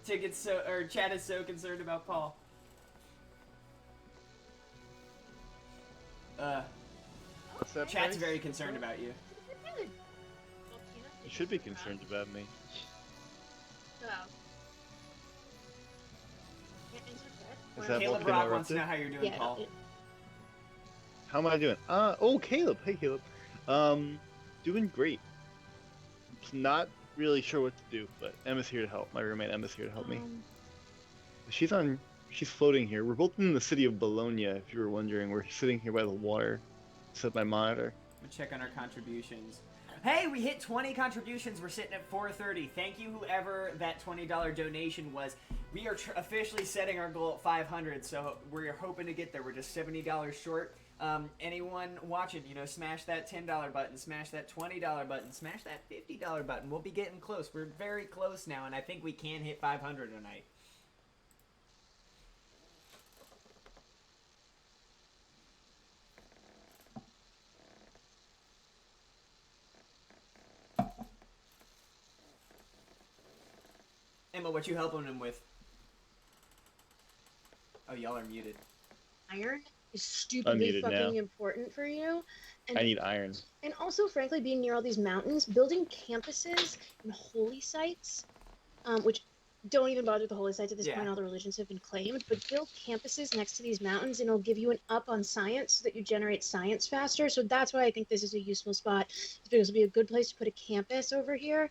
Chad is so concerned about Paul. What's that? Chad's Bryce? very concerned about you. You should be concerned about me. Is that Caleb volcano Rock wants to erupted? know how you're doing, Paul. How am I doing? Oh, Caleb. Hey, Caleb. Doing great. Just not really sure what to do, but Emma's here to help. My roommate Emma's here to help me. She's floating here. We're both in the city of Bologna, if you were wondering. We're sitting here by the water. Set my monitor. I'm gonna check on our contributions. Hey, we hit 20 contributions. We're sitting at 430. Thank you, whoever that $20 donation was. We are officially setting our goal at 500, so we're hoping to get there. We're just $70 short. Anyone watching, smash that $10 button, smash that $20 button, smash that $50 button. We'll be getting close. We're very close now, and I think we can hit 500 tonight. Emma, what you helping him with? Oh, y'all are muted. Iron is stupidly Unmuted fucking now. important for you. And, I need iron. and also, frankly, being near all these mountains, building campuses and holy sites, which don't even bother with the holy sites at this Yeah. point. All the religions have been claimed. But build campuses next to these mountains, and it'll give you an up on science so that you generate science faster. So that's why I think this is a useful spot. Because it'll be a good place to put a campus over here,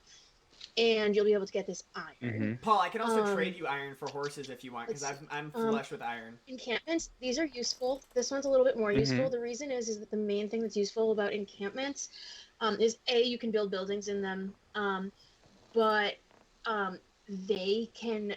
and you'll be able to get this iron. Mm-hmm. Paul, I can also trade you iron for horses if you want, because I'm flush with iron. Encampments, these are useful. This one's a little bit more useful. The reason is that the main thing that's useful about encampments is A, you can build buildings in them, but they can,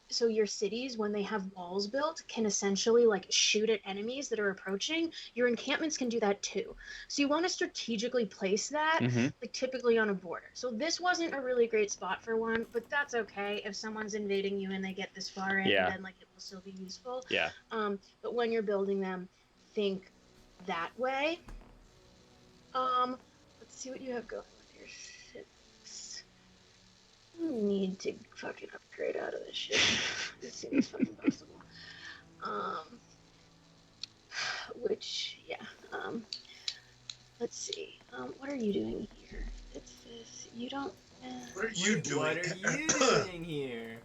so your cities, when they have walls built, can essentially like shoot at enemies that are approaching. Your encampments can do that too. So you want to strategically place that, like typically on a border. So this wasn't a really great spot for one, but that's okay. If someone's invading you and they get this far in, then like it will still be useful. Yeah. But when you're building them, think that way. Let's see what you have going with your ships. You need to fucking upgrade out of this shit as soon as fucking possible. Let's see. What are you doing here? It's this. You don't. What are you doing? What are you doing here?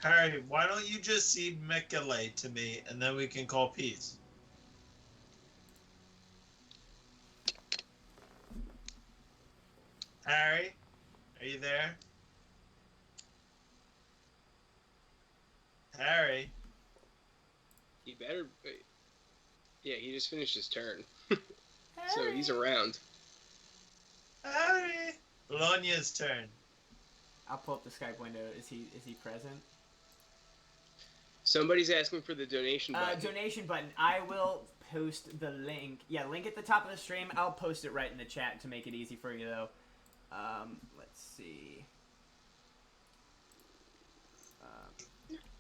Harry, why don't you just cede Mekele to me, and then we can call peace? Harry, are you there? Harry? He better... Yeah, he just finished his turn. So he's around. Harry! Bologna's turn. I'll pull up the Skype window. Is he present? Somebody's asking for the donation button. Donation button. I will post the link. Yeah, link at the top of the stream. I'll post it right in the chat to make it easy for you, though. Let's see.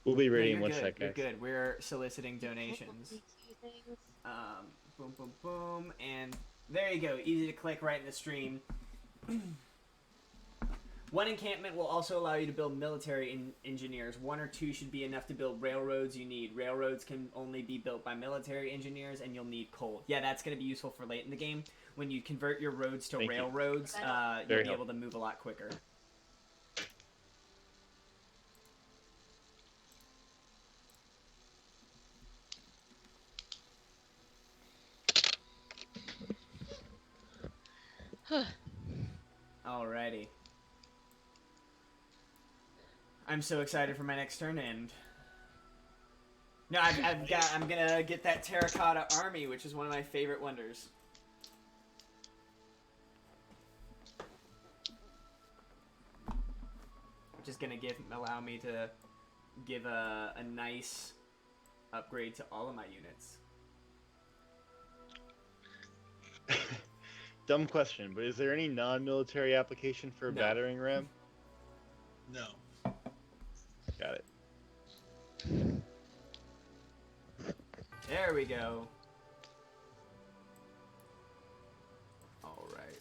We'll be ready no, in 1 good. second. You're good. We're soliciting donations. Boom, boom, boom, and there you go. Easy to click right in the stream. One encampment will also allow you to build military engineers. 1 or 2 should be enough to build railroads you need. Railroads can only be built by military engineers, and you'll need coal. Yeah, that's going to be useful for late in the game. When you convert your roads to railroads, you'll be able to move a lot quicker. Alrighty. I'm so excited for my next turn, and no, I'm gonna get that terracotta army, which is one of my favorite wonders. Which is gonna allow me to give a nice upgrade to all of my units. Dumb question, but is there any non-military application for a battering ram? No. Got it. There we go. All right.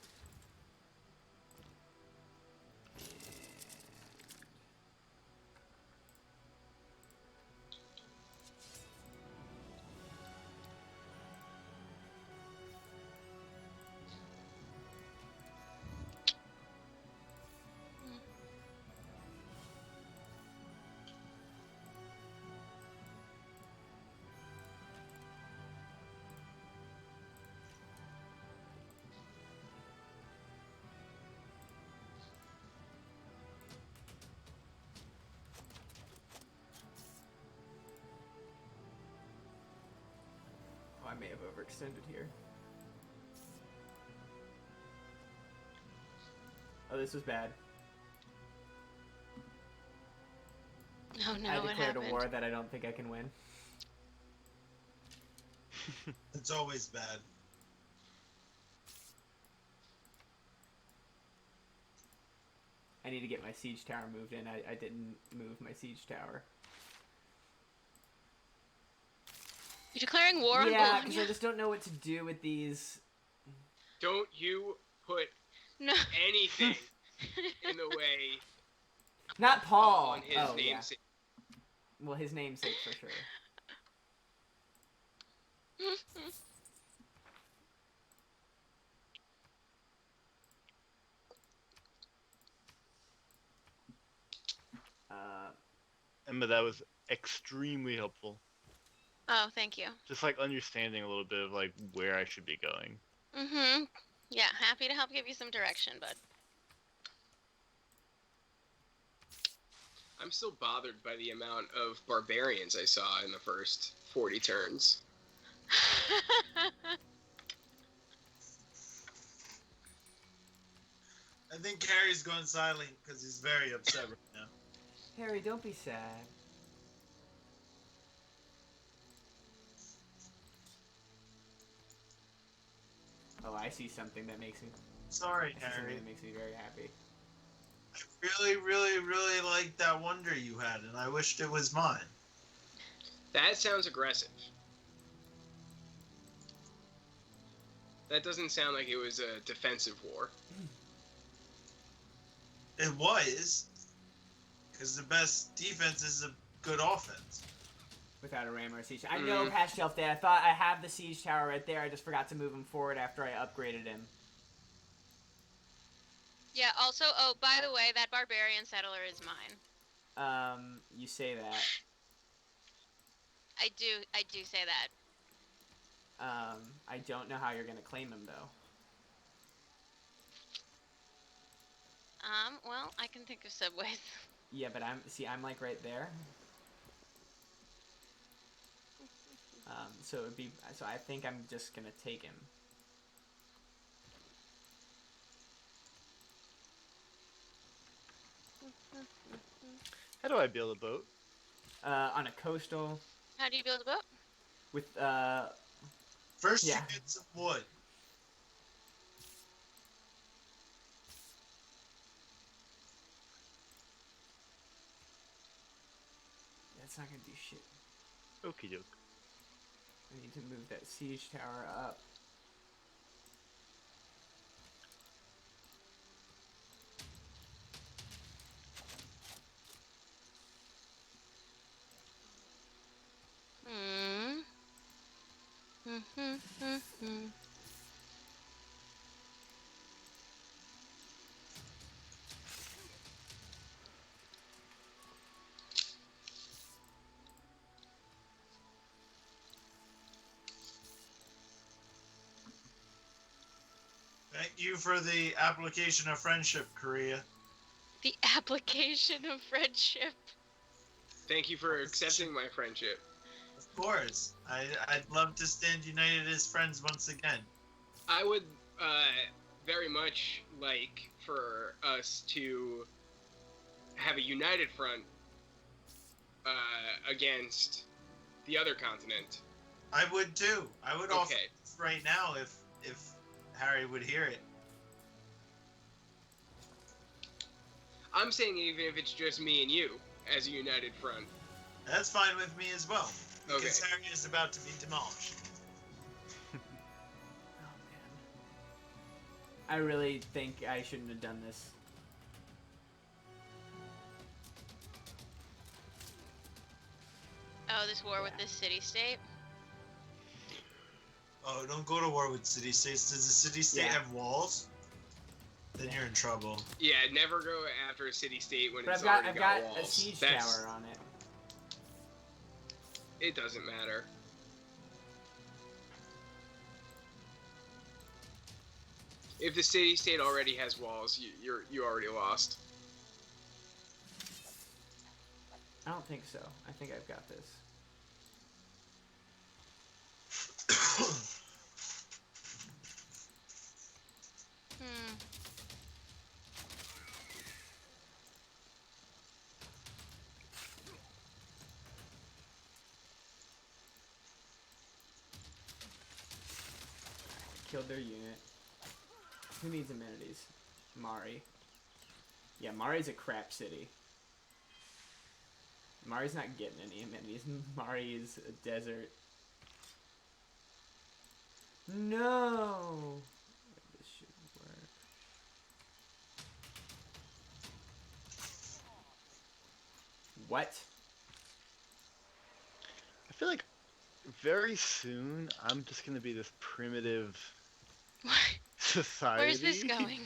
I may have overextended here. Oh, this was bad. Oh no, I what declared happened? a war that I don't think I can win. It's always bad. I need to get my siege tower moved in. I didn't move my siege tower. You declaring war on Yeah, because Bologna? I just don't know what to do with these. Don't you put No. anything in the way Not Paul. on his Oh, yeah. namesake. Well, his namesake for sure. Emma, that was extremely helpful. Oh, thank you. Just like understanding a little bit of like where I should be going. Mm-hmm. Yeah, happy to help give you some direction, bud. I'm still bothered by the amount of barbarians I saw in the first 40 turns. I think Harry's going silent because he's very upset right now. Harry, don't be sad. Oh, I see something that makes me. Sorry, I see something Harry. that makes me very happy. I really, really, really liked that wonder you had, and I wished it was mine. That sounds aggressive. That doesn't sound like it was a defensive war. It was, because the best defense is a good offense. Without a ram or a siege. I know, Patch Shelf Day. I thought I have the siege tower right there. I just forgot to move him forward after I upgraded him. Yeah, also, oh, by the way, that barbarian settler is mine. You say that. I do say that. I don't know how you're gonna claim him, though. Well, I can think of some ways. Yeah, but I'm like right there. So I think I'm just gonna take him. How do I build a boat? On a coastal. How do you build a boat? With First, yeah. you get some wood. That's not gonna do shit. Okie doke. I need to move that siege tower up. Thank you for the application of friendship, Korea. The application of friendship. Thank you for accepting my friendship. Of course. I'd love to stand united as friends once again. I would very much like for us to have a united front against the other continent. I would too. I would Okay. offer this right now if Harry would hear it. I'm saying even if it's just me and you as a united front. That's fine with me as well. Because Okay. Harry is about to be demolished. Oh man. I really think I shouldn't have done this. Oh, this war with this city-state? Oh, don't go to war with city-states. Does the city-state Yeah. have walls? Then you're in trouble. Yeah, never go after a city-state when But it's I've already got walls. a siege That's- tower on it. It doesn't matter. If the city-state already has walls, you already lost. I don't think so. I think I've got this. Hmm. Killed their unit. Who needs amenities? Mari. Yeah, Mari's a crap city. Mari's not getting any amenities. Mari is a desert. No! This should work. What? I feel like very soon I'm just gonna be this primitive What? society. Where's this going?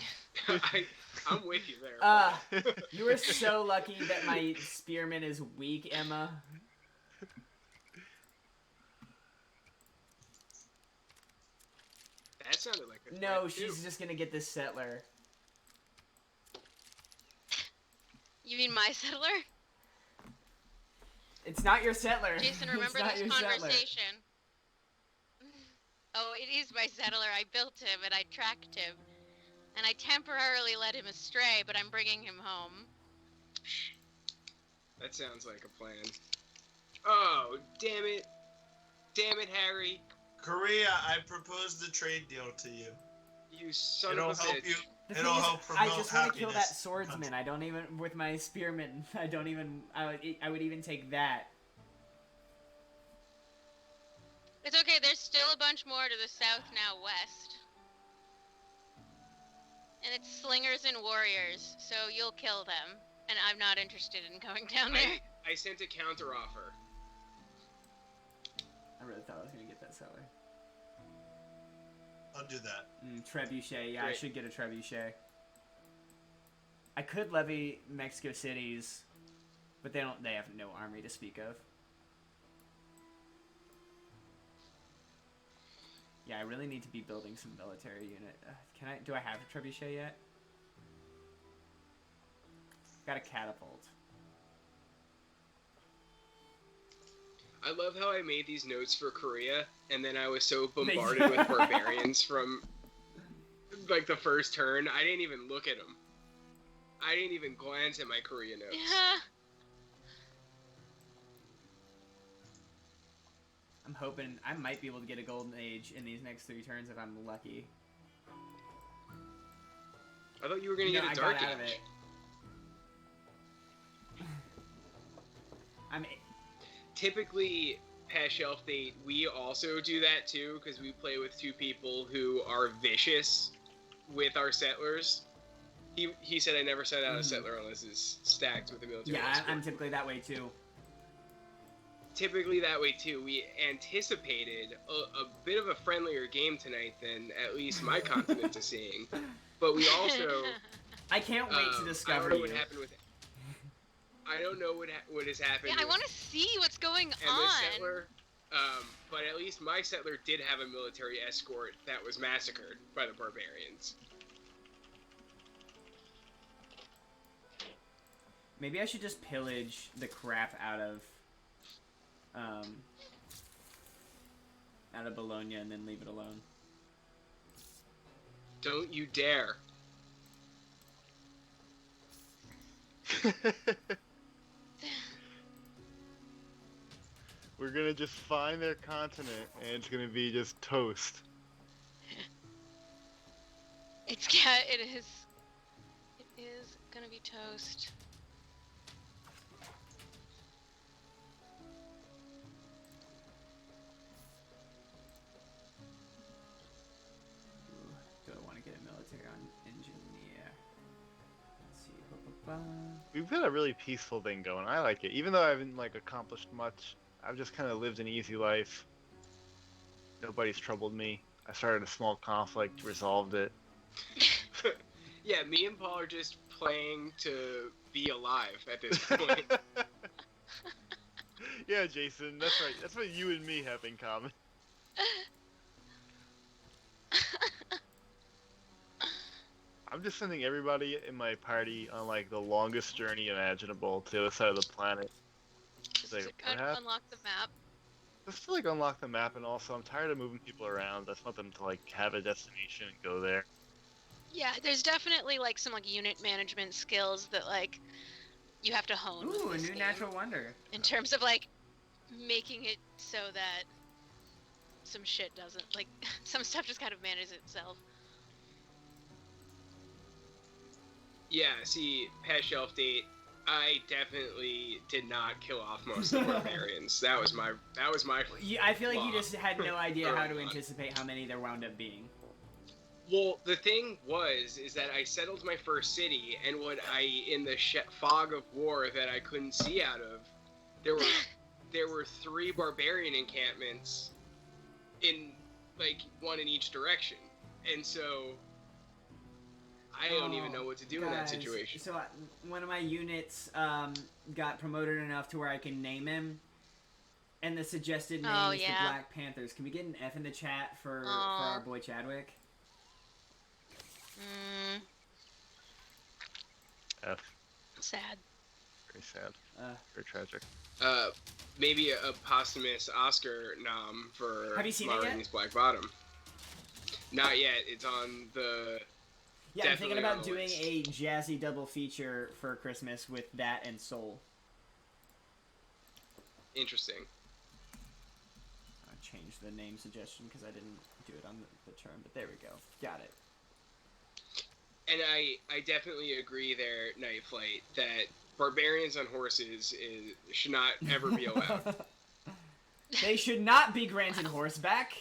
I'm with you there. You were so lucky that my spearman is weak, Emma. That sounded like a No, threat, she's too. just gonna get this settler. You mean my settler? It's not your settler. Jason, It's remember not this your settler. conversation. Oh, it is my settler. I built him and I tracked him. And I temporarily led him astray, but I'm bringing him home. That sounds like a plan. Oh, damn it. Damn it, Harry. Korea, I proposed a trade deal to you. You son It'll of a help bitch. you. The It'll thing is, help I promote just want to kill that happiness. swordsman. I don't even, with my spearman, I would even take that. It's okay, there's still a bunch more to the south now west. And it's slingers and warriors, so you'll kill them. And I'm not interested in going down there. I sent a counteroffer. I really thought I was gonna get that settler. I'll do that. Trebuchet, yeah, I Great. should get a trebuchet. I could levy Mexico cities, but they have no army to speak of. Yeah, I really need to be building some military unit. Do I have a trebuchet yet? Got a catapult. I love how I made these notes for Korea, and then I was so bombarded with barbarians from, like, the first turn, I didn't even look at them. I didn't even glance at my Korea notes. Yeah. I'm hoping I might be able to get a golden age in these next 3 turns if I'm lucky. I thought you were gonna No, get I a dark got out of age. it. Typically, past shelf date, we also do that too, because we play with 2 people who are vicious with our settlers. He said I never send out a settler unless it's stacked with a military Yeah, escort. I'm typically that way too. Typically that way too. We anticipated a bit of a friendlier game tonight than at least my continent is seeing. But we also... I can't wait to discover I don't know you. what happened with it. I don't know what has happened. Yeah, I with- want to see what's going and on. the settler, but at least my settler did have a military escort that was massacred by the barbarians. Maybe I should just pillage the crap out of Bologna and then leave it alone. Don't you dare. We're gonna just find their continent, and it's gonna be just toast. It is gonna be toast. Do I want to get a military on engineer? Let's see. We've got a really peaceful thing going. I like it, even though I haven't like accomplished much. I've just kind of lived an easy life. Nobody's troubled me. I started a small conflict, resolved it. Yeah, me and Paul are just playing to be alive at this point. Yeah, Jason, that's right. That's what you and me have in common. I'm just sending everybody in my party on like the longest journey imaginable to the other side of the planet. It's like, To kind of unlock the map. just to like unlock the map, and also I'm tired of moving people around. I just want them to like have a destination and go there. Yeah, there's definitely like some like unit management skills that like you have to hone. with Ooh, a this new game. natural wonder. In terms of like making it so that some shit doesn't like some stuff just kind of manages itself. Yeah, see, past shelf date, I definitely did not kill off most of the barbarians. That was my Yeah, I feel like you flaw just had no idea how to early on. anticipate how many there wound up being. Well, the thing is that I settled my first city, and in the fog of war that I couldn't see out of, there were 3 barbarian encampments, in like one in each direction, and so I don't even know what to do in that Guys, situation. So one of my units got promoted enough to where I can name him, and the suggested name is the Black Panthers. Can we get an F in the chat for our boy Chadwick? F. Sad. Very sad. Very tragic. Maybe a posthumous Oscar nom for Have you seen Ma it yet? Rainey's Black Bottom. Not yet. It's on the. Yeah, I'm thinking definitely on about the doing list. a jazzy double feature for Christmas with that and Soul. Interesting. I changed the name suggestion because I didn't do it on the term, but there we go. Got it. And I definitely agree there, Night Flight, that barbarians on horses should not ever be allowed. They should not be granted horseback.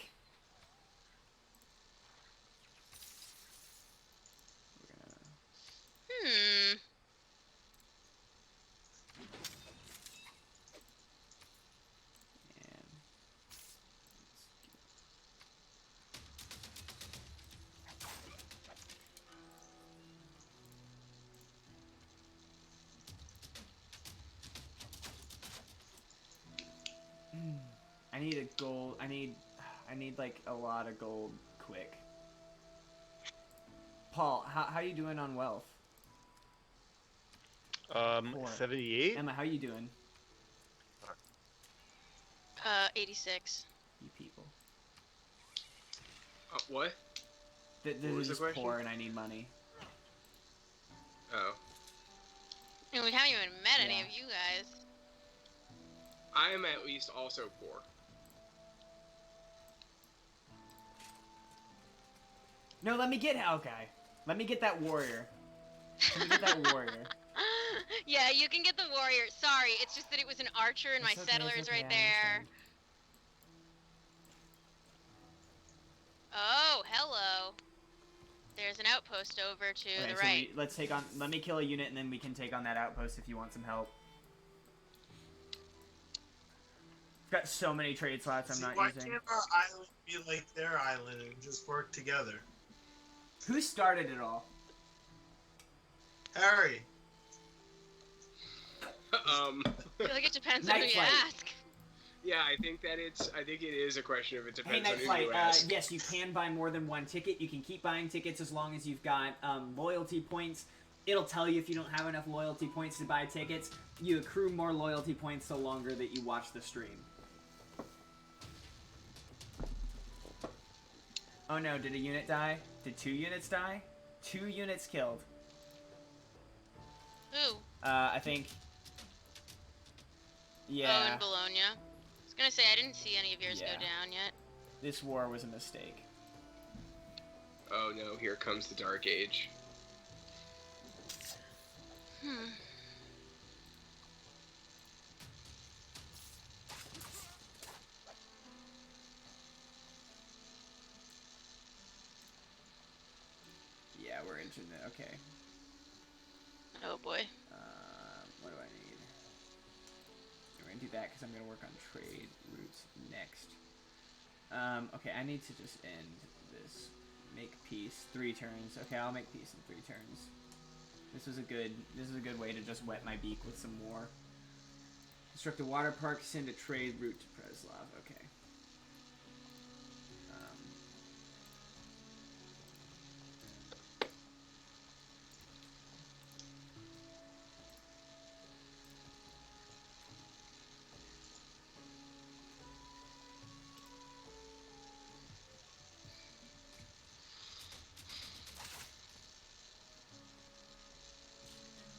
I need a gold. I need like a lot of gold quick. Paul, how you doing on wealth? 78. Emma, how you doing? 86. You people. What? This was the is question? poor and I need money. Oh. And we haven't even met any Yeah. of you guys. I am at least also poor. No, let me get Hawkeye. Let me get that warrior. Let me get that warrior. Yeah, you can get the warrior. Sorry, it's just that it was an archer and my It's okay, settler's it's okay, right I there. understand. Oh, hello. There's an outpost over to Okay, the so right. let's take on. Let me kill a unit and then we can take on that outpost if you want some help. I've got so many trade slots I'm not why using. can't our island be like their island and just work together? Who started it all? Harry. I feel like it depends on who Night you Flight. ask. Yeah, I think it is a question of it Hey, depends on Night who Flight, you ask. yes, you can buy more than one ticket. You can keep buying tickets as long as you've got loyalty points. It'll tell you if you don't have enough loyalty points to buy tickets. You accrue more loyalty points the longer that you watch the stream. Oh no, did a unit die? Did 2 units die? 2 units killed. Who? I think... Oh, Yeah, in Bologna. I was gonna say, I didn't see any of yours Yeah. go down yet. this war was a mistake. Oh no, here comes the Dark Age. Yeah, we're into the... Okay. Oh boy. What do I need? We're gonna do that because I'm gonna work on trade routes next. Okay, I need to just end this. Make peace 3 turns. Okay, I'll make peace in 3 turns. This is a good way to just wet my beak with some war. Construct a water park. Send a trade route to Preslav. Okay.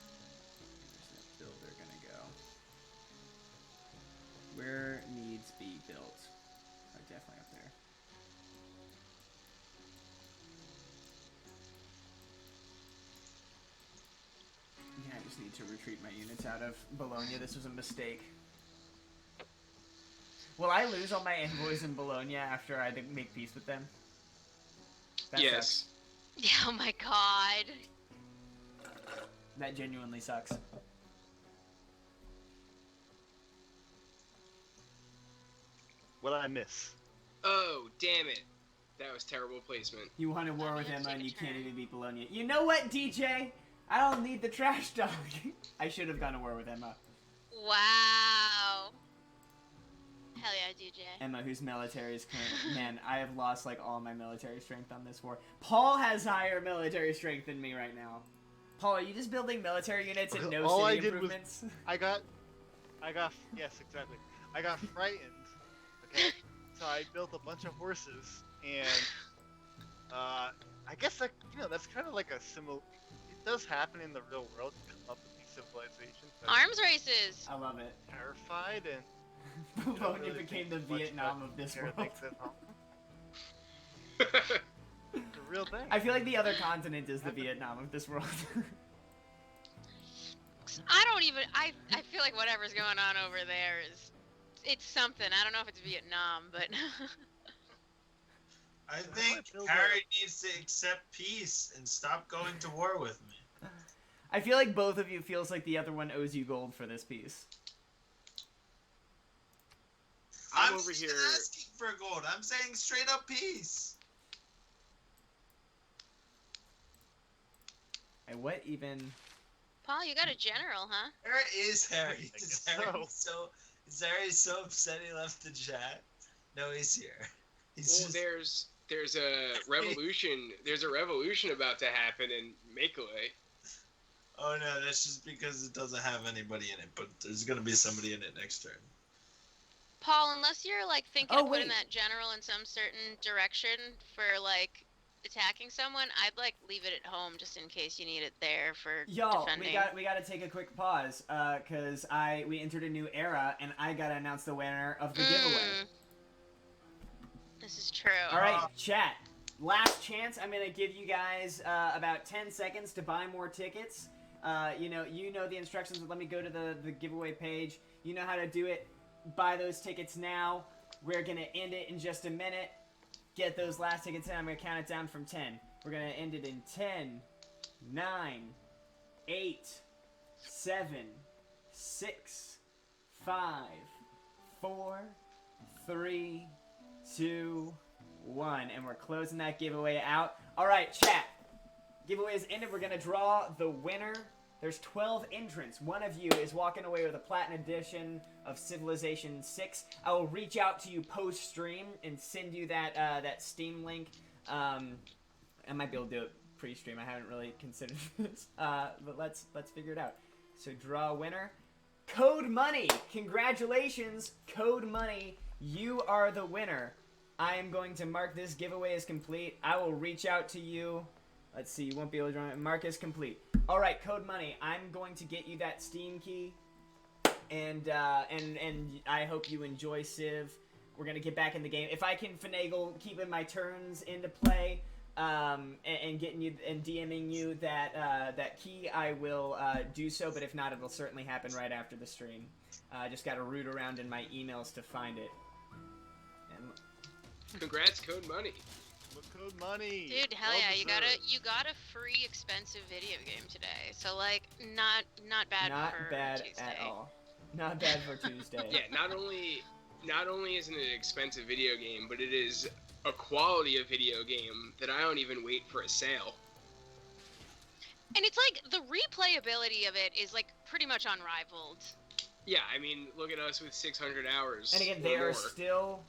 Where's that builder gonna go? Where needs be built? Oh, definitely up there. Yeah, I just need to retreat my units out of Bologna. This was a mistake. Will I lose all my envoys in Bologna after I make peace with them? That Yes. sucks. Yeah, oh my god. That genuinely sucks. What did I miss? Oh, damn it. That was terrible placement. You want to war with Emma and you can't even beat Bologna. You know what, DJ? I don't need the trash dog. I should have gone to war with Emma. Wow. Hell yeah, DJ. Emma, whose military is current. Man, I have lost like all my military strength on this war. Paul has higher military strength than me right now. Paul, are you just building military units and no All city I did improvements? was I got yes, exactly. I got frightened. Okay, so I built a bunch of horses, and I guess that that's kind of like a similar. It does happen in the real world. You come up with these civilizations. Arms races. I love it. Terrified and. Bologna became the Vietnam of this world. It's a real thing. I feel like the other continent is the Vietnam of this world. I feel like whatever's going on over there it's something. I don't know if it's Vietnam, but I think Harry needs to accept peace and stop going to war with me. I feel like both of you feels like the other one owes you gold for this piece. I'm over here asking for gold. I'm saying straight up peace. And what even? Paul, you got a general, huh? Where is Harry? So. Is Harry so upset he left the chat? No, he's here. Well, there's a revolution. There's a revolution about to happen in Makeley. Oh no, that's just because it doesn't have anybody in it. But there's gonna be somebody in it next turn. Paul, unless you're like thinking of putting that general in some certain direction for like attacking someone, I'd like leave it at home just in case you need it there for defending. we got to take a quick pause because we entered a new era and I got to announce the winner of the giveaway. This is true. All right, chat. Last chance. I'm gonna give you guys about 10 seconds to buy more tickets. You know the instructions. Let me go to the giveaway page. You know how to do it. Buy those tickets now. We're gonna end it in just a minute. Get those last tickets in. I'm gonna count it down from 10. We're gonna end it in 10, 9, 8, 7, 6, 5, 4, 3, 2, 1. And we're closing that giveaway out. All right, chat. Giveaway is ended. We're gonna draw the winner. There's 12 entrants. One of you is walking away with a Platinum Edition of Civilization 6. I will reach out to you post-stream and send you that Steam link. I might be able to do it pre-stream. I haven't really considered this, but let's figure it out. So draw a winner. Code Money. Congratulations, Code Money. You are the winner. I am going to mark this giveaway as complete. I will reach out to you. Let's see. You won't be able to draw it. Mark as complete. All right, Code Money. I'm going to get you that Steam key, and I hope you enjoy Civ. We're gonna get back in the game. If I can finagle keeping my turns into play, and getting you and DMing you that key, I will do so. But if not, it'll certainly happen right after the stream. I just gotta root around in my emails to find it. And congrats, Code Money. Code Money. Dude, hell well yeah, deserved. you got a free expensive video game today. So like not bad for Tuesday. At all. Not bad for Tuesday. Yeah, not only is it an expensive video game, but it is a quality of video game that I don't even wait for a sale. And it's like the replayability of it is like pretty much unrivaled. Yeah, I mean, look at us with 600 hours. And again, they are still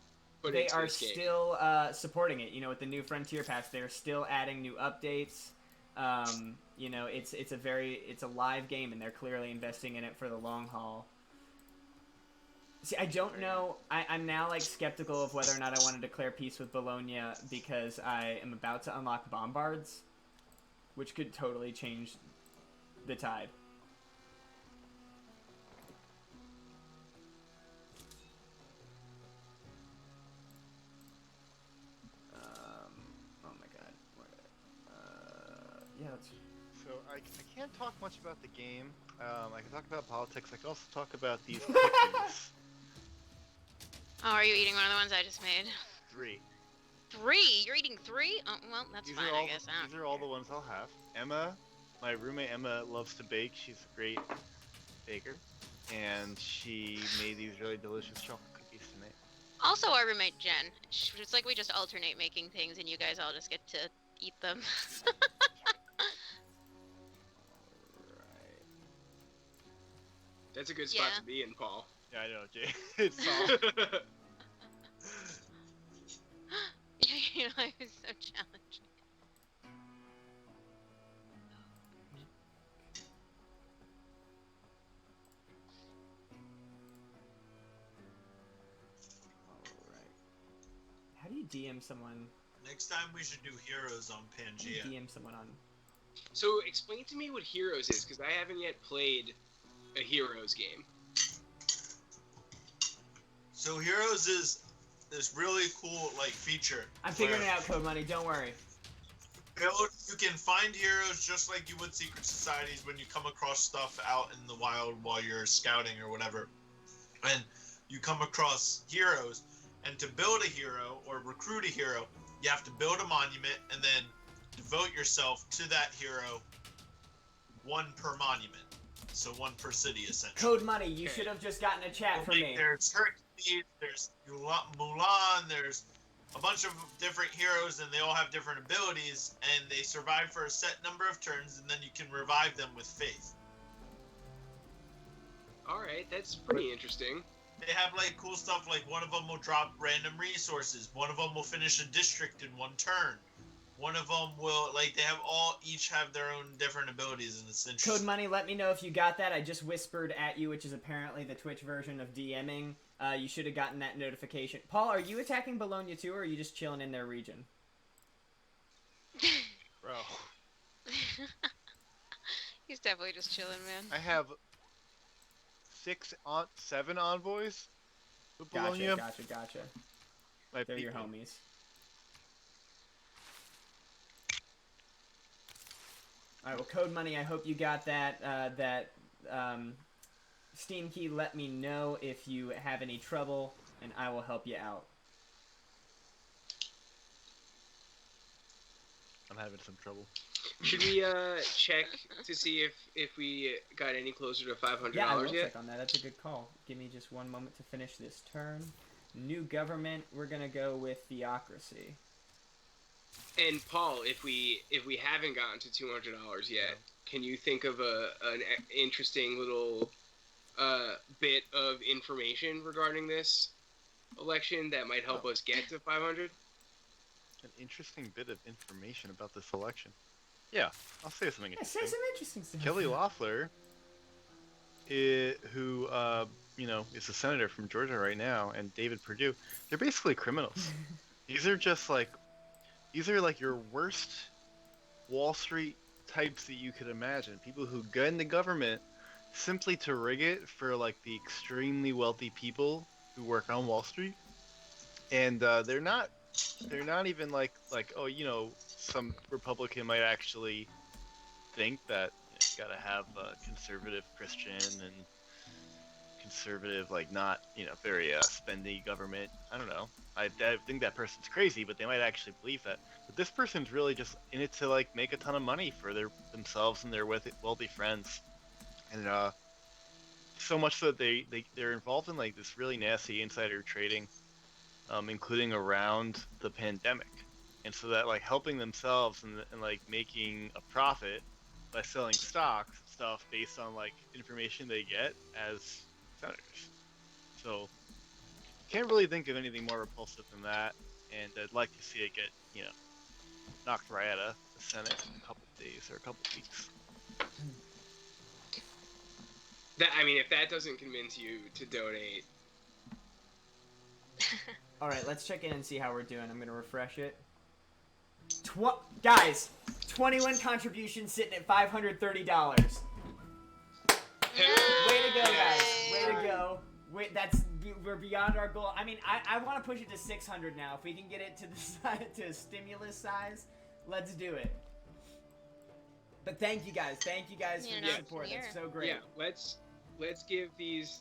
supporting it. You know, with the new Frontier Pass, they're still adding new updates. You know, it's a live game, and they're clearly investing in it for the long haul. See, I don't know. I'm now like skeptical of whether or not I want to declare peace with Bologna because I am about to unlock Bombards, which could totally change the tide. Oh my god. Yeah, that's... So I can't talk much about the game. I can talk about politics. I can also talk about these cookies. Oh, are you eating one of the ones I just made? 3. 3? You're eating 3? Oh, well, that's fine, I guess. These are all the ones I'll have. Emma, my roommate Emma, loves to bake. She's a great baker. And she made these really delicious chocolate cookies tonight. Also, our roommate Jen. It's like we just alternate making things, and you guys all just get to eat them. That's a good spot to be in, Paul. Yeah, I know, Jay. It's soft. You know, I was so challenging. How do you DM someone? Next time we should do heroes on Pangea. DM someone on. So explain to me what Heroes is, because I haven't yet played a Heroes game. So Heroes is this really cool feature. I'm figuring it out, Code Money. Don't worry. You can find heroes just like you would secret societies when you come across stuff out in the wild while you're scouting or whatever. And you come across heroes, and to build a hero or recruit a hero, you have to build a monument and then devote yourself to that hero, one per monument. So one per city, essentially. Code Money, you should have just gotten a chat from me. There's Hercules, there's Mulan, there's a bunch of different heroes, and they all have different abilities, and they survive for a set number of turns, and then you can revive them with faith. Alright, that's pretty interesting. They have cool stuff, one of them will drop random resources, one of them will finish a district in one turn. One of them will, they have each have their own different abilities, and it's interesting. Code Money, let me know if you got that. I just whispered at you, which is apparently the Twitch version of DMing. You should have gotten that notification. Paul, are you attacking Bologna too, or are you just chilling in their region? Bro. He's definitely just chilling, man. I have 7 envoys with Bologna. Gotcha. They're your homies. Alright, well, Code Money, I hope you got that Steam key. Let me know if you have any trouble, and I will help you out. I'm having some trouble. Should we check to see if we got any closer to $500 yeah, I will yet? check on that. That's a good call. Give me just one moment to finish this turn. New government, we're going to go with theocracy. And Paul, if we haven't gotten to $200 yet, can you think of an interesting little bit of information regarding this election that might help us get to 500? An interesting bit of information about this election. Yeah, I'll say something interesting. Say some interesting stuff. Kelly Loeffler, who is a senator from Georgia right now, and David Perdue, they're basically criminals. These are your worst Wall Street types that you could imagine. People who get in the government simply to rig it for the extremely wealthy people who work on Wall Street. And they're not even some Republican might actually think that you gotta have a conservative Christian and conservative, not, very spendy government. I don't know. I think that person's crazy, but they might actually believe that. But this person's really just in it to make a ton of money for themselves and their wealthy friends, and so much so that they're involved in this really nasty insider trading, including around the pandemic, and so that helping themselves and making a profit by selling stuff based on information they get as senators. So can't really think of anything more repulsive than that, and I'd like to see it get knocked right out of the Senate in a couple days or a couple weeks. If that doesn't convince you to donate. Alright, let's check in and see how we're doing. I'm gonna refresh it. Guys, 21 contributions sitting at $530. Way to go, guys. Way to go. We're beyond our goal. I want to push it to 600 now. If we can get it to the side, to stimulus size, let's do it. But thank you guys. Thank you guys for your support. That's so great. Yeah, let's give these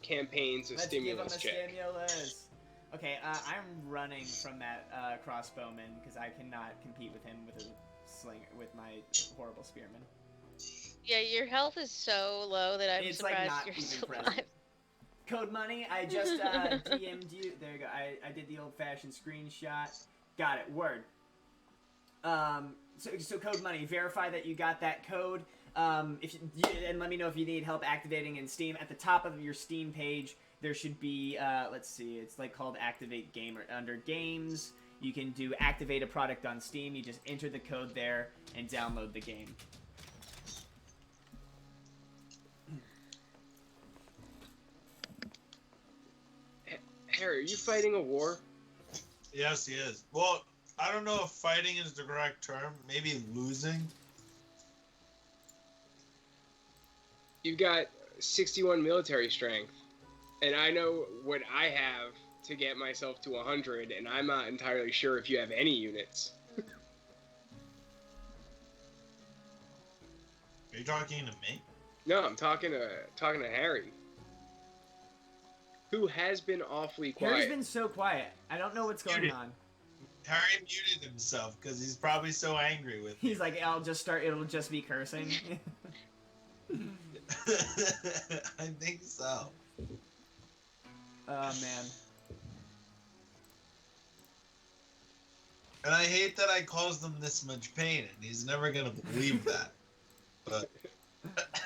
campaigns a stimulus check. Give them a stimulus. Okay, I'm running from that crossbowman because I cannot compete with him with a slinger with my horrible spearman. Yeah, your health is so low that I'm It's surprised not you're even still present. alive. Code Money, I just DM'd you. There you go. I did the old-fashioned screenshot. Got it. Word. So Code Money, verify that you got that code. And let me know if you need help activating in Steam. At the top of your Steam page, there should be, let's see, it's like called Activate Game, or under Games. You can do Activate a Product on Steam. You just enter the code there and download the game. Harry, are you fighting a war? Yes, he is. Well, I don't know if fighting is the correct term. Maybe losing. You've got 61 military strength, and I know what I have to get myself to 100, and I'm not entirely sure if you have any units. Are you talking to me? No, I'm talking to Harry, who has been awfully quiet. Harry's been so quiet. I don't know what's going on. Harry muted himself because he's probably so angry with me. He's like, it'll just be cursing. I think so. Oh, man. And I hate that I caused him this much pain, and he's never gonna believe that. But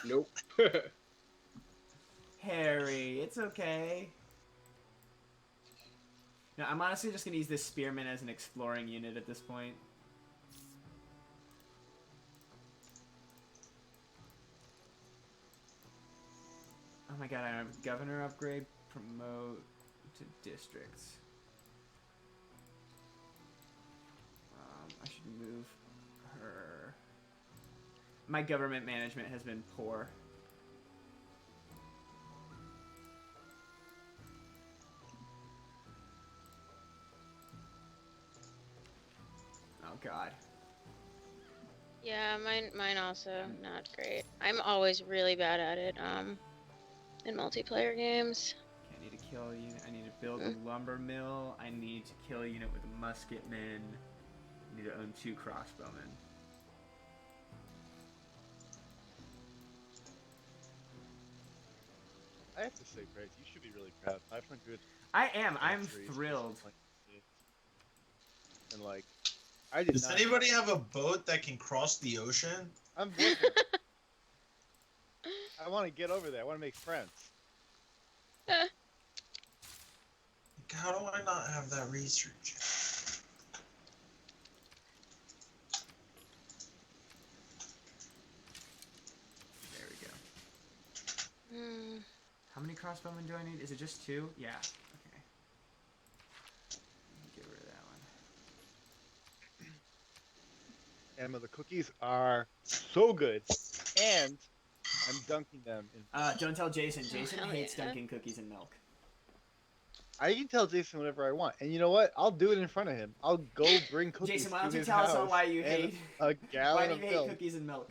nope. Harry, it's okay. No, I'm honestly just gonna use this spearman as an exploring unit at this point. Oh my god, I have governor upgrade, promote to districts. I should move her. My government management has been poor. Oh god. Yeah, mine also not great. I'm always really bad at it. In multiplayer games. Okay, I need to kill a unit. I need to build a lumber mill. I need to kill a unit with musketmen. I need to own 2 crossbowmen. I have to say, Bryce, you should be really proud. 500. I am. I'm thrilled. And like, I did Does not. anybody have a boat that can cross the ocean? I'm working. I want to get over there. I want to make friends. How do I not have that research? There we go. Hmm. How many crossbowmen do I need? Is it just 2? Yeah. Okay. Get rid of that one. Emma, the cookies are so good, and I'm dunking them in. Don't tell Jason. Jason hell hates yeah. dunking cookies in milk. I can tell Jason whatever I want, and you know what? I'll do it in front of him. I'll go bring cookies. Jason, why to don't you his tell us house why you and hate a gallon why do of you hate milk. cookies and milk?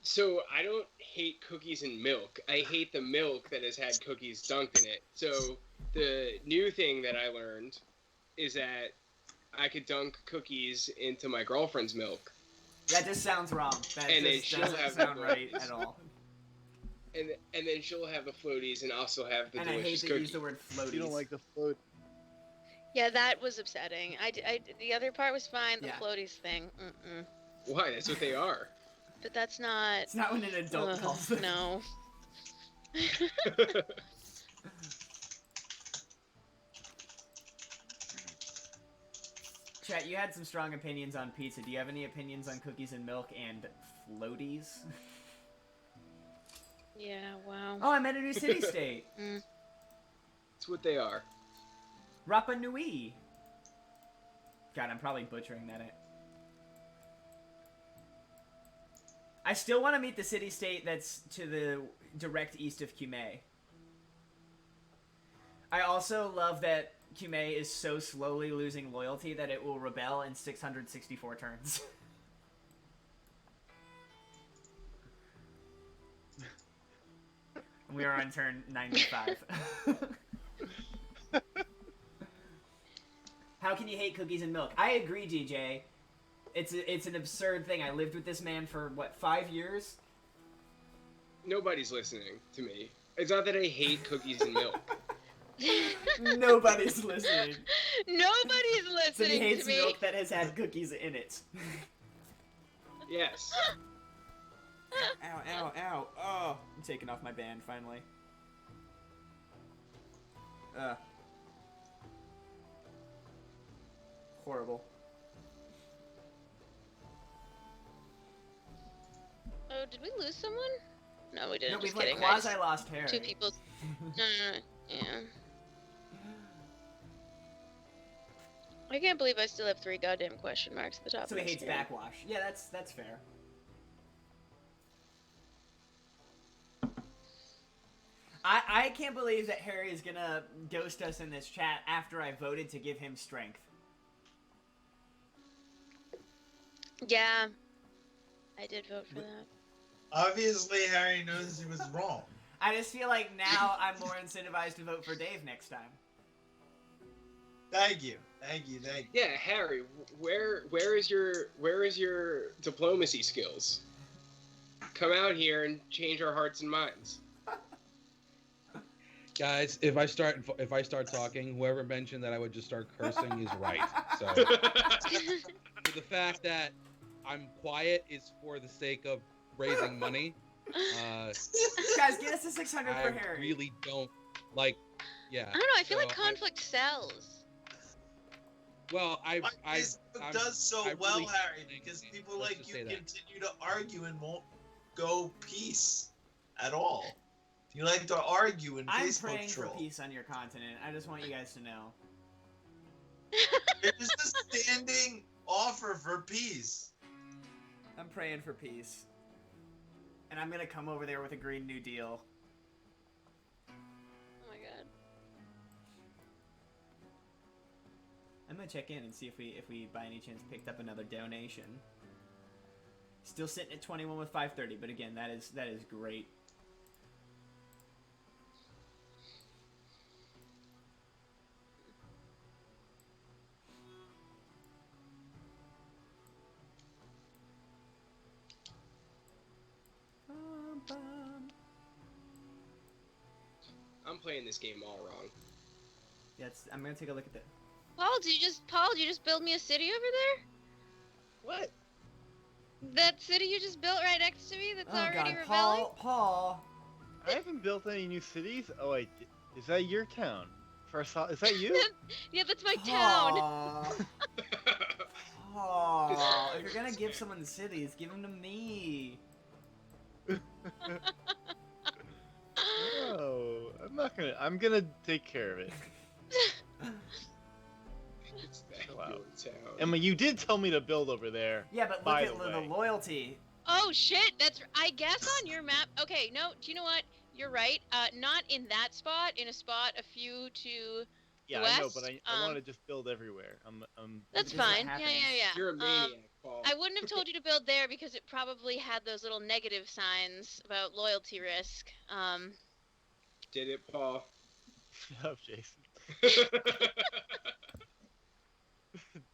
So I don't hate cookies and milk. I hate the milk that has had cookies dunked in it. So the new thing that I learned is that I could dunk cookies into my girlfriend's milk. That just sounds wrong. That And then just she'll doesn't have sound the right floaties. at all. And then she'll have the floaties and also have the And I hate delicious that you cookies. use the word floaties. You don't like the float. Yeah, that was upsetting. The other part was fine. The Yeah. floaties thing. Mm-mm. Why? That's what they are. But that's not. It's not when an adult calls them. No. Chat, you had some strong opinions on pizza. Do you have any opinions on cookies and milk and floaties? Yeah. Wow. Oh, I met a new city-state. That's what they are. Rapa Nui. God, I'm probably butchering that. I still want to meet the city-state that's to the direct east of Kume. I also love that Kume is so slowly losing loyalty that it will rebel in 664 turns. We are on turn 95. How can you hate cookies and milk? I agree, DJ. It's an absurd thing. I lived with this man for, what, 5 years? Nobody's listening to me. It's not that I hate cookies and milk. Nobody's listening. Nobody's So listening he hates to me. milk that has had cookies in it. Yes. Ow, ow, ow. Oh, I'm taking off my band finally. Horrible. Oh, did we lose someone? No, we didn't. No, Just we've kidding. like I just- quasi lost Harry. Two people. No. Yeah. I can't believe I still have 3 goddamn question marks at the top. So of he my hates screen. backwash. Yeah, that's fair. I can't believe that Harry is gonna ghost us in this chat after I voted to give him strength. Yeah. I did vote for that. Obviously, Harry knows he was wrong. I just feel like now I'm more incentivized to vote for Dave next time. Thank you. Yeah, Harry, where is your diplomacy skills? Come out here and change our hearts and minds. Guys, if I start talking, whoever mentioned that I would just start cursing is right. So the fact that I'm quiet is for the sake of raising money. Guys, get us to 600 for I Harry. really don't like. Yeah. I don't know. I feel like conflict sells. Well, Facebook does so well, Harry, because people like you continue to argue and won't go peace at all. You like to argue in I'm Facebook praying troll. for peace on your continent. I just want you guys to know. It is a standing offer for peace. I'm praying for peace. And I'm gonna come over there with a Green New Deal. Oh my god. I'm gonna check in and see if we by any chance picked up another donation. Still sitting at 21 with 530, but again, that is great. I'm playing this game all wrong. Yeah, I'm gonna take a look at that. Paul, did you just build me a city over there? What? That city you just built right next to me that's Oh, already God, rebelling? Paul. I haven't built any new cities. Oh wait, is that your town? Is that you? Yeah, that's my town. Oh, if you're gonna give someone cities, give them to me. No, I'm gonna take care of it. It's that Wow. your town. Emma, you did tell me to build over there. Yeah, but look by at the the way. loyalty. Oh shit, I guess on your map. Okay, no, do you know what? You're right. Not in that spot. In a spot a few to Yeah, the west. I know, but I want to just build everywhere. That's This is what fine. Yeah. You're a maniac, Paul. I wouldn't have told you to build there because it probably had those little negative signs about loyalty risk. Did it, Paul? Shut up, Jason.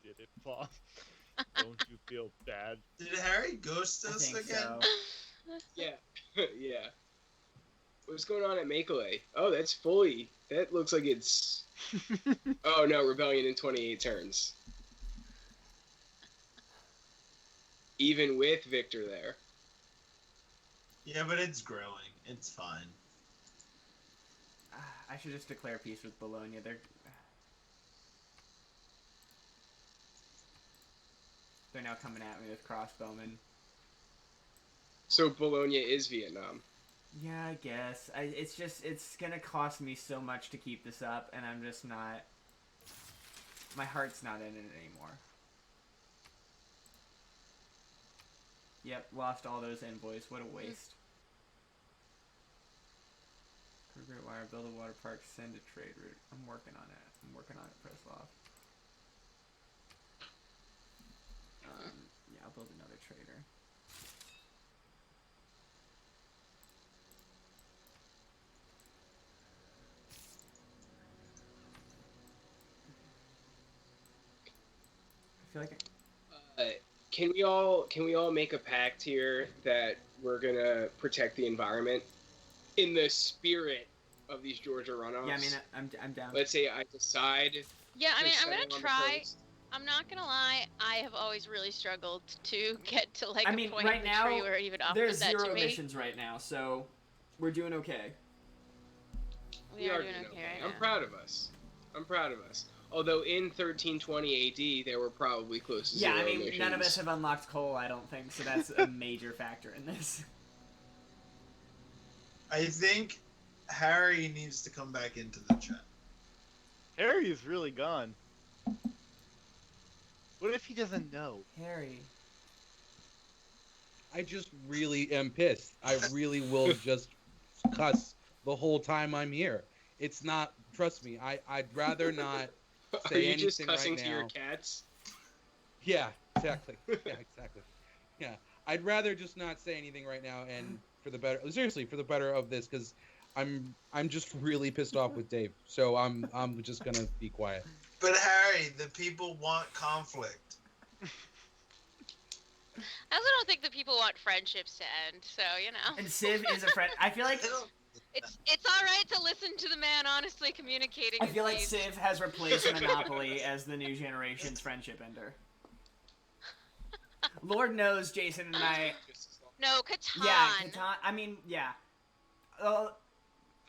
Did it, Paul? Don't you feel bad? Did Harry ghost us again? Yeah. Yeah. What's going on at Makeley? Oh, that looks like it's... Oh no, Rebellion in 28 turns. Even with Victor there. Yeah, but it's growing. It's fine. I should just declare peace with Bologna. They're now coming at me with crossbowmen. So Bologna is Vietnam. Yeah, I guess. It's gonna cost me so much to keep this up, and I'm just not... My heart's not in it anymore. Yep, lost all those envoys. What a waste. Great wire, build a water park, send a trade route. I'm working on it, Preslov. Yeah, I'll build another trader. I feel like Can we all make a pact here that we're gonna protect the environment in the spirit of these Georgia runoffs. Yeah, I mean, I'm down. Let's say I decide. Yeah, I mean, I'm settle gonna on the try. coast. I'm not gonna lie. I have always really struggled to get to like I a mean, point right in the now, tree where it even offers there's that 0 to me. missions right now, so we're doing okay. We are doing okay right I'm now. proud of us. I'm proud of us. Although in 1320 AD, there were probably close to Yeah, zero I mean, missions. none of us have unlocked coal, I don't think, so that's a major factor in this. I think Harry needs to come back into the chat. Harry is really gone. What if he doesn't know? Harry. I just really am pissed. I really will just cuss the whole time I'm here. It's not. Trust me. I'd rather not say Are you anything just cussing right to now. your cats? Yeah, exactly. Yeah, exactly. Yeah, I'd rather just not say anything right now, and for the better. Seriously, for the better of this, because I'm just really pissed off with Dave. So I'm just gonna be quiet. But Harry, the people want conflict. I also don't think that people want friendships to end, so you know. And Civ is a friend. I feel like It's all right to listen to the man honestly communicating. I his feel like needs. Civ has replaced Monopoly as the new generation's friendship ender. Lord knows Jason and I. No, Catan. Yeah, Catan. I mean, yeah.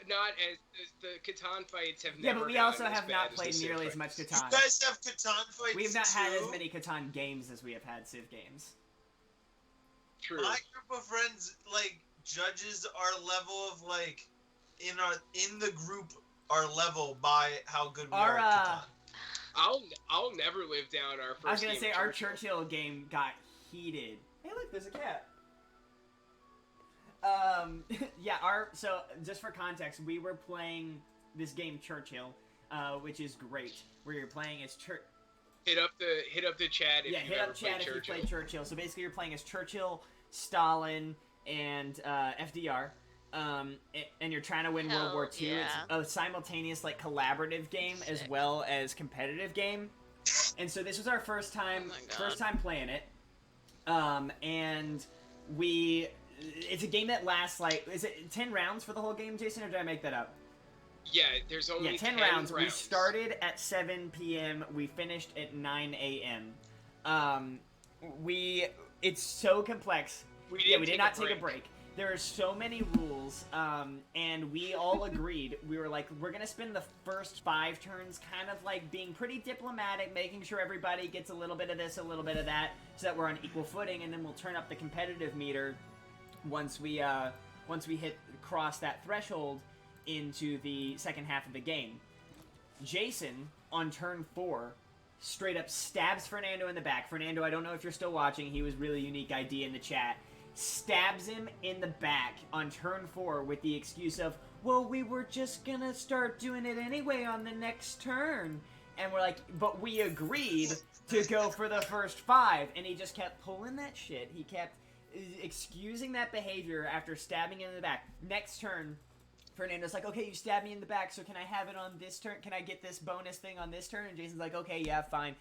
Not as the Catan fights have Yeah, never but we gotten also as have bad not as played the Civ nearly as fights. much You Catan. guys have Catan fights We have not had too? as many Catan games as we have had Civ games. True. My group of friends, like, judges our level of, like, in the group, our level by how good we are at Catan. I'll never live down our first. I was gonna game say of our Churchill. Churchill game got heated. Hey, look, there's a cat. Yeah, so just for context, we were playing this game Churchill, which is great. Where you're playing as Hit up the chat if yeah, you've hit ever up played chat if you Churchill. played Churchill. So basically, you're playing as Churchill, Stalin, and FDR. And you're trying to win World War II. yeah. It's a simultaneous, like, collaborative game as well as competitive game. And so this was our first time playing it. And it's a game that lasts, like, is it 10 rounds for the whole game, Jason, or did I make that up? Yeah, there's only 10 rounds. We started at 7 p.m. We finished at 9 a.m. It's so complex. We did not take a break. There are so many rules, and we all agreed. We were like, we're gonna spend the first 5 turns kind of like being pretty diplomatic, making sure everybody gets a little bit of this, a little bit of that, so that we're on equal footing, and then we'll turn up the competitive meter once we cross that threshold into the second half of the game. Jason, on turn 4, straight up stabs Fernando in the back. Fernando, I don't know if you're still watching, he was really unique ID in the chat. Stabs him in the back on turn 4 with the excuse of, well, we were just gonna start doing it anyway on the next turn. And we're like, but we agreed to go for the first 5. And he just kept pulling that shit. He kept excusing that behavior after stabbing him in the back. Next turn, Fernando's like, okay, you stabbed me in the back, so can I have it on this turn? Can I get this bonus thing on this turn? And Jason's like, okay, yeah, fine.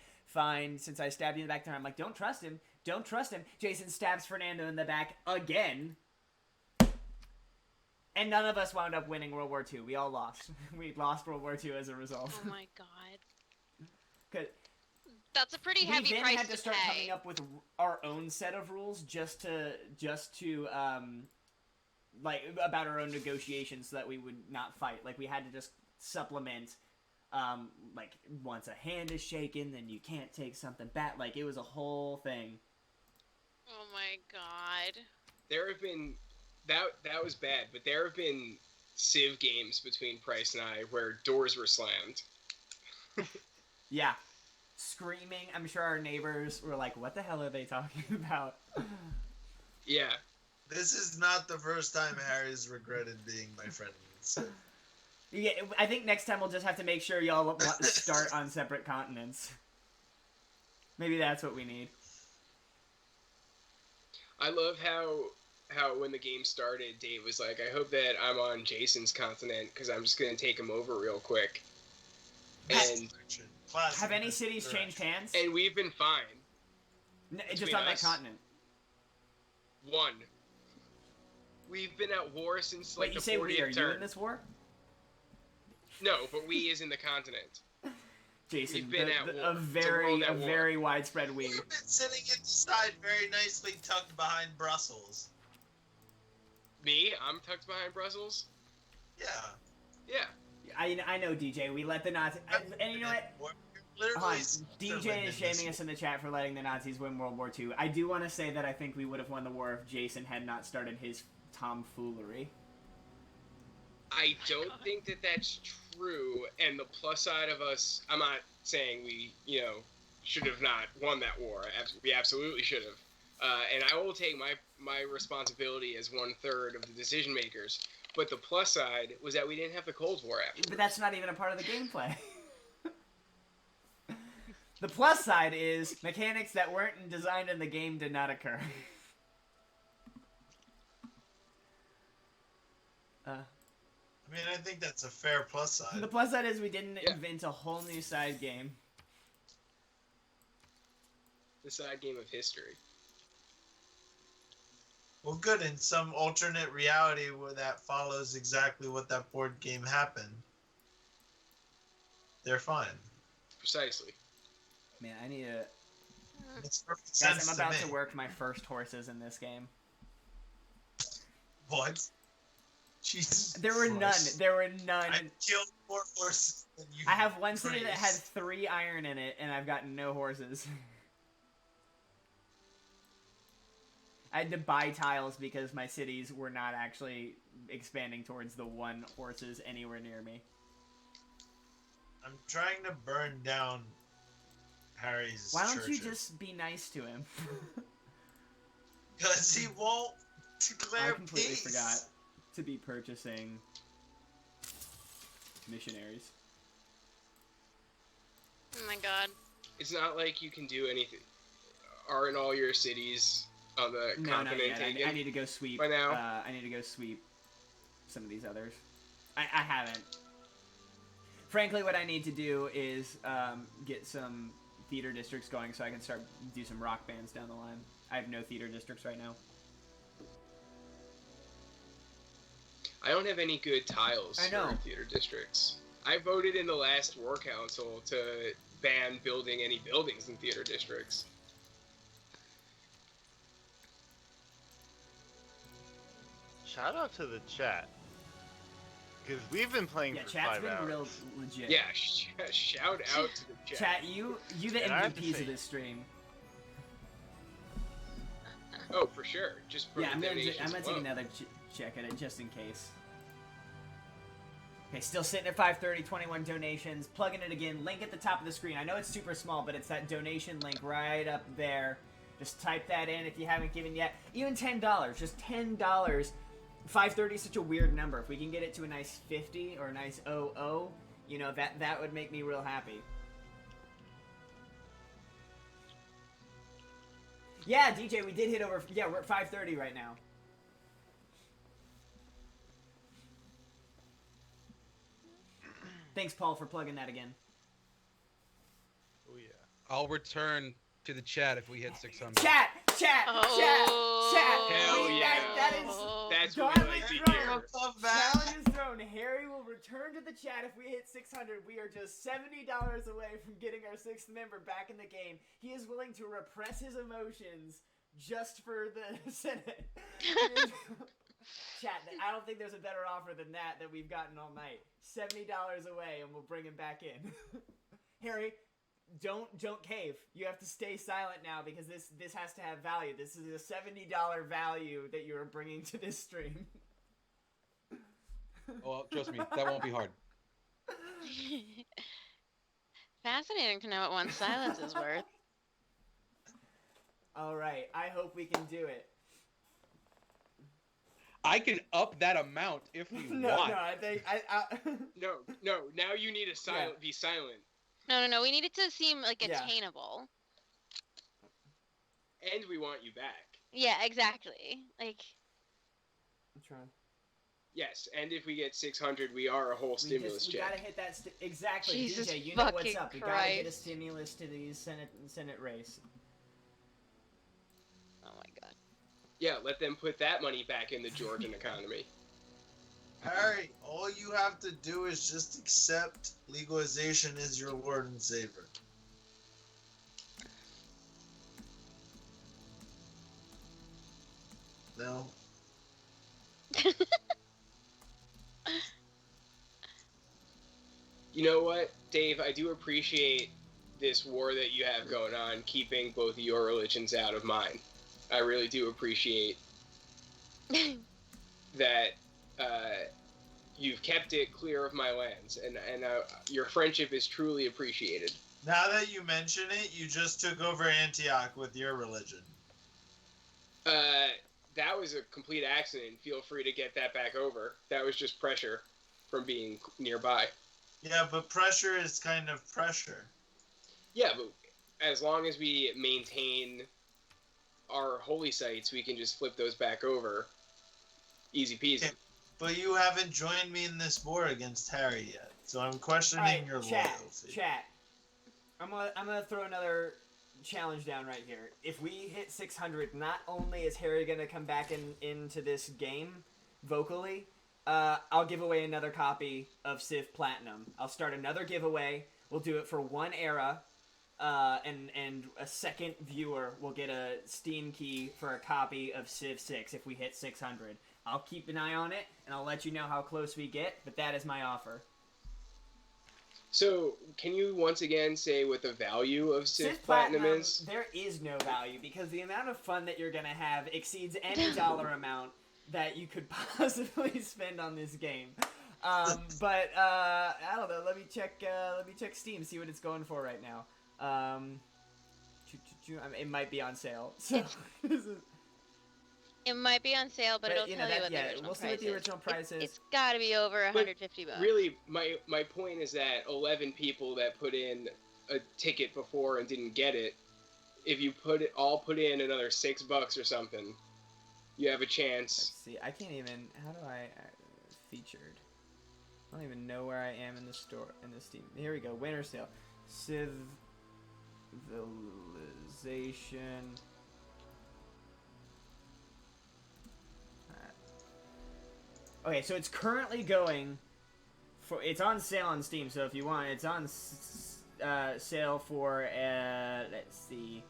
Since I stabbed you in the back turn, I'm like, don't trust him. Don't trust him. Jason stabs Fernando in the back again. And none of us wound up winning World War II. We all lost. We lost World War II as a result. Oh my god. 'Cause That's a pretty we heavy then price had to start pay. coming up with our own set of rules just to like about our own negotiations so that we would not fight. Like we had to just supplement like once a hand is shaken then you can't take something back. Like it was a whole thing. Oh my god. There have been that was bad, but there have been Civ games between Price and I where doors were slammed. Yeah. Screaming. I'm sure our neighbors were like, what the hell are they talking about? Yeah. This is not the first time Harry's regretted being my friend. So. Yeah, I think next time we'll just have to make sure y'all start on separate continents. Maybe that's what we need. I love how when the game started, Dave was like, I hope that I'm on Jason's continent because I'm just going to take him over real quick. And have any cities changed hands? And we've been fine. Just on that continent. One. We've been at war since Wait, like you the say 40th we? Are you turn. in this war? No, but we is in the continent. Jason, We've been at war. a very at war. very widespread we. You've been sitting at the side, very nicely tucked behind Brussels. Me? I'm tucked behind Brussels? Yeah. Yeah. I know, DJ. We let the Nazis... And you know what? Literally, DJ is shaming us in the chat for letting the Nazis win World War II. I do want to say that I think we would have won the war if Jason had not started his tomfoolery. I don't think that that's true, and the plus side of us, I'm not saying we, should have not won that war. We absolutely should have. And I will take my responsibility as 1/3 of the decision makers. But the plus side was that we didn't have the Cold War after. But that's not even a part of the gameplay. The plus side is mechanics that weren't designed in the game did not occur. I mean, I think that's a fair plus side. The plus side is we didn't invent a whole new side game. The side game of history. Well, good. In some alternate reality where that follows exactly what that board game happened, they're fine. Precisely. Man, I need to... Makes perfect Guys, sense I'm about to to work my first horses in this game. What? Jesus. There were Christ. none. There were none. I killed more horses than you. I have one city that had praised. 3 iron in it, and I've got no horses. I had to buy tiles because my cities were not actually expanding towards the 1 horses anywhere near me. I'm trying to burn down Harry's Why don't you churches. just be nice to him? Because he won't declare I completely peace. forgot to be purchasing missionaries. Oh my god. It's not like you can do anything. Aren't all your cities on the No, not continent yet. taken? I need to go sweep. By now? I need to go sweep some of these others. I haven't. Frankly, what I need to do is get some theater districts going so I can start do some rock bands down the line. I have no theater districts right now. I don't have any good tiles I know. for theater districts. I voted in the last war council to ban building any buildings in theater districts. Shout out to the chat. Because we've been playing Yeah, for chat's 5 been hours. real legit. Yeah, shout out to the chat. Chat, you the And I have to MVPs say- of this stream. Oh, for sure. Just from Yeah, the I'm gonna donations take alone. another check at it just in case. Okay, still sitting at 530, 21 donations. Plugging it again. Link at the top of the screen. I know it's super small, but it's that donation link right up there. Just type that in if you haven't given yet. Even $10. Just $10. 530 is such a weird number. If we can get it to a nice 50 or a nice 00, you know, that would make me real happy. Yeah, DJ, we did hit over... Yeah, we're at 530 right now. Thanks, Paul, for plugging that again. Oh, yeah. I'll return to the chat if we hit 600. Chat! Oh. Hell Wait, yeah. that is... That's God what we like to is hear. right. Challenge is thrown. Harry will return to the chat if we hit 600. We are just $70 away from getting our 6th member back in the game. He is willing to repress his emotions just for the Senate. Chat, I don't think there's a better offer than that we've gotten all night. $70 away and we'll bring him back in. Harry, don't cave. You have to stay silent now because this has to have value. This is a $70 value that you are bringing to this stream. Oh, trust me, that won't be hard. Fascinating to know what one's silence is worth. All right, I hope we can do it. I can up that amount if we No, want. I think No, now you need to be silent. No, we need it to seem like Yeah. attainable. And we want you back. Yeah, exactly. Like, I'm trying. Yes, and if we get 600, we are a whole stimulus We check. gotta hit that. Exactly, Jesus DJ. You know what's fucking up. We gotta get a Christ. stimulus to the Senate race. oh my god. Yeah, let them put that money back in the Georgian economy. Harry, all you have to do is just accept legalization as your Lord and Savior. No. You know what, Dave? I do appreciate this war that you have going on, keeping both of your religions out of mine. I really do appreciate that you've kept it clear of my lands, and your friendship is truly appreciated. Now that you mention it, you just took over Antioch with your religion. That was a complete accident. Feel free to get that back over. That was just pressure from being nearby. Yeah, but pressure is kind of pressure. Yeah, but as long as we maintain our holy sites, we can just flip those back over. Easy peasy. Okay, but you haven't joined me in this war against Harry yet, so I'm questioning your loyalty. Chat. I'm gonna throw another challenge down right here. If we hit 600, not only is Harry gonna come back into this game vocally, I'll give away another copy of Civ Platinum. I'll start another giveaway. We'll do it for one era, and a second viewer will get a Steam key for a copy of Civ 6 if we hit 600. I'll keep an eye on it, and I'll let you know how close we get, but that is my offer. So, can you once again say what the value of Civ Platinum is? There is no value, because the amount of fun that you're going to have exceeds any dollar amount that you could possibly spend on this game. But I don't know. Let me check Steam, see what it's going for right now. It might be on sale. So it might be on sale, but it'll tell you what the original we'll see what the original price is. It's got to be over 150 bucks. Really, my point is that 11 people that put in a ticket before and didn't get it, if you put in another $6 or something, you have a chance. Let's see, I can't even. How do I featured? I don't even know where I am in the store in the Steam. Here we go. Winter sale, civilization. Okay, so it's currently going for. It's on sale on Steam. So if you want, it's on sale for. Let's see.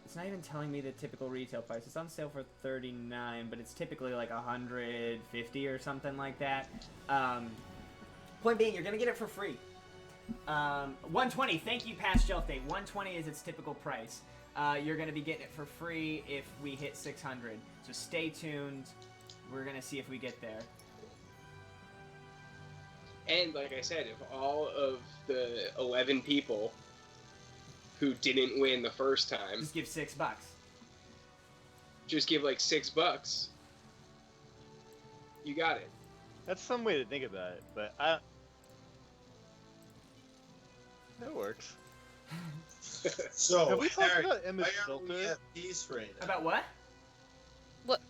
It's not even telling me the typical retail price. It's on sale for $39, but it's typically like $150 or something like that. Point being, you're gonna get it for free. $120. Thank you, past shelf date. $120 is its typical price. You're gonna be getting it for free if we hit 600. So stay tuned. We're gonna see if we get there. And like I said, if all of the 11 people who didn't win the first time, just give $6. Just give like $6. You got it. That's some way to think about it, but it works. So, have we talked Harry, about Emma's why aren't we filter? at peace right now? About what? What?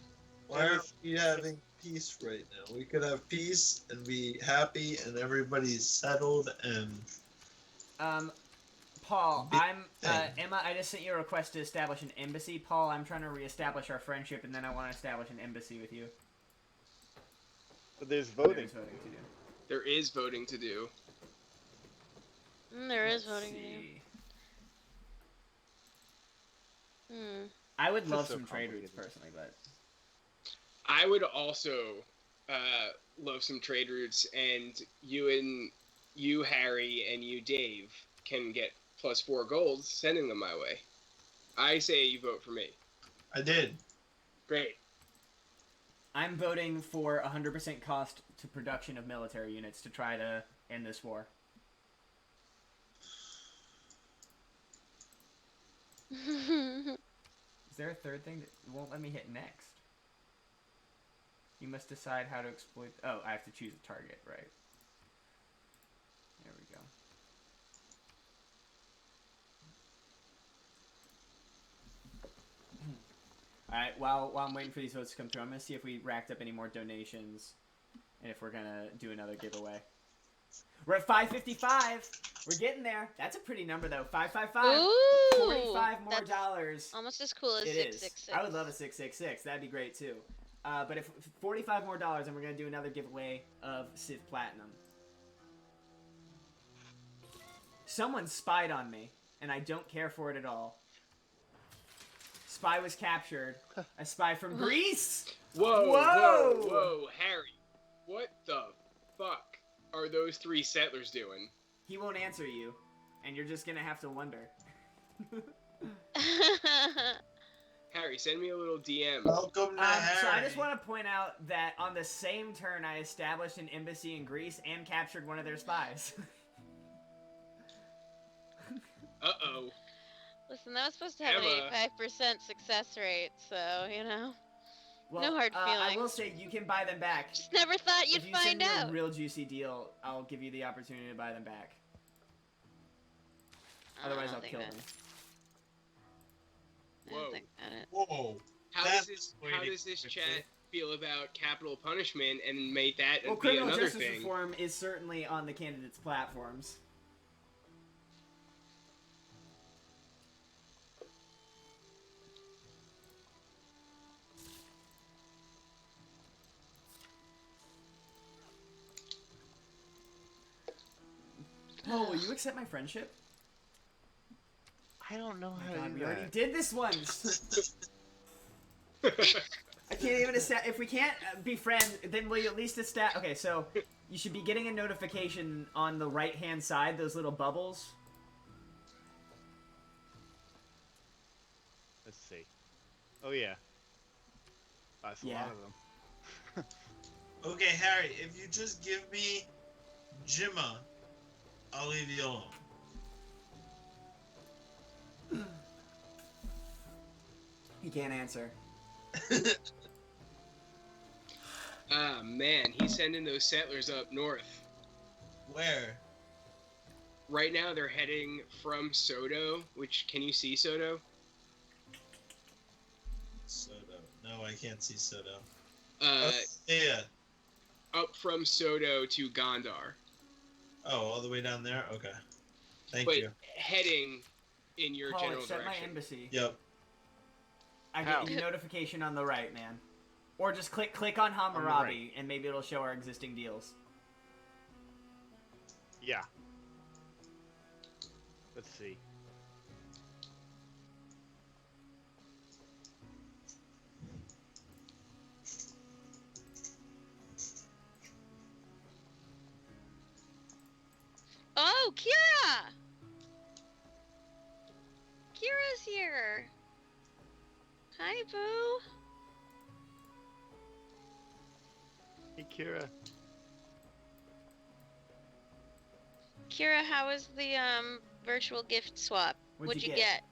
Why aren't we having peace right now? We could have peace and be happy and everybody's settled and... Paul, Emma, I just sent you a request to establish an embassy. Paul, I'm trying to reestablish our friendship, and then I want to establish an embassy with you. But there's voting. There's voting to do. There is voting to do. There is voting to do. I would love some trade routes personally, but I would also love some trade routes, and you, Harry, and you, Dave, can get +4 gold sending them my way. I say you vote for me. I did. Great. I'm voting for 100% cost to production of military units to try to end this war. Is there a third thing that won't let me hit next? You must decide how to exploit... Oh, I have to choose a target, right. There we go. Alright, while I'm waiting for these votes to come through, I'm going to see if we racked up any more donations and if we're going to do another giveaway. We're at 555! We're getting there. That's a pretty number, though. 555. Ooh, 45 more that's dollars. almost as cool as It 666. is. I would love a 666. That'd be great, too. But if 45 more dollars, and we're going to do another giveaway of Sith Platinum. Someone spied on me, and I don't care for it at all. Spy was captured. A spy from Greece. Whoa, Whoa! whoa, Harry. What the fuck are those 3 settlers doing? He won't answer you, and you're just gonna have to wonder. Harry, send me a little DM. Welcome to Harry. So I just want to point out that on the same turn, I established an embassy in Greece and captured one of their spies. Uh-oh. Listen, that was supposed to have Emma. an 85% success rate, so, you know. Well, No hard I will feelings. say you can buy them back. Just never thought you'd if you find send me out. a real juicy deal, I'll give you the opportunity to buy them back. Otherwise, I'll kill them. Whoa. Whoa. How That's does waiting this for chat it. feel about capital punishment and make that Well, be criminal another justice thing? reform is certainly on the candidates' platforms. Paul, will you accept my friendship? I don't know Oh how my to God, do we already that. did this once. I can't even if we can't be friends, then will you at least establish? Okay, so you should be getting a notification on the right-hand side, those little bubbles. Let's see. Oh yeah. That's a Yeah. lot of them. Okay, Harry, if you just give me Jimma, I'll leave you alone. He can't answer. Ah, man, he's sending those settlers up north. Where? Right now, they're heading from Soto, which, can you see Soto? Soto. No, I can't see Soto. Uh, Yeah. Up from Soto to Gondar. Oh, all the way down there? Okay. Thank But you. heading in your Paul, general accept my direction. embassy. Yep. I How? get your notification on the right, man. Or just click on Hammurabi, and maybe it'll show our existing deals. Yeah. Let's see. Oh, Kira! Kira's here. Hi, Boo. Hey, Kira. Kira, how was the virtual gift swap? What'd you you get?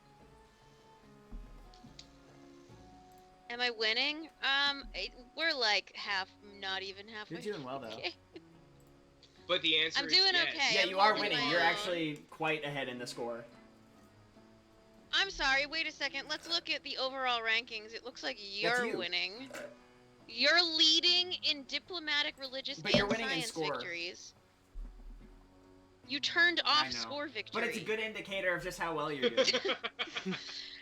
Am I winning? We're like not even halfway. You're doing well, though. Okay. But the answer I'm is doing yes. okay. Yeah, I'm you are holding winning. my You're own. actually quite ahead in the score. I'm sorry, wait a second. Let's look at the overall rankings. It looks like you're you. winning. You're leading in diplomatic, religious, But you're and winning in science score. victories. You turned I off know. score victory. But it's a good indicator of just how well you're doing.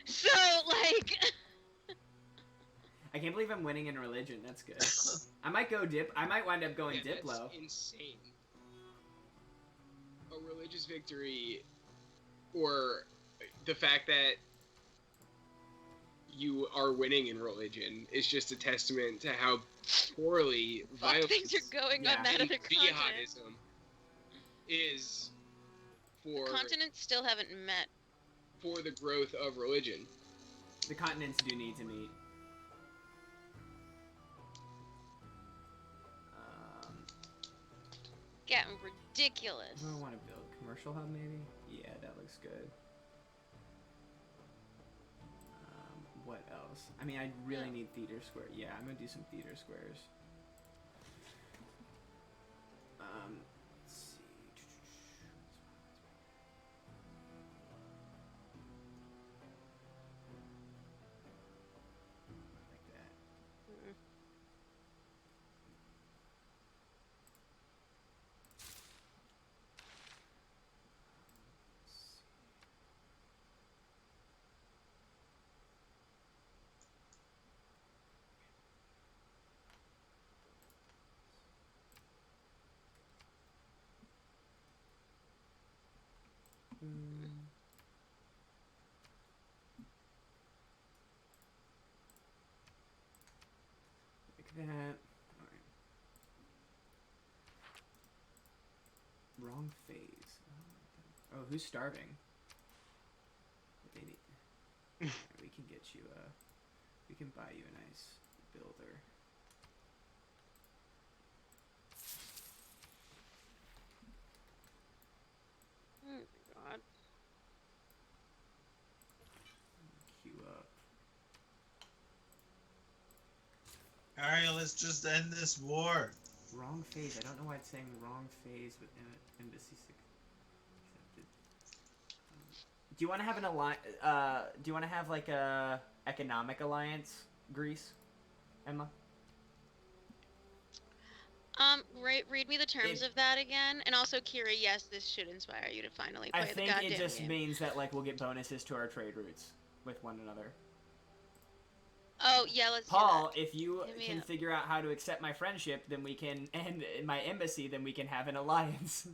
So, like... I can't believe I'm winning in religion. That's good. I might go dip. I might wind up going Yeah, Diplo. that's insane. A religious victory, or the fact that you are winning in religion is just a testament to how poorly Fuck, violence things are going on Yeah. that and other continent. jihadism is for Continents still haven't met. the growth of religion. The continents do need to meet. Getting ridiculous. What do I want to build? Commercial hub, maybe? Yeah, that looks good. What else? I mean, I really need theater square. Yeah, I'm gonna do some theater squares. Let's see. Like that. Like that. Alright. Wrong phase. Oh, who's starving? They need... we can get you we can buy you a nice builder. Oh my god. Queue up. Harry, let's just end this war. Wrong phase. I don't know why it's saying wrong phase with Embassy 6 accepted. Do you want to have an alliance? Do you want to have like a economic alliance, Greece, Emma? Read me the terms of that again, and also Kira. Yes, this should inspire you to finally play the goddamn game. I think it just means that like we'll get bonuses to our trade routes with one another. Oh yeah, let's Paul, do that. if you can figure out how to accept my friendship, then we can, and my embassy, then we can have an alliance.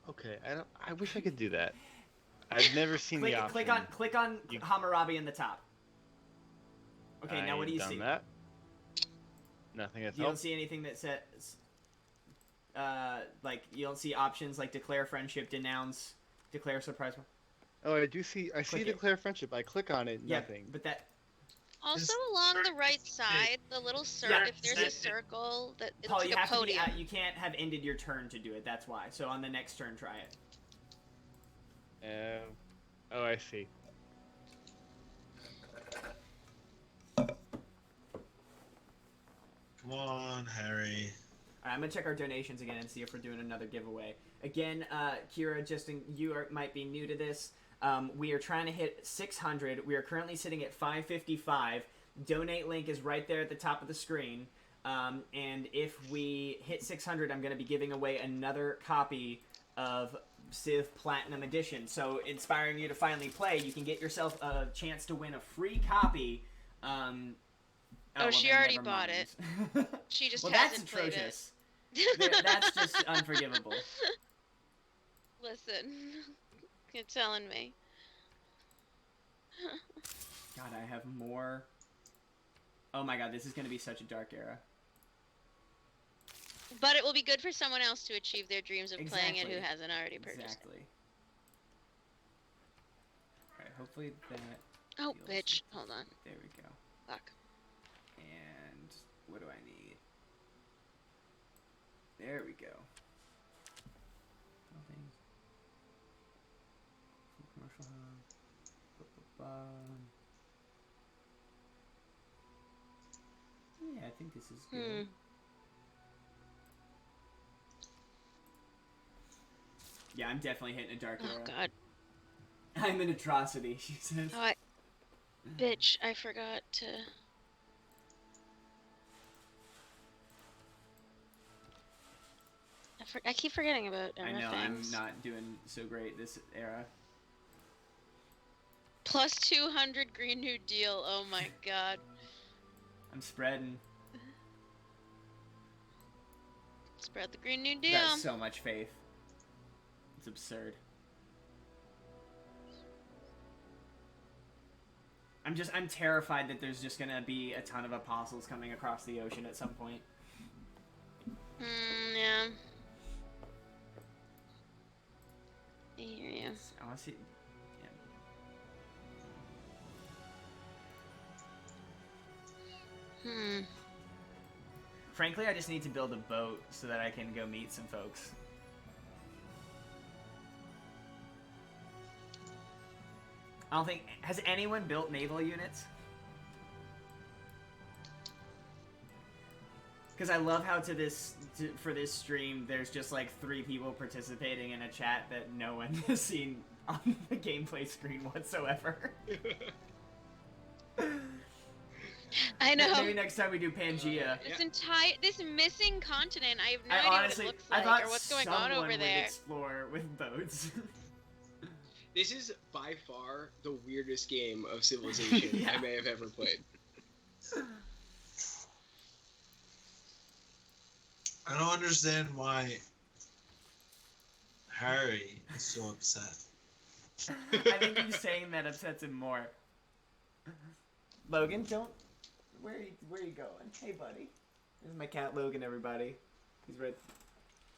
Okay. I wish I could do that. I've never seen the option. Click on Hammurabi in the top. Okay, now what do you see? That. Nothing at all. You don't see anything that says, like you don't see options like declare friendship, denounce, declare surprise. Oh, I do see. I see declare friendship. I click on it. Nothing. But that. Also, along the right side, the little circle. If there's a circle that it's Paul, like you a have podium. to be, you can't have ended your turn to do it. That's why. So on the next turn, try it. Oh, I see. Come on, Harry. Alright, I'm gonna check our donations again and see if we're doing another giveaway. Again, Kira, you might be new to this. We are trying to hit 600. We are currently sitting at 555. Donate link is right there at the top of the screen. And if we hit 600, I'm going to be giving away another copy of Civ Platinum Edition. So, inspiring you to finally play, you can get yourself a chance to win a free copy. She already bought it. She just hasn't played it. That's atrocious. That's just unforgivable. Listen, you're telling me. God, I have more. Oh my god, this is going to be such a dark era. But it will be good for someone else to achieve their dreams of playing it who hasn't already purchased it. Alright, hopefully that... Oh, bitch. Hold on. There we go. Fuck. And what do I need? There we go. Things. Commercial hub. Yeah, I think this is good. Yeah, I'm definitely hitting a dark era. Oh god. I'm an atrocity, she says. Oh, bitch, I forgot to... I keep forgetting about Emma I know, things. I'm not doing so great this era. Plus 200 Green New Deal, oh my god. I'm spreading. Spread the Green New Deal. That's so much faith. It's absurd. I'm terrified that there's just gonna be a ton of apostles coming across the ocean at some point. Yeah. I hear you. I want to see. Yeah. Frankly, I just need to build a boat so that I can go meet some folks. I don't think... Has anyone built naval units? Because I love how for this stream, there's just like 3 people participating in a chat that no one has seen on the gameplay screen whatsoever. I know. Maybe next time we do Pangea. This missing continent, I have no idea honestly, what it looks like or what's going on over there. Would explore with boats. This is by far the weirdest game of Civilization I may have ever played. I don't understand why Harry is so upset. I think you saying that upsets him more. Logan, don't. Where are you going? Hey, buddy. This is my cat Logan, everybody. He's right.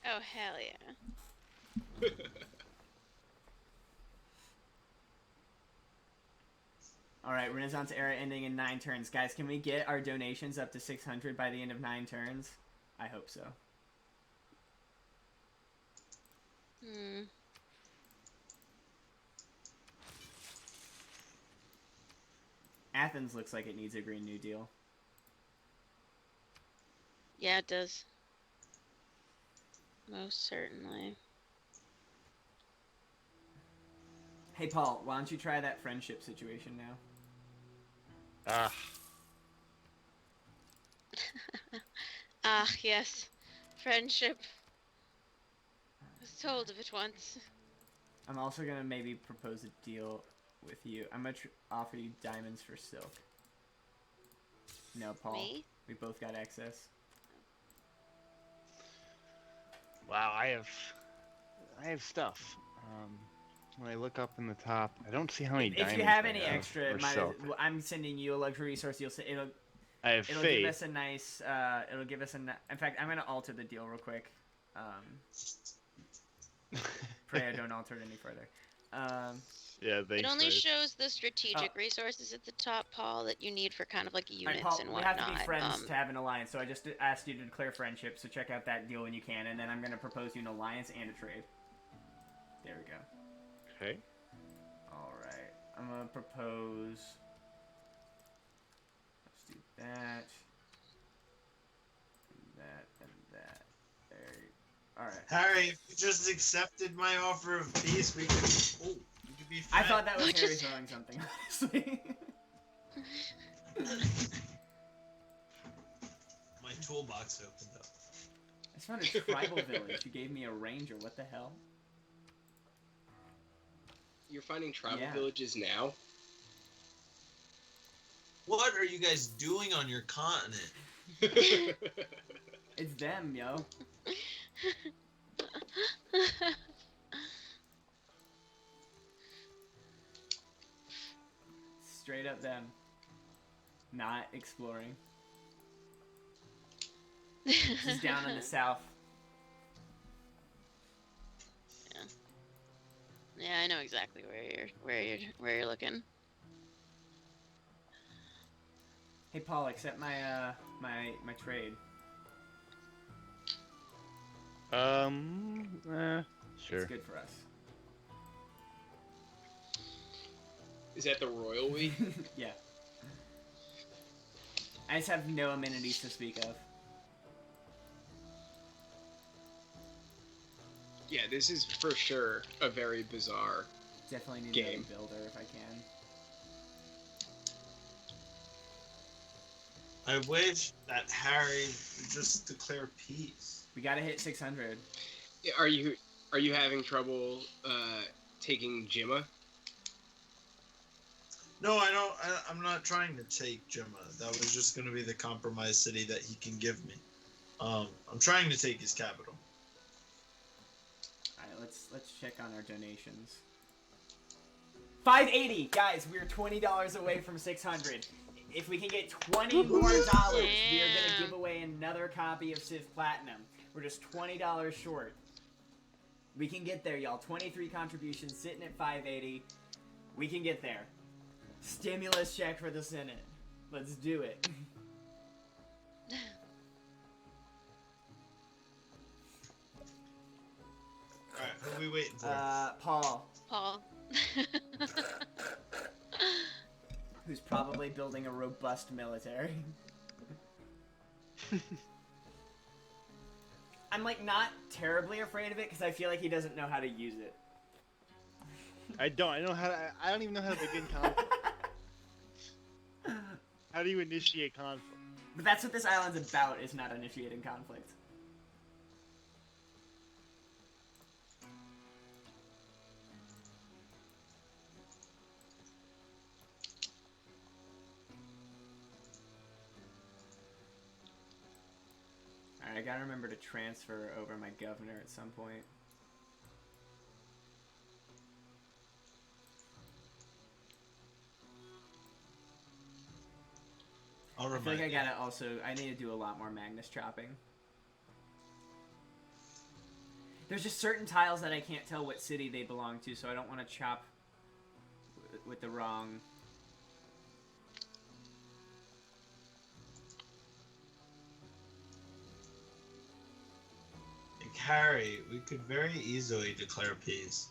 Oh, hell yeah. Alright, Renaissance era ending in 9 turns. Guys, can we get our donations up to 600 by the end of 9 turns? I hope so. Athens looks like it needs a Green New Deal. Yeah, it does. Most certainly. Hey, Paul, why don't you try that friendship situation now? Ah, yes. Friendship. I was told of it once. I'm also gonna maybe propose a deal with you. I'm gonna offer you diamonds for silk. No, Paul. Me? We both got excess. Wow, I have stuff. When I look up in the top, I don't see how many diamonds. If you have any I have extra, or silk. I'm sending you a luxury resource. I have it'll faith. give us a nice. It'll give us a. In fact, I'm gonna alter the deal real quick. Pray I don't alter it any further. Yeah, thanks. It only shows the strategic resources at the top, Paul, that you need for kind of like units Paul, and we whatnot. have to be friends to have an alliance, so I just asked you to declare friendship. So check out that deal when you can, and then I'm gonna propose you an alliance and a trade. There we go. Okay. Alright. I'm gonna propose. Let's do that. And that, and that. There you go. Alright. Harry, if you just accepted my offer of peace, we could be friends. I thought that was Harry throwing something, honestly. My toolbox opened up. I just found a tribal village. You gave me a ranger. What the hell? You're finding tribal villages now? What are you guys doing on your continent? It's them, yo. Straight up them. Not exploring. This is down in the south. Yeah, I know exactly where you're looking. Hey Paul, accept my my trade. Sure. It's good for us. Is that the royal we? Yeah. I just have no amenities to speak of. Yeah, this is for sure a very bizarre Definitely need game. a builder if I can. I wish that Harry would just declare peace. We gotta hit 600. Are you having trouble taking Jimma? No, I don't. I'm not trying to take Jimma. That was just going to be the compromise city that he can give me. I'm trying to take his capital. All right, let's check on our donations. 580, guys. We're $20 away from 600. If we can get $20 more, we are gonna give away another copy of Civ Platinum. We're just $20 short. We can get there, y'all. 23 contributions, sitting at 580. We can get there. Stimulus check for the Senate. Let's do it. Alright, who are we waiting for? Paul. Paul. Who's probably building a robust military. I'm like not terribly afraid of it because I feel like he doesn't know how to use it. I don't even know how to begin conflict. How do you initiate conflict? But that's what this island's about, is not initiating conflict. Alright, I gotta remember to transfer over my governor at some point. I'll I feel remind like I you. gotta also. I need to do a lot more Magnus chopping. There's just certain tiles that I can't tell what city they belong to, so I don't want to chop with the wrong. Like, Harry, we could very easily declare peace.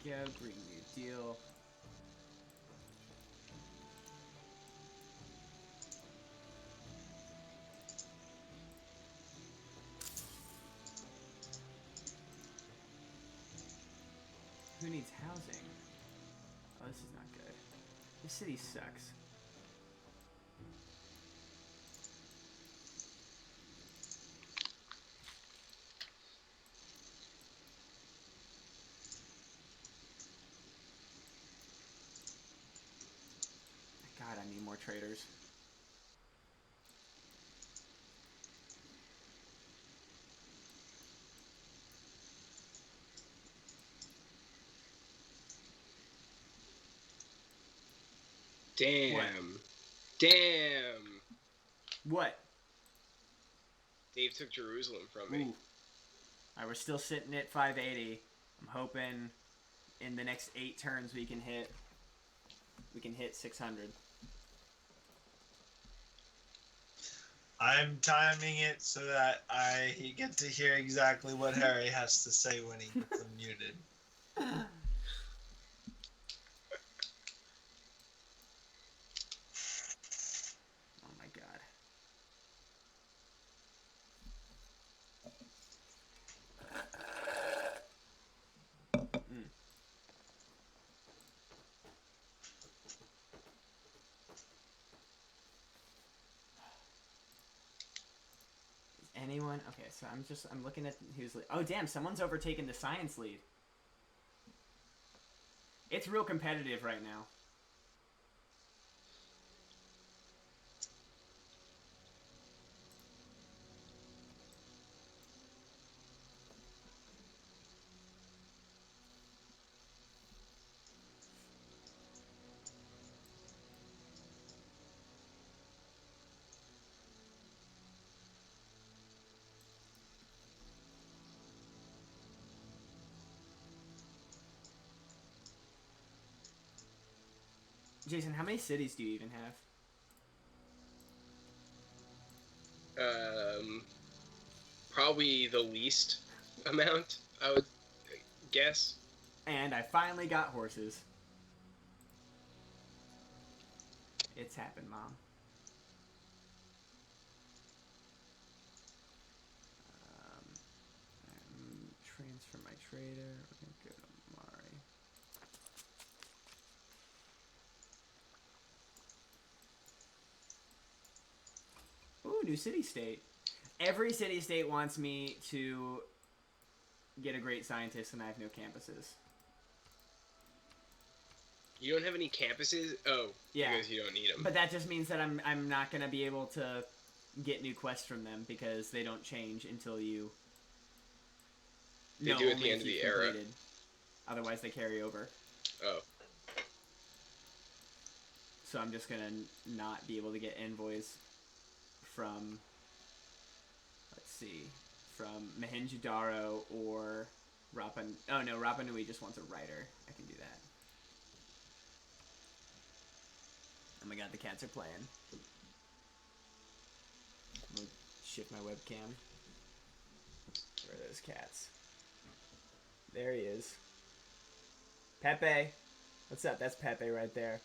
There we go. Green New Deal. Who needs housing? Oh, this is not good. This city sucks. God, I need more traders. Damn. What? Damn. What? Dave took Jerusalem from me. Ooh. Alright, we're still sitting at 580. I'm hoping in the next 8 turns we can hit 600. I'm timing it so that I get to hear exactly what Harry has to say when he gets unmuted. Oh my god. Anyone? Okay, so I'm looking at who's oh damn, someone's overtaken the science lead. It's real competitive right now. Jason, how many cities do you even have? Probably the least amount, I would guess. And I finally got horses. It's happened, Mom. Transfer my trader. We're gonna go to Mari. Ooh, new city-state. Every city-state wants me to get a great scientist, and I have no campuses. You don't have any campuses? Oh, Yeah. because you don't need them. But that just means that I'm not gonna be able to get new quests from them because they don't change until you. They do at the end of the era. Otherwise, they carry over. Oh. So I'm just gonna not be able to get envoys from. Let's see, from Mohenjo-Daro or Rapa. Oh no, Rapa Nui just wants a writer. I can do that. Oh my god, the cats are playing. I'm gonna shift my webcam. Where are those cats? There he is. Pepe. What's up? That's Pepe right there.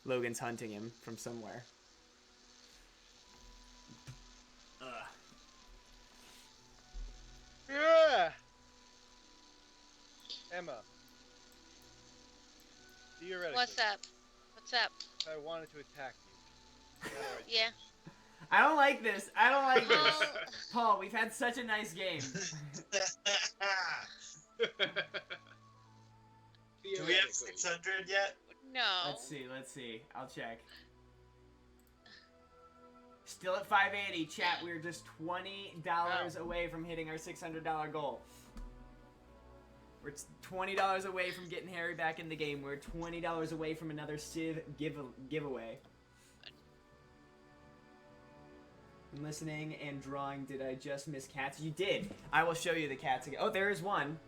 Logan's hunting him from somewhere. Ugh. Yeah. Emma. Theoretically. What's up? What's up? If I wanted to attack you. Yeah. I don't like this. I don't like this. Paul, we've had such a nice game. Do we have 600 yet? No. Let's see. I'll check. Still at 580. Chat, we're just $20 away from hitting our $600 goal. We're $20 away from getting Harry back in the game. We're $20 away from another Civ giveaway. I'm listening and drawing. Did I just miss cats? You did. I will show you the cats again. Oh, there is one.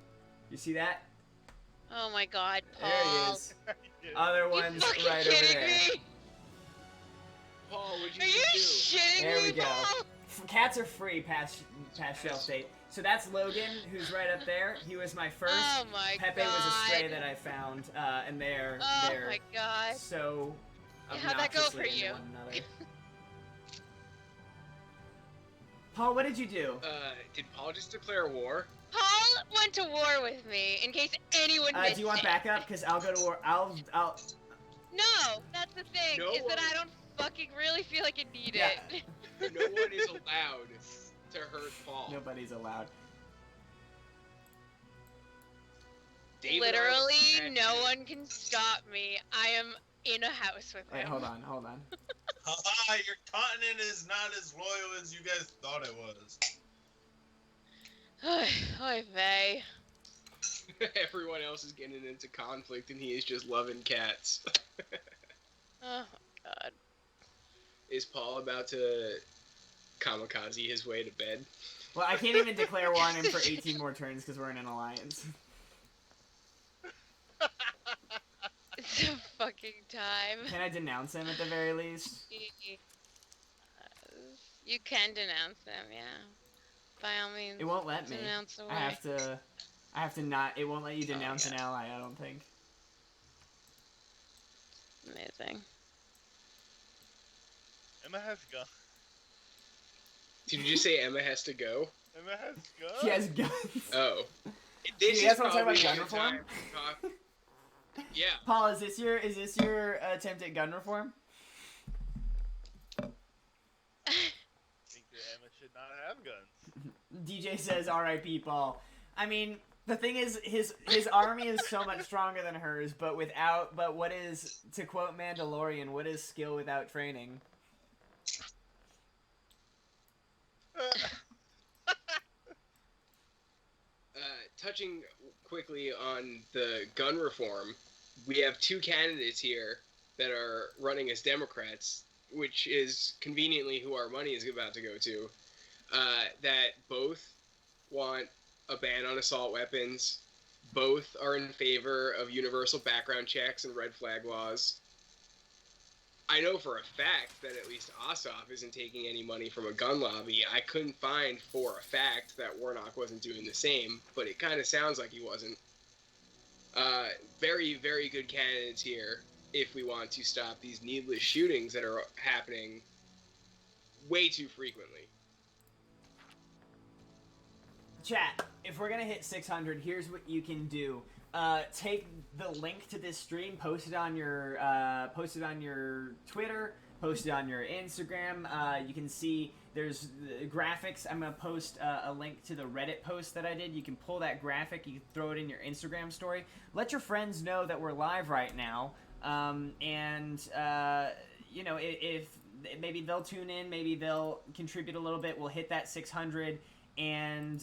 You see that? Oh my God, Paul. There he is. Other one's right over there. Me? Paul, would you Are you shitting There me, we go. Paul? Cats are free past shelf date. So that's Logan, who's right up there. He was my first. Oh my Pepe God. was a stray that I found, and they're my God. so How'd that go for obnoxiously into you? one another. Paul, what did you do? Did Paul just declare war? Paul went to war with me, in case anyone missed Do you want it. backup? Because I'll go to war. I'll. No, that's the thing, No is that one- I don't fucking really feel like I need Yeah. it. No one is allowed to hurt Paul. Nobody's allowed. David Literally, Arquette- no one can stop me. I am in a house with Wait, him. hold on, hold on. Haha, your continent is not as loyal as you guys thought it was. Oy vey. Everyone else is getting into conflict, and he is just loving cats. Oh my God. Is Paul about to kamikaze his way to bed? Well, I can't even declare war on him for 18 more turns because we're in an alliance. It's a fucking time. Can I denounce him at the very least? You can denounce them, yeah. By all means. It won't let me. Denounce away. I have to not. It won't let you denounce an ally. I don't think. Amazing. Emma has gone. Did you just say Emma has to go? Emma has gone. She has guns. Oh. You guys want to talk about gun reform? Yeah. Paul, is this your attempt at gun reform? I think that Emma should not have guns. DJ says R.I.P. Paul. I mean, the thing is, his army is so much stronger than hers, but what is, to quote Mandalorian, what is skill without training? Touching quickly on the gun reform, we have two candidates here that are running as Democrats, which is conveniently who our money is about to go to, that both want a ban on assault weapons, both are in favor of universal background checks and red flag laws. I know for a fact that at least Ossoff isn't taking any money from a gun lobby. I couldn't find for a fact that Warnock wasn't doing the same, but it kind of sounds like he wasn't. Very, very good candidates here if we want to stop these needless shootings that are happening way too frequently. Chat, if we're gonna hit 600, here's what you can do. Take the link to this stream, post it on your Twitter, post it on your Instagram. You can see there's the graphics. I'm gonna post a link to the Reddit post that I did. You can pull that graphic, you can throw it in your Instagram story. Let your friends know that we're live right now, you know, if maybe they'll tune in, maybe they'll contribute a little bit. We'll hit that 600 and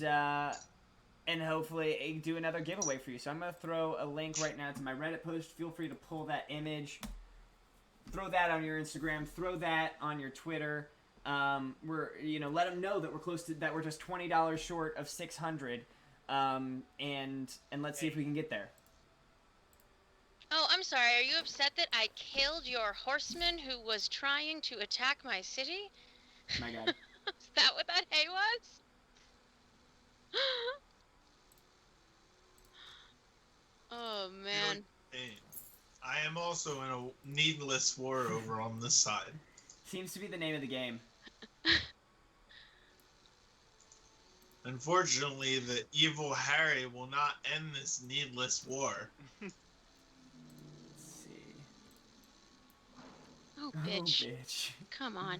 hopefully do another giveaway for you. So I'm going to throw a link right now to my Reddit post. Feel free to pull that image, throw that on your Instagram, throw that on your Twitter. Let them know that we're close to, that we're just $20 short of 600. And let's see if we can get there. Oh, I'm sorry. Are you upset that I killed your horseman who was trying to attack my city? My God. Is that what that hay was? Oh, man. Hey, I am also in a needless war over on this side. Seems to be the name of the game. Unfortunately, the evil Harry will not end this needless war. Let's see. Oh, bitch. Oh, bitch. Come on.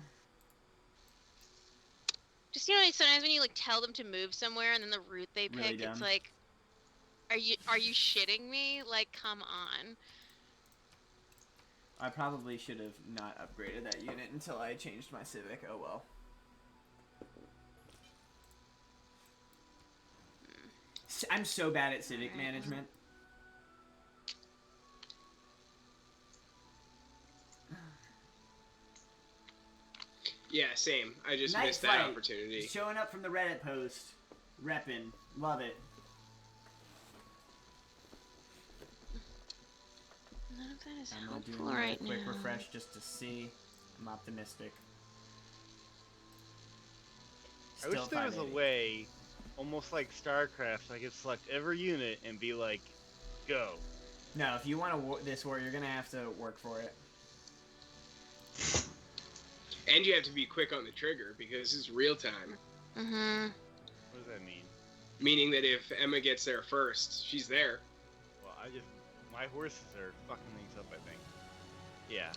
Just, you know, sometimes when you, like, tell them to move somewhere and then the route they pick, Really it's dumb. like, are you shitting me? Like, come on. I probably should have not upgraded that unit until I changed my Civic. Oh well. I'm so bad at civic management. Yeah, same. I just Night missed that Flight, opportunity. Showing up from the Reddit post. Reppin'. Love it. None of that is I'm gonna do helpful a right quick now. refresh just to see. I'm optimistic. I wish Still there was a 580. way, almost like StarCraft, I could select every unit and be like, go. No, if you want this war, you're gonna have to work for it. And you have to be quick on the trigger because it's real time. Mm-hmm. What does that mean? Meaning that if Emma gets there first, she's there. Well, my horses are fucking things up, I think. Yeah,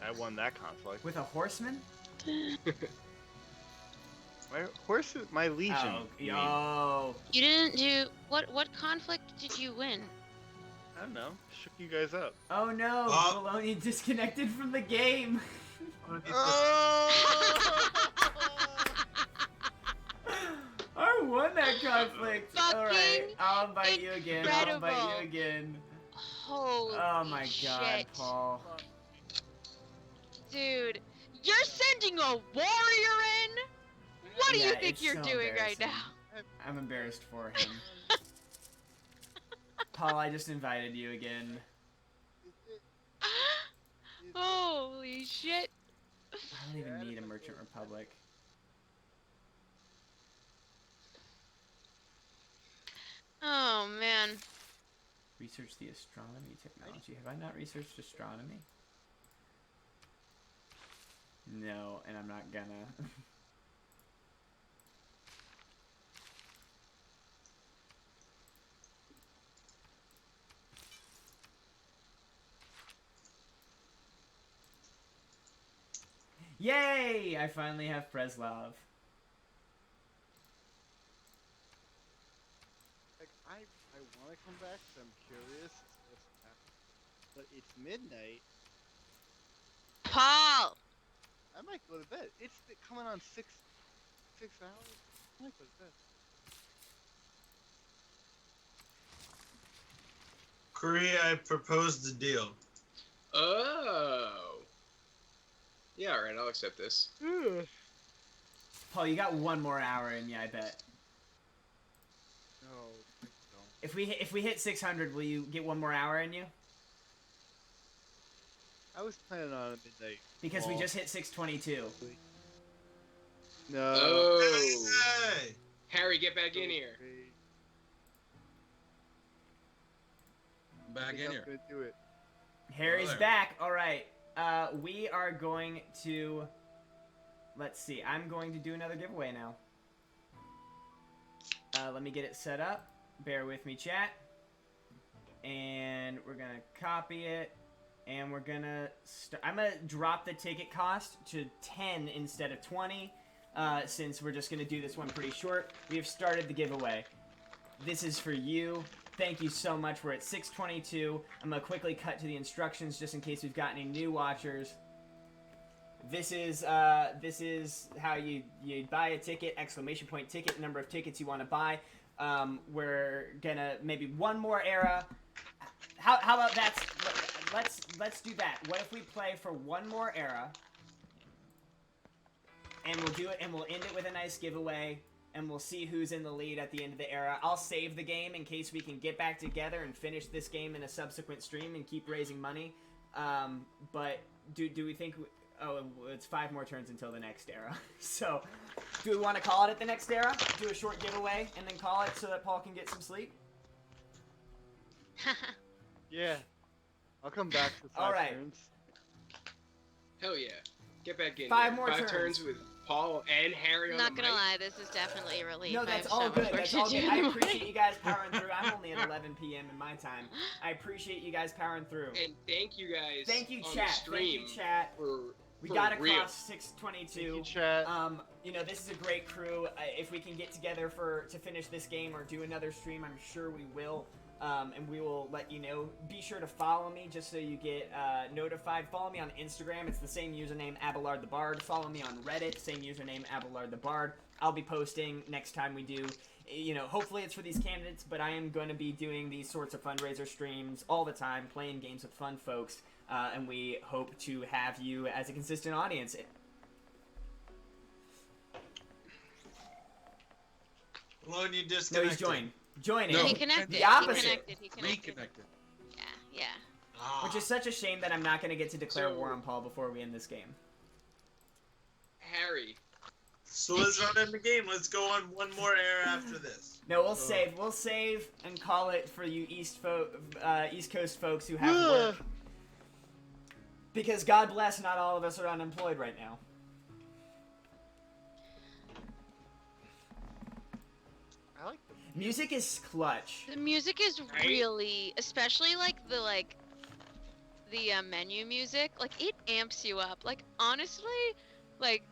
I won that conflict. With a horseman? My legion. Oh, yo. You didn't do what conflict did you win? I don't know. Shook you guys up. Oh no, Baloney disconnected from the game. I won that conflict. Alright, I'll invite you again. I'll invite you again. Holy Oh my god, shit. Paul. Dude, you're sending a warrior in? What do you Yeah, think it's you're so doing right embarrassing. now? I'm embarrassed for him. Paul, I just invited you again. Holy shit. I don't even need a Merchant Republic. Oh man. Research the astronomy technology. Have I not researched astronomy? No, and I'm not gonna. Yay! I finally have Preslav. Like, I want to come back because I'm curious what's happening. But it's midnight. Paul! I might go to bed. It's coming on 6 hours. I might go to bed. Korea, I proposed the deal. Oh. Yeah, alright, I'll accept this. Paul, you got one more hour in you, I bet. No, please don't. If we hit 600, will you get one more hour in you? I was planning on a midnight. Because we just hit 622. No. Oh. Hey! Harry, get back in here. I'm back in here. I'm gonna do it. Harry's there. back. All right. We are going to. Let's see. I'm going to do another giveaway now. Let me get it set up. Bear with me, chat. And we're gonna copy it. And we're gonna I'm gonna drop the ticket cost to 10 instead of 20, since we're just gonna do this one pretty short. We have started the giveaway. This is for you. Thank you so much. We're at 6:22. I'm gonna quickly cut to the instructions just in case we've got any new watchers. This is how you buy a ticket! Exclamation point ticket. Number of tickets you want to buy. We're gonna maybe one more era. How about that? Let's do that. What if we play for one more era, and we'll do it, and we'll end it with a nice giveaway, and we'll see who's in the lead at the end of the era. I'll save the game in case we can get back together and finish this game in a subsequent stream and keep raising money. But do we think? Oh, it's 5 more turns until the next era. So, do we want to call it at the next era? Do a short giveaway and then call it so that Paul can get some sleep? Yeah. I'll come back for 5 All right. turns. Hell yeah. Get back in 5 here. more 5 turns. with Paul and Harry on Not the gonna mic. lie, this is definitely a relief. No, I that's have all so much good. work That's to all do good. in I the appreciate morning. you guys powering through. I'm only at 11 p.m. in my time. I appreciate you guys powering through. And thank you guys Thank you, on chat. the stream Thank you, chat. We for got real. across 622. Thank you, chat. You know, this is a great crew. If we can get together to finish this game or do another stream, I'm sure we will. And we will let you know. Be sure to follow me just so you get notified. Follow me on Instagram. It's the same username, Abelard the Bard. Follow me on Reddit. Same username, Abelard the Bard. I'll be posting next time we do hopefully it's for these candidates, but I am going to be doing these sorts of fundraiser streams all the time, playing games with fun folks, and we hope to have you as a consistent audience. Malone, you disconnected. No, he's joined. Joining. No. He connected. The opposite. He connected. Reconnected. Yeah. Which is such a shame that I'm not going to get to declare war on Paul before we end this game. Harry. So let's run in the game. Let's go on one more era after this. No, we'll save. We'll save and call it for you East Coast folks who have work. Because God bless, not all of us are unemployed right now. I like the music is clutch. The music is really, especially like the menu music, like it amps you up. Like honestly, like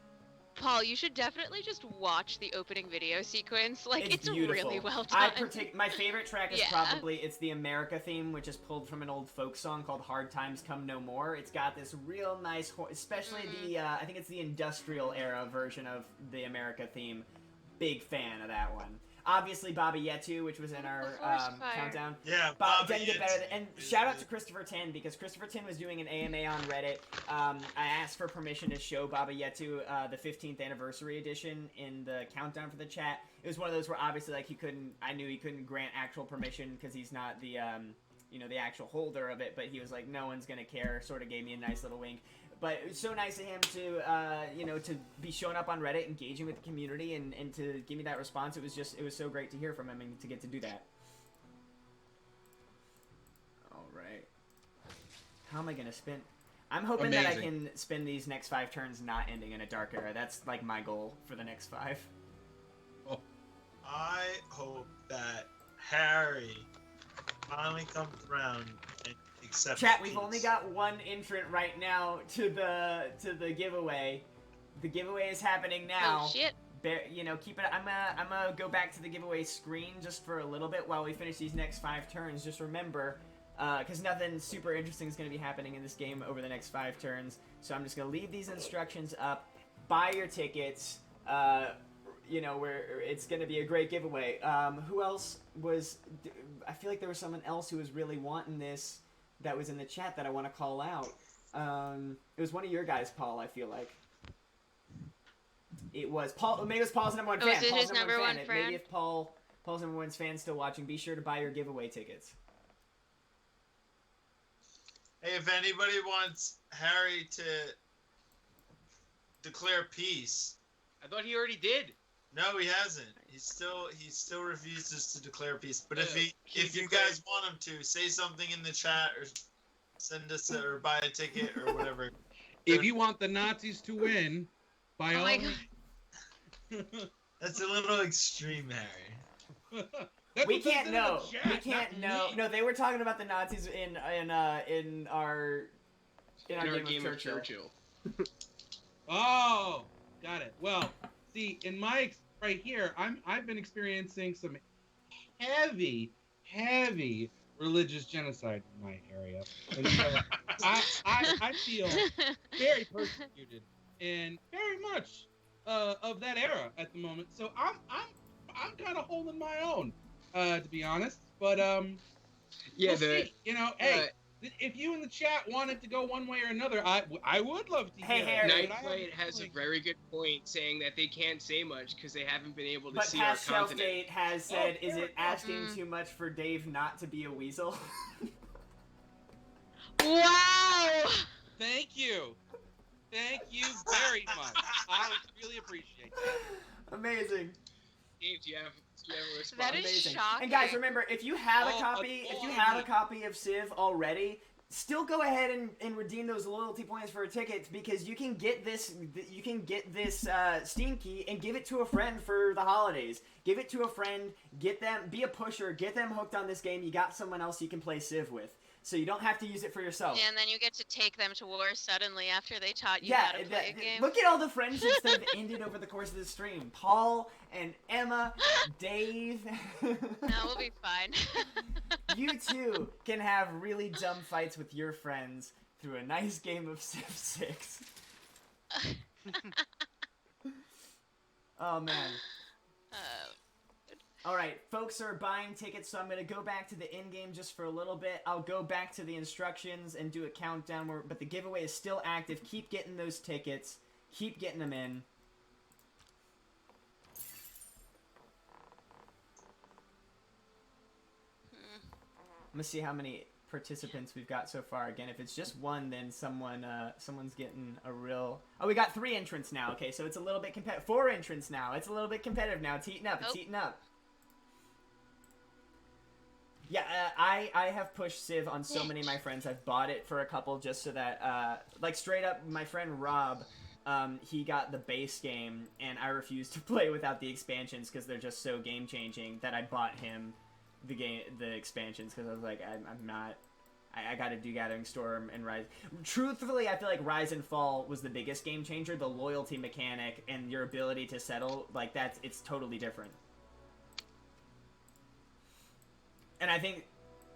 Paul, you should definitely just watch the opening video sequence. Like it's really well done. My favorite track is probably it's the America theme, which is pulled from an old folk song called "Hard Times Come No More." It's got this real nice, especially the I think it's the industrial era version of the America theme. Big fan of that one. Obviously, Baba Yetu, which was in our countdown. Yeah, Baba Yetu. And shout out to Christopher Tin, because Christopher Tin was doing an AMA on Reddit. I asked for permission to show Baba Yetu the 15th anniversary edition in the countdown for the chat. It was one of those where obviously like I knew he couldn't grant actual permission because he's not the the actual holder of it, but he was like, no one's gonna care. Sort of gave me a nice little wink. But it was so nice of him to, to be showing up on Reddit, engaging with the community, and to give me that response. It was so great to hear from him and to get to do that. All right. How am I going to spend? I'm hoping that I can spend these next 5 turns not ending in a dark era. That's like my goal for the next 5. Oh. I hope that Harry finally comes around and Chat, we've only got one entrant right now to the giveaway. The giveaway is happening now. Oh shit! Keep it. I'm gonna go back to the giveaway screen just for a little bit while we finish these next 5 turns. Just remember, because nothing super interesting is gonna be happening in this game over the next 5 turns. So I'm just gonna leave these instructions up. Buy your tickets. Where it's gonna be a great giveaway. Who else was? I feel like there was someone else who was really wanting this. That was in the chat that I want to call out. It was one of your guys, Paul, I feel like. It was Paul. Maybe it was Paul's number 1 fan. Was it his number 1 fan? Maybe if Paul's number 1 fan still watching, be sure to buy your giveaway tickets. Hey, if anybody wants Harry to declare peace. I thought he already did. No, he hasn't. He still refuses to declare peace. But if you guys want him to, say something in the chat or send us or buy a ticket or whatever. If you want the Nazis to win, by all means. That's a little extreme, Harry. We can't know. We can't know. No, they were talking about the Nazis in our game of Churchill. Oh, got it. Well, see, in my right here, I've been experiencing some heavy religious genocide in my area, and so I feel very persecuted and very much of that era at the moment. So I'm kind of holding my own, to be honest. But we'll see. Hey. If you in the chat wanted to go one way or another, I would love to hear it. Nightflight has a very good point, saying that they can't say much because they haven't been able to see our Past Shelf continent. Date has said, is it asking too much for Dave not to be a weasel? Wow! Thank you very much. I really appreciate that. Amazing. Dave, do you have a response? That is Amazing. shocking. And guys, remember, if you have a copy of Civ already, still go ahead and redeem those loyalty points for tickets, because you can get this Steam key and give it to a friend for the holidays. Give it to a friend, be a pusher, get them hooked on this game. You got someone else you can play Civ with. So you don't have to use it for yourself. Yeah, and then you get to take them to war suddenly after they taught you how to play a game. Look at all the friendships that have ended over the course of this stream. Paul and Emma, Dave. No, we'll be fine. You too can have really dumb fights with your friends through a nice game of Civ 6. Oh man. folks are buying tickets, so I'm going to go back to the in-game just for a little bit. I'll go back to the instructions and do a countdown, but the giveaway is still active. Keep getting those tickets. Keep getting them in. I'm going to see how many participants we've got so far. Again, if it's just one, then someone's getting a real... Oh, we got 3 entrants now. Okay, so it's a little bit competitive. 4 entrants now. It's a little bit competitive now. It's heating up. It's heating up. Yeah, I have pushed Civ on so many of my friends. I've bought it for a couple just so that, like, straight up, my friend Rob, he got the base game, and I refused to play without the expansions because they're just so game-changing that I bought him the expansions because I was like, I'm not... I gotta do Gathering Storm and Rise. Truthfully, I feel like Rise and Fall was the biggest game changer. The loyalty mechanic and your ability to settle, like, it's totally different. And I think...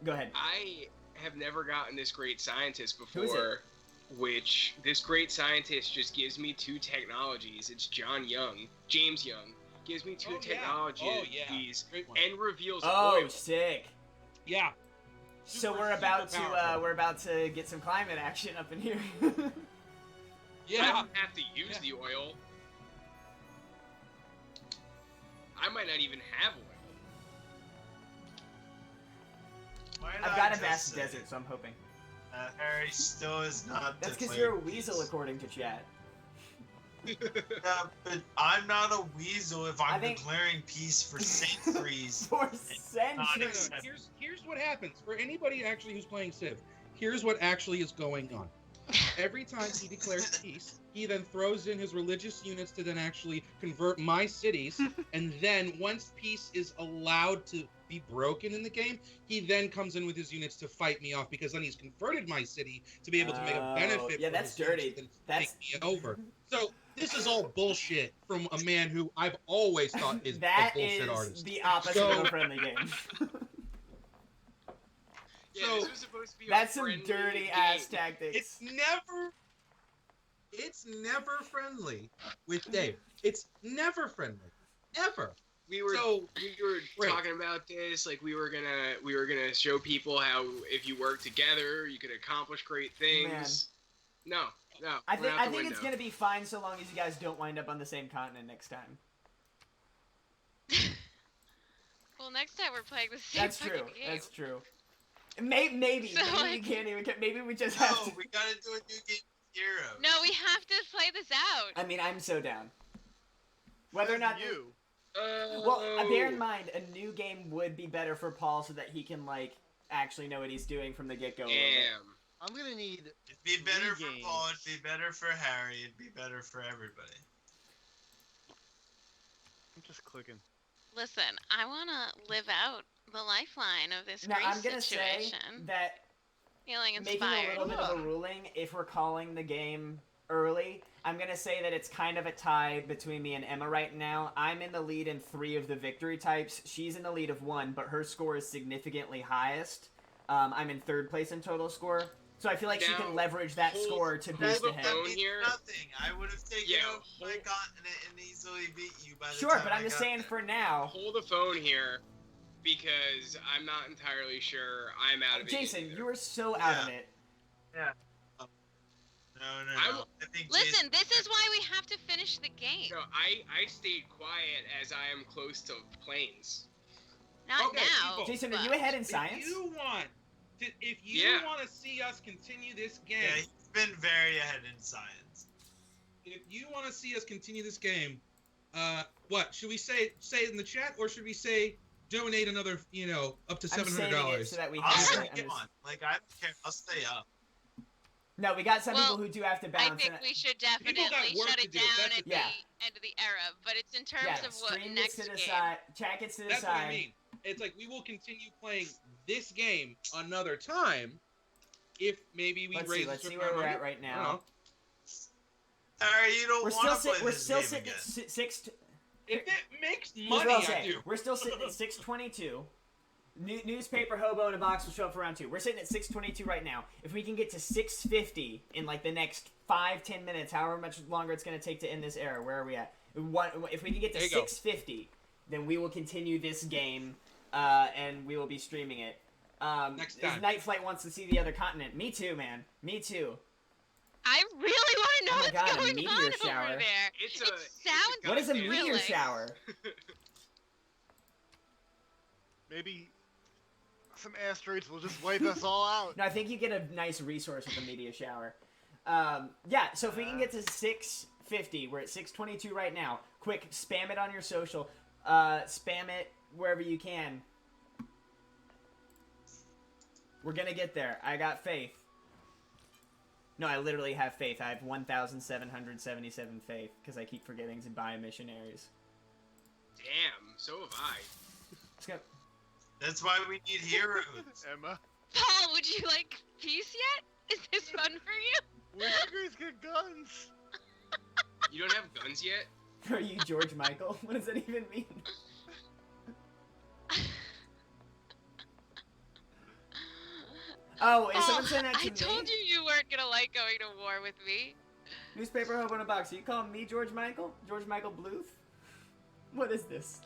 Go ahead. I have never gotten this great scientist Who is before, which this great scientist just gives me 2 technologies. It's James Young. Gives me 2 technologies and reveals oil. Sick. Yeah. So we're about to get some climate action up in here. Yeah. I don't have to use the oil. I might not even have oil. I've got a vast desert, so I'm hoping. Harry still is not. That's because you're a weasel, according to chat. Yeah, but I'm not a weasel if I'm declaring peace for centuries. For centuries. Here's what happens for anybody actually who's playing Civ. Here's what actually is going on. Every time he declares peace, he then throws in his religious units to then actually convert my cities, and then once peace is allowed to be broken in the game, he then comes in with his units to fight me off because then he's converted my city to be able to make a benefit. Yeah, that's dirty. That's take me over. So this is all bullshit from a man who I've always thought is a bullshit artist. The opposite of a friendly game. Yeah, this was supposed to be that's some dirty ass tactics. It's never friendly with Dave. It's never friendly, ever. We were talking about this, like we were gonna show people how if you work together, you could accomplish great things. Man. No. I think it's gonna be fine so long as you guys don't wind up on the same continent next time. Well, next time we're playing the same game. That's true. Maybe So, we can't even. Maybe we just have to. We gotta do a new game with heroes. No, we have to play this out. I mean, I'm so down. Whether or not you. Well, bear in mind, a new game would be better for Paul so that he can actually know what he's doing from the get-go. Damn. I'm gonna need. It'd be better for Paul. It'd be better for Harry. It'd be better for everybody. I'm just clicking. Listen, I want to live out the lifeline of this now, great I'm gonna situation. say that feeling making inspired. a little bit of a ruling, if we're calling the game early, I'm gonna say that it's kind of a tie between me and Emma right now. I'm in the lead in 3 of the victory types. She's in the lead of 1, but her score is significantly highest. I'm in 3rd place in total score. So I feel like she can leverage that score to boost ahead. Nothing. I would have taken over my continent and easily beat you by the time Sure, but I'm just saying for now. Hold the phone here, because I'm not entirely sure I'm out of it. Jason, you were so out of it. Yeah. No. Listen, this is why we have to finish the game. No, I stayed quiet as I am close to planes. Not now. People, Jason, are you ahead in science? If you want to see us continue this game, yeah, he's been very ahead in science. If you want to see us continue this game, what should we say it in the chat, or should we say donate another, up to $700? So that we I'll stay on. I don't care. I'll stay up. No, we got some people who do have to bounce. I think we should definitely shut it down at the end of the era. But it's in terms of what next game. Chat gets to decide. That's what I mean. It's like we will continue playing this game another time if maybe we raise. Let's see where we're at right now. Harry, you don't want to play We're still sitting at 6. If it makes money, I do. We're still sitting at 622. Newspaper hobo in a box will show up for round 2. We're sitting at 622 right now. If we can get to 650 in the next 5-10 minutes, however much longer it's going to take to end this era, where are we at? If we can get to 650, then we will continue this game, and we will be streaming it. Next time. Night Flight wants to see the other continent. Me too, man. Me too. I really want to know Oh my what's God, a going meteor on shower. over there. It's It a sounds What is a goddamn- meteor thrilling. shower? Maybe some asteroids will just wipe us all out. No, I think you get a nice resource with a meteor shower. Yeah, so if we can get to 650, we're at 622 right now. Quick, spam it on your social. Spam it wherever you can. We're gonna get there. I got faith. No, I literally have faith. I have 1,777 faith, because I keep forgetting to buy missionaries. Damn, so have I. Let's go. That's why we need heroes. Emma, Paul, would you like peace yet? Is this fun for you? where do you guys get guns? You don't have guns yet? Are you George Michael? What does that even mean? Oh, is someone saying that to I me? told you weren't gonna like going to war with me. Newspaper hope in a box. Are you calling me George Michael? George Michael Bluth? What is this?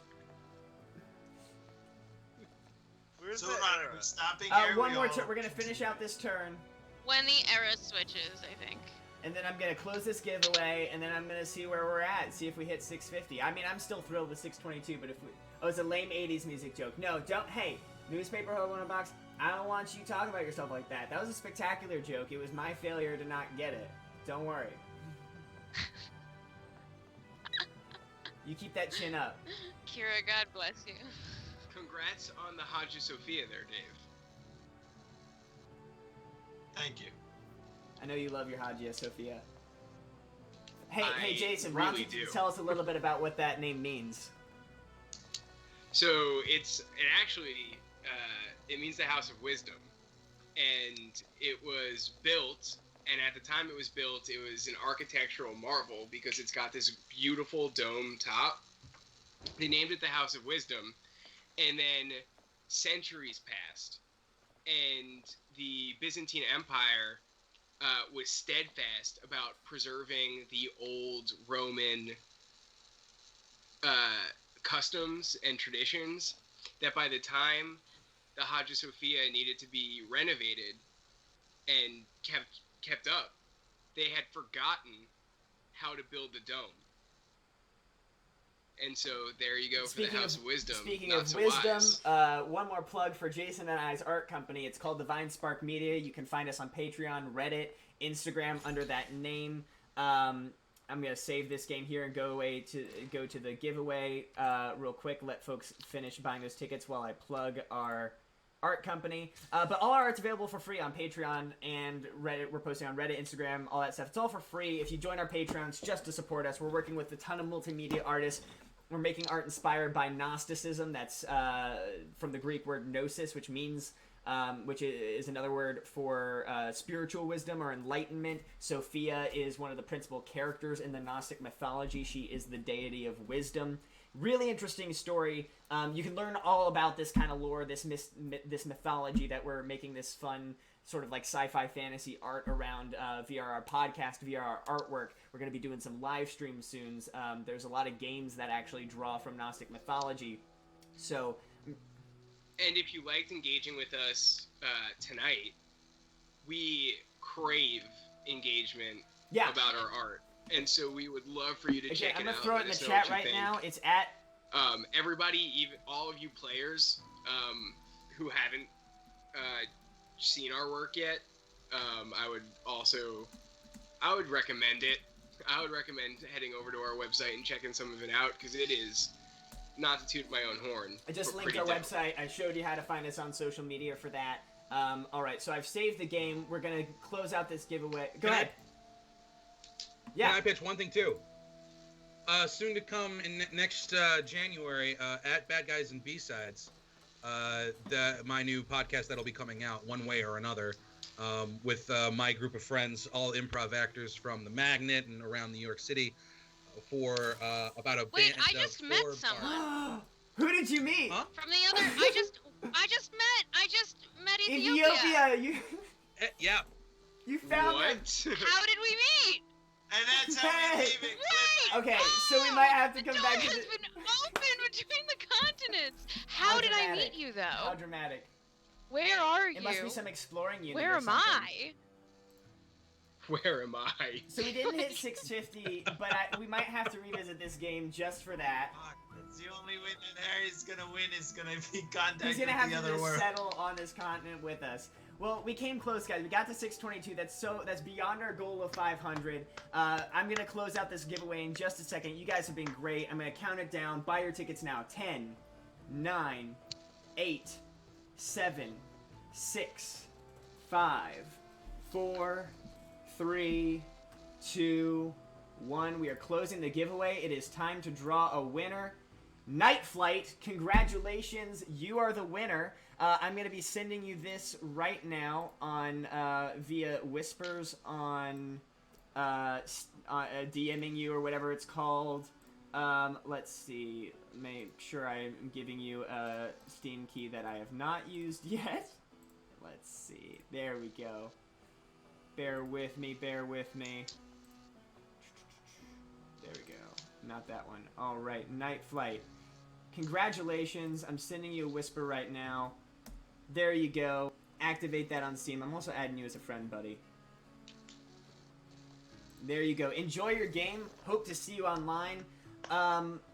Where's So the Ron, era? we're stopping One here. more we turn. all- We're gonna finish out this turn, When the era switches, I think. and then I'm gonna close this giveaway, and then I'm gonna see where we're at. See if we hit 650. I mean, I'm still thrilled with 622, but if we... Oh, it's a lame 80s music joke. No, don't... Hey, Newspaper hope in a box. I don't want you talking about yourself like that. That was a spectacular joke. It was my failure to not get it. Don't worry. You keep that chin up. Kira, God bless you. Congrats on the Hagia Sophia there, Dave. Thank you. I know you love your Hagia Sophia. Hey, I hey, Jason, why don't really you do. tell us a little bit about what that name means? So it actually it means the House of Wisdom, and it was built. And at the time it was built, it was an architectural marvel because it's got this beautiful dome top. They named it the House of Wisdom, and then centuries passed, and the Byzantine Empire was steadfast about preserving the old Roman customs and traditions, that by the time the Hagia Sophia needed to be renovated and kept up, they had forgotten how to build the dome. And so there you go for the House of Wisdom. Speaking Not of so wisdom, wise. one more plug for Jason and I's art company. It's called Divine Spark Media. You can find us on Patreon, Reddit, Instagram under that name. I'm gonna save this game here and go to the giveaway real quick. Let folks finish buying those tickets while I plug our art company. But all our art's available for free on Patreon and Reddit. We're posting on Reddit, Instagram, all that stuff. It's all for free if you join our Patreons just to support us. We're working with a ton of multimedia artists. We're making art inspired by Gnosticism. That's from the Greek word gnosis, which means, which is another word for spiritual wisdom or enlightenment. Sophia is one of the principal characters in the Gnostic mythology. She is the deity of wisdom. Really interesting story. You can learn all about this kind of lore, this mythology that we're making this fun sort of like sci-fi fantasy art around via our podcast, via our artwork. We're going to be doing some live streams soon. There's a lot of games that actually draw from Gnostic mythology. So, And if you liked engaging with us tonight, we crave engagement about our art. And so we would love for you to check I'm it going to out. throw it in the chat right now. It's at... everybody, even all of you players who haven't seen our work yet, I would recommend it. I would recommend heading over to our website and checking some of it out, because it is, not to toot my own horn, I just but linked our pretty dope. website. I showed you how to find us on social media for that. All right, so I've saved the game. We're going to close out this giveaway. Go ahead. Can I pitch one thing too? Soon to come in next January at Bad Guys and B-Sides, my new podcast that'll be coming out one way or another, with my group of friends, all improv actors from the Magnet and around New York City, for about a Wait, band I just of met 4 someone. Who did you meet? Huh? From the other, I just met Ethiopia. Yeah. You found What? How did we meet? And that's how we leave it. Okay, so we might have to come The back door to has been open between the coordinates. How did I meet you, though? How dramatic. Where are you? It must be some exploring unit. Where or am something. I? Where am I? So we didn't hit 650, but we might have to revisit this game just for that. Fuck, that's the only way that Harry's gonna win is gonna be contacting He's gonna have the to other just world. settle on this continent with us. Well, we came close, guys. We got to 622. That's beyond our goal of 500. I'm gonna close out this giveaway in just a second. You guys have been great. I'm gonna count it down. Buy your tickets now. 10, 9, 8, 7, 6, 5, 4, 3, 2, 1. We are closing the giveaway. It is time to draw a winner. Night Flight, congratulations, you are the winner. I'm going to be sending you this right now on via Whispers on DMing you or whatever it's called. Let's see, make sure I'm giving you a Steam key that I have not used yet. Let's see, there we go. Bear with me, bear with me. There we go. Not that one. Alright, Night Flight. Congratulations. I'm sending you a whisper right now. There you go. Activate that on Steam. I'm also adding you as a friend, buddy. There you go. Enjoy your game. Hope to see you online.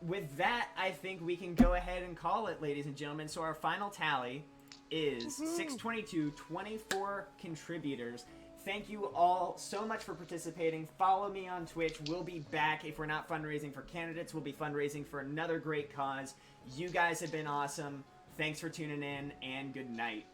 With that, I think we can go ahead and call it, ladies and gentlemen. So our final tally is 622, 24 contributors. Thank you all so much for participating. Follow me on Twitch. We'll be back. If we're not fundraising for candidates, we'll be fundraising for another great cause. You guys have been awesome. Thanks for tuning in, and good night.